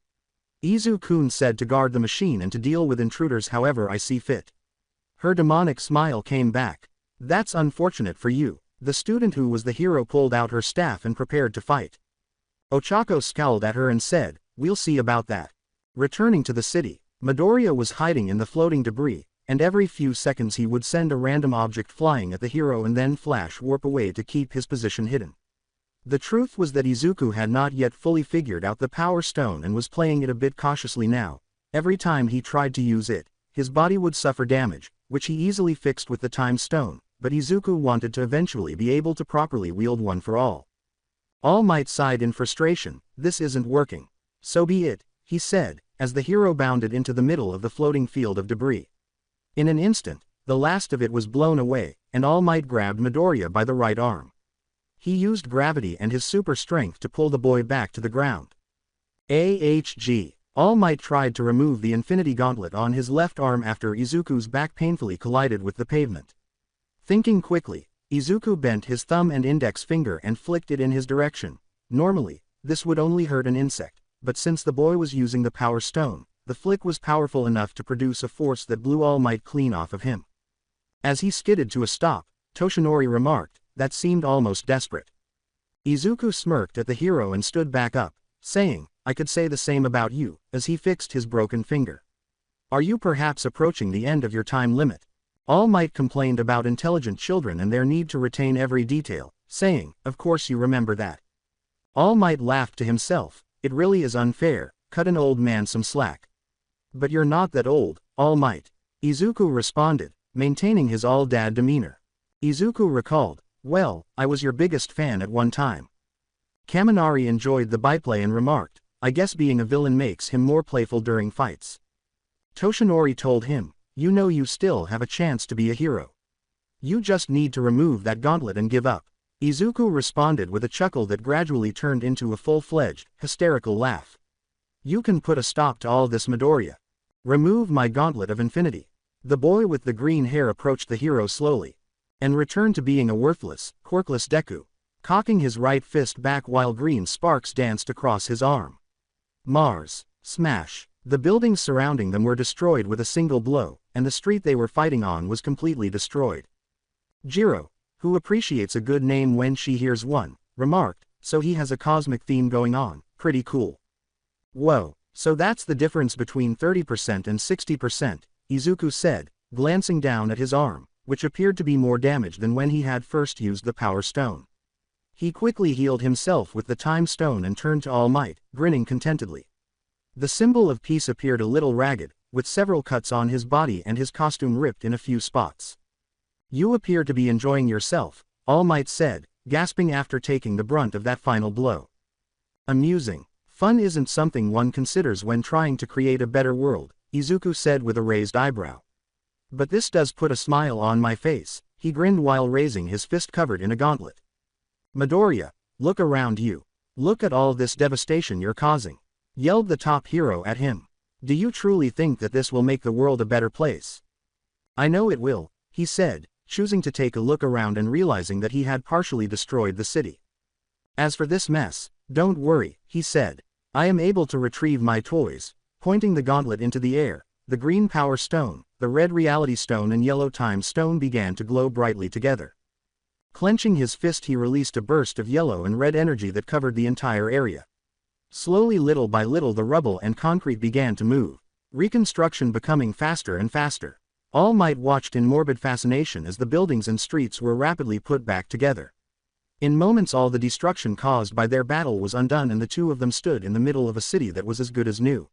Izu-kun said to guard the machine and to deal with intruders however I see fit. Her demonic smile came back. That's unfortunate for you. The student who was the hero pulled out her staff and prepared to fight. Ochako scowled at her and said, we'll see about that. Returning to the city, Midoriya was hiding in the floating debris, and every few seconds he would send a random object flying at the hero and then flash warp away to keep his position hidden. The truth was that Izuku had not yet fully figured out the Power Stone and was playing it a bit cautiously now. Every time he tried to use it, his body would suffer damage, which he easily fixed with the Time Stone, but Izuku wanted to eventually be able to properly wield one for all. All Might sighed in frustration, this isn't working. So be it, he said, as the hero bounded into the middle of the floating field of debris. In an instant, the last of it was blown away, and All Might grabbed Midoriya by the right arm. He used gravity and his super strength to pull the boy back to the ground. AHG. All Might tried to remove the Infinity Gauntlet on his left arm after Izuku's back painfully collided with the pavement. Thinking quickly, Izuku bent his thumb and index finger and flicked it in his direction. Normally, this would only hurt an insect, but since the boy was using the Power Stone, the flick was powerful enough to produce a force that blew All Might clean off of him. As he skidded to a stop, Toshinori remarked, that seemed almost desperate. Izuku smirked at the hero and stood back up, saying, I could say the same about you, as he fixed his broken finger. Are you perhaps approaching the end of your time limit? All Might complained about intelligent children and their need to retain every detail, saying, of course you remember that. All Might laughed to himself, it really is unfair, cut an old man some slack. But you're not that old, All Might. Izuku responded, maintaining his all-dad demeanor. Izuku recalled, well, I was your biggest fan at one time. Kaminari enjoyed the byplay and remarked, I guess being a villain makes him more playful during fights. Toshinori told him, you know you still have a chance to be a hero. You just need to remove that gauntlet and give up. Izuku responded with a chuckle that gradually turned into a full-fledged, hysterical laugh. You can put a stop to all this, Midoriya. Remove my gauntlet of infinity. The boy with the green hair approached the hero slowly, and returned to being a worthless, quirkless Deku, cocking his right fist back while green sparks danced across his arm. Mars. Smash. The buildings surrounding them were destroyed with a single blow, and the street they were fighting on was completely destroyed. Jiro, who appreciates a good name when she hears one, remarked, so he has a cosmic theme going on, pretty cool. Whoa, so that's the difference between 30% and 60%, Izuku said, glancing down at his arm, which appeared to be more damaged than when he had first used the Power Stone. He quickly healed himself with the Time Stone and turned to All Might, grinning contentedly. The symbol of peace appeared a little ragged, with several cuts on his body and his costume ripped in a few spots. You appear to be enjoying yourself, All Might said, gasping after taking the brunt of that final blow. Amusing. Fun isn't something one considers when trying to create a better world, Izuku said with a raised eyebrow. But this does put a smile on my face, he grinned while raising his fist covered in a gauntlet. Midoriya, look around you. Look at all this devastation you're causing, yelled the top hero at him. Do you truly think that this will make the world a better place? I know it will, he said, choosing to take a look around and realizing that he had partially destroyed the city. As for this mess, don't worry, he said. I am able to retrieve my toys, pointing the gauntlet into the air. The green Power Stone, the red Reality Stone and yellow Time Stone began to glow brightly together. Clenching his fist, he released a burst of yellow and red energy that covered the entire area. Slowly, little by little, the rubble and concrete began to move, reconstruction becoming faster and faster. All Might watched in morbid fascination as the buildings and streets were rapidly put back together. In moments, all the destruction caused by their battle was undone, and the two of them stood in the middle of a city that was as good as new.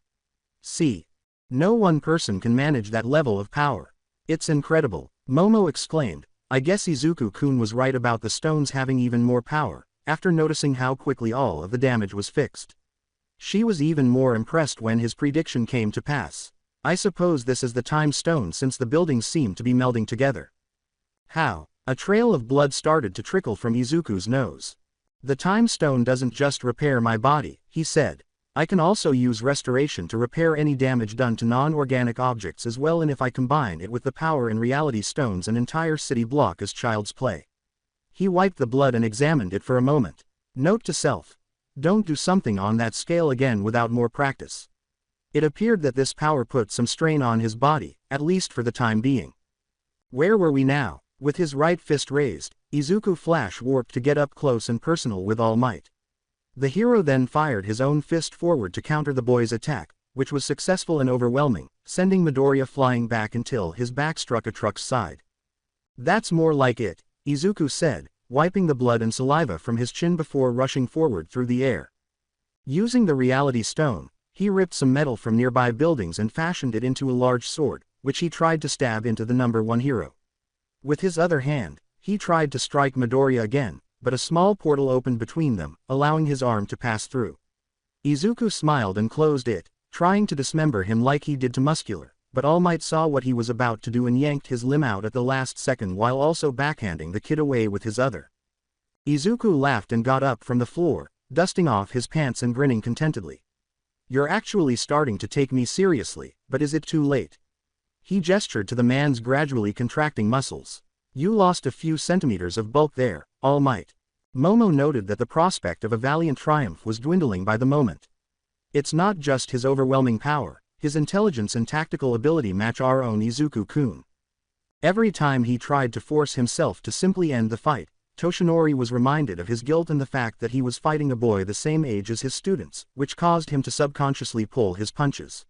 See. No one person can manage that level of power. It's incredible, Momo exclaimed. I guess Izuku-kun was right about the stones having even more power, after noticing how quickly all of the damage was fixed. She was even more impressed when his prediction came to pass. I suppose this is the Time Stone, since the buildings seem to be melding together. How? A trail of blood started to trickle from Izuku's nose. The Time Stone doesn't just repair my body, he said. I can also use restoration to repair any damage done to non-organic objects as well, and if I combine it with the power in Reality Stones, an entire city block is child's play. He wiped the blood and examined it for a moment. Note to self. Don't do something on that scale again without more practice. It appeared that this power put some strain on his body, at least for the time being. Where were we now? With his right fist raised, Izuku flash warped to get up close and personal with All Might. The hero then fired his own fist forward to counter the boy's attack, which was successful and overwhelming, sending Midoriya flying back until his back struck a truck's side. That's more like it, Izuku said, wiping the blood and saliva from his chin before rushing forward through the air. Using the Reality Stone, he ripped some metal from nearby buildings and fashioned it into a large sword, which he tried to stab into the number one hero. With his other hand, he tried to strike Midoriya again, but a small portal opened between them, allowing his arm to pass through. Izuku smiled and closed it, trying to dismember him like he did to Muscular, but All Might saw what he was about to do and yanked his limb out at the last second while also backhanding the kid away with his other. Izuku laughed and got up from the floor, dusting off his pants and grinning contentedly. You're actually starting to take me seriously, but is it too late? He gestured to the man's gradually contracting muscles. You lost a few centimeters of bulk there, All Might. Momo noted that the prospect of a valiant triumph was dwindling by the moment. It's not just his overwhelming power, his intelligence and tactical ability match our own Izuku-kun. Every time he tried to force himself to simply end the fight, Toshinori was reminded of his guilt and the fact that he was fighting a boy the same age as his students, which caused him to subconsciously pull his punches.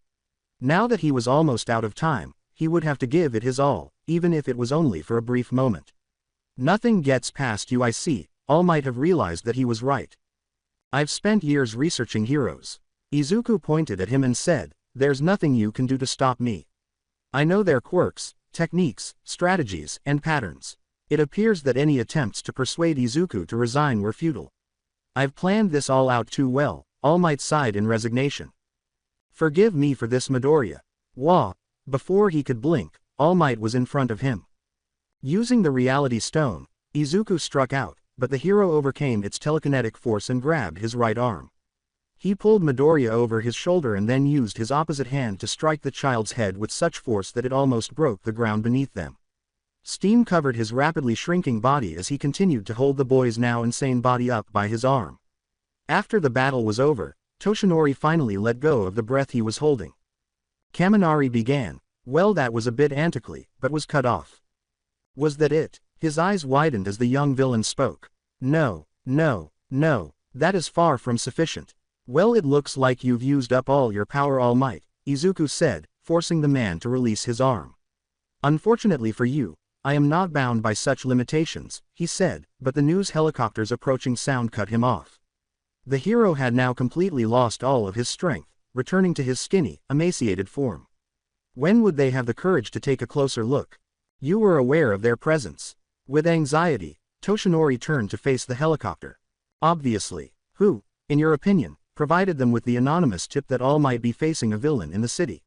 Now that he was almost out of time, he would have to give it his all, even if it was only for a brief moment. Nothing gets past you, I see. All Might have realized that he was right. I've spent years researching heroes. Izuku pointed at him and said, There's nothing you can do to stop me. I know their quirks, techniques, strategies, and patterns. It appears that any attempts to persuade Izuku to resign were futile. I've planned this all out too well, All Might sighed in resignation. Forgive me for this, Midoriya. Wah! Before he could blink, All Might was in front of him. Using the Reality Stone, Izuku struck out, but the hero overcame its telekinetic force and grabbed his right arm. He pulled Midoriya over his shoulder and then used his opposite hand to strike the child's head with such force that it almost broke the ground beneath them. Steam covered his rapidly shrinking body as he continued to hold the boy's now insane body up by his arm. After the battle was over, Toshinori finally let go of the breath he was holding. Kaminari began. Well, that was a bit antically, but was cut off. Was that it? His eyes widened as the young villain spoke. No, that is far from sufficient. Well, it looks like you've used up all your power, All Might, Izuku said, forcing the man to release his arm. Unfortunately for you, I am not bound by such limitations, he said, but the news helicopter's approaching sound cut him off. The hero had now completely lost all of his strength, returning to his skinny, emaciated form. When would they have the courage to take a closer look? You were aware of their presence. With anxiety, Toshinori turned to face the helicopter. Obviously. Who, in your opinion, provided them with the anonymous tip that All Might be facing a villain in the city?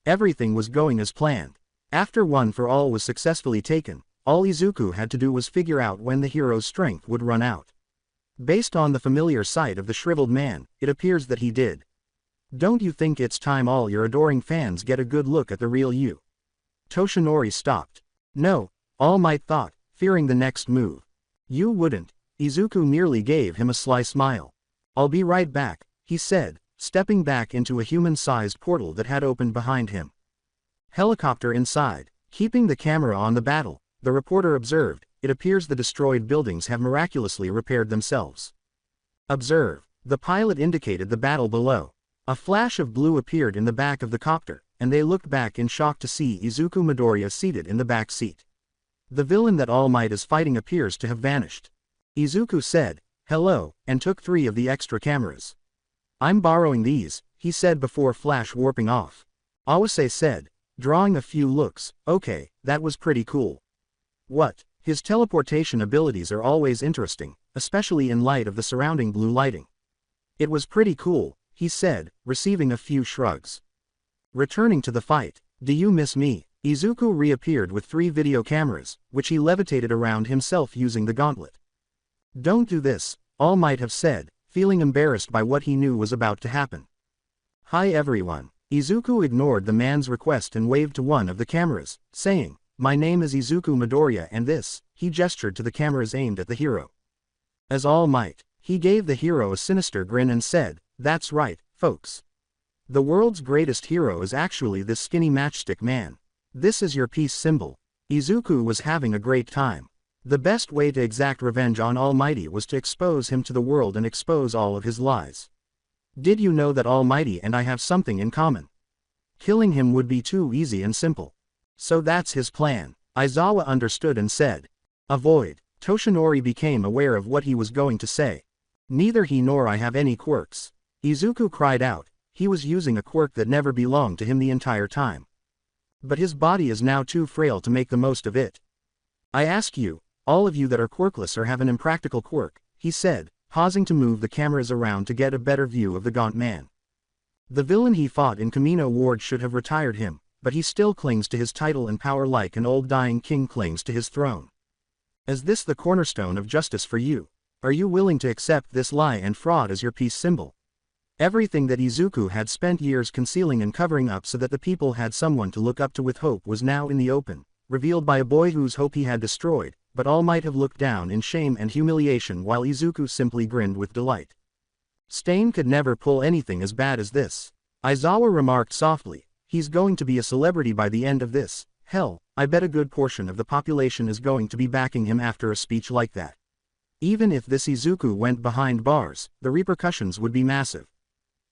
Everything was going as planned. After One for All was successfully taken, all Izuku had to do was figure out when the hero's strength would run out. Based on the familiar sight of the shriveled man, it appears that he did. Don't you think it's time all your adoring fans get a good look at the real you? Toshinori stopped. No, All Might thought, fearing the next move. You wouldn't. Izuku merely gave him a sly smile. I'll be right back, he said, stepping back into a human-sized portal that had opened behind him. Helicopter inside. Keeping the camera on the battle, the reporter observed, it appears the destroyed buildings have miraculously repaired themselves. Observe. The pilot indicated the battle below. A flash of blue appeared in the back of the copter, and they looked back in shock to see Izuku Midoriya seated in the back seat. The villain that All Might is fighting appears to have vanished. Izuku said, hello, and took 3 of the extra cameras. I'm borrowing these, he said before flash warping off. Awase said, drawing a few looks, okay, that was pretty cool. What? His teleportation abilities are always interesting, especially in light of the surrounding blue lighting. It was pretty cool, he said, receiving a few shrugs. Returning to the fight. Do you miss me? Izuku reappeared with 3 video cameras, which he levitated around himself using the gauntlet. Don't do this, All Might have said, feeling embarrassed by what he knew was about to happen. Hi everyone. Izuku ignored the man's request and waved to one of the cameras, saying, my name is Izuku Midoriya and this, he gestured to the cameras aimed at the hero. As All Might, he gave the hero a sinister grin and said, that's right, folks. The world's greatest hero is actually this skinny matchstick man. This is your peace symbol. Izuku was having a great time. The best way to exact revenge on Almighty was to expose him to the world and expose all of his lies. Did you know that Almighty and I have something in common? Killing him would be too easy and simple. So that's his plan. Aizawa understood and said. Avoid. Toshinori became aware of what he was going to say. Neither he nor I have any quirks. Izuku cried out. He was using a quirk that never belonged to him the entire time. But his body is now too frail to make the most of it. I ask you, all of you that are quirkless or have an impractical quirk, he said, pausing to move the cameras around to get a better view of the gaunt man. The villain he fought in Kamino Ward should have retired him, but he still clings to his title and power like an old dying king clings to his throne. Is this the cornerstone of justice for you? Are you willing to accept this lie and fraud as your peace symbol? Everything that Izuku had spent years concealing and covering up so that the people had someone to look up to with hope was now in the open, revealed by a boy whose hope he had destroyed, but all might have looked down in shame and humiliation while Izuku simply grinned with delight. Stain could never pull anything as bad as this. Aizawa remarked softly, he's going to be a celebrity by the end of this. Hell, I bet a good portion of the population is going to be backing him after a speech like that. Even if this Izuku went behind bars, the repercussions would be massive.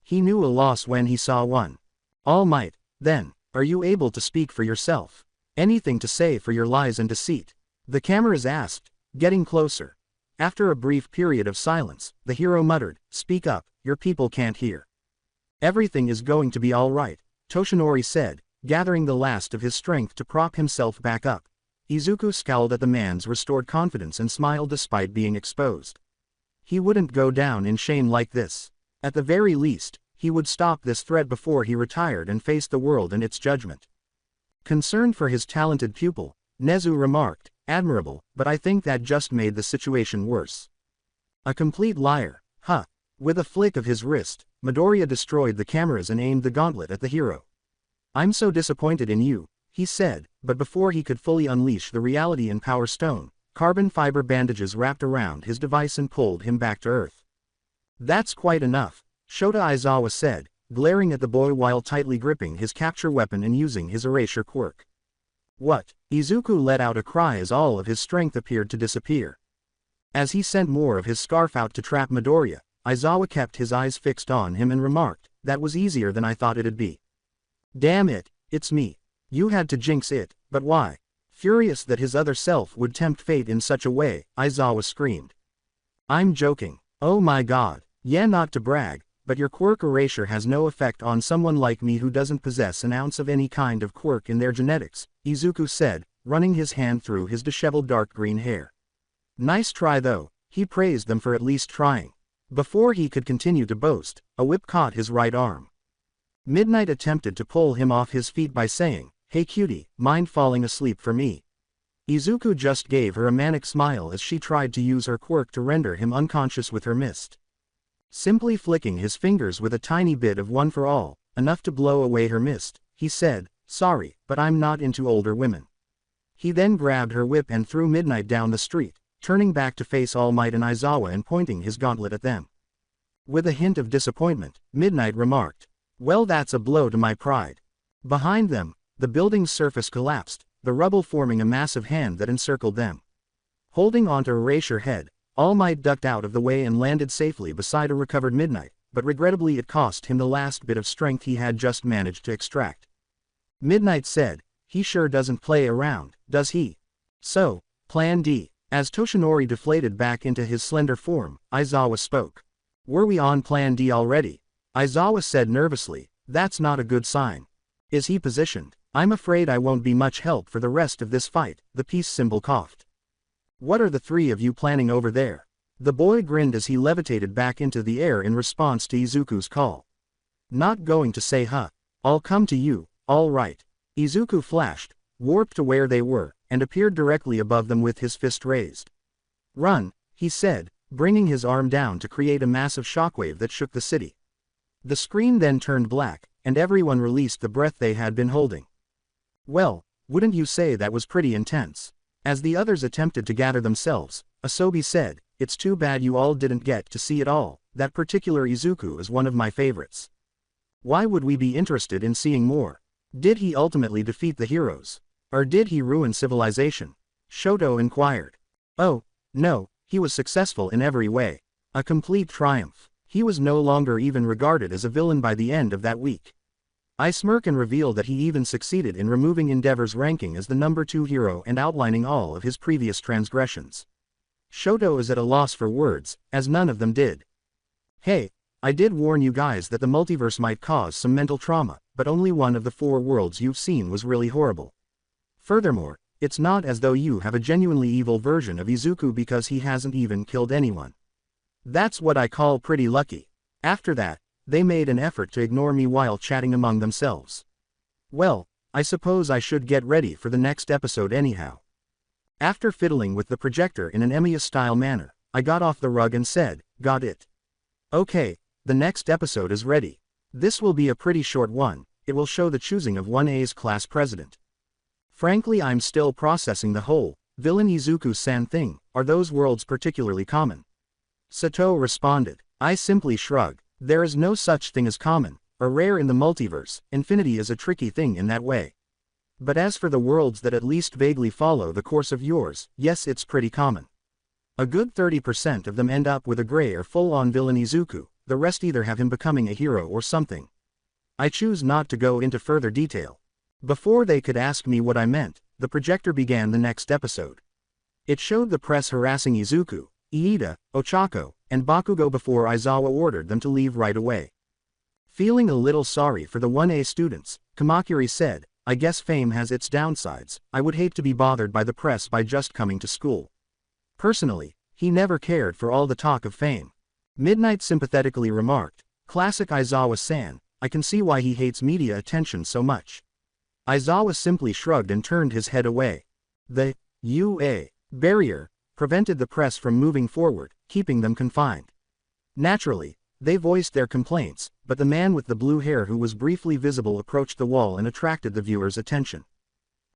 He knew a loss when he saw one. All Might, then, are you able to speak for yourself? Anything to say for your lies and deceit? The cameras asked, getting closer. After a brief period of silence, the hero muttered, speak up, your people can't hear. Everything is going to be all right, Toshinori said, gathering the last of his strength to prop himself back up. Izuku scowled at the man's restored confidence and smiled despite being exposed. He wouldn't go down in shame like this. At the very least, he would stop this threat before he retired and faced the world and its judgment. Concerned for his talented pupil, Nezu remarked, "Admirable, but I think that just made the situation worse." A complete liar, huh? With a flick of his wrist, Midoriya destroyed the cameras and aimed the gauntlet at the hero. "I'm so disappointed in you," he said, but before he could fully unleash the reality and power stone, carbon fiber bandages wrapped around his device and pulled him back to Earth. "That's quite enough," Shota Aizawa said, glaring at the boy while tightly gripping his capture weapon and using his erasure quirk. "What?" Izuku let out a cry as all of his strength appeared to disappear. As he sent more of his scarf out to trap Midoriya, Aizawa kept his eyes fixed on him and remarked, "That was easier than I thought it'd be." "Damn it, it's me. You had to jinx it, but why?" Furious that his other self would tempt fate in such a way, Aizawa screamed. "I'm joking. Oh my god. Yeah, not to brag, but your quirk erasure has no effect on someone like me who doesn't possess an ounce of any kind of quirk in their genetics," Izuku said, running his hand through his disheveled dark green hair. "Nice try though," he praised them for at least trying. Before he could continue to boast, a whip caught his right arm. Midnight attempted to pull him off his feet by saying, "Hey cutie, mind falling asleep for me?" Izuku just gave her a manic smile as she tried to use her quirk to render him unconscious with her mist. Simply flicking his fingers with a tiny bit of one for all, enough to blow away her mist, he said, "Sorry, but I'm not into older women." He then grabbed her whip and threw Midnight down the street, turning back to face All Might and Aizawa and pointing his gauntlet at them. With a hint of disappointment, Midnight remarked, "Well, that's a blow to my pride." Behind them, the building's surface collapsed, the rubble forming a massive hand that encircled them. Holding onto Erasure Head, All Might ducked out of the way and landed safely beside a recovered Midnight, but regrettably it cost him the last bit of strength he had just managed to extract. Midnight said, "He sure doesn't play around, does he? So, Plan D." As Toshinori deflated back into his slender form, Aizawa spoke. "Were we on Plan D already?" Aizawa said nervously, "That's not a good sign." "Is he positioned?" "I'm afraid I won't be much help for the rest of this fight," the peace symbol coughed. "What are the three of you planning over there?" The boy grinned as he levitated back into the air in response to Izuku's call. "Not going to say huh. I'll come to you, all right." Izuku flashed, warped to where they were, and appeared directly above them with his fist raised. "Run," he said, bringing his arm down to create a massive shockwave that shook the city. The screen then turned black, and everyone released the breath they had been holding. "Well, wouldn't you say that was pretty intense?" As the others attempted to gather themselves, Asobi said, "It's too bad you all didn't get to see it all. That particular Izuku is one of my favorites. Why would we be interested in seeing more? Did he ultimately defeat the heroes? Or did he ruin civilization?" Shoto inquired. "Oh, no, he was successful in every way. A complete triumph. He was no longer even regarded as a villain by the end of that week. I smirk and reveal that he even succeeded in removing Endeavor's ranking as the number 2 hero and outlining all of his previous transgressions." Shoto is at a loss for words, as none of them did. "Hey, I did warn you guys that the multiverse might cause some mental trauma, but only one of the 4 worlds you've seen was really horrible. Furthermore, it's not as though you have a genuinely evil version of Izuku because he hasn't even killed anyone. That's what I call pretty lucky." After that, they made an effort to ignore me while chatting among themselves. Well, I suppose I should get ready for the next episode anyhow. After fiddling with the projector in an Emiya-style manner, I got off the rug and said, "Got it. Okay, the next episode is ready. This will be a pretty short one. It will show the choosing of 1A's class president. Frankly, I'm still processing the whole villain Izuku-san thing. Are those worlds particularly common?" Sato responded. "I simply shrug. There is no such thing as common, or rare in the multiverse. Infinity is a tricky thing in that way. But as for the worlds that at least vaguely follow the course of yours, yes, it's pretty common. A good 30% of them end up with a gray or full-on villain Izuku, the rest either have him becoming a hero or something. I choose not to go into further detail." Before they could ask me what I meant, the projector began the next episode. It showed the press harassing Izuku, Iida, Ochako, and Bakugo before Aizawa ordered them to leave right away. Feeling a little sorry for the 1A students, Kamakuri said, I guess fame has its downsides. I would hate to be bothered by the press by just coming to school. Personally, he never cared for all the talk of fame. Midnight sympathetically remarked, classic Aizawa-san, I can see why he hates media attention so much. Aizawa simply shrugged and turned his head away. The UA barrier prevented the press from moving forward, keeping them confined. Naturally, they voiced their complaints, but the man with the blue hair who was briefly visible approached the wall and attracted the viewers' attention.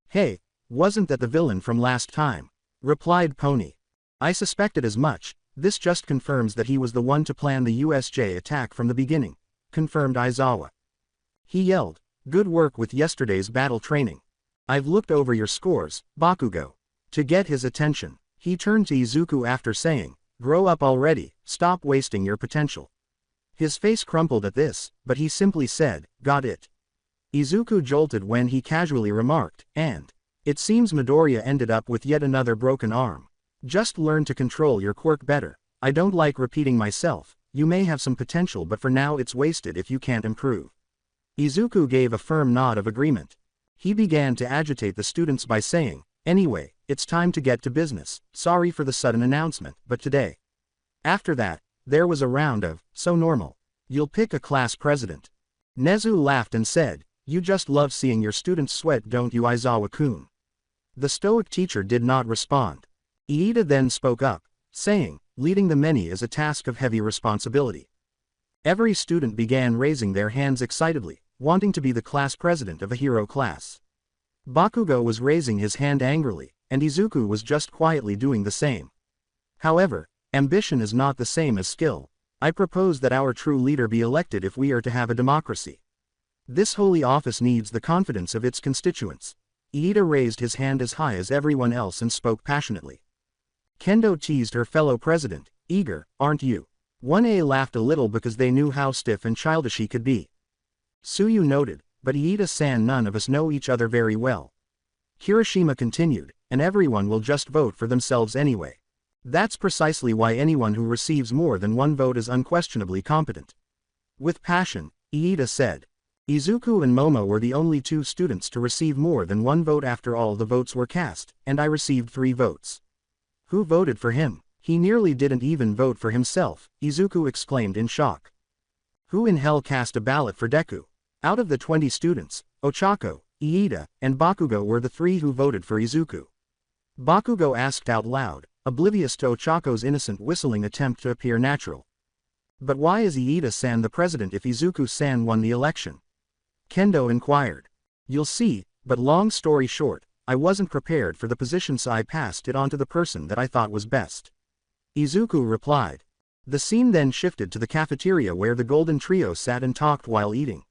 Hey, wasn't that the villain from last time? Replied Pony. I suspected as much. This just confirms that he was the one to plan the USJ attack from the beginning, confirmed Aizawa. He yelled, good work with yesterday's battle training. I've looked over your scores, Bakugo. To get his attention, he turned to Izuku after saying, grow up already, stop wasting your potential. His face crumpled at this, but he simply said, got it. Izuku jolted when he casually remarked, and it seems Midoriya ended up with yet another broken arm. Just learn to control your quirk better. I don't like repeating myself, you may have some potential but for now it's wasted if you can't improve. Izuku gave a firm nod of agreement. He began to agitate the students by saying, anyway, it's time to get to business, sorry for the sudden announcement, but today. After that, there was a round of, so normal. You'll pick a class president. Nezu laughed and said, you just love seeing your students sweat don't you Aizawa-kun? The stoic teacher did not respond. Iida then spoke up, saying, leading the many is a task of heavy responsibility. Every student began raising their hands excitedly, wanting to be the class president of a hero class. Bakugo was raising his hand angrily, and Izuku was just quietly doing the same. However, ambition is not the same as skill. I propose that our true leader be elected if we are to have a democracy. This holy office needs the confidence of its constituents. Iida raised his hand as high as everyone else and spoke passionately. Kendo teased her fellow president, eager, aren't you? 1A laughed a little because they knew how stiff and childish he could be. Tsuyu noted, but Iida-san none of us know each other very well. Kirishima continued, and everyone will just vote for themselves anyway. That's precisely why anyone who receives more than one vote is unquestionably competent. With passion, Iida said. Izuku and Momo were the only two students to receive more than one vote after all the votes were cast, and I received 3 votes. Who voted for him? He nearly didn't even vote for himself, Izuku exclaimed in shock. Who in hell cast a ballot for Deku? Out of the 20 students, Ochako, Iida, and Bakugo were the 3 who voted for Izuku. Bakugo asked out loud, oblivious to Ochako's innocent whistling attempt to appear natural. But why is Iida-san the president if Izuku-san won the election? Kendo inquired. You'll see, but long story short, I wasn't prepared for the position so I passed it on to the person that I thought was best. Izuku replied. The scene then shifted to the cafeteria where the Golden Trio sat and talked while eating.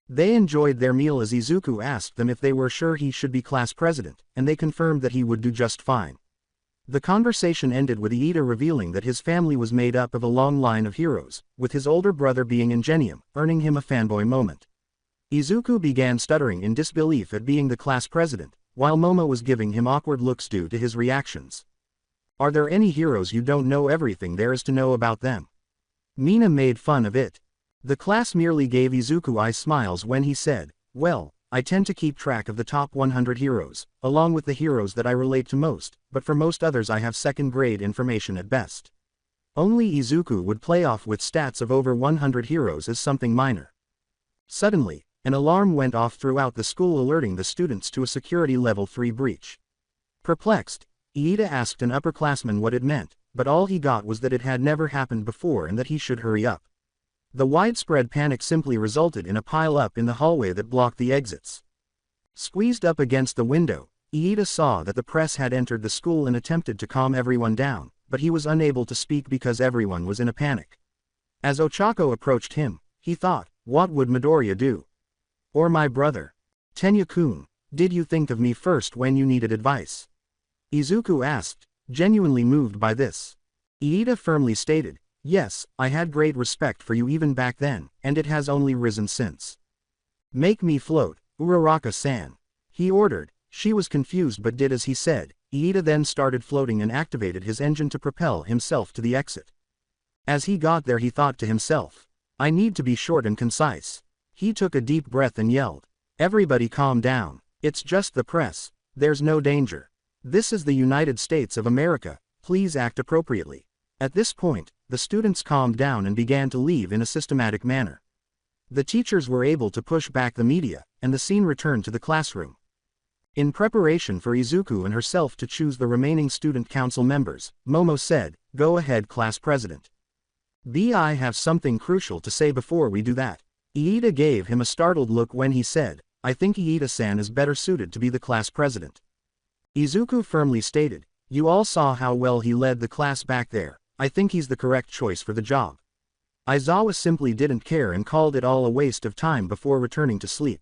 They enjoyed their meal as Izuku asked them if they were sure he should be class president, and they confirmed that he would do just fine. The conversation ended with Iida revealing that his family was made up of a long line of heroes, with his older brother being Ingenium, earning him a fanboy moment. Izuku began stuttering in disbelief at being the class president, while Momo was giving him awkward looks due to his reactions. Are there any heroes you don't know everything there is to know about them? Mina made fun of it. The class merely gave Izuku eye smiles when he said, well, I tend to keep track of the top 100 heroes, along with the heroes that I relate to most, but for most others I have second-grade information at best. Only Izuku would play off with stats of over 100 heroes as something minor. Suddenly, an alarm went off throughout the school alerting the students to a security level 3 breach. Perplexed, Iida asked an upperclassman what it meant, but all he got was that it had never happened before and that he should hurry up. The widespread panic simply resulted in a pile-up in the hallway that blocked the exits. Squeezed up against the window, Iida saw that the press had entered the school and attempted to calm everyone down, but he was unable to speak because everyone was in a panic. As Ochako approached him, he thought, what would Midoriya do? Or my brother? Tenya-kun, did you think of me first when you needed advice? Izuku asked, genuinely moved by this. Iida firmly stated, yes, I had great respect for you even back then, and it has only risen since. Make me float, Uraraka-san. He ordered. She was confused but did as he said. Iida then started floating and activated his engine to propel himself to the exit. As he got there he thought to himself, I need to be short and concise. He took a deep breath and yelled. Everybody calm down. It's just the press. There's no danger. This is the United States of America. Please act appropriately. At this point, the students calmed down and began to leave in a systematic manner. The teachers were able to push back the media, and the scene returned to the classroom. In preparation for Izuku and herself to choose the remaining student council members, Momo said, "Go ahead, class president. I have something crucial to say before we do that." Iida gave him a startled look when he said, "I think Iida-san is better suited to be the class president." Izuku firmly stated, "You all saw how well he led the class back there. I think he's the correct choice for the job." Aizawa simply didn't care and called it all a waste of time before returning to sleep.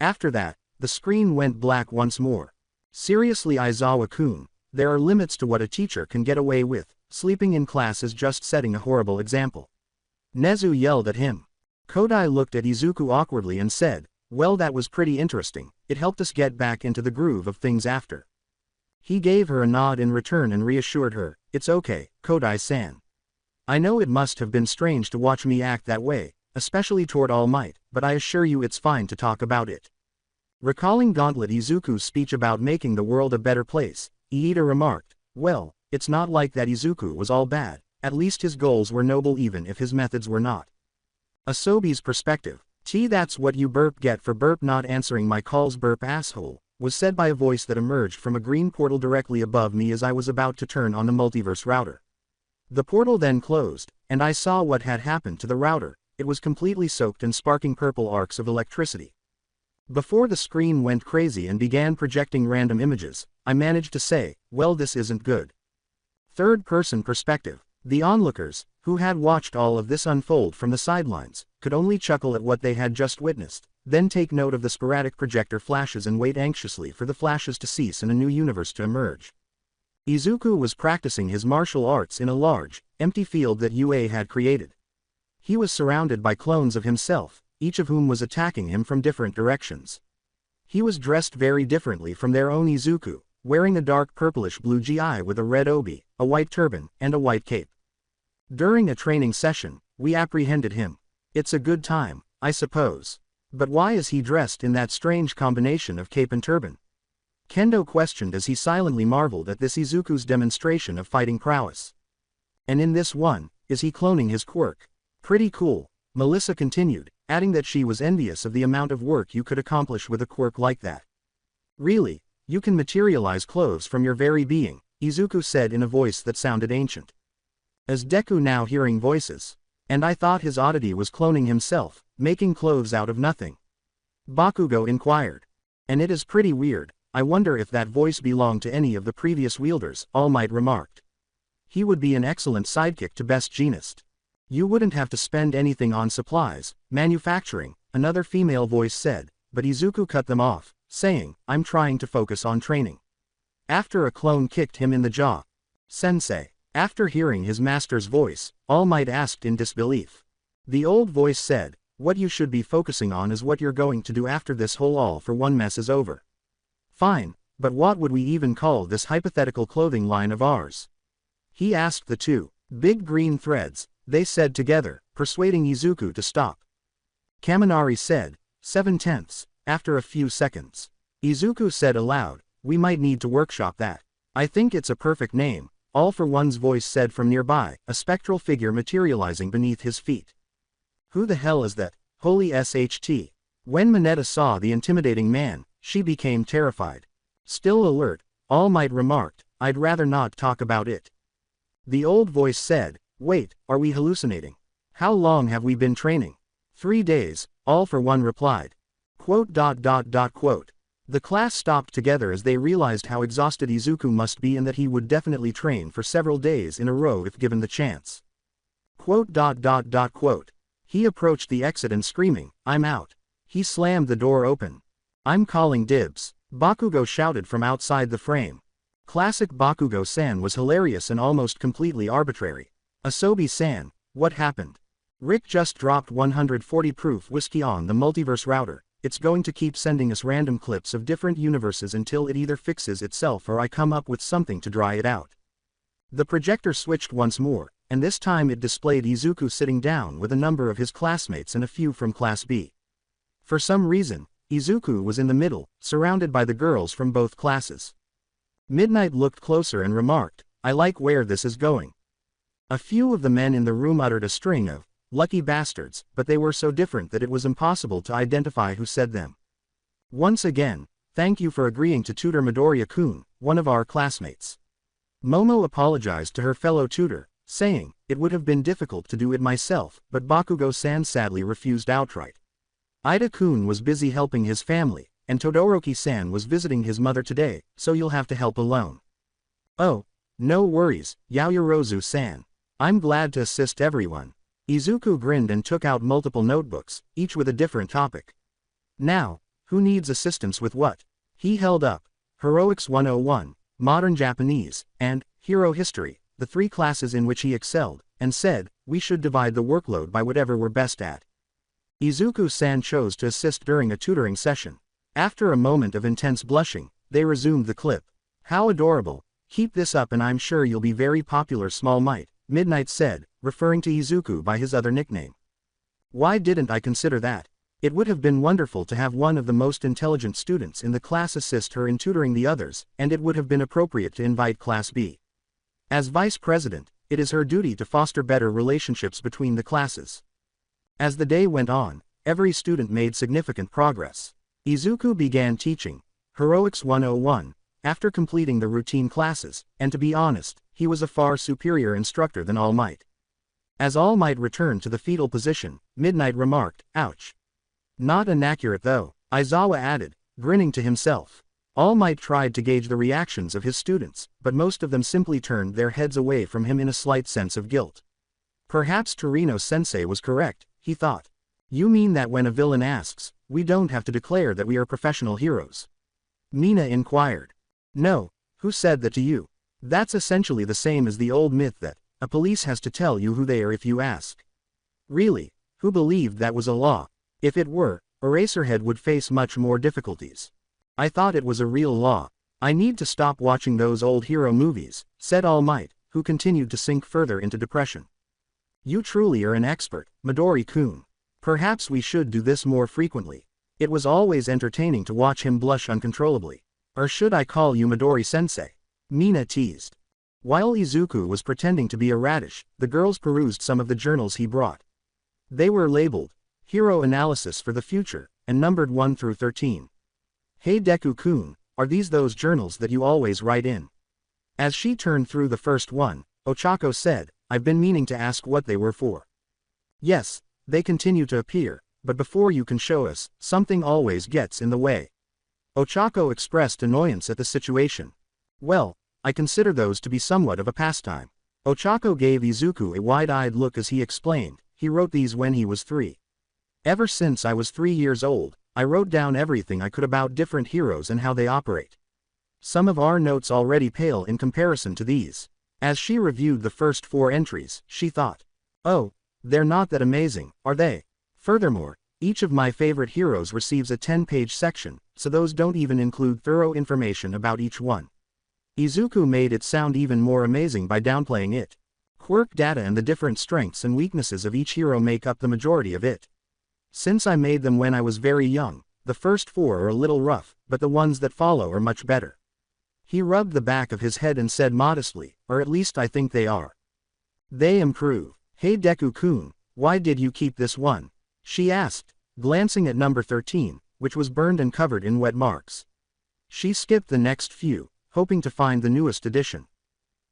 After that, the screen went black once more. Seriously, Aizawa-kun, there are limits to what a teacher can get away with. Sleeping in class is just setting a horrible example. Nezu yelled at him. Kodai looked at Izuku awkwardly and said, "Well, that was pretty interesting. It helped us get back into the groove of things after." He gave her a nod in return and reassured her, "It's okay, Kodai-san. I know it must have been strange to watch me act that way, especially toward All Might, but I assure you it's fine to talk about it." Recalling Gauntlet Izuku's speech about making the world a better place, Iida remarked, "Well, it's not like that Izuku was all bad, at least his goals were noble even if his methods were not." Asobi's perspective, "That's what you get for not answering my calls, asshole," was said by a voice that emerged from a green portal directly above me as I was about to turn on the multiverse router. The portal then closed, and I saw what had happened to the router. It was completely soaked in sparking purple arcs of electricity. Before the screen went crazy and began projecting random images, I managed to say, "Well, this isn't good." Third-person perspective. The onlookers, who had watched all of this unfold from the sidelines, could only chuckle at what they had just witnessed, then take note of the sporadic projector flashes and wait anxiously for the flashes to cease and a new universe to emerge. Izuku was practicing his martial arts in a large, empty field that UA had created. He was surrounded by clones of himself, each of whom was attacking him from different directions. He was dressed very differently from their own Izuku, wearing a dark purplish-blue gi with a red obi, a white turban, and a white cape. During a training session, we apprehended him. It's a good time, I suppose. But why is he dressed in that strange combination of cape and turban? Kendo questioned as he silently marveled at this Izuku's demonstration of fighting prowess. And in this one, is he cloning his quirk? Pretty cool, Melissa continued, adding that she was envious of the amount of work you could accomplish with a quirk like that. Really, you can materialize clothes from your very being, Izuku said in a voice that sounded ancient. As Deku now hearing voices. And I thought his oddity was cloning himself, making clothes out of nothing. Bakugo inquired. And it is pretty weird, I wonder if that voice belonged to any of the previous wielders, All Might remarked. He would be an excellent sidekick to Best Jeanist. You wouldn't have to spend anything on supplies, manufacturing, another female voice said, but Izuku cut them off, saying, "I'm trying to focus on training." After a clone kicked him in the jaw. "Sensei." After hearing his master's voice, All Might asked in disbelief. The old voice said, "What you should be focusing on is what you're going to do after this whole all-for-one mess is over." "Fine, but what would we even call this hypothetical clothing line of ours?" He asked the two. "Big green threads," they said together, persuading Izuku to stop. Kaminari said, 7/10, after a few seconds. Izuku said aloud, "We might need to workshop that. I think it's a perfect name," All for One's voice said from nearby, a spectral figure materializing beneath his feet. "Who the hell is that? Holy SHT. When Mineta saw the intimidating man, she became terrified. Still alert, All Might remarked, "I'd rather not talk about it." The old voice said, "Wait, are we hallucinating? How long have we been training?" 3 days, All for One replied. Quote. The class stopped together as they realized how exhausted Izuku must be and that he would definitely train for several days in a row if given the chance. Quote. He approached the exit and screaming, "I'm out." He slammed the door open. "I'm calling dibs," Bakugo shouted from outside the frame. Classic Bakugo-san was hilarious and almost completely arbitrary. Asobi-san, what happened? Rick just dropped 140 proof whiskey on the multiverse router. It's going to keep sending us random clips of different universes until it either fixes itself or I come up with something to dry it out. The projector switched once more, and this time it displayed Izuku sitting down with a number of his classmates and a few from Class B. For some reason, Izuku was in the middle, surrounded by the girls from both classes. Midnight looked closer and remarked, "I like where this is going." A few of the men in the room uttered a string of lucky bastards, but they were so different that it was impossible to identify who said them. Once again, thank you for agreeing to tutor Midoriya-kun, one of our classmates. Momo apologized to her fellow tutor, saying, "It would have been difficult to do it myself, but Bakugo-san sadly refused outright. Ida-kun was busy helping his family, and Todoroki-san was visiting his mother today, so you'll have to help alone." "Oh, no worries, Yaoyorozu-san. I'm glad to assist everyone." Izuku grinned and took out multiple notebooks, each with a different topic. "Now, who needs assistance with what?" He held up Heroics 101, Modern Japanese, and Hero History, the three classes in which he excelled, and said, "We should divide the workload by whatever we're best at." Izuku-san chose to assist during a tutoring session. After a moment of intense blushing, they resumed the clip. "How adorable. Keep this up and I'm sure you'll be very popular, Small Might," Midnight said, referring to Izuku by his other nickname. "Why didn't I consider that? It would have been wonderful to have one of the most intelligent students in the class assist her in tutoring the others, and it would have been appropriate to invite Class B. As vice president, it is her duty to foster better relationships between the classes." As the day went on, every student made significant progress. Izuku began teaching Heroics 101, after completing the routine classes, and to be honest, he was a far superior instructor than All Might. As All Might returned to the fetal position, Midnight remarked, "Ouch. Not inaccurate though," Aizawa added, grinning to himself. All Might tried to gauge the reactions of his students, but most of them simply turned their heads away from him in a slight sense of guilt. Perhaps Torino-sensei was correct, he thought. "You mean that when a villain asks, we don't have to declare that we are professional heroes?" Mina inquired. "No, who said that to you? That's essentially the same as the old myth that a police has to tell you who they are if you ask." "Really? Who believed that was a law? If it were, Eraserhead would face much more difficulties. I thought it was a real law. I need to stop watching those old hero movies," said All Might, who continued to sink further into depression. "You truly are an expert, Midori-kun. Perhaps we should do this more frequently. It was always entertaining to watch him blush uncontrollably. Or should I call you Midori-sensei?" Mina teased. While Izuku was pretending to be a radish, the girls perused some of the journals he brought. They were labeled Hero Analysis for the Future, and numbered 1 through 13. "Hey Deku-kun, are these those journals that you always write in?" As she turned through the first one, Ochako said, "I've been meaning to ask what they were for." "Yes, they continue to appear, but before you can show us, something always gets in the way." Ochako expressed annoyance at the situation. "Well, I consider those to be somewhat of a pastime." Ochako gave Izuku a wide-eyed look as he explained, "He wrote these when he was 3. Ever since I was 3 years old, I wrote down everything I could about different heroes and how they operate. Some of our notes already pale in comparison to these." As she reviewed the first 4 entries, she thought, "Oh, they're not that amazing, are they? Furthermore, each of my favorite heroes receives a 10-page section, so those don't even include thorough information about each one." Izuku made it sound even more amazing by downplaying it. "Quirk data and the different strengths and weaknesses of each hero make up the majority of it. Since I made them when I was very young, the first 4 are a little rough, but the ones that follow are much better." He rubbed the back of his head and said modestly, "Or at least I think they are. They improve." "Hey Deku-kun, why did you keep this one?" she asked, glancing at number 13, which was burned and covered in wet marks. She skipped the next few, hoping to find the newest edition.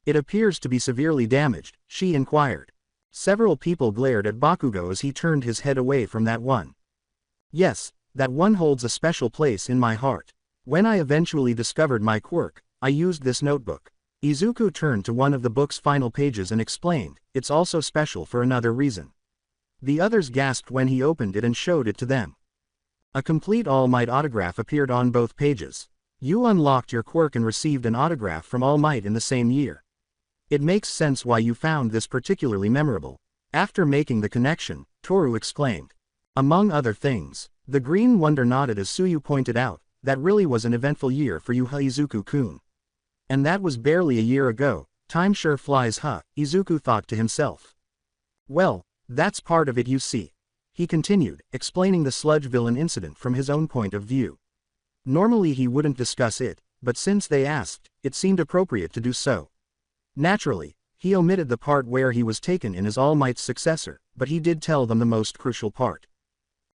"It appears to be severely damaged," she inquired. Several people glared at Bakugo as he turned his head away from that one. "Yes, that one holds a special place in my heart. When I eventually discovered my quirk, I used this notebook." Izuku turned to one of the book's final pages and explained, "It's also special for another reason." The others gasped when he opened it and showed it to them. A complete All Might autograph appeared on both pages. "You unlocked your quirk and received an autograph from All Might in the same year. It makes sense why you found this particularly memorable." After making the connection, Toru exclaimed. "Among other things." The Green Wonder nodded as Suyu pointed out, "That really was an eventful year for you, Izuku-kun. And that was barely a year ago. Time sure flies, huh? Izuku thought to himself. Well, that's part of it, you see. He continued, explaining the sludge villain incident from his own point of view. Normally he wouldn't discuss it, but since they asked, it seemed appropriate to do so. Naturally, he omitted the part where he was taken in as All Might's successor, but he did tell them the most crucial part.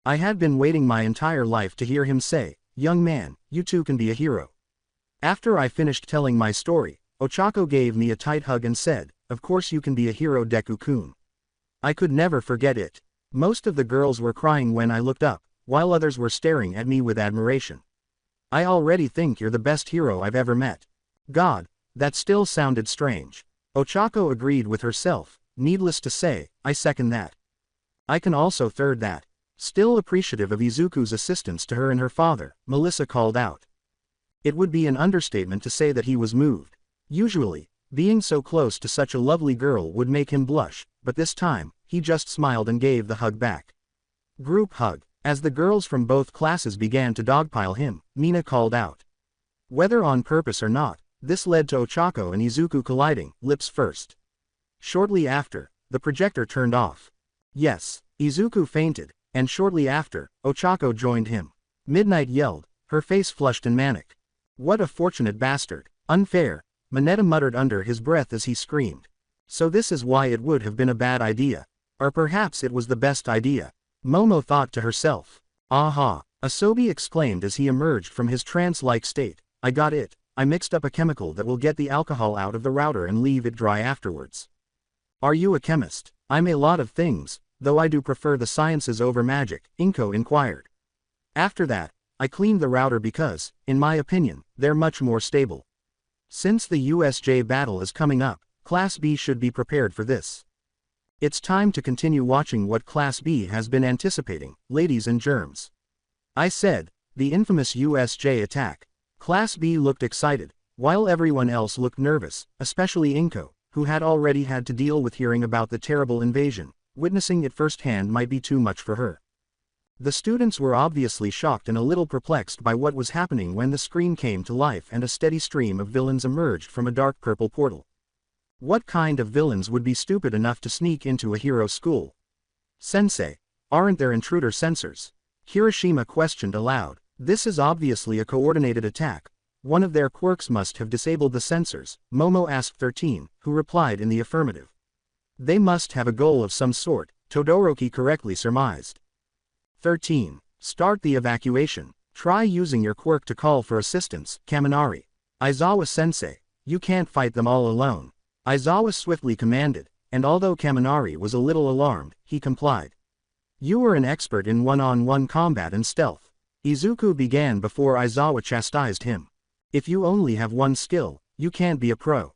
I had been waiting my entire life to hear him say, "Young man, you too can be a hero." After I finished telling my story, Ochako gave me a tight hug and said, "Of course you can be a hero, Deku-kun." I could never forget it. Most of the girls were crying when I looked up, while others were staring at me with admiration. I already think you're the best hero I've ever met. God, that still sounded strange. Ochako agreed with herself. Needless to say, I second that. I can also third that. Still appreciative of Izuku's assistance to her and her father, Melissa called out. It would be an understatement to say that he was moved. Usually, being so close to such a lovely girl would make him blush, but this time, he just smiled and gave the hug back. Group hug. As the girls from both classes began to dogpile him, Mina called out. Whether on purpose or not, this led to Ochako and Izuku colliding, lips first. Shortly after, the projector turned off. Yes, Izuku fainted, and shortly after, Ochako joined him. Midnight yelled, her face flushed and manic. What a fortunate bastard. Unfair, Mineta muttered under his breath as he screamed. So this is why it would have been a bad idea. Or perhaps it was the best idea. Momo thought to herself. Aha, Asobi exclaimed as he emerged from his trance-like state. I got it. I mixed up a chemical that will get the alcohol out of the router and leave it dry afterwards. Are you a chemist? I'm a lot of things, though I do prefer the sciences over magic, Inko inquired. After that, I cleaned the router because, in my opinion, they're much more stable. Since the USJ battle is coming up, Class B should be prepared for this. It's time to continue watching what Class B has been anticipating, ladies and germs. I said, the infamous USJ attack. Class B looked excited, while everyone else looked nervous, especially Inko, who had already had to deal with hearing about the terrible invasion. Witnessing it firsthand might be too much for her. The students were obviously shocked and a little perplexed by what was happening when the screen came to life and a steady stream of villains emerged from a dark purple portal. What kind of villains would be stupid enough to sneak into a hero school? Sensei, aren't there intruder sensors? Kirishima questioned aloud. This is obviously a coordinated attack. One of their quirks must have disabled the sensors, Momo asked 13, who replied in the affirmative. They must have a goal of some sort, Todoroki correctly surmised. 13. Start the evacuation. Try using your quirk to call for assistance, Kaminari. Aizawa-sensei, you can't fight them all alone. Aizawa swiftly commanded, and although Kaminari was a little alarmed, he complied. You are an expert in one-on-one combat and stealth. Izuku began before Aizawa chastised him. If you only have one skill, you can't be a pro.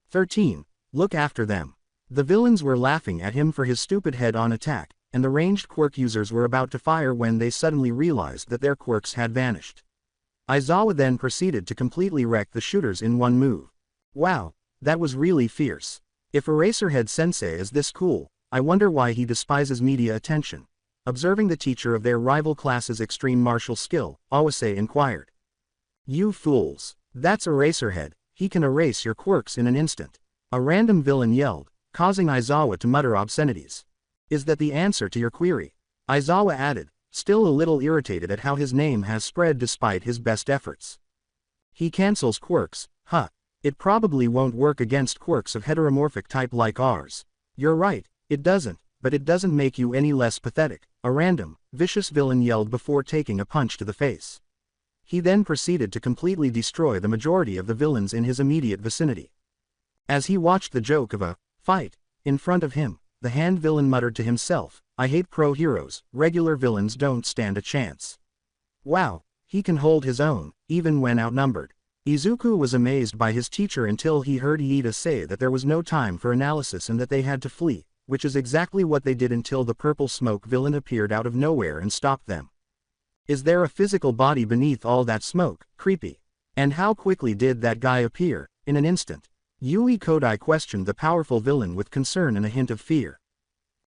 13. Look after them. The villains were laughing at him for his stupid head-on attack, and the ranged quirk users were about to fire when they suddenly realized that their quirks had vanished. Aizawa then proceeded to completely wreck the shooters in one move. Wow, that was really fierce. If Eraserhead Sensei is this cool, I wonder why he despises media attention. Observing the teacher of their rival class's extreme martial skill, Awase inquired. You fools. That's Eraserhead, he can erase your quirks in an instant. A random villain yelled, causing Aizawa to mutter obscenities. Is that the answer to your query? Aizawa added, still a little irritated at how his name has spread despite his best efforts. He cancels quirks, huh? It probably won't work against quirks of heteromorphic type like ours. You're right, it doesn't, but it doesn't make you any less pathetic, a random, vicious villain yelled before taking a punch to the face. He then proceeded to completely destroy the majority of the villains in his immediate vicinity. As he watched the joke of a fight in front of him, the hand villain muttered to himself, I hate pro heroes, regular villains don't stand a chance. Wow, he can hold his own, even when outnumbered. Izuku was amazed by his teacher until he heard Iida say that there was no time for analysis and that they had to flee, which is exactly what they did until the purple smoke villain appeared out of nowhere and stopped them. Is there a physical body beneath all that smoke? Creepy. And how quickly did that guy appear? In an instant. Yui Kodai questioned the powerful villain with concern and a hint of fear.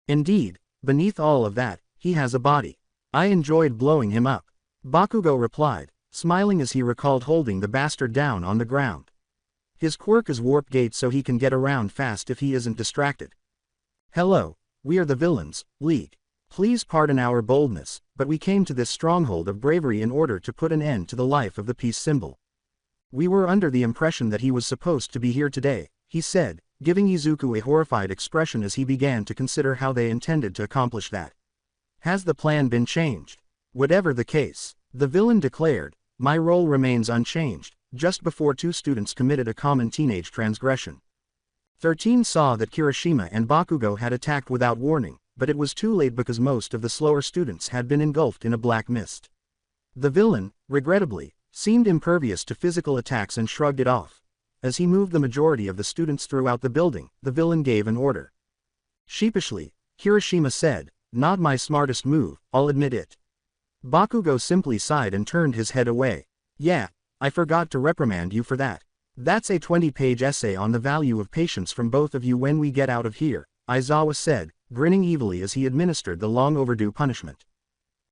Indeed, beneath all of that, he has a body. I enjoyed blowing him up. Bakugo replied, smiling as he recalled holding the bastard down on the ground. His quirk is warp gate so he can get around fast if he isn't distracted. Hello, we are the villains, League. Please pardon our boldness, but we came to this stronghold of bravery in order to put an end to the life of the peace symbol. We were under the impression that he was supposed to be here today, he said, giving Izuku a horrified expression as he began to consider how they intended to accomplish that. Has the plan been changed? Whatever the case, the villain declared, my role remains unchanged, just before two students committed a common teenage transgression. 13 saw that Kirishima and Bakugo had attacked without warning, but it was too late because most of the slower students had been engulfed in a black mist. The villain, regrettably, seemed impervious to physical attacks and shrugged it off. As he moved the majority of the students throughout the building, the villain gave an order. Sheepishly, Kirishima said, not my smartest move, I'll admit it. Bakugo simply sighed and turned his head away. Yeah, I forgot to reprimand you for that. That's a 20-page essay on the value of patience from both of you when we get out of here, Aizawa said, grinning evilly as he administered the long-overdue punishment.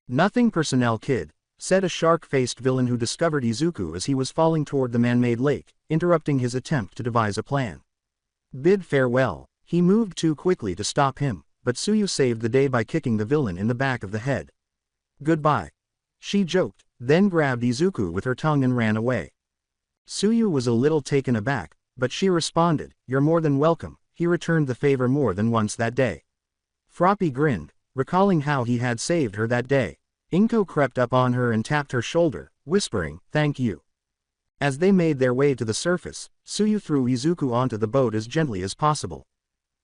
Nothing personnel, kid, said a shark-faced villain who discovered Izuku as he was falling toward the man-made lake, interrupting his attempt to devise a plan. Bid farewell. He moved too quickly to stop him, but Tsuyu saved the day by kicking the villain in the back of the head. Goodbye. She joked, then grabbed Izuku with her tongue and ran away. Tsuyu was a little taken aback, but she responded, you're more than welcome. He returned the favor more than once that day. Froppy grinned, recalling how he had saved her that day. Inko crept up on her and tapped her shoulder, whispering, thank you. As they made their way to the surface, Tsuyu threw Izuku onto the boat as gently as possible.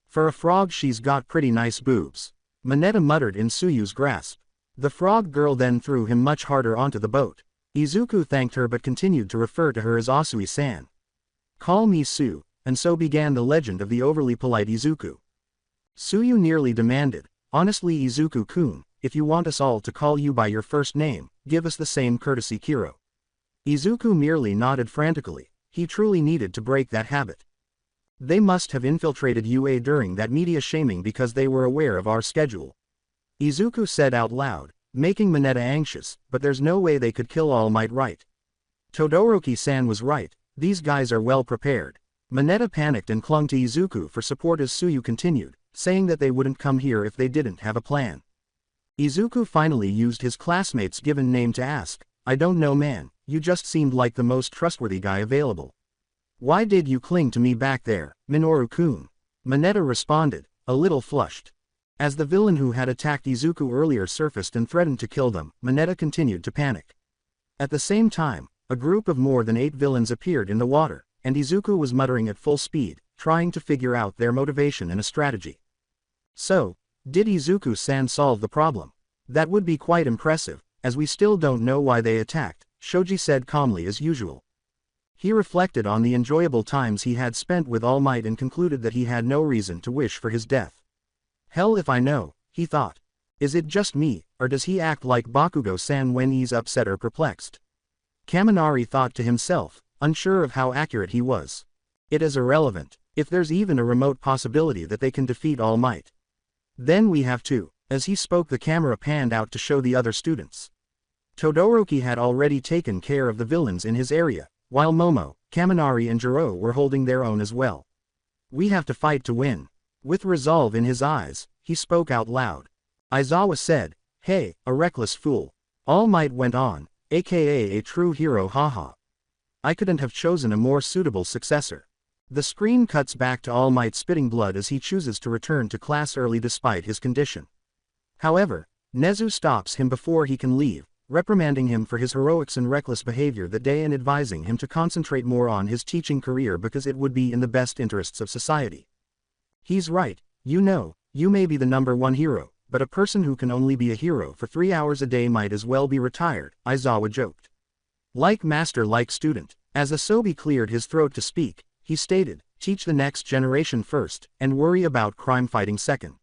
For a frog, she's got pretty nice boobs. Mineta muttered in Tsuyu's grasp. The frog girl then threw him much harder onto the boat. Izuku thanked her but continued to refer to her as Asui-san. Call me Su, and so began the legend of the overly polite Izuku. Tsuyu nearly demanded, honestly Izuku-kun, if you want us all to call you by your first name, give us the same courtesy, Kiro. Izuku merely nodded frantically. He truly needed to break that habit. They must have infiltrated UA during that media shaming because they were aware of our schedule. Izuku said out loud, making Mineta anxious, but there's no way they could kill All Might, right? Todoroki-san was right, these guys are well prepared. Mineta panicked and clung to Izuku for support as Tsuyu continued, saying that they wouldn't come here if they didn't have a plan. Izuku finally used his classmate's given name to ask, I don't know, man, you just seemed like the most trustworthy guy available. Why did you cling to me back there, Minoru-kun? Mineta responded, a little flushed. As the villain who had attacked Izuku earlier surfaced and threatened to kill them, Mineta continued to panic. At the same time, a group of more than 8 villains appeared in the water, and Izuku was muttering at full speed, trying to figure out their motivation and a strategy. So, did Izuku-san solve the problem? That would be quite impressive, as we still don't know why they attacked, Shoji said calmly as usual. He reflected on the enjoyable times he had spent with All Might and concluded that he had no reason to wish for his death. Hell if I know, he thought. Is it just me, or does he act like Bakugo-san when he's upset or perplexed? Kaminari thought to himself, unsure of how accurate he was. It is irrelevant, if there's even a remote possibility that they can defeat All Might. Then we have to. As he spoke, the camera panned out to show the other students. Todoroki had already taken care of the villains in his area, while Momo, Kaminari and Jiro were holding their own as well. We have to fight to win. With resolve in his eyes, he spoke out loud. Aizawa said, hey, a reckless fool. All Might went on, aka a true hero, haha. I couldn't have chosen a more suitable successor. The screen cuts back to All Might spitting blood as he chooses to return to class early despite his condition. However, Nezu stops him before he can leave, reprimanding him for his heroics and reckless behavior that day and advising him to concentrate more on his teaching career because it would be in the best interests of society. He's right, you know, you may be the #1 hero, but a person who can only be a hero for 3 hours a day might as well be retired, Aizawa joked. Like master like student. As Asobi cleared his throat to speak, he stated, teach the next generation first, and worry about crime fighting second.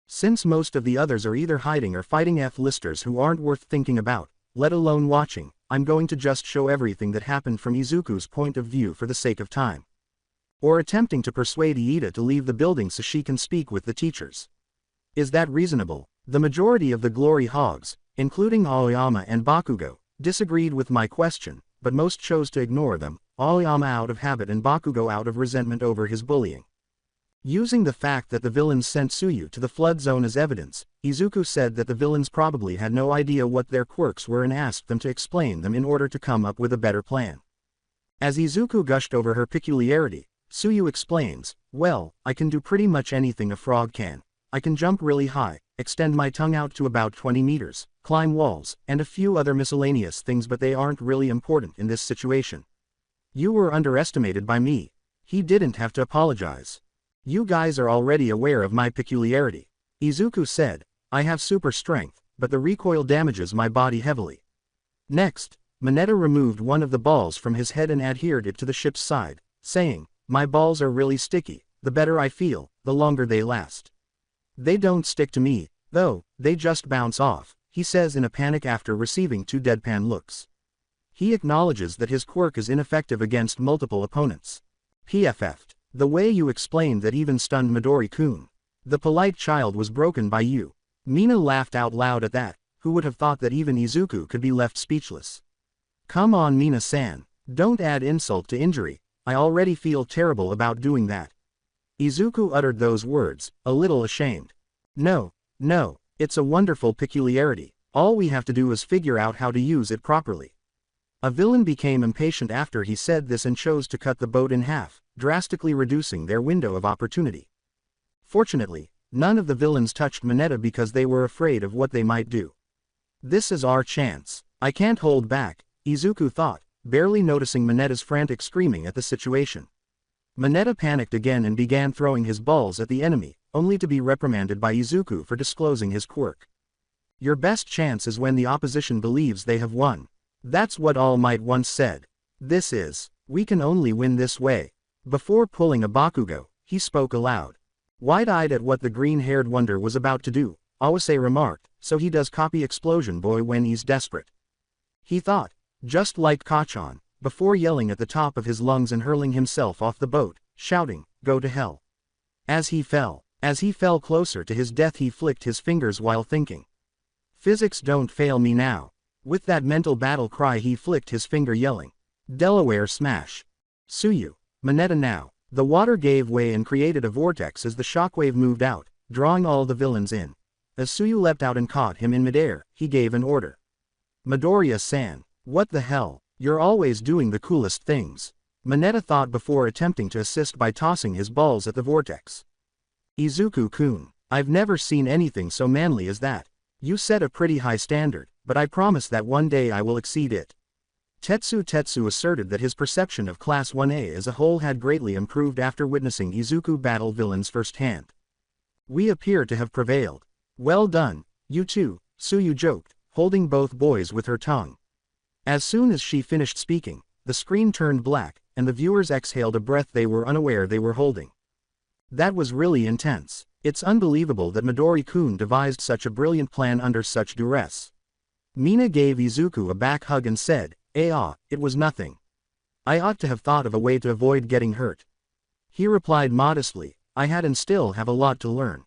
Since most of the others are either hiding or fighting F-listers who aren't worth thinking about, let alone watching, I'm going to just show everything that happened from Izuku's point of view for the sake of time. Or attempting to persuade Iida to leave the building so she can speak with the teachers. Is that reasonable? The majority of the glory hogs, including Aoyama and Bakugo, disagreed with my question, but most chose to ignore them, Aoyama out of habit and Bakugo out of resentment over his bullying. Using the fact that the villains sent Tsuyu to the flood zone as evidence, Izuku said that the villains probably had no idea what their quirks were and asked them to explain them in order to come up with a better plan. As Izuku gushed over her peculiarity, Tsuyu explains, "Well, I can do pretty much anything a frog can. I can jump really high, extend my tongue out to about 20 meters, climb walls, and a few other miscellaneous things, but they aren't really important in this situation. You were underestimated by me." He didn't have to apologize. "You guys are already aware of my peculiarity," Izuku said. "I have super strength, but the recoil damages my body heavily." Next, Mineta removed one of the balls from his head and adhered it to the ship's side, saying, "My balls are really sticky. The better I feel, the longer they last. They don't stick to me, though, they just bounce off," he says in a panic after receiving 2 deadpan looks. He acknowledges that his quirk is ineffective against multiple opponents. PFF'd. "The way you explained that even stunned Midori-kun. The polite child was broken by you." Mina laughed out loud at that. Who would have thought that even Izuku could be left speechless? "Come on, Mina-san. Don't add insult to injury. I already feel terrible about doing that." Izuku uttered those words, a little ashamed. No, it's a wonderful peculiarity. All we have to do is figure out how to use it properly." A villain became impatient after he said this and chose to cut the boat in half, drastically reducing their window of opportunity. Fortunately, none of the villains touched Mineta because they were afraid of what they might do. "This is our chance. I can't hold back," Izuku thought, barely noticing Mineta's frantic screaming at the situation. Mineta panicked again and began throwing his balls at the enemy, only to be reprimanded by Izuku for disclosing his quirk. "Your best chance is when the opposition believes they have won. That's what All Might once said. We can only win this way." Before pulling a Bakugo, he spoke aloud. Wide-eyed at what the green-haired wonder was about to do, Awase remarked, "So he does copy Explosion Boy when he's desperate." He thought, just like Kachan, before yelling at the top of his lungs and hurling himself off the boat, shouting, "Go to hell." As he fell closer to his death, he flicked his fingers while thinking, "Physics don't fail me now." With that mental battle cry, he flicked his finger yelling, "Delaware smash. Tsuyu." Mineta now. The water gave way and created a vortex as the shockwave moved out, drawing all the villains in. As Tsuyu leapt out and caught him in midair, he gave an order. "Midoriya-san, what the hell? You're always doing the coolest things." Mineta thought before attempting to assist by tossing his balls at the vortex. "Izuku-kun, I've never seen anything so manly as that. You set a pretty high standard, but I promise that one day I will exceed it." Tetsu asserted that his perception of Class 1A as a whole had greatly improved after witnessing Izuku battle villains firsthand. "We appear to have prevailed. Well done, you two," Tsuyu joked, holding both boys with her tongue. As soon as she finished speaking, the screen turned black, and the viewers exhaled a breath they were unaware they were holding. That was really intense. It's unbelievable that Midori-kun devised such a brilliant plan under such duress. Mina gave Izuku a back hug and said, It was nothing. I ought to have thought of a way to avoid getting hurt." He replied modestly, "I had and still have a lot to learn.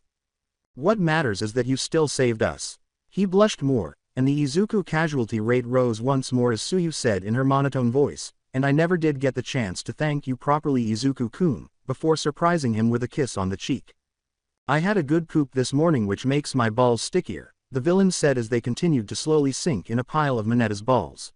What matters is that you still saved us." He blushed more, and the Izuku casualty rate rose once more as Tsuyu said in her monotone voice, "And I never did get the chance to thank you properly, Izuku-kun," before surprising him with a kiss on the cheek. "I had a good poop this morning which makes my balls stickier," the villain said as they continued to slowly sink in a pile of Mineta's balls.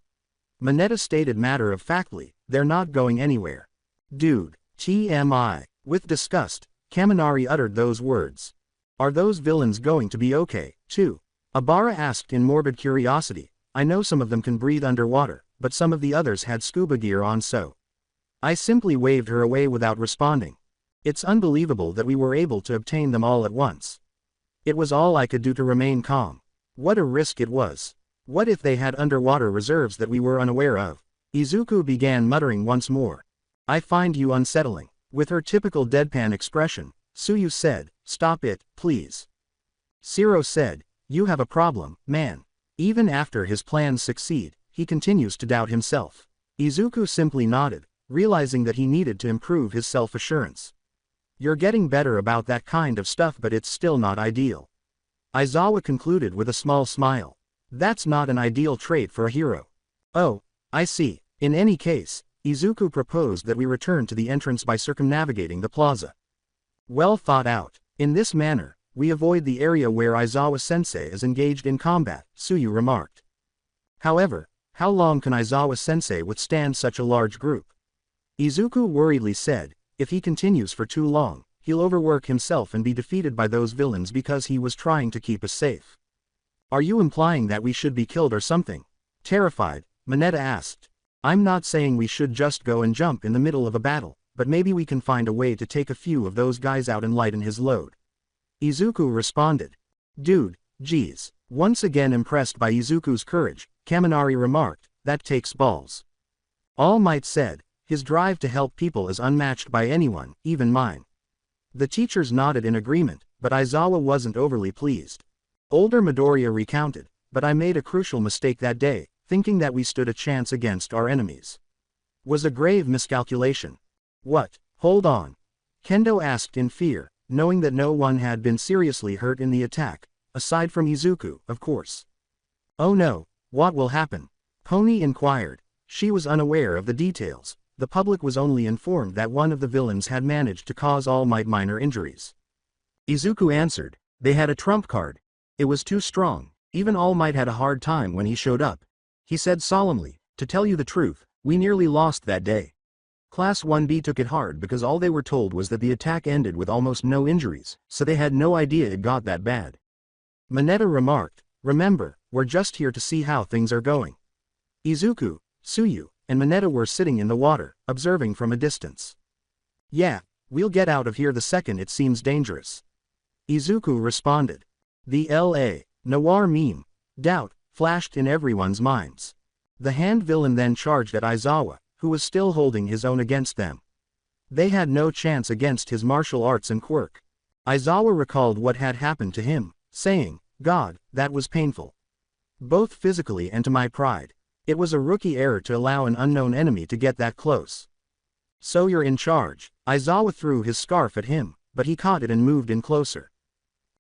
Mineta stated matter-of-factly, "They're not going anywhere." "Dude, TMI. With disgust, Kaminari uttered those words. "Are those villains going to be okay, too?" Abara asked in morbid curiosity. "I know some of them can breathe underwater, but some of the others had scuba gear on, so." I simply waved her away without responding. It's unbelievable that we were able to obtain them all at once. It was all I could do to remain calm. What a risk it was. What if they had underwater reserves that we were unaware of? Izuku began muttering once more. "I find you unsettling." With her typical deadpan expression, Tsuyu said, "Stop it, please." Shiro said, "You have a problem, man. Even after his plans succeed, he continues to doubt himself." Izuku simply nodded, realizing that he needed to improve his self-assurance. "You're getting better about that kind of stuff, but it's still not ideal." Aizawa concluded with a small smile. "That's not an ideal trait for a hero." "Oh, I see. In any case, Izuku proposed that we return to the entrance by circumnavigating the plaza. Well thought out. In this manner, we avoid the area where Aizawa-sensei is engaged in combat, Tsuyu remarked. However, how long can Aizawa-sensei withstand such a large group? Izuku worriedly said, if he continues for too long, he'll overwork himself and be defeated by those villains because he was trying to keep us safe. Are you implying that we should be killed or something? Terrified, Mineta asked. I'm not saying we should just go and jump in the middle of a battle, but maybe we can find a way to take a few of those guys out and lighten his load. Izuku responded. Dude, geez. Once again impressed by Izuku's courage, Kaminari remarked, that takes balls. All Might said, his drive to help people is unmatched by anyone, even mine. The teachers nodded in agreement, but Aizawa wasn't overly pleased. Older Midoriya recounted, but I made a crucial mistake that day, thinking that we stood a chance against our enemies. Was a grave miscalculation. What? Hold on. Kendo asked in fear, knowing that no one had been seriously hurt in the attack, aside from Izuku, of course. Oh no, what will happen? Pony inquired. She was unaware of the details. The public was only informed that one of the villains had managed to cause All Might minor injuries. Izuku answered, they had a trump card. It was too strong, even All Might had a hard time when he showed up. He said solemnly, to tell you the truth, we nearly lost that day. Class 1B took it hard because all they were told was that the attack ended with almost no injuries, so they had no idea it got that bad. Mineta remarked, remember, we're just here to see how things are going. Izuku, Tsuyu, and Mineta were sitting in the water, observing from a distance. Yeah, we'll get out of here the second it seems dangerous. Izuku responded. The L.A. Noir meme, doubt, flashed in everyone's minds. The hand villain then charged at Aizawa, who was still holding his own against them. They had no chance against his martial arts and quirk. Aizawa recalled what had happened to him, saying, God, that was painful. Both physically and to my pride. It was a rookie error to allow an unknown enemy to get that close. So you're in charge. Aizawa threw his scarf at him, but he caught it and moved in closer.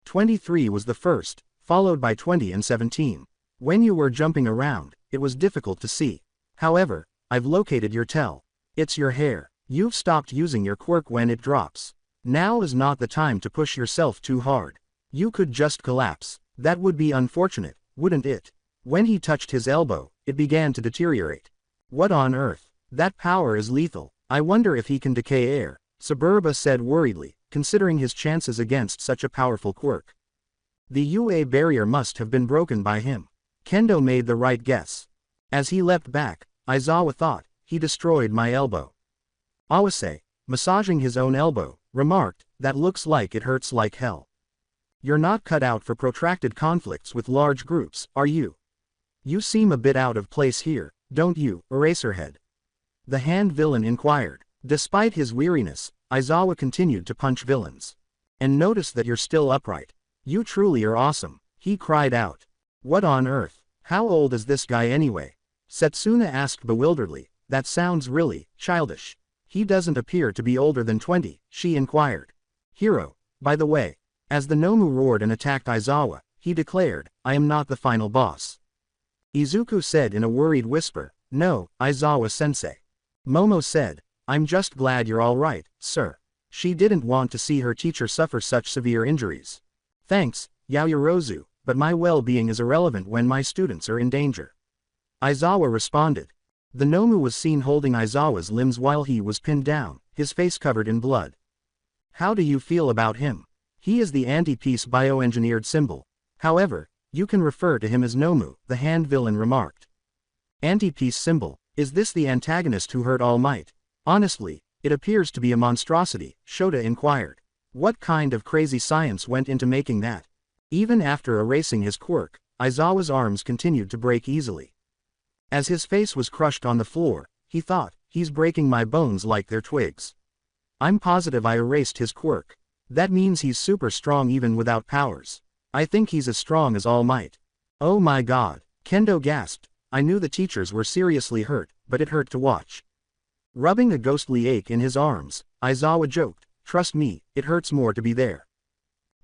23 was the first, followed by 20 and 17. When you were jumping around, it was difficult to see. However, I've located your tell. It's your hair. You've stopped using your quirk when it drops. Now is not the time to push yourself too hard. You could just collapse. That would be unfortunate, wouldn't it? When he touched his elbow, it began to deteriorate. What on earth? That power is lethal. I wonder if he can decay air, Suburba said worriedly, considering his chances against such a powerful quirk. The UA barrier must have been broken by him. Kendo made the right guess. As he leapt back, Aizawa thought, he destroyed my elbow. Awase, massaging his own elbow, remarked, that looks like it hurts like hell. You're not cut out for protracted conflicts with large groups, are you? You seem a bit out of place here, don't you, Eraserhead? The hand villain inquired. Despite his weariness, Aizawa continued to punch villains. And notice that you're still upright. You truly are awesome, he cried out. What on earth? How old is this guy anyway? Setsuna asked bewilderedly. That sounds really childish. He doesn't appear to be older than 20, she inquired. Hero, by the way. As the Nomu roared and attacked Aizawa, he declared, I am not the final boss. Izuku said in a worried whisper, no, Aizawa-sensei. Momo said, I'm just glad you're all right, sir. She didn't want to see her teacher suffer such severe injuries. Thanks, Yaoyorozu, but my well-being is irrelevant when my students are in danger. Aizawa responded. The Nomu was seen holding Aizawa's limbs while he was pinned down, his face covered in blood. How do you feel about him? He is the anti-peace bioengineered symbol. However, you can refer to him as Nomu, the hand villain remarked. Anti-peace symbol, is this the antagonist who hurt All Might? Honestly, it appears to be a monstrosity, Shota inquired. What kind of crazy science went into making that? Even after erasing his quirk, Aizawa's arms continued to break easily. As his face was crushed on the floor, he thought, he's breaking my bones like they're twigs. I'm positive I erased his quirk. That means he's super strong even without powers. I think he's as strong as All Might. Oh my god, Kendo gasped. I knew the teachers were seriously hurt, but it hurt to watch. Rubbing a ghostly ache in his arms, Aizawa joked, trust me, it hurts more to be there.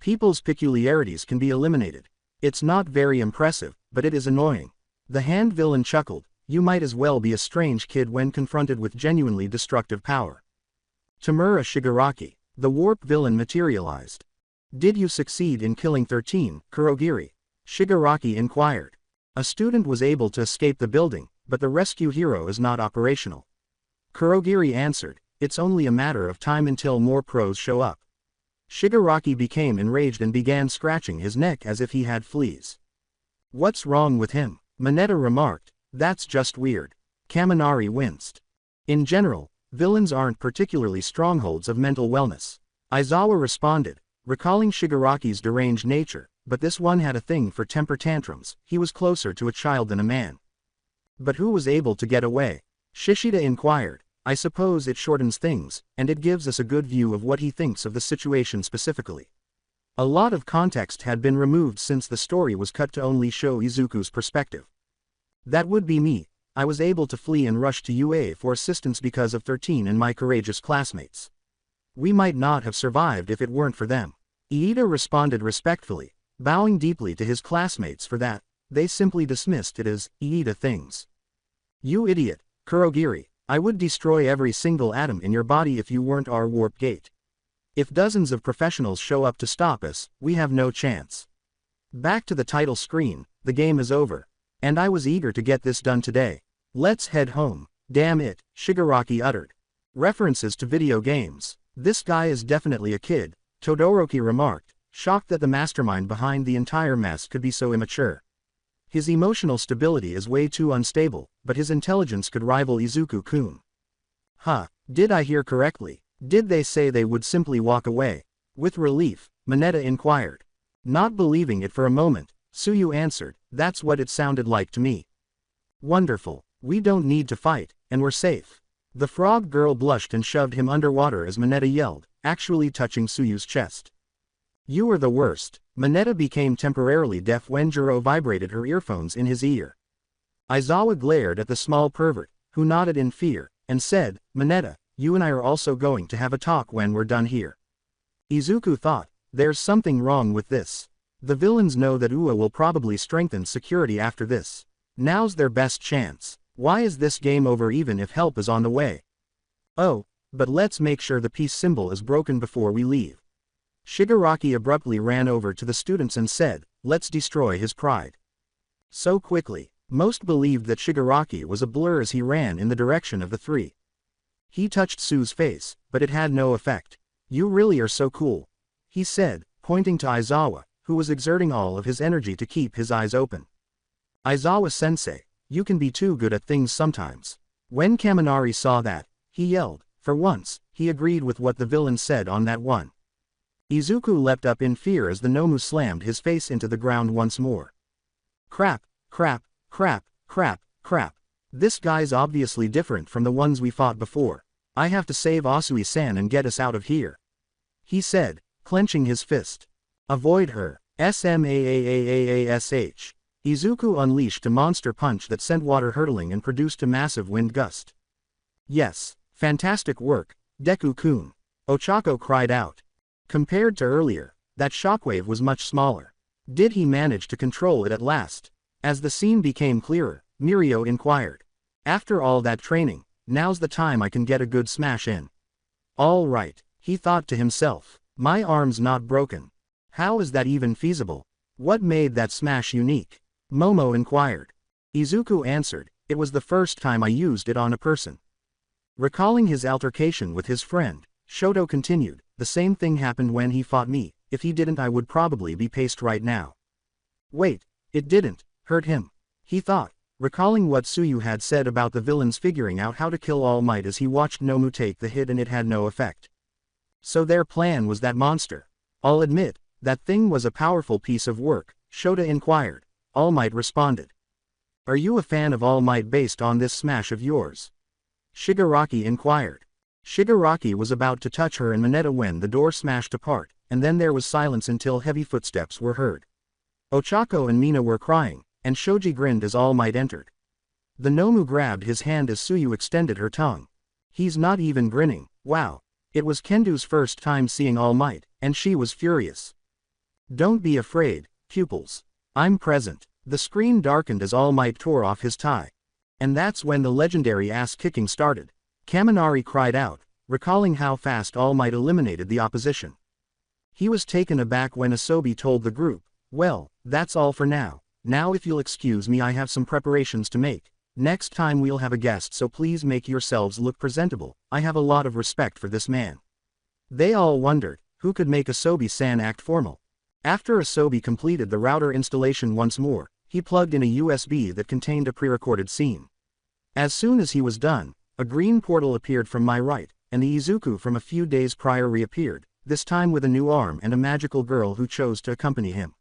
People's peculiarities can be eliminated. It's not very impressive, but it is annoying. The hand villain chuckled, You might as well be a strange kid when confronted with genuinely destructive power. Tamura Shigaraki, the warp villain, materialized. Did you succeed in killing 13, Kurogiri? Shigaraki inquired. A student was able to escape the building, but the rescue hero is not operational. Kurogiri answered, it's only a matter of time until more pros show up. Shigaraki became enraged and began scratching his neck as if he had fleas. What's wrong with him? Mineta remarked, that's just weird. Kaminari winced. In general, villains aren't particularly strongholds of mental wellness. Aizawa responded, recalling Shigaraki's deranged nature, but this one had a thing for temper tantrums. He was closer to a child than a man. But who was able to get away? Shishida inquired. I suppose it shortens things, and it gives us a good view of what he thinks of the situation specifically. A lot of context had been removed since the story was cut to only show Izuku's perspective. That would be me. I was able to flee and rush to UA for assistance because of 13 and my courageous classmates. We might not have survived if it weren't for them. Iida responded respectfully, bowing deeply to his classmates for that. They simply dismissed it as Iida things. You idiot, Kurogiri. I would destroy every single atom in your body if you weren't our warp gate. If dozens of professionals show up to stop us, we have no chance. Back to the title screen, the game is over. And I was eager to get this done today. Let's head home. Damn it, Shigaraki uttered. References to video games. This guy is definitely a kid, Todoroki remarked, shocked that the mastermind behind the entire mess could be so immature. His emotional stability is way too unstable, but his intelligence could rival Izuku-kun. Huh, did I hear correctly? Did they say they would simply walk away? With relief, Mineta inquired. Not believing it for a moment, Tsuyu answered, that's what it sounded like to me. Wonderful, we don't need to fight, and we're safe. The frog girl blushed and shoved him underwater as Mineta yelled, actually touching Tsuyu's chest. You are the worst. Mineta became temporarily deaf when Jiro vibrated her earphones in his ear. Aizawa glared at the small pervert, who nodded in fear, and said, Mineta, you and I are also going to have a talk when we're done here. Izuku thought, there's something wrong with this. The villains know that UA will probably strengthen security after this. Now's their best chance. Why is this game over even if help is on the way? Oh, but let's make sure the peace symbol is broken before we leave. Shigaraki abruptly ran over to the students and said, let's destroy his pride. So quickly, most believed that Shigaraki was a blur as he ran in the direction of the three. He touched Sue's face, but it had no effect. You really are so cool, he said, pointing to Aizawa, who was exerting all of his energy to keep his eyes open. Aizawa-sensei, you can be too good at things sometimes. When Kaminari saw that, he yelled. For once, he agreed with what the villain said on that one. Izuku leapt up in fear as the Nomu slammed his face into the ground once more. Crap, crap, crap, crap, crap. This guy's obviously different from the ones we fought before. I have to save Asui-san and get us out of here, he said, clenching his fist. Avoid her. Smaaaash. Izuku unleashed a monster punch that sent water hurtling and produced a massive wind gust. Yes, fantastic work, Deku-kun. Ochako cried out. Compared to earlier, that shockwave was much smaller. Did he manage to control it at last? As the scene became clearer, Mirio inquired. After all that training, now's the time I can get a good smash in. All right, he thought to himself. My arm's not broken. How is that even feasible? What made that smash unique? Momo inquired. Izuku answered, it was the first time I used it on a person. Recalling his altercation with his friend, Shoto continued, the same thing happened when he fought me. If he didn't, I would probably be paced right now. Wait, it didn't hurt him, he thought, recalling what Tsuyu had said about the villains figuring out how to kill All Might as he watched Nomu take the hit and it had no effect. So their plan was that monster. I'll admit, that thing was a powerful piece of work, Shota inquired. All Might responded. Are you a fan of All Might based on this smash of yours? Shigaraki inquired. Shigaraki was about to touch her and Mineta when the door smashed apart, and then there was silence until heavy footsteps were heard. Ochako and Mina were crying, and Shoji grinned as All Might entered. The Nomu grabbed his hand as Tsuyu extended her tongue. He's not even grinning, wow. It was Kendu's first time seeing All Might, and she was furious. Don't be afraid, pupils. I'm present. The screen darkened as All Might tore off his tie. And that's when the legendary ass-kicking started. Kaminari cried out, recalling how fast All Might eliminated the opposition. He was taken aback when Asobi told the group, "Well, that's all for now. Now if you'll excuse me, I have some preparations to make. Next time we'll have a guest, so please make yourselves look presentable. I have a lot of respect for this man." They all wondered, who could make Asobi-san act formal? After Asobi completed the router installation once more, he plugged in a USB that contained a pre-recorded scene. As soon as he was done, a green portal appeared from my right, and the Izuku from a few days prior reappeared, this time with a new arm and a magical girl who chose to accompany him.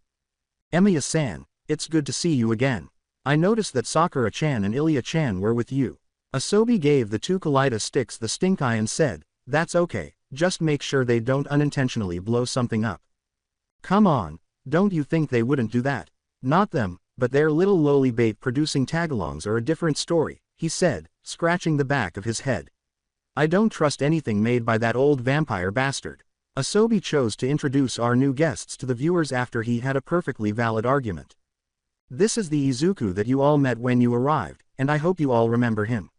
"Emiya-san, it's good to see you again. I noticed that Sakura-chan and Ilya-chan were with you." Asobi gave the two Kaleido sticks the stink eye and said, "That's okay, just make sure they don't unintentionally blow something up." "Come on, don't you think they wouldn't do that? Not them, but their little lowly bait producing tagalongs are a different story," he said, scratching the back of his head. "I don't trust anything made by that old vampire bastard." Asobi chose to introduce our new guests to the viewers after he had a perfectly valid argument. "This is the Izuku that you all met when you arrived, and I hope you all remember him.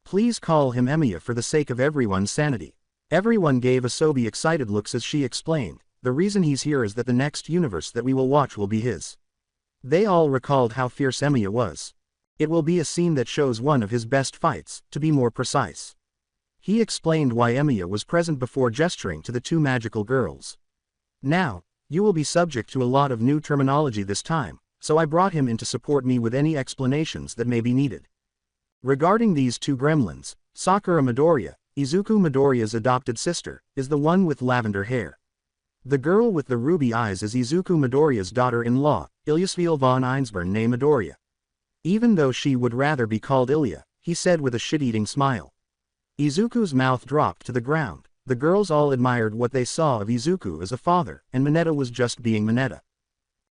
Please call him Emiya for the sake of everyone's sanity." Everyone gave Asobi excited looks as she explained, "The reason he's here is that the next universe that we will watch will be his." They all recalled how fierce Emiya was. It will be a scene that shows one of his best fights, to be more precise. He explained why Emiya was present before gesturing to the two magical girls. "Now, you will be subject to a lot of new terminology this time, so I brought him in to support me with any explanations that may be needed. Regarding these two gremlins, Sakura Midoriya, Izuku Midoriya's adopted sister, is the one with lavender hair. The girl with the ruby eyes is Izuku Midoriya's daughter-in-law, Ilyasville von Einsborn née Midoriya. Even though she would rather be called Ilya," he said with a shit-eating smile. Izuku's mouth dropped to the ground. The girls all admired what they saw of Izuku as a father, and Mineta was just being Mineta.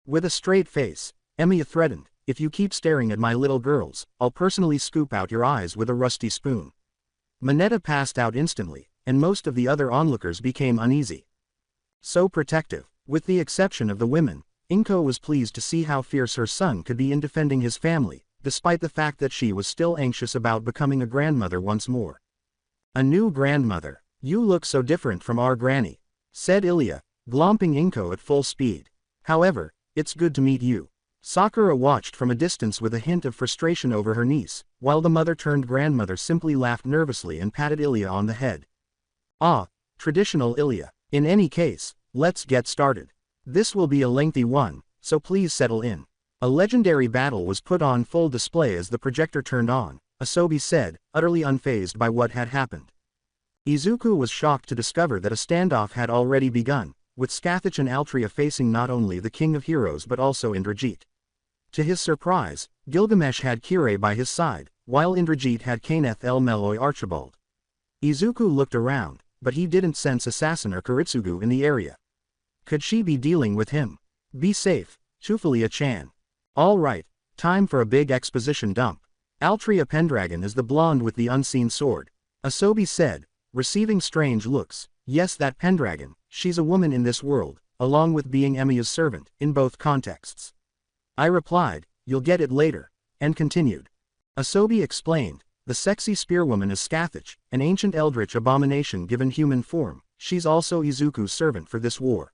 With a straight face, Emiya threatened, "If you keep staring at my little girls, I'll personally scoop out your eyes with a rusty spoon." Mineta passed out instantly, and most of the other onlookers became uneasy. So protective, with the exception of the women, Inko was pleased to see how fierce her son could be in defending his family, despite the fact that she was still anxious about becoming a grandmother once more. "A new grandmother. You look so different from our granny," said Ilya, glomping Inko at full speed. "However, it's good to meet you." Sakura watched from a distance with a hint of frustration over her niece, while the mother-turned-grandmother simply laughed nervously and patted Ilya on the head. "Ah, traditional Ilya. In any case, let's get started. This will be a lengthy one, so please settle in." A legendary battle was put on full display as the projector turned on, Asobi said, utterly unfazed by what had happened. Izuku was shocked to discover that a standoff had already begun, with Scathach and Altria facing not only the King of Heroes but also Indrajit. To his surprise, Gilgamesh had Kirei by his side, while Indrajit had Kaneth El Meloy Archibald. Izuku looked around, but he didn't sense Assassin or Kuritsugu in the area. Could she be dealing with him? "Be safe, Tufalia-chan. All right, time for a big exposition dump. Altria Pendragon is the blonde with the unseen sword," Asobi said, receiving strange looks. "Yes, that Pendragon, she's a woman in this world, along with being Emiya's servant, in both contexts." I replied, "You'll get it later," and continued. Asobi explained, "The sexy spearwoman is Scathach, an ancient eldritch abomination given human form. She's also Izuku's servant for this war."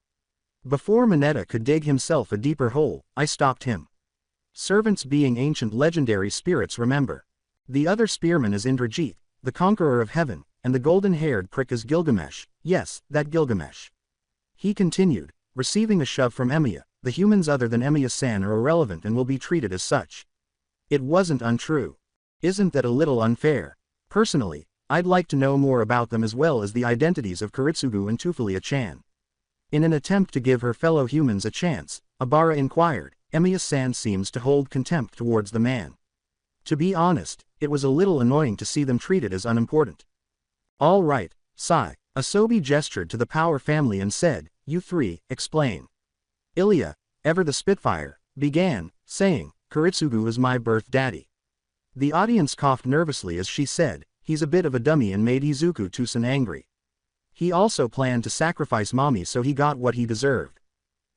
Before Mineta could dig himself a deeper hole, I stopped him. Servants being ancient legendary spirits, remember. The other spearman is Indrajit, the conqueror of heaven, and the golden-haired prick is Gilgamesh. Yes, that Gilgamesh. He continued, receiving a shove from Emiya. "The humans other than Emiya-san are irrelevant and will be treated as such." It wasn't untrue. Isn't that a little unfair? Personally, I'd like to know more about them as well as the identities of Kuritsugu and Tufalia-chan. In an attempt to give her fellow humans a chance, Abara inquired, "Emiya-san seems to hold contempt towards the man." To be honest, it was a little annoying to see them treated as unimportant. "All right, Sai." Asobi gestured to the Power family and said, "You three, explain." Ilya, ever the Spitfire, began, saying, "Kuritsugu is my birth daddy." The audience coughed nervously as she said, "He's a bit of a dummy," and made Izuku Tucson angry. He also planned to sacrifice mommy, so he got what he deserved.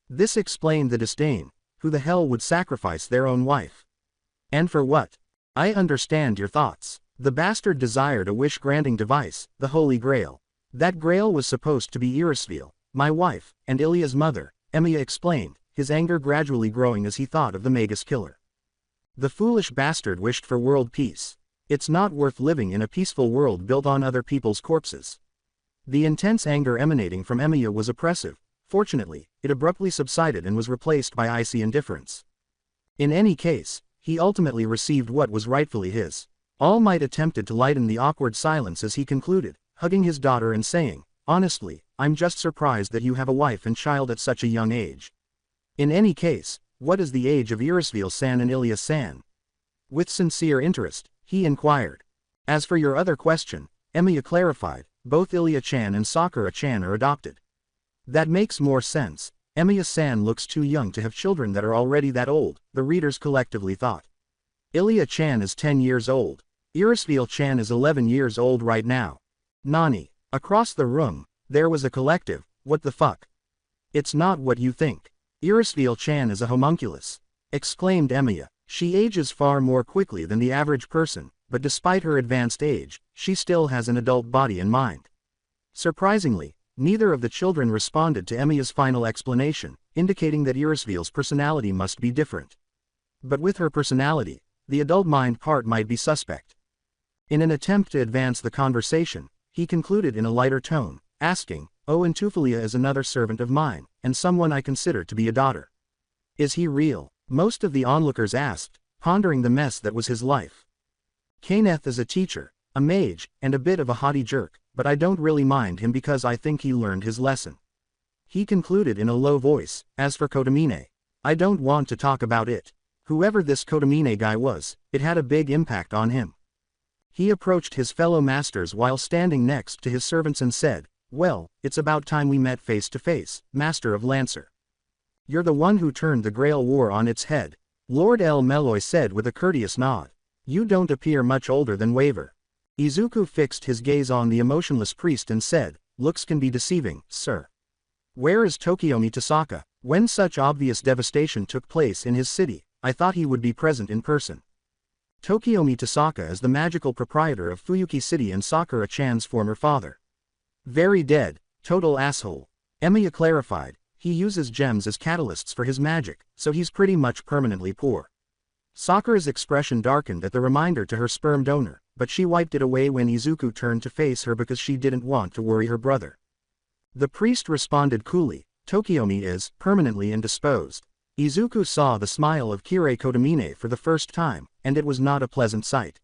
This explained the disdain. Who the hell would sacrifice their own wife? And for what? I understand your thoughts. The bastard desired a wish-granting device, the Holy Grail. That Grail was supposed to be Irisville, my wife, and Ilya's mother, Emiya explained, his anger gradually growing as he thought of the Magus killer. The foolish bastard wished for world peace. It's not worth living in a peaceful world built on other people's corpses. The intense anger emanating from Emiya was oppressive. Fortunately, it abruptly subsided and was replaced by icy indifference. In any case, he ultimately received what was rightfully his. All Might attempted to lighten the awkward silence as he concluded, hugging his daughter and saying, "Honestly, I'm just surprised that you have a wife and child at such a young age. In any case, what is the age of Irisville-san and Ilya-san?" With sincere interest, he inquired. As for your other question, Emiya clarified, both Ilya-chan and Sakura-chan are adopted. That makes more sense. Emiya-san looks too young to have children that are already that old, the readers collectively thought. Ilya-chan is 10 years old. Irisville-chan is 11 years old right now. Nani. Across the room, there was a collective, what the fuck? It's not what you think. Irisville-chan is a homunculus, exclaimed Emiya. She ages far more quickly than the average person, but despite her advanced age, she still has an adult body and mind. Surprisingly, neither of the children responded to Emiya's final explanation, indicating that Irisville's personality must be different. But with her personality, the adult mind part might be suspect. In an attempt to advance the conversation, he concluded in a lighter tone, asking, "Oh, and Tufalia is another servant of mine, and someone I consider to be a daughter. Is he real?" Most of the onlookers asked, pondering the mess that was his life. "Kaneth is a teacher, a mage, and a bit of a haughty jerk, but I don't really mind him because I think he learned his lesson." He concluded in a low voice, "As for Kotomine, I don't want to talk about it. Whoever this Kotomine guy was, it had a big impact on him." He approached his fellow masters while standing next to his servants and said, "Well, it's about time we met face to face, Master of Lancer. You're the one who turned the Grail War on its head," Lord El Meloy said with a courteous nod. "You don't appear much older than Waver." Izuku fixed his gaze on the emotionless priest and said, "Looks can be deceiving, sir. Where is Tokiomi Tasaka? When such obvious devastation took place in his city, I thought he would be present in person." Tokiomi Tasaka is the magical proprietor of Fuyuki City and Sakura-chan's former father. "Very dead, total asshole," Emiya clarified. "He uses gems as catalysts for his magic, so he's pretty much permanently poor." Sakura's expression darkened at the reminder to her sperm donor, but she wiped it away when Izuku turned to face her because she didn't want to worry her brother. The priest responded coolly, "Tokiomi is permanently indisposed." Izuku saw the smile of Kirei Kotomine for the first time, and it was not a pleasant sight.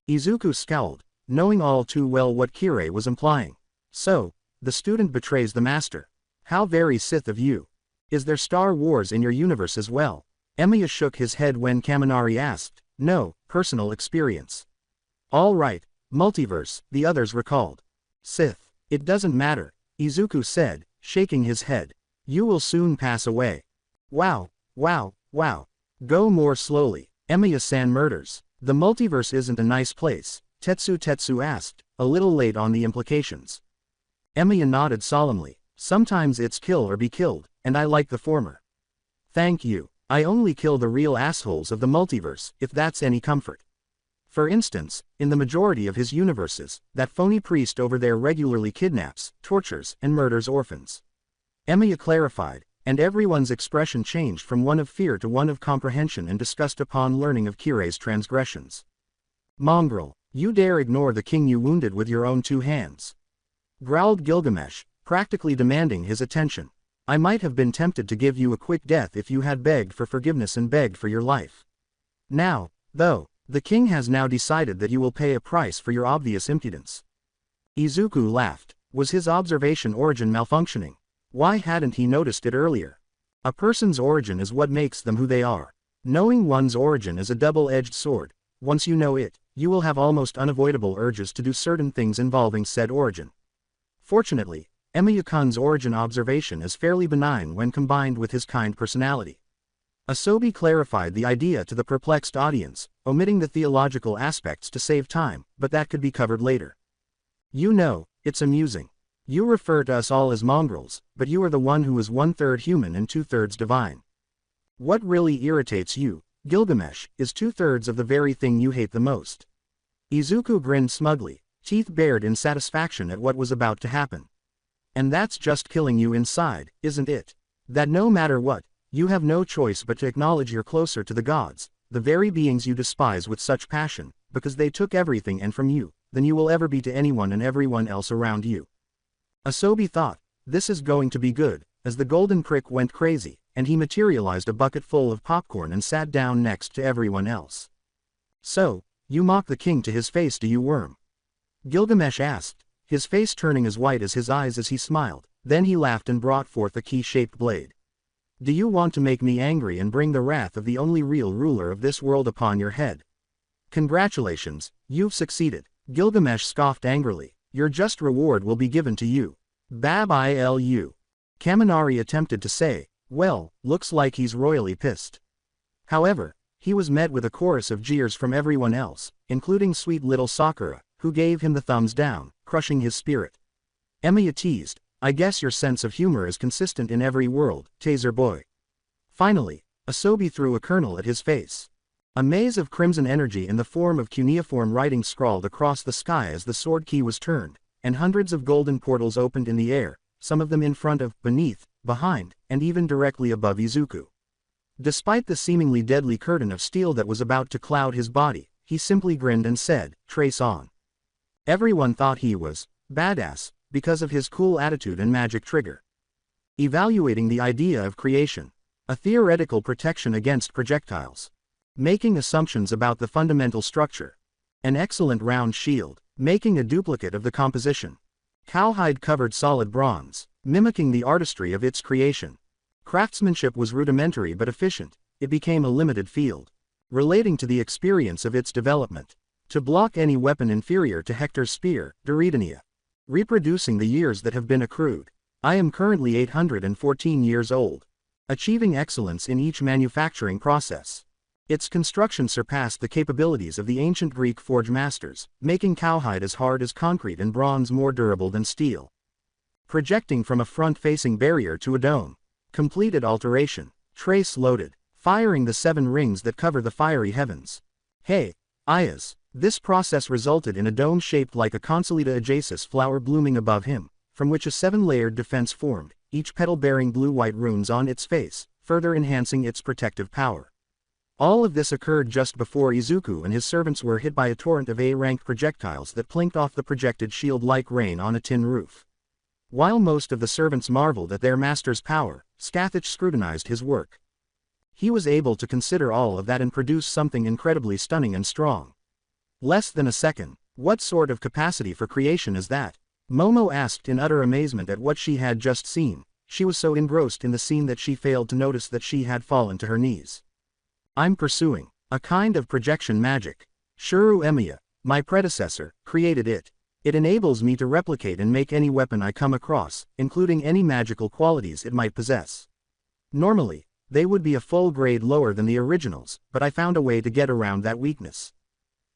Izuku scowled, knowing all too well what Kirei was implying. "So, the student betrays the master. How very Sith of you. Is there Star Wars in your universe as well?" Emiya shook his head when Kaminari asked. "No, personal experience." "All right, multiverse," the others recalled. "Sith. It doesn't matter," Izuku said, shaking his head. "You will soon pass away." Wow. Go more slowly. Emiya-san murders. The multiverse isn't a nice place, Tetsu asked, a little late on the implications. Emiya nodded solemnly. "Sometimes it's kill or be killed, and I like the former. Thank you. I only kill the real assholes of the multiverse, if that's any comfort. For instance, in the majority of his universes, that phony priest over there regularly kidnaps, tortures, and murders orphans." Emiya clarified, and everyone's expression changed from one of fear to one of comprehension and disgust upon learning of Kirei's transgressions. "Mongrel, you dare ignore the king you wounded with your own 2 hands?" growled Gilgamesh, practically demanding his attention. "I might have been tempted to give you a quick death if you had begged for forgiveness and begged for your life. Now, though, the king has now decided that you will pay a price for your obvious impudence." Izuku laughed. Was his observation origin malfunctioning? Why hadn't he noticed it earlier? A person's origin is what makes them who they are. Knowing one's origin is a double-edged sword. Once you know it, you will have almost unavoidable urges to do certain things involving said origin. Fortunately, Emiya-kun's origin observation is fairly benign when combined with his kind personality. Asobi clarified the idea to the perplexed audience, omitting the theological aspects to save time, but that could be covered later. "You know, it's amusing. You refer to us all as mongrels, but you are the one who is 1/3 human and 2/3 divine. What really irritates you, Gilgamesh, is 2/3 of the very thing you hate the most. Izuku grinned smugly, teeth bared in satisfaction at what was about to happen. And that's just killing you inside, isn't it? That no matter what, you have no choice but to acknowledge you're closer to the gods, the very beings you despise with such passion, because they took everything and from you, than you will ever be to anyone and everyone else around you. Asobi thought, this is going to be good, as the golden prick went crazy, and he materialized a bucket full of popcorn and sat down next to everyone else. So, you mock the king to his face, do you, worm? Gilgamesh asked, his face turning as white as his eyes as he smiled. Then he laughed and brought forth a key-shaped blade. Do you want to make me angry and bring the wrath of the only real ruler of this world upon your head? Congratulations, you've succeeded. Gilgamesh scoffed angrily. Your just reward will be given to you. Bab-ilu. Kaminari attempted to say, well, looks like he's royally pissed. However, he was met with a chorus of jeers from everyone else, including sweet little Sakura, who gave him the thumbs down, crushing his spirit. Emiya teased, I guess your sense of humor is consistent in every world, Taser boy. Finally, Asobi threw a kernel at his face. A maze of crimson energy in the form of cuneiform writing scrawled across the sky as the sword key was turned, and hundreds of golden portals opened in the air, some of them in front of, beneath, behind, and even directly above Izuku. Despite the seemingly deadly curtain of steel that was about to cloud his body, he simply grinned and said, trace on. Everyone thought he was badass because of his cool attitude and magic trigger. Evaluating the idea of creation, a theoretical protection against projectiles. Making assumptions about the fundamental structure. An excellent round shield, making a duplicate of the composition. Cowhide covered solid bronze, mimicking the artistry of its creation. Craftsmanship was rudimentary but efficient, it became a limited field. Relating to the experience of its development. To block any weapon inferior to Hector's spear, Doridania. Reproducing the years that have been accrued. I am currently 814 years old. Achieving excellence in each manufacturing process. Its construction surpassed the capabilities of the ancient Greek forge masters, making cowhide as hard as concrete and bronze more durable than steel. Projecting from a front-facing barrier to a dome. Completed alteration. Trace loaded. Firing the 7 rings that cover the fiery heavens. Hey, Ayaz. This process resulted in a dome shaped like a Consolida ajacis flower blooming above him, from which a 7-layered defense formed, each petal bearing blue-white runes on its face, further enhancing its protective power. All of this occurred just before Izuku and his servants were hit by a torrent of A-rank projectiles that plinked off the projected shield like rain on a tin roof. While most of the servants marveled at their master's power, Scathach scrutinized his work. He was able to consider all of that and produce something incredibly stunning and strong. Less than a second. What sort of capacity for creation is that? Momo asked in utter amazement at what she had just seen. She was so engrossed in the scene that she failed to notice that she had fallen to her knees. I'm pursuing a kind of projection magic. Shuru Emiya, my predecessor, created it. It enables me to replicate and make any weapon I come across, including any magical qualities it might possess. Normally, they would be a full grade lower than the originals, but I found a way to get around that weakness.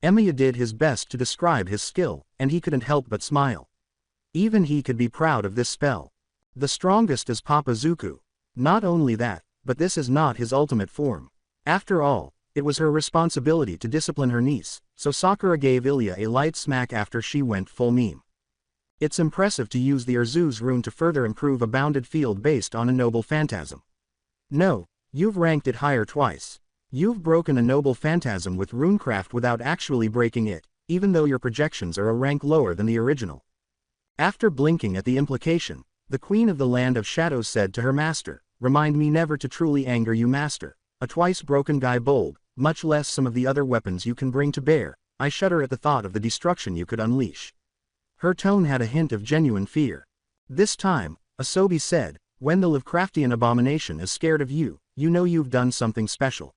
Emiya did his best to describe his skill, and he couldn't help but smile. Even he could be proud of this spell. The strongest is Papa Zuku. Not only that, but this is not his ultimate form. After all, it was her responsibility to discipline her niece, so Sakura gave Ilya a light smack after she went full meme. It's impressive to use the Urzu's rune to further improve a bounded field based on a noble phantasm. No, you've ranked it higher twice. You've broken a noble phantasm with runecraft without actually breaking it, even though your projections are a rank lower than the original. After blinking at the implication, the Queen of the Land of Shadows said to her master, remind me never to truly anger you, master. A twice broken guy bold, much less some of the other weapons you can bring to bear. I shudder at the thought of the destruction you could unleash. Her tone had a hint of genuine fear. This time, Asobi said, when the Lovecraftian abomination is scared of you, you know you've done something special.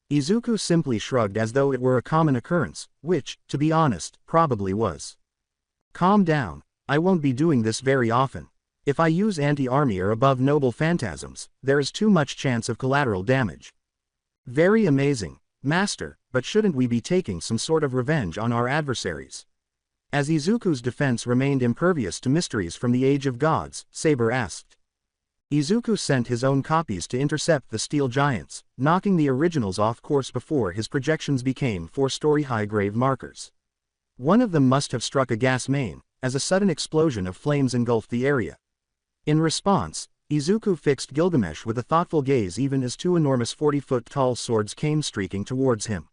Izuku simply shrugged as though it were a common occurrence, which, to be honest, probably was. Calm down, I won't be doing this very often. If I use anti-army or above noble phantasms, there is too much chance of collateral damage. Very amazing, master, but shouldn't we be taking some sort of revenge on our adversaries? As Izuku's defense remained impervious to mysteries from the Age of Gods, Saber asked. Izuku sent his own copies to intercept the steel giants, knocking the originals off course before his projections became 4-story high grave markers. One of them must have struck a gas main, as a sudden explosion of flames engulfed the area. In response, Izuku fixed Gilgamesh with a thoughtful gaze even as two enormous 40-foot-tall swords came streaking towards him.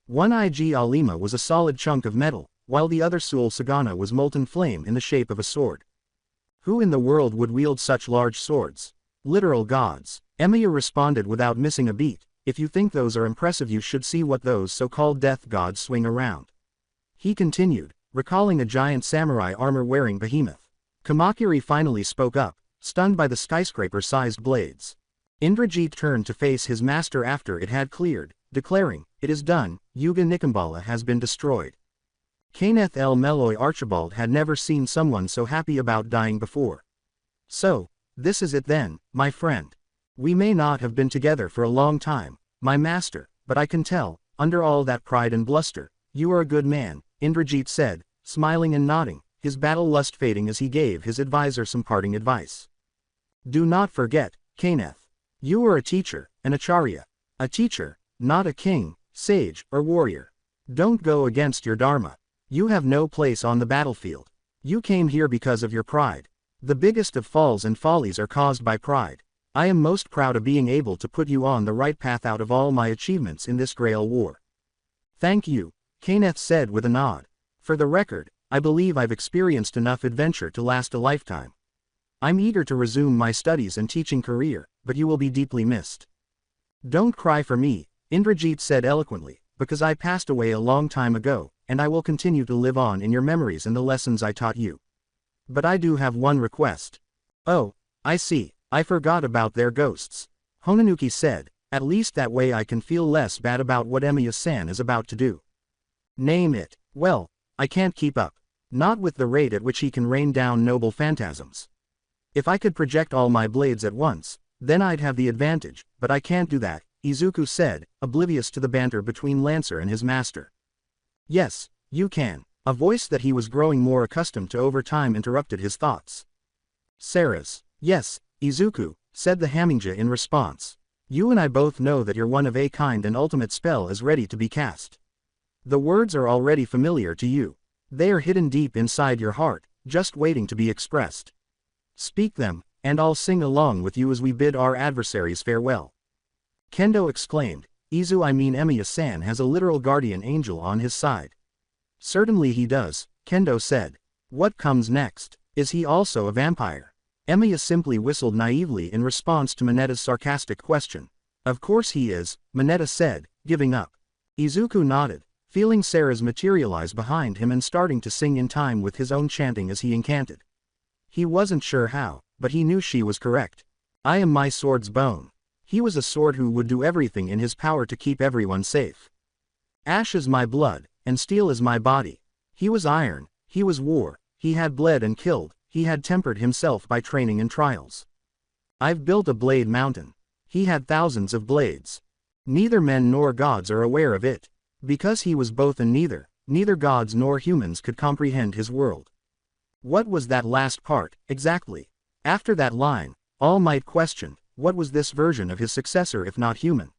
One Ig Alima was a solid chunk of metal, while the other Sul Sagana was molten flame in the shape of a sword. Who in the world would wield such large swords? Literal gods. Emiya responded without missing a beat. If you think those are impressive, you should see what those so-called death gods swing around. He continued, recalling a giant samurai armor-wearing behemoth. Kamakiri finally spoke up, stunned by the skyscraper-sized blades. Indrajit turned to face his master after it had cleared, declaring, "It is done, Yuga Nikambala has been destroyed." Kenneth L. Meloy Archibald had never seen someone so happy about dying before. "So, this is it then, my friend. We may not have been together for a long time, my master, but I can tell, under all that pride and bluster, you are a good man," Indrajit said, smiling and nodding, his battle lust fading as he gave his advisor some parting advice. "Do not forget, Kenneth. You are a teacher, an acharya. A teacher, not a king, sage, or warrior. Don't go against your dharma. You have no place on the battlefield. You came here because of your pride. The biggest of falls and follies are caused by pride. I am most proud of being able to put you on the right path out of all my achievements in this Grail War." "Thank you," Kenneth said with a nod. "For the record, I believe I've experienced enough adventure to last a lifetime. I'm eager to resume my studies and teaching career, but you will be deeply missed." "Don't cry for me," Indrajit said eloquently, "because I passed away a long time ago, and I will continue to live on in your memories and the lessons I taught you. But I do have one request." "Oh, I see, I forgot about their ghosts," Honanuki said, "at least that way I can feel less bad about what Emiya-san is about to do." "Name it." "Well, I can't keep up. Not with the rate at which he can rain down noble phantasms. If I could project all my blades at once, then I'd have the advantage, but I can't do that," Izuku said, oblivious to the banter between Lancer and his master. "Yes, you can," a voice that he was growing more accustomed to over time interrupted his thoughts. "Sarah's." "Yes, Izuku," said the Hamingja in response. "You and I both know that your one-of-a-kind and ultimate spell is ready to be cast. The words are already familiar to you. They are hidden deep inside your heart, just waiting to be expressed. Speak them, and I'll sing along with you as we bid our adversaries farewell." Kendo exclaimed, Emiya-san has a literal guardian angel on his side." "Certainly he does," Kendo said. "What comes next? Is he also a vampire?" Emiya simply whistled naively in response to Minetta's sarcastic question. "Of course he is," Minetta said, giving up. Izuku nodded, feeling Sarah's materialize behind him and starting to sing in time with his own chanting as he incanted. He wasn't sure how, but he knew she was correct. "I am my sword's bone." He was a sword who would do everything in his power to keep everyone safe. "Ash is my blood, and steel is my body." He was iron, he was war, he had bled and killed, he had tempered himself by training and trials. "I've built a blade mountain." He had thousands of blades. Neither men nor gods are aware of it. Because he was both and neither gods nor humans could comprehend his world. What was that last part, exactly? After that line, all might question, what was this version of his successor if not human?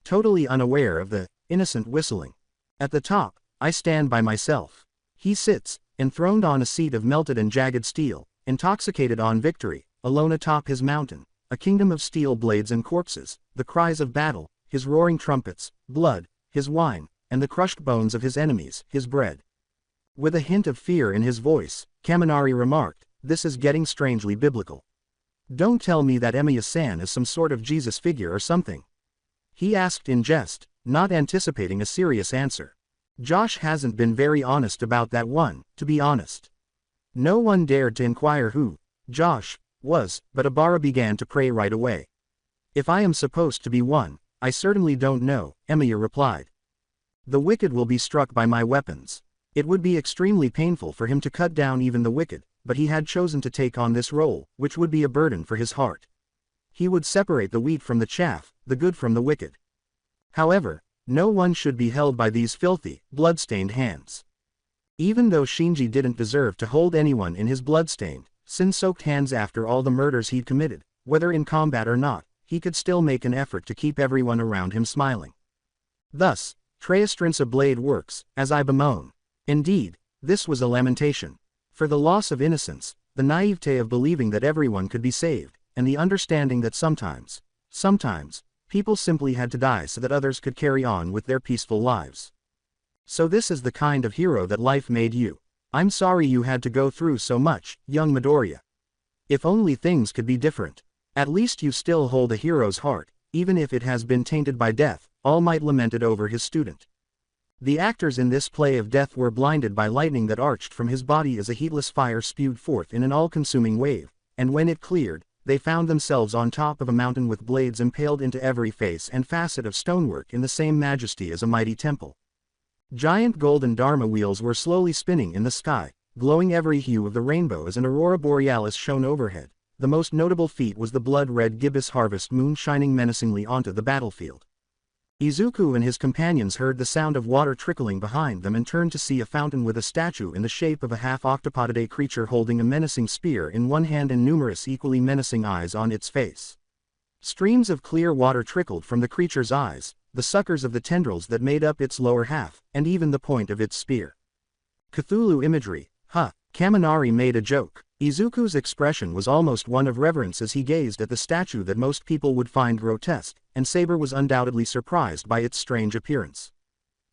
Totally unaware of the innocent whistling. At the top, I stand by myself. He sits, enthroned on a seat of melted and jagged steel, intoxicated on victory, alone atop his mountain, a kingdom of steel blades and corpses, the cries of battle, his roaring trumpets, blood, his wine, and the crushed bones of his enemies, his bread. With a hint of fear in his voice, Kaminari remarked, "This is getting strangely biblical. Don't tell me that Emiya-san is some sort of Jesus figure or something?" He asked in jest, not anticipating a serious answer. Josh hasn't been very honest about that one, to be honest. No one dared to inquire who Josh was, but Abara began to pray right away. "If I am supposed to be one, I certainly don't know," Emiya replied. "The wicked will be struck by my weapons." It would be extremely painful for him to cut down even the wicked, but he had chosen to take on this role, which would be a burden for his heart. He would separate the wheat from the chaff, the good from the wicked. However, no one should be held by these filthy, blood-stained hands. Even though Shinji didn't deserve to hold anyone in his blood-stained, sin-soaked hands after all the murders he'd committed, whether in combat or not, he could still make an effort to keep everyone around him smiling. Thus, Traestrinsa blade works, as I bemoan. Indeed, this was a lamentation. For the loss of innocence, the naivete of believing that everyone could be saved, and the understanding that sometimes, people simply had to die so that others could carry on with their peaceful lives. So this is the kind of hero that life made you. I'm sorry you had to go through so much, young Midoriya. If only things could be different. At least you still hold a hero's heart, even if it has been tainted by death, All Might lamented over his student. The actors in this play of death were blinded by lightning that arched from his body as a heatless fire spewed forth in an all-consuming wave, and when it cleared, they found themselves on top of a mountain with blades impaled into every face and facet of stonework in the same majesty as a mighty temple. Giant golden Dharma wheels were slowly spinning in the sky, glowing every hue of the rainbow as an aurora borealis shone overhead. The most notable feat was the blood-red gibbous harvest moon shining menacingly onto the battlefield. Izuku and his companions heard the sound of water trickling behind them and turned to see a fountain with a statue in the shape of a half-octopodidae creature holding a menacing spear in one hand and numerous equally menacing eyes on its face. Streams of clear water trickled from the creature's eyes, the suckers of the tendrils that made up its lower half, and even the point of its spear. Cthulhu imagery, huh? Kaminari made a joke. Izuku's expression was almost one of reverence as he gazed at the statue that most people would find grotesque, and Saber was undoubtedly surprised by its strange appearance.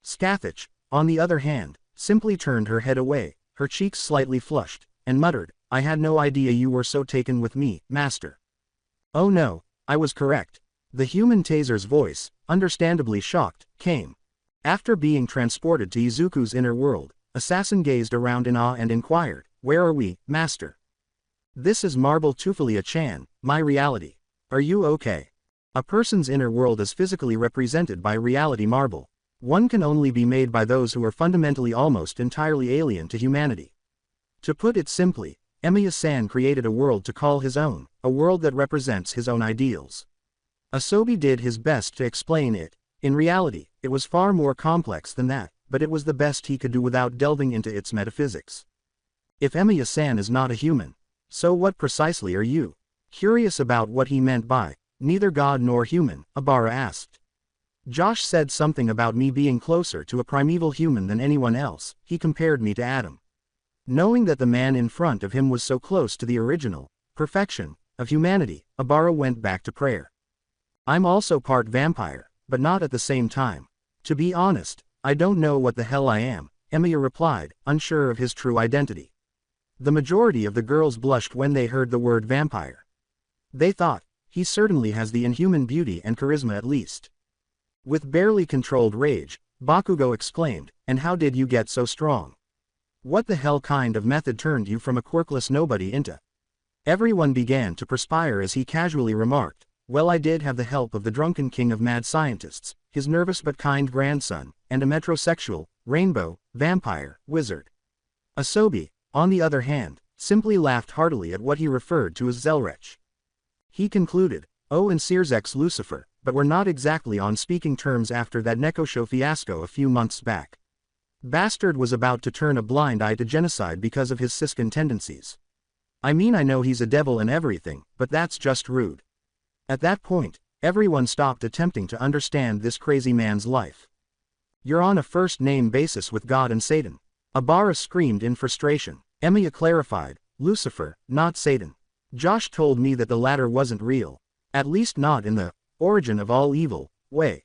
Scathach, on the other hand, simply turned her head away, her cheeks slightly flushed, and muttered, "I had no idea you were so taken with me, Master." "Oh no, I was correct." The human Taser's voice, understandably shocked, came. After being transported to Izuku's inner world, Assassin gazed around in awe and inquired, "Where are we, Master?" "This is Marble Tufalia-chan, my reality. Are you okay?" A person's inner world is physically represented by reality marble. One can only be made by those who are fundamentally almost entirely alien to humanity. To put it simply, Emiya-san created a world to call his own, a world that represents his own ideals. Asobi did his best to explain it. In reality, it was far more complex than that, but it was the best he could do without delving into its metaphysics. If Emiya-san is not a human, so what precisely are you? Curious about what he meant by, neither god nor human, Abara asked. Josh said something about me being closer to a primeval human than anyone else. He compared me to Adam. Knowing that the man in front of him was so close to the original, perfection, of humanity, Abara went back to prayer. I'm also part vampire, but not at the same time. To be honest, I don't know what the hell I am, Emiya replied, unsure of his true identity. The majority of the girls blushed when they heard the word vampire. They thought, he certainly has the inhuman beauty and charisma at least. With barely controlled rage, Bakugo exclaimed, "And how did you get so strong? What the hell kind of method turned you from a quirkless nobody into?" Everyone began to perspire as he casually remarked, "Well, I did have the help of the drunken king of mad scientists, his nervous but kind grandson, and a metrosexual, rainbow, vampire, wizard." Asobi, on the other hand, simply laughed heartily at what he referred to as Zelrech. He concluded, "Oh, and Sears's Lucifer, but we're not exactly on speaking terms after that Nekosho fiasco a few months back. Bastard was about to turn a blind eye to genocide because of his Siskin tendencies. I mean, I know he's a devil and everything, but that's just rude." At that point, everyone stopped attempting to understand this crazy man's life. "You're on a first-name basis with God and Satan," Abara screamed in frustration. Emiya clarified, "Lucifer, not Satan. Josh told me that the latter wasn't real. At least not in the origin of all evil way.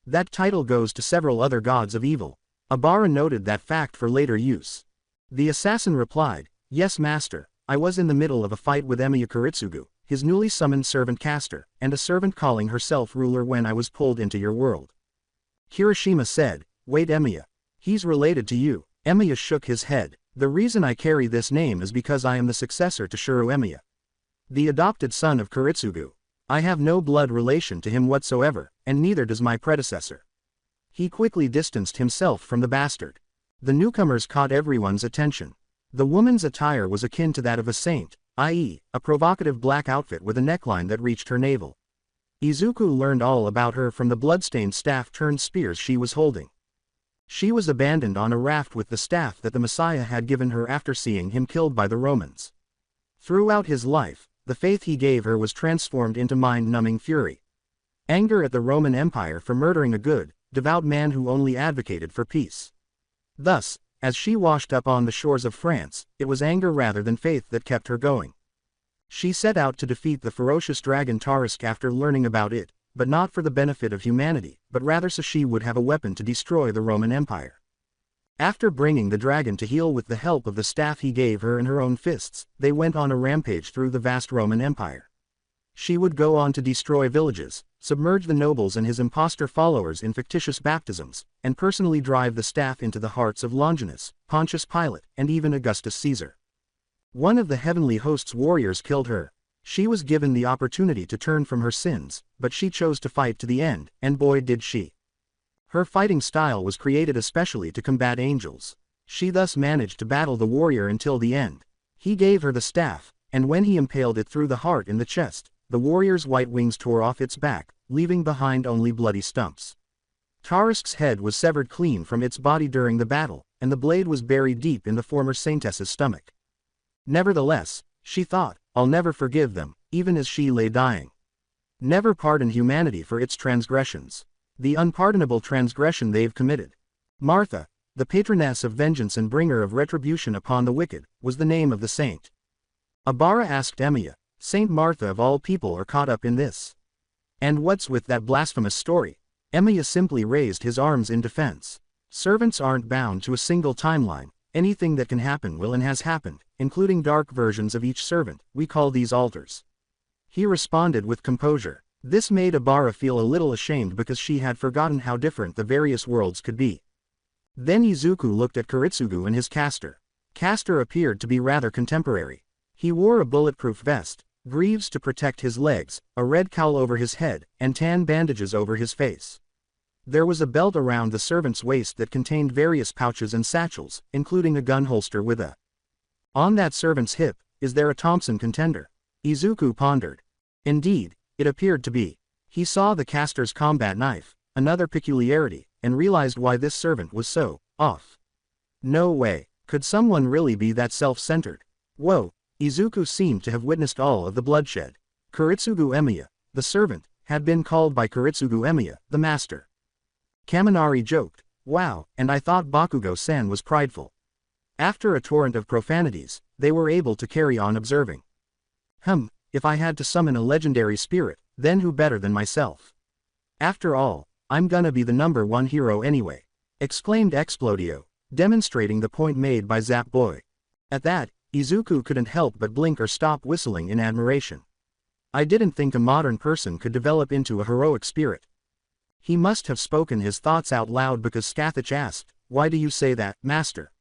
That title goes to several other gods of evil." Abara noted that fact for later use. The assassin replied, "Yes, Master, I was in the middle of a fight with Emiya Kuritsugu, his newly summoned servant caster, and a servant calling herself ruler when I was pulled into your world." Kirishima said, "Wait, Emiya. He's related to you." Emiya shook his head. "The reason I carry this name is because I am the successor to Shuru Emiya, the adopted son of Kuritsugu. I have no blood relation to him whatsoever, and neither does my predecessor." He quickly distanced himself from the bastard. The newcomers caught everyone's attention. The woman's attire was akin to that of a saint, i.e., a provocative black outfit with a neckline that reached her navel. Izuku learned all about her from the bloodstained staff-turned-spears she was holding. She was abandoned on a raft with the staff that the Messiah had given her after seeing him killed by the Romans. Throughout his life, the faith he gave her was transformed into mind-numbing fury. Anger at the Roman Empire for murdering a good, devout man who only advocated for peace. Thus, as she washed up on the shores of France, it was anger rather than faith that kept her going. She set out to defeat the ferocious dragon Tarisk after learning about it, but not for the benefit of humanity, but rather so she would have a weapon to destroy the Roman Empire. After bringing the dragon to heel with the help of the staff he gave her and her own fists, they went on a rampage through the vast Roman Empire. She would go on to destroy villages, submerge the nobles and his impostor followers in fictitious baptisms, and personally drive the staff into the hearts of Longinus, Pontius Pilate, and even Augustus Caesar. One of the heavenly host's warriors killed her. She was given the opportunity to turn from her sins, but she chose to fight to the end, and boy did she. Her fighting style was created especially to combat angels. She thus managed to battle the warrior until the end. He gave her the staff, and when he impaled it through the heart in the chest, the warrior's white wings tore off its back, leaving behind only bloody stumps. Tarisk's head was severed clean from its body during the battle, and the blade was buried deep in the former saintess's stomach. Nevertheless, she thought, I'll never forgive them, even as she lay dying. Never pardon humanity for its transgressions. The unpardonable transgression they've committed. Martha, the patroness of vengeance and bringer of retribution upon the wicked, was the name of the saint. Abara asked Emiya, Saint Martha of all people are caught up in this. And what's with that blasphemous story? Emiya simply raised his arms in defense. Servants aren't bound to a single timeline. Anything that can happen will and has happened, including dark versions of each servant. We call these altars. He responded with composure. This made Abara feel a little ashamed because she had forgotten how different the various worlds could be. Then Izuku looked at Kuritsugu and his caster. Caster appeared to be rather contemporary. He wore a bulletproof vest, greaves to protect his legs, a red cowl over his head, and tan bandages over his face. There was a belt around the servant's waist that contained various pouches and satchels, including a gun holster with a. On that servant's hip, is there a Thompson contender? Izuku pondered. Indeed, it appeared to be. He saw the caster's combat knife, another peculiarity, and realized why this servant was so off. No way, could someone really be that self-centered? Whoa, Izuku seemed to have witnessed all of the bloodshed. Kuritsugu Emiya, the servant, had been called by Kuritsugu Emiya, the master. Kaminari joked, wow, and I thought Bakugo-san was prideful. After a torrent of profanities, they were able to carry on observing. If I had to summon a legendary spirit, then who better than myself? After all, I'm gonna be the #1 hero anyway, exclaimed Explodio, demonstrating the point made by Zap Boy. At that, Izuku couldn't help but blink or stop whistling in admiration. I didn't think a modern person could develop into a heroic spirit. He must have spoken his thoughts out loud because Scathach asked, why do you say that, master?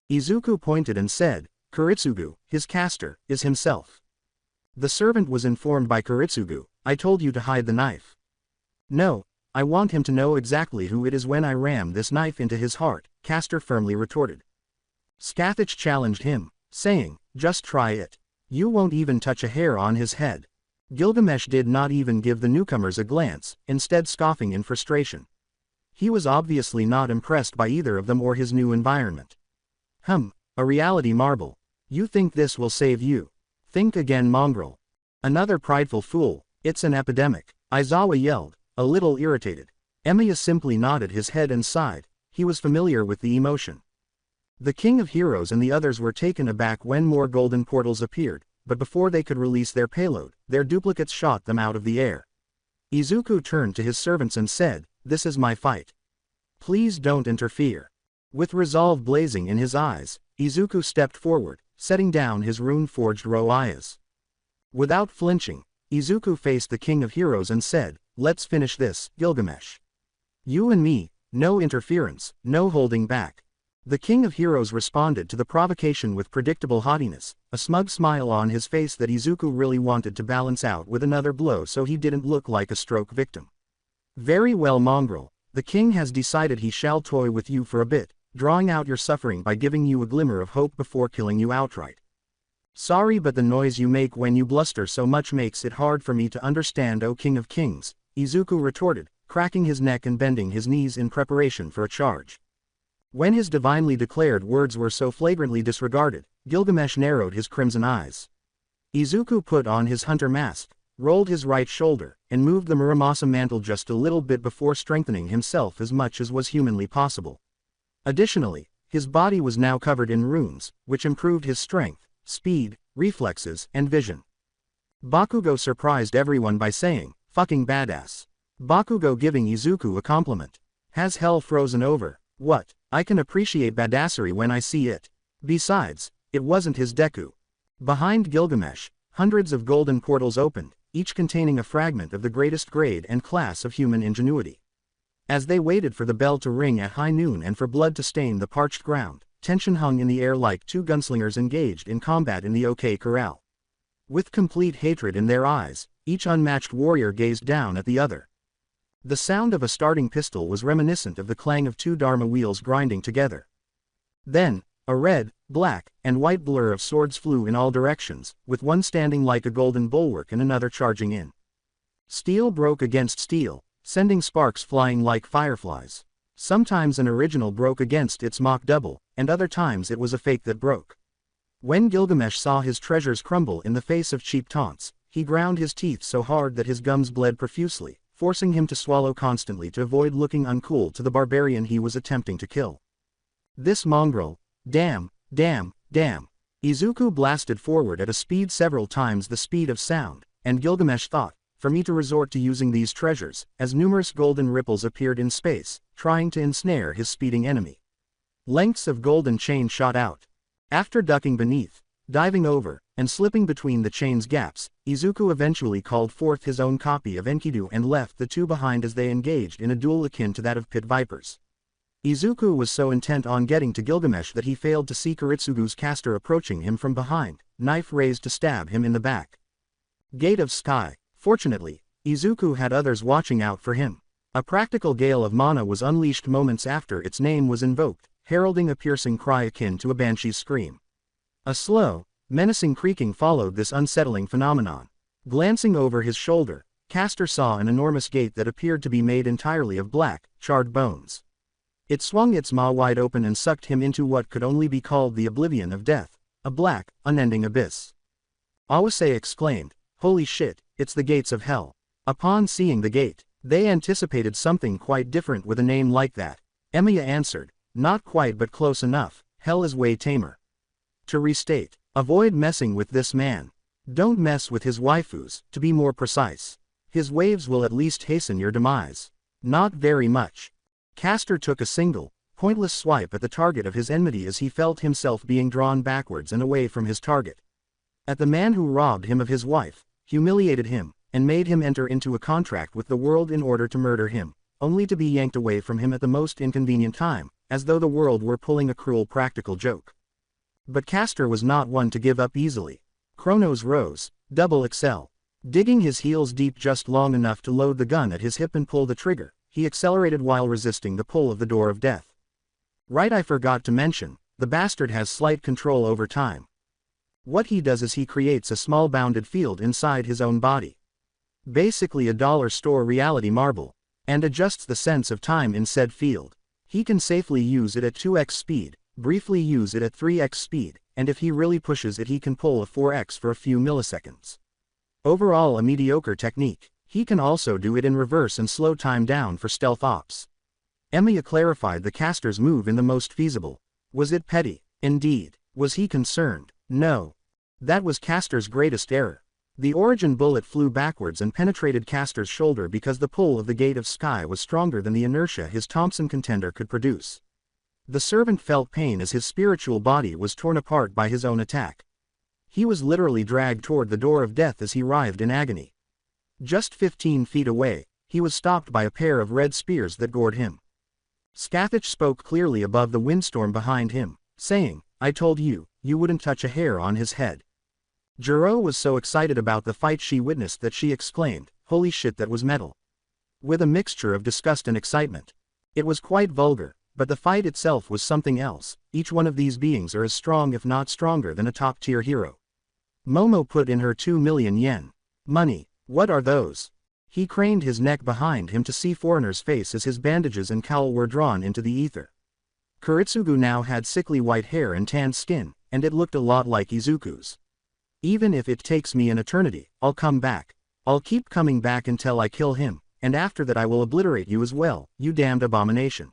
Izuku pointed and said, Kuritsugu, his caster, is himself. The servant was informed by Kuritsugu, I told you to hide the knife. No, I want him to know exactly who it is when I ram this knife into his heart, caster firmly retorted. Scathach challenged him, saying, just try it. You won't even touch a hair on his head. Gilgamesh did not even give the newcomers a glance, instead scoffing in frustration. He was obviously not impressed by either of them or his new environment. A reality marble. You think this will save you? Think again, mongrel. Another prideful fool, it's an epidemic, Aizawa yelled, a little irritated. Emiya simply nodded his head and sighed, he was familiar with the emotion. The King of Heroes and the others were taken aback when more golden portals appeared, but before they could release their payload, their duplicates shot them out of the air. Izuku turned to his servants and said, this is my fight. Please don't interfere. With resolve blazing in his eyes, Izuku stepped forward, setting down his rune-forged Roayas. Without flinching, Izuku faced the King of Heroes and said, let's finish this, Gilgamesh. You and me, no interference, no holding back. The King of Heroes responded to the provocation with predictable haughtiness, a smug smile on his face that Izuku really wanted to balance out with another blow so he didn't look like a stroke victim. Very well, mongrel, the king has decided he shall toy with you for a bit, drawing out your suffering by giving you a glimmer of hope before killing you outright. Sorry, but the noise you make when you bluster so much makes it hard for me to understand, O King of Kings, Izuku retorted, cracking his neck and bending his knees in preparation for a charge. When his divinely declared words were so flagrantly disregarded, Gilgamesh narrowed his crimson eyes. Izuku put on his hunter mask, rolled his right shoulder, and moved the Muramasa mantle just a little bit before strengthening himself as much as was humanly possible. Additionally, his body was now covered in runes, which improved his strength, speed, reflexes, and vision. Bakugo surprised everyone by saying, "Fucking badass." Bakugo giving Izuku a compliment. "Has hell frozen over? What? I can appreciate badassery when I see it." Besides, it wasn't his Deku. Behind Gilgamesh, hundreds of golden portals opened, each containing a fragment of the greatest grade and class of human ingenuity. As they waited for the bell to ring at high noon and for blood to stain the parched ground, tension hung in the air like two gunslingers engaged in combat in the OK Corral. With complete hatred in their eyes, each unmatched warrior gazed down at the other. The sound of a starting pistol was reminiscent of the clang of two Dharma wheels grinding together. Then, a red, black, and white blur of swords flew in all directions, with one standing like a golden bulwark and another charging in. Steel broke against steel, sending sparks flying like fireflies. Sometimes an original broke against its mock double, and other times it was a fake that broke. When Gilgamesh saw his treasures crumble in the face of cheap taunts, he ground his teeth so hard that his gums bled profusely, forcing him to swallow constantly to avoid looking uncool to the barbarian he was attempting to kill. "This mongrel. Damn, damn, damn." Izuku blasted forward at a speed several times the speed of sound, and Gilgamesh thought, for me to resort to using these treasures, as numerous golden ripples appeared in space, trying to ensnare his speeding enemy. Lengths of golden chain shot out. After ducking beneath, diving over, and slipping between the chain's gaps, Izuku eventually called forth his own copy of Enkidu and left the two behind as they engaged in a duel akin to that of pit vipers. Izuku was so intent on getting to Gilgamesh that he failed to see Kuritsugu's caster approaching him from behind, knife raised to stab him in the back. Gate of Sky. Fortunately, Izuku had others watching out for him. A practical gale of mana was unleashed moments after its name was invoked, heralding a piercing cry akin to a banshee's scream. A slow, menacing creaking followed this unsettling phenomenon. Glancing over his shoulder, caster saw an enormous gate that appeared to be made entirely of black, charred bones. It swung its maw wide open and sucked him into what could only be called the oblivion of death, a black, unending abyss. Awase exclaimed, "Holy shit, it's the gates of hell." Upon seeing the gate, they anticipated something quite different with a name like that. Emiya answered, "Not quite but close enough, hell is way tamer." To restate, avoid messing with this man. Don't mess with his waifus, to be more precise. His waves will at least hasten your demise. Not very much. Caster took a single, pointless swipe at the target of his enmity as he felt himself being drawn backwards and away from his target. At the man who robbed him of his wife, humiliated him, and made him enter into a contract with the world in order to murder him, only to be yanked away from him at the most inconvenient time, as though the world were pulling a cruel practical joke. But Caster was not one to give up easily. Chronos rose, double XL. Digging his heels deep just long enough to load the gun at his hip and pull the trigger, he accelerated while resisting the pull of the door of death. Right, I forgot to mention, the bastard has slight control over time. What he does is he creates a small bounded field inside his own body. Basically a dollar store reality marble, and adjusts the sense of time in said field. He can safely use it at 2x speed, briefly use it at 3x speed, and if he really pushes it he can pull a 4x for a few milliseconds. Overall a mediocre technique. He can also do it in reverse and slow time down for stealth ops. Emiya clarified the caster's move in the most feasible. Was it petty? Indeed. Was he concerned? No. That was caster's greatest error. The origin bullet flew backwards and penetrated caster's shoulder because the pull of the Gate of Sky was stronger than the inertia his Thompson contender could produce. The servant felt pain as his spiritual body was torn apart by his own attack. He was literally dragged toward the door of death as he writhed in agony. Just 15 feet away, he was stopped by a pair of red spears that gored him. Scathach spoke clearly above the windstorm behind him, saying, "I told you, you wouldn't touch a hair on his head." Jiro was so excited about the fight she witnessed that she exclaimed, "Holy shit, that was metal." With a mixture of disgust and excitement. It was quite vulgar, but the fight itself was something else. Each one of these beings are as strong if not stronger than a top-tier hero. Momo put in her 2 million yen. Money. What are those? He craned his neck behind him to see Foreigner's face as his bandages and cowl were drawn into the ether. Kuritsugu now had sickly white hair and tanned skin, and it looked a lot like Izuku's. Even if it takes me an eternity, I'll come back. I'll keep coming back until I kill him, and after that I will obliterate you as well, you damned abomination.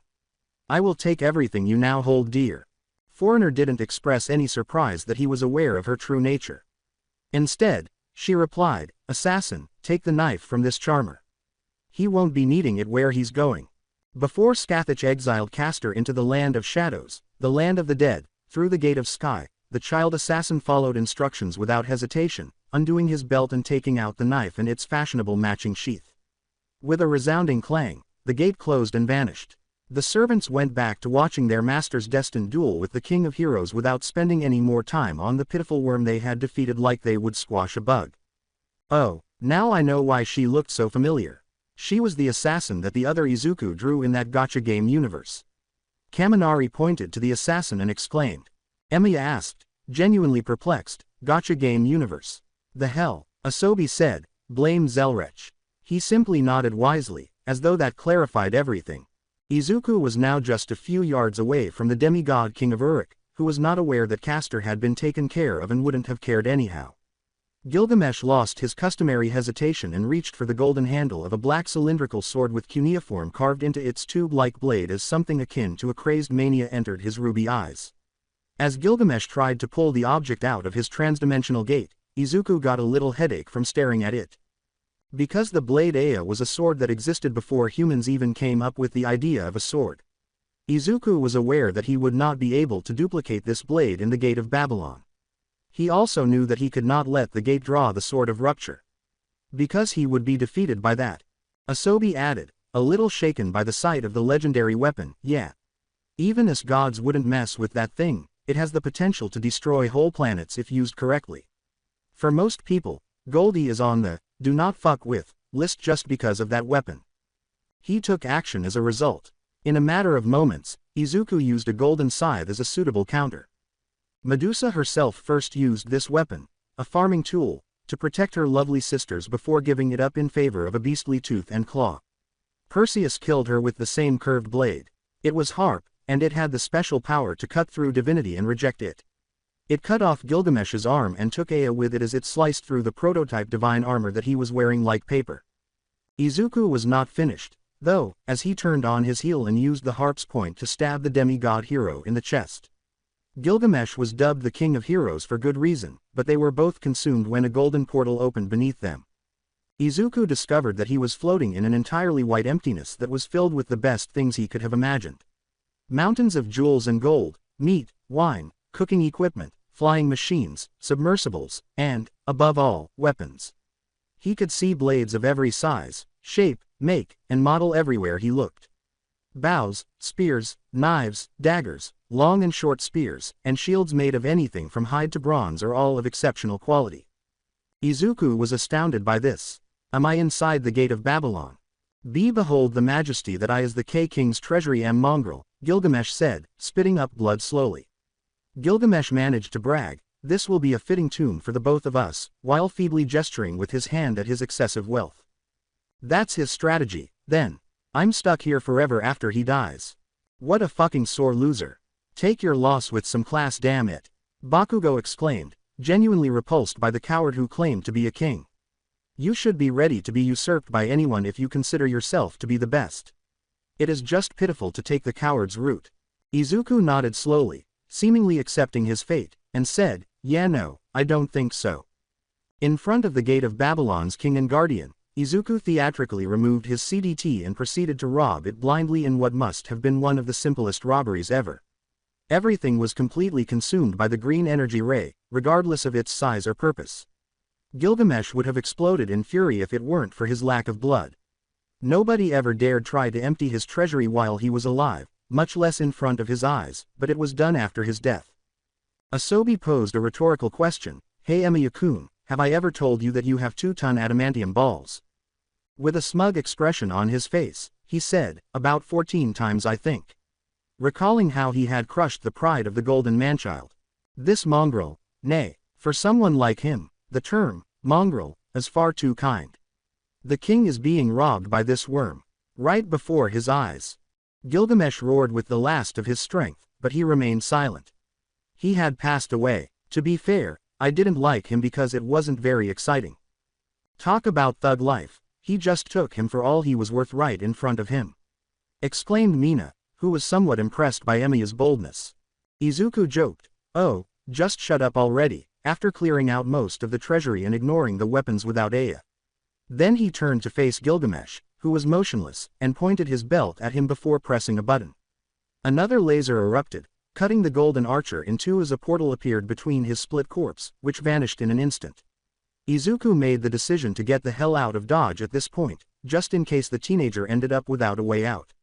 I will take everything you now hold dear. Foreigner didn't express any surprise that he was aware of her true nature. Instead, she replied, Assassin, take the knife from this charmer. He won't be needing it where he's going. Before Scathach exiled Castor into the land of shadows, the land of the dead, through the gate of sky, the child assassin followed instructions without hesitation, undoing his belt and taking out the knife and its fashionable matching sheath. With a resounding clang, the gate closed and vanished. The servants went back to watching their master's destined duel with the King of Heroes without spending any more time on the pitiful worm they had defeated like they would squash a bug. Oh, now I know why she looked so familiar. She was the assassin that the other Izuku drew in that gacha game universe. Kaminari pointed to the assassin and exclaimed. Emiya asked, genuinely perplexed, gacha game universe. The hell, Asobi said, blame Zelrech. He simply nodded wisely, as though that clarified everything. Izuku was now just a few yards away from the demigod king of Uruk, who was not aware that Castor had been taken care of and wouldn't have cared anyhow. Gilgamesh lost his customary hesitation and reached for the golden handle of a black cylindrical sword with cuneiform carved into its tube-like blade as something akin to a crazed mania entered his ruby eyes. As Gilgamesh tried to pull the object out of his transdimensional gate, Izuku got a little headache from staring at it. Because the blade Ea was a sword that existed before humans even came up with the idea of a sword. Izuku was aware that he would not be able to duplicate this blade in the Gate of Babylon. He also knew that he could not let the gate draw the Sword of Rupture. Because he would be defeated by that. Asobi added, a little shaken by the sight of the legendary weapon, yeah. Even as gods wouldn't mess with that thing, it has the potential to destroy whole planets if used correctly. For most people, Goldie is on the, do not fuck with, list just because of that weapon. He took action as a result. In a matter of moments, Izuku used a golden scythe as a suitable counter. Medusa herself first used this weapon, a farming tool, to protect her lovely sisters before giving it up in favor of a beastly tooth and claw. Perseus killed her with the same curved blade. It was Harp, and it had the special power to cut through divinity and reject it. It cut off Gilgamesh's arm and took Ea with it as it sliced through the prototype divine armor that he was wearing like paper. Izuku was not finished, though, as he turned on his heel and used the harp's point to stab the demigod hero in the chest. Gilgamesh was dubbed the King of Heroes for good reason, but they were both consumed when a golden portal opened beneath them. Izuku discovered that he was floating in an entirely white emptiness that was filled with the best things he could have imagined. Mountains of jewels and gold, meat, wine, cooking equipment, flying machines, submersibles, and, above all, weapons. He could see blades of every size, shape, make, and model everywhere he looked. Bows, spears, knives, daggers, long and short spears, and shields made of anything from hide to bronze are all of exceptional quality. Izuku was astounded by this. Am I inside the Gate of Babylon? Behold the majesty that I as the K-King's treasury am mongrel, Gilgamesh said, spitting up blood slowly. Gilgamesh managed to brag, this will be a fitting tune for the both of us, while feebly gesturing with his hand at his excessive wealth. That's his strategy, then. I'm stuck here forever after he dies. What a fucking sore loser. Take your loss with some class, damn it. Bakugo exclaimed, genuinely repulsed by the coward who claimed to be a king. You should be ready to be usurped by anyone if you consider yourself to be the best. It is just pitiful to take the coward's route. Izuku nodded slowly, seemingly accepting his fate, and said, yeah no, I don't think so. In front of the Gate of Babylon's king and guardian, Izuku theatrically removed his CDT and proceeded to rob it blindly in what must have been one of the simplest robberies ever. Everything was completely consumed by the green energy ray, regardless of its size or purpose. Gilgamesh would have exploded in fury if it weren't for his lack of blood. Nobody ever dared try to empty his treasury while he was alive, much less in front of his eyes, but it was done after his death. Asobi posed a rhetorical question, hey Emiya-kun, have I ever told you that you have 2-ton adamantium balls? With a smug expression on his face, he said, about 14 times I think. Recalling how he had crushed the pride of the golden manchild. This mongrel, nay, for someone like him, the term, mongrel, is far too kind. The king is being robbed by this worm. Right before his eyes. Gilgamesh roared with the last of his strength, but he remained silent. He had passed away. To be fair, I didn't like him because it wasn't very exciting. Talk about thug life, he just took him for all he was worth right in front of him. Exclaimed Mina, who was somewhat impressed by Emiya's boldness. Izuku joked, "Oh, just shut up already," after clearing out most of the treasury and ignoring the weapons without Aya. Then he turned to face Gilgamesh, who was motionless, and pointed his belt at him before pressing a button. Another laser erupted, cutting the golden archer in two as a portal appeared between his split corpse, which vanished in an instant. Izuku made the decision to get the hell out of Dodge at this point, just in case the teenager ended up without a way out.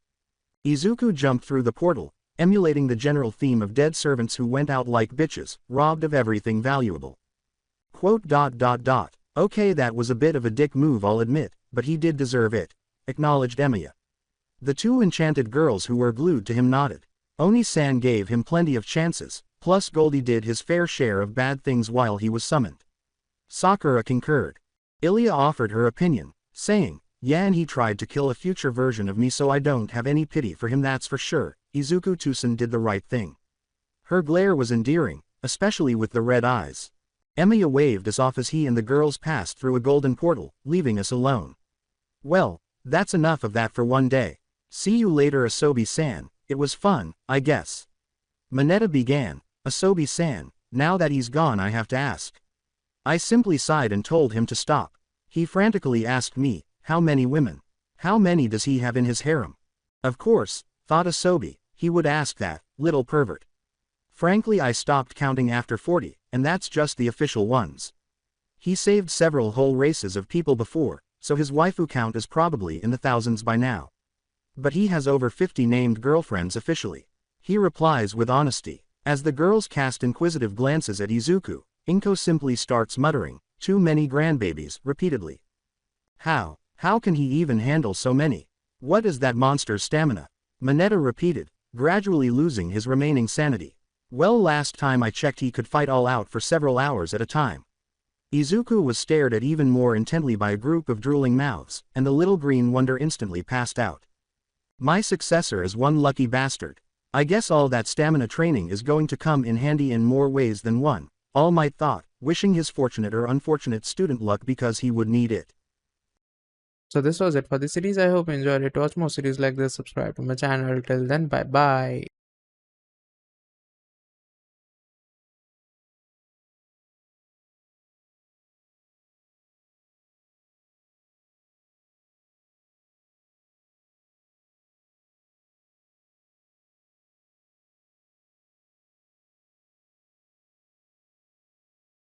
Izuku jumped through the portal, emulating the general theme of dead servants who went out like bitches, robbed of everything valuable. Okay, that was a bit of a dick move, I'll admit, but he did deserve it, acknowledged Emiya. The two enchanted girls who were glued to him nodded. Oni-san gave him plenty of chances, plus Goldie did his fair share of bad things while he was summoned. Sakura concurred. Ilya offered her opinion, saying, "Yeah, and he tried to kill a future version of me, so I don't have any pity for him, that's for sure." Izuku-Tusen did the right thing. Her glare was endearing, especially with the red eyes. Emiya waved us off as he and the girls passed through a golden portal, leaving us alone. "Well, that's enough of that for one day. See you later, Asobi-san, it was fun, I guess." Mineta began. "Asobi-san, now that he's gone I have to ask." I simply sighed and told him to stop. He frantically asked me, "How many women? How many does he have in his harem?" Of course, thought Asobi, he would ask that, little pervert. Frankly, I stopped counting after 40, and that's just the official ones. He saved several whole races of people before, so his waifu count is probably in the thousands by now. But he has over 50 named girlfriends officially. He replies with honesty. As the girls cast inquisitive glances at Izuku, Inko simply starts muttering, "Too many grandbabies," repeatedly. How can he even handle so many? What is that monster's stamina? Mineta repeated, gradually losing his remaining sanity. Well, last time I checked he could fight all out for several hours at a time. Izuku was stared at even more intently by a group of drooling mouths, and the little green wonder instantly passed out. My successor is one lucky bastard. I guess all that stamina training is going to come in handy in more ways than one, All Might thought, wishing his fortunate or unfortunate student luck because he would need it. So this was it for the series. I hope you enjoyed it. To watch more series like this, subscribe to my channel. Till then, bye bye.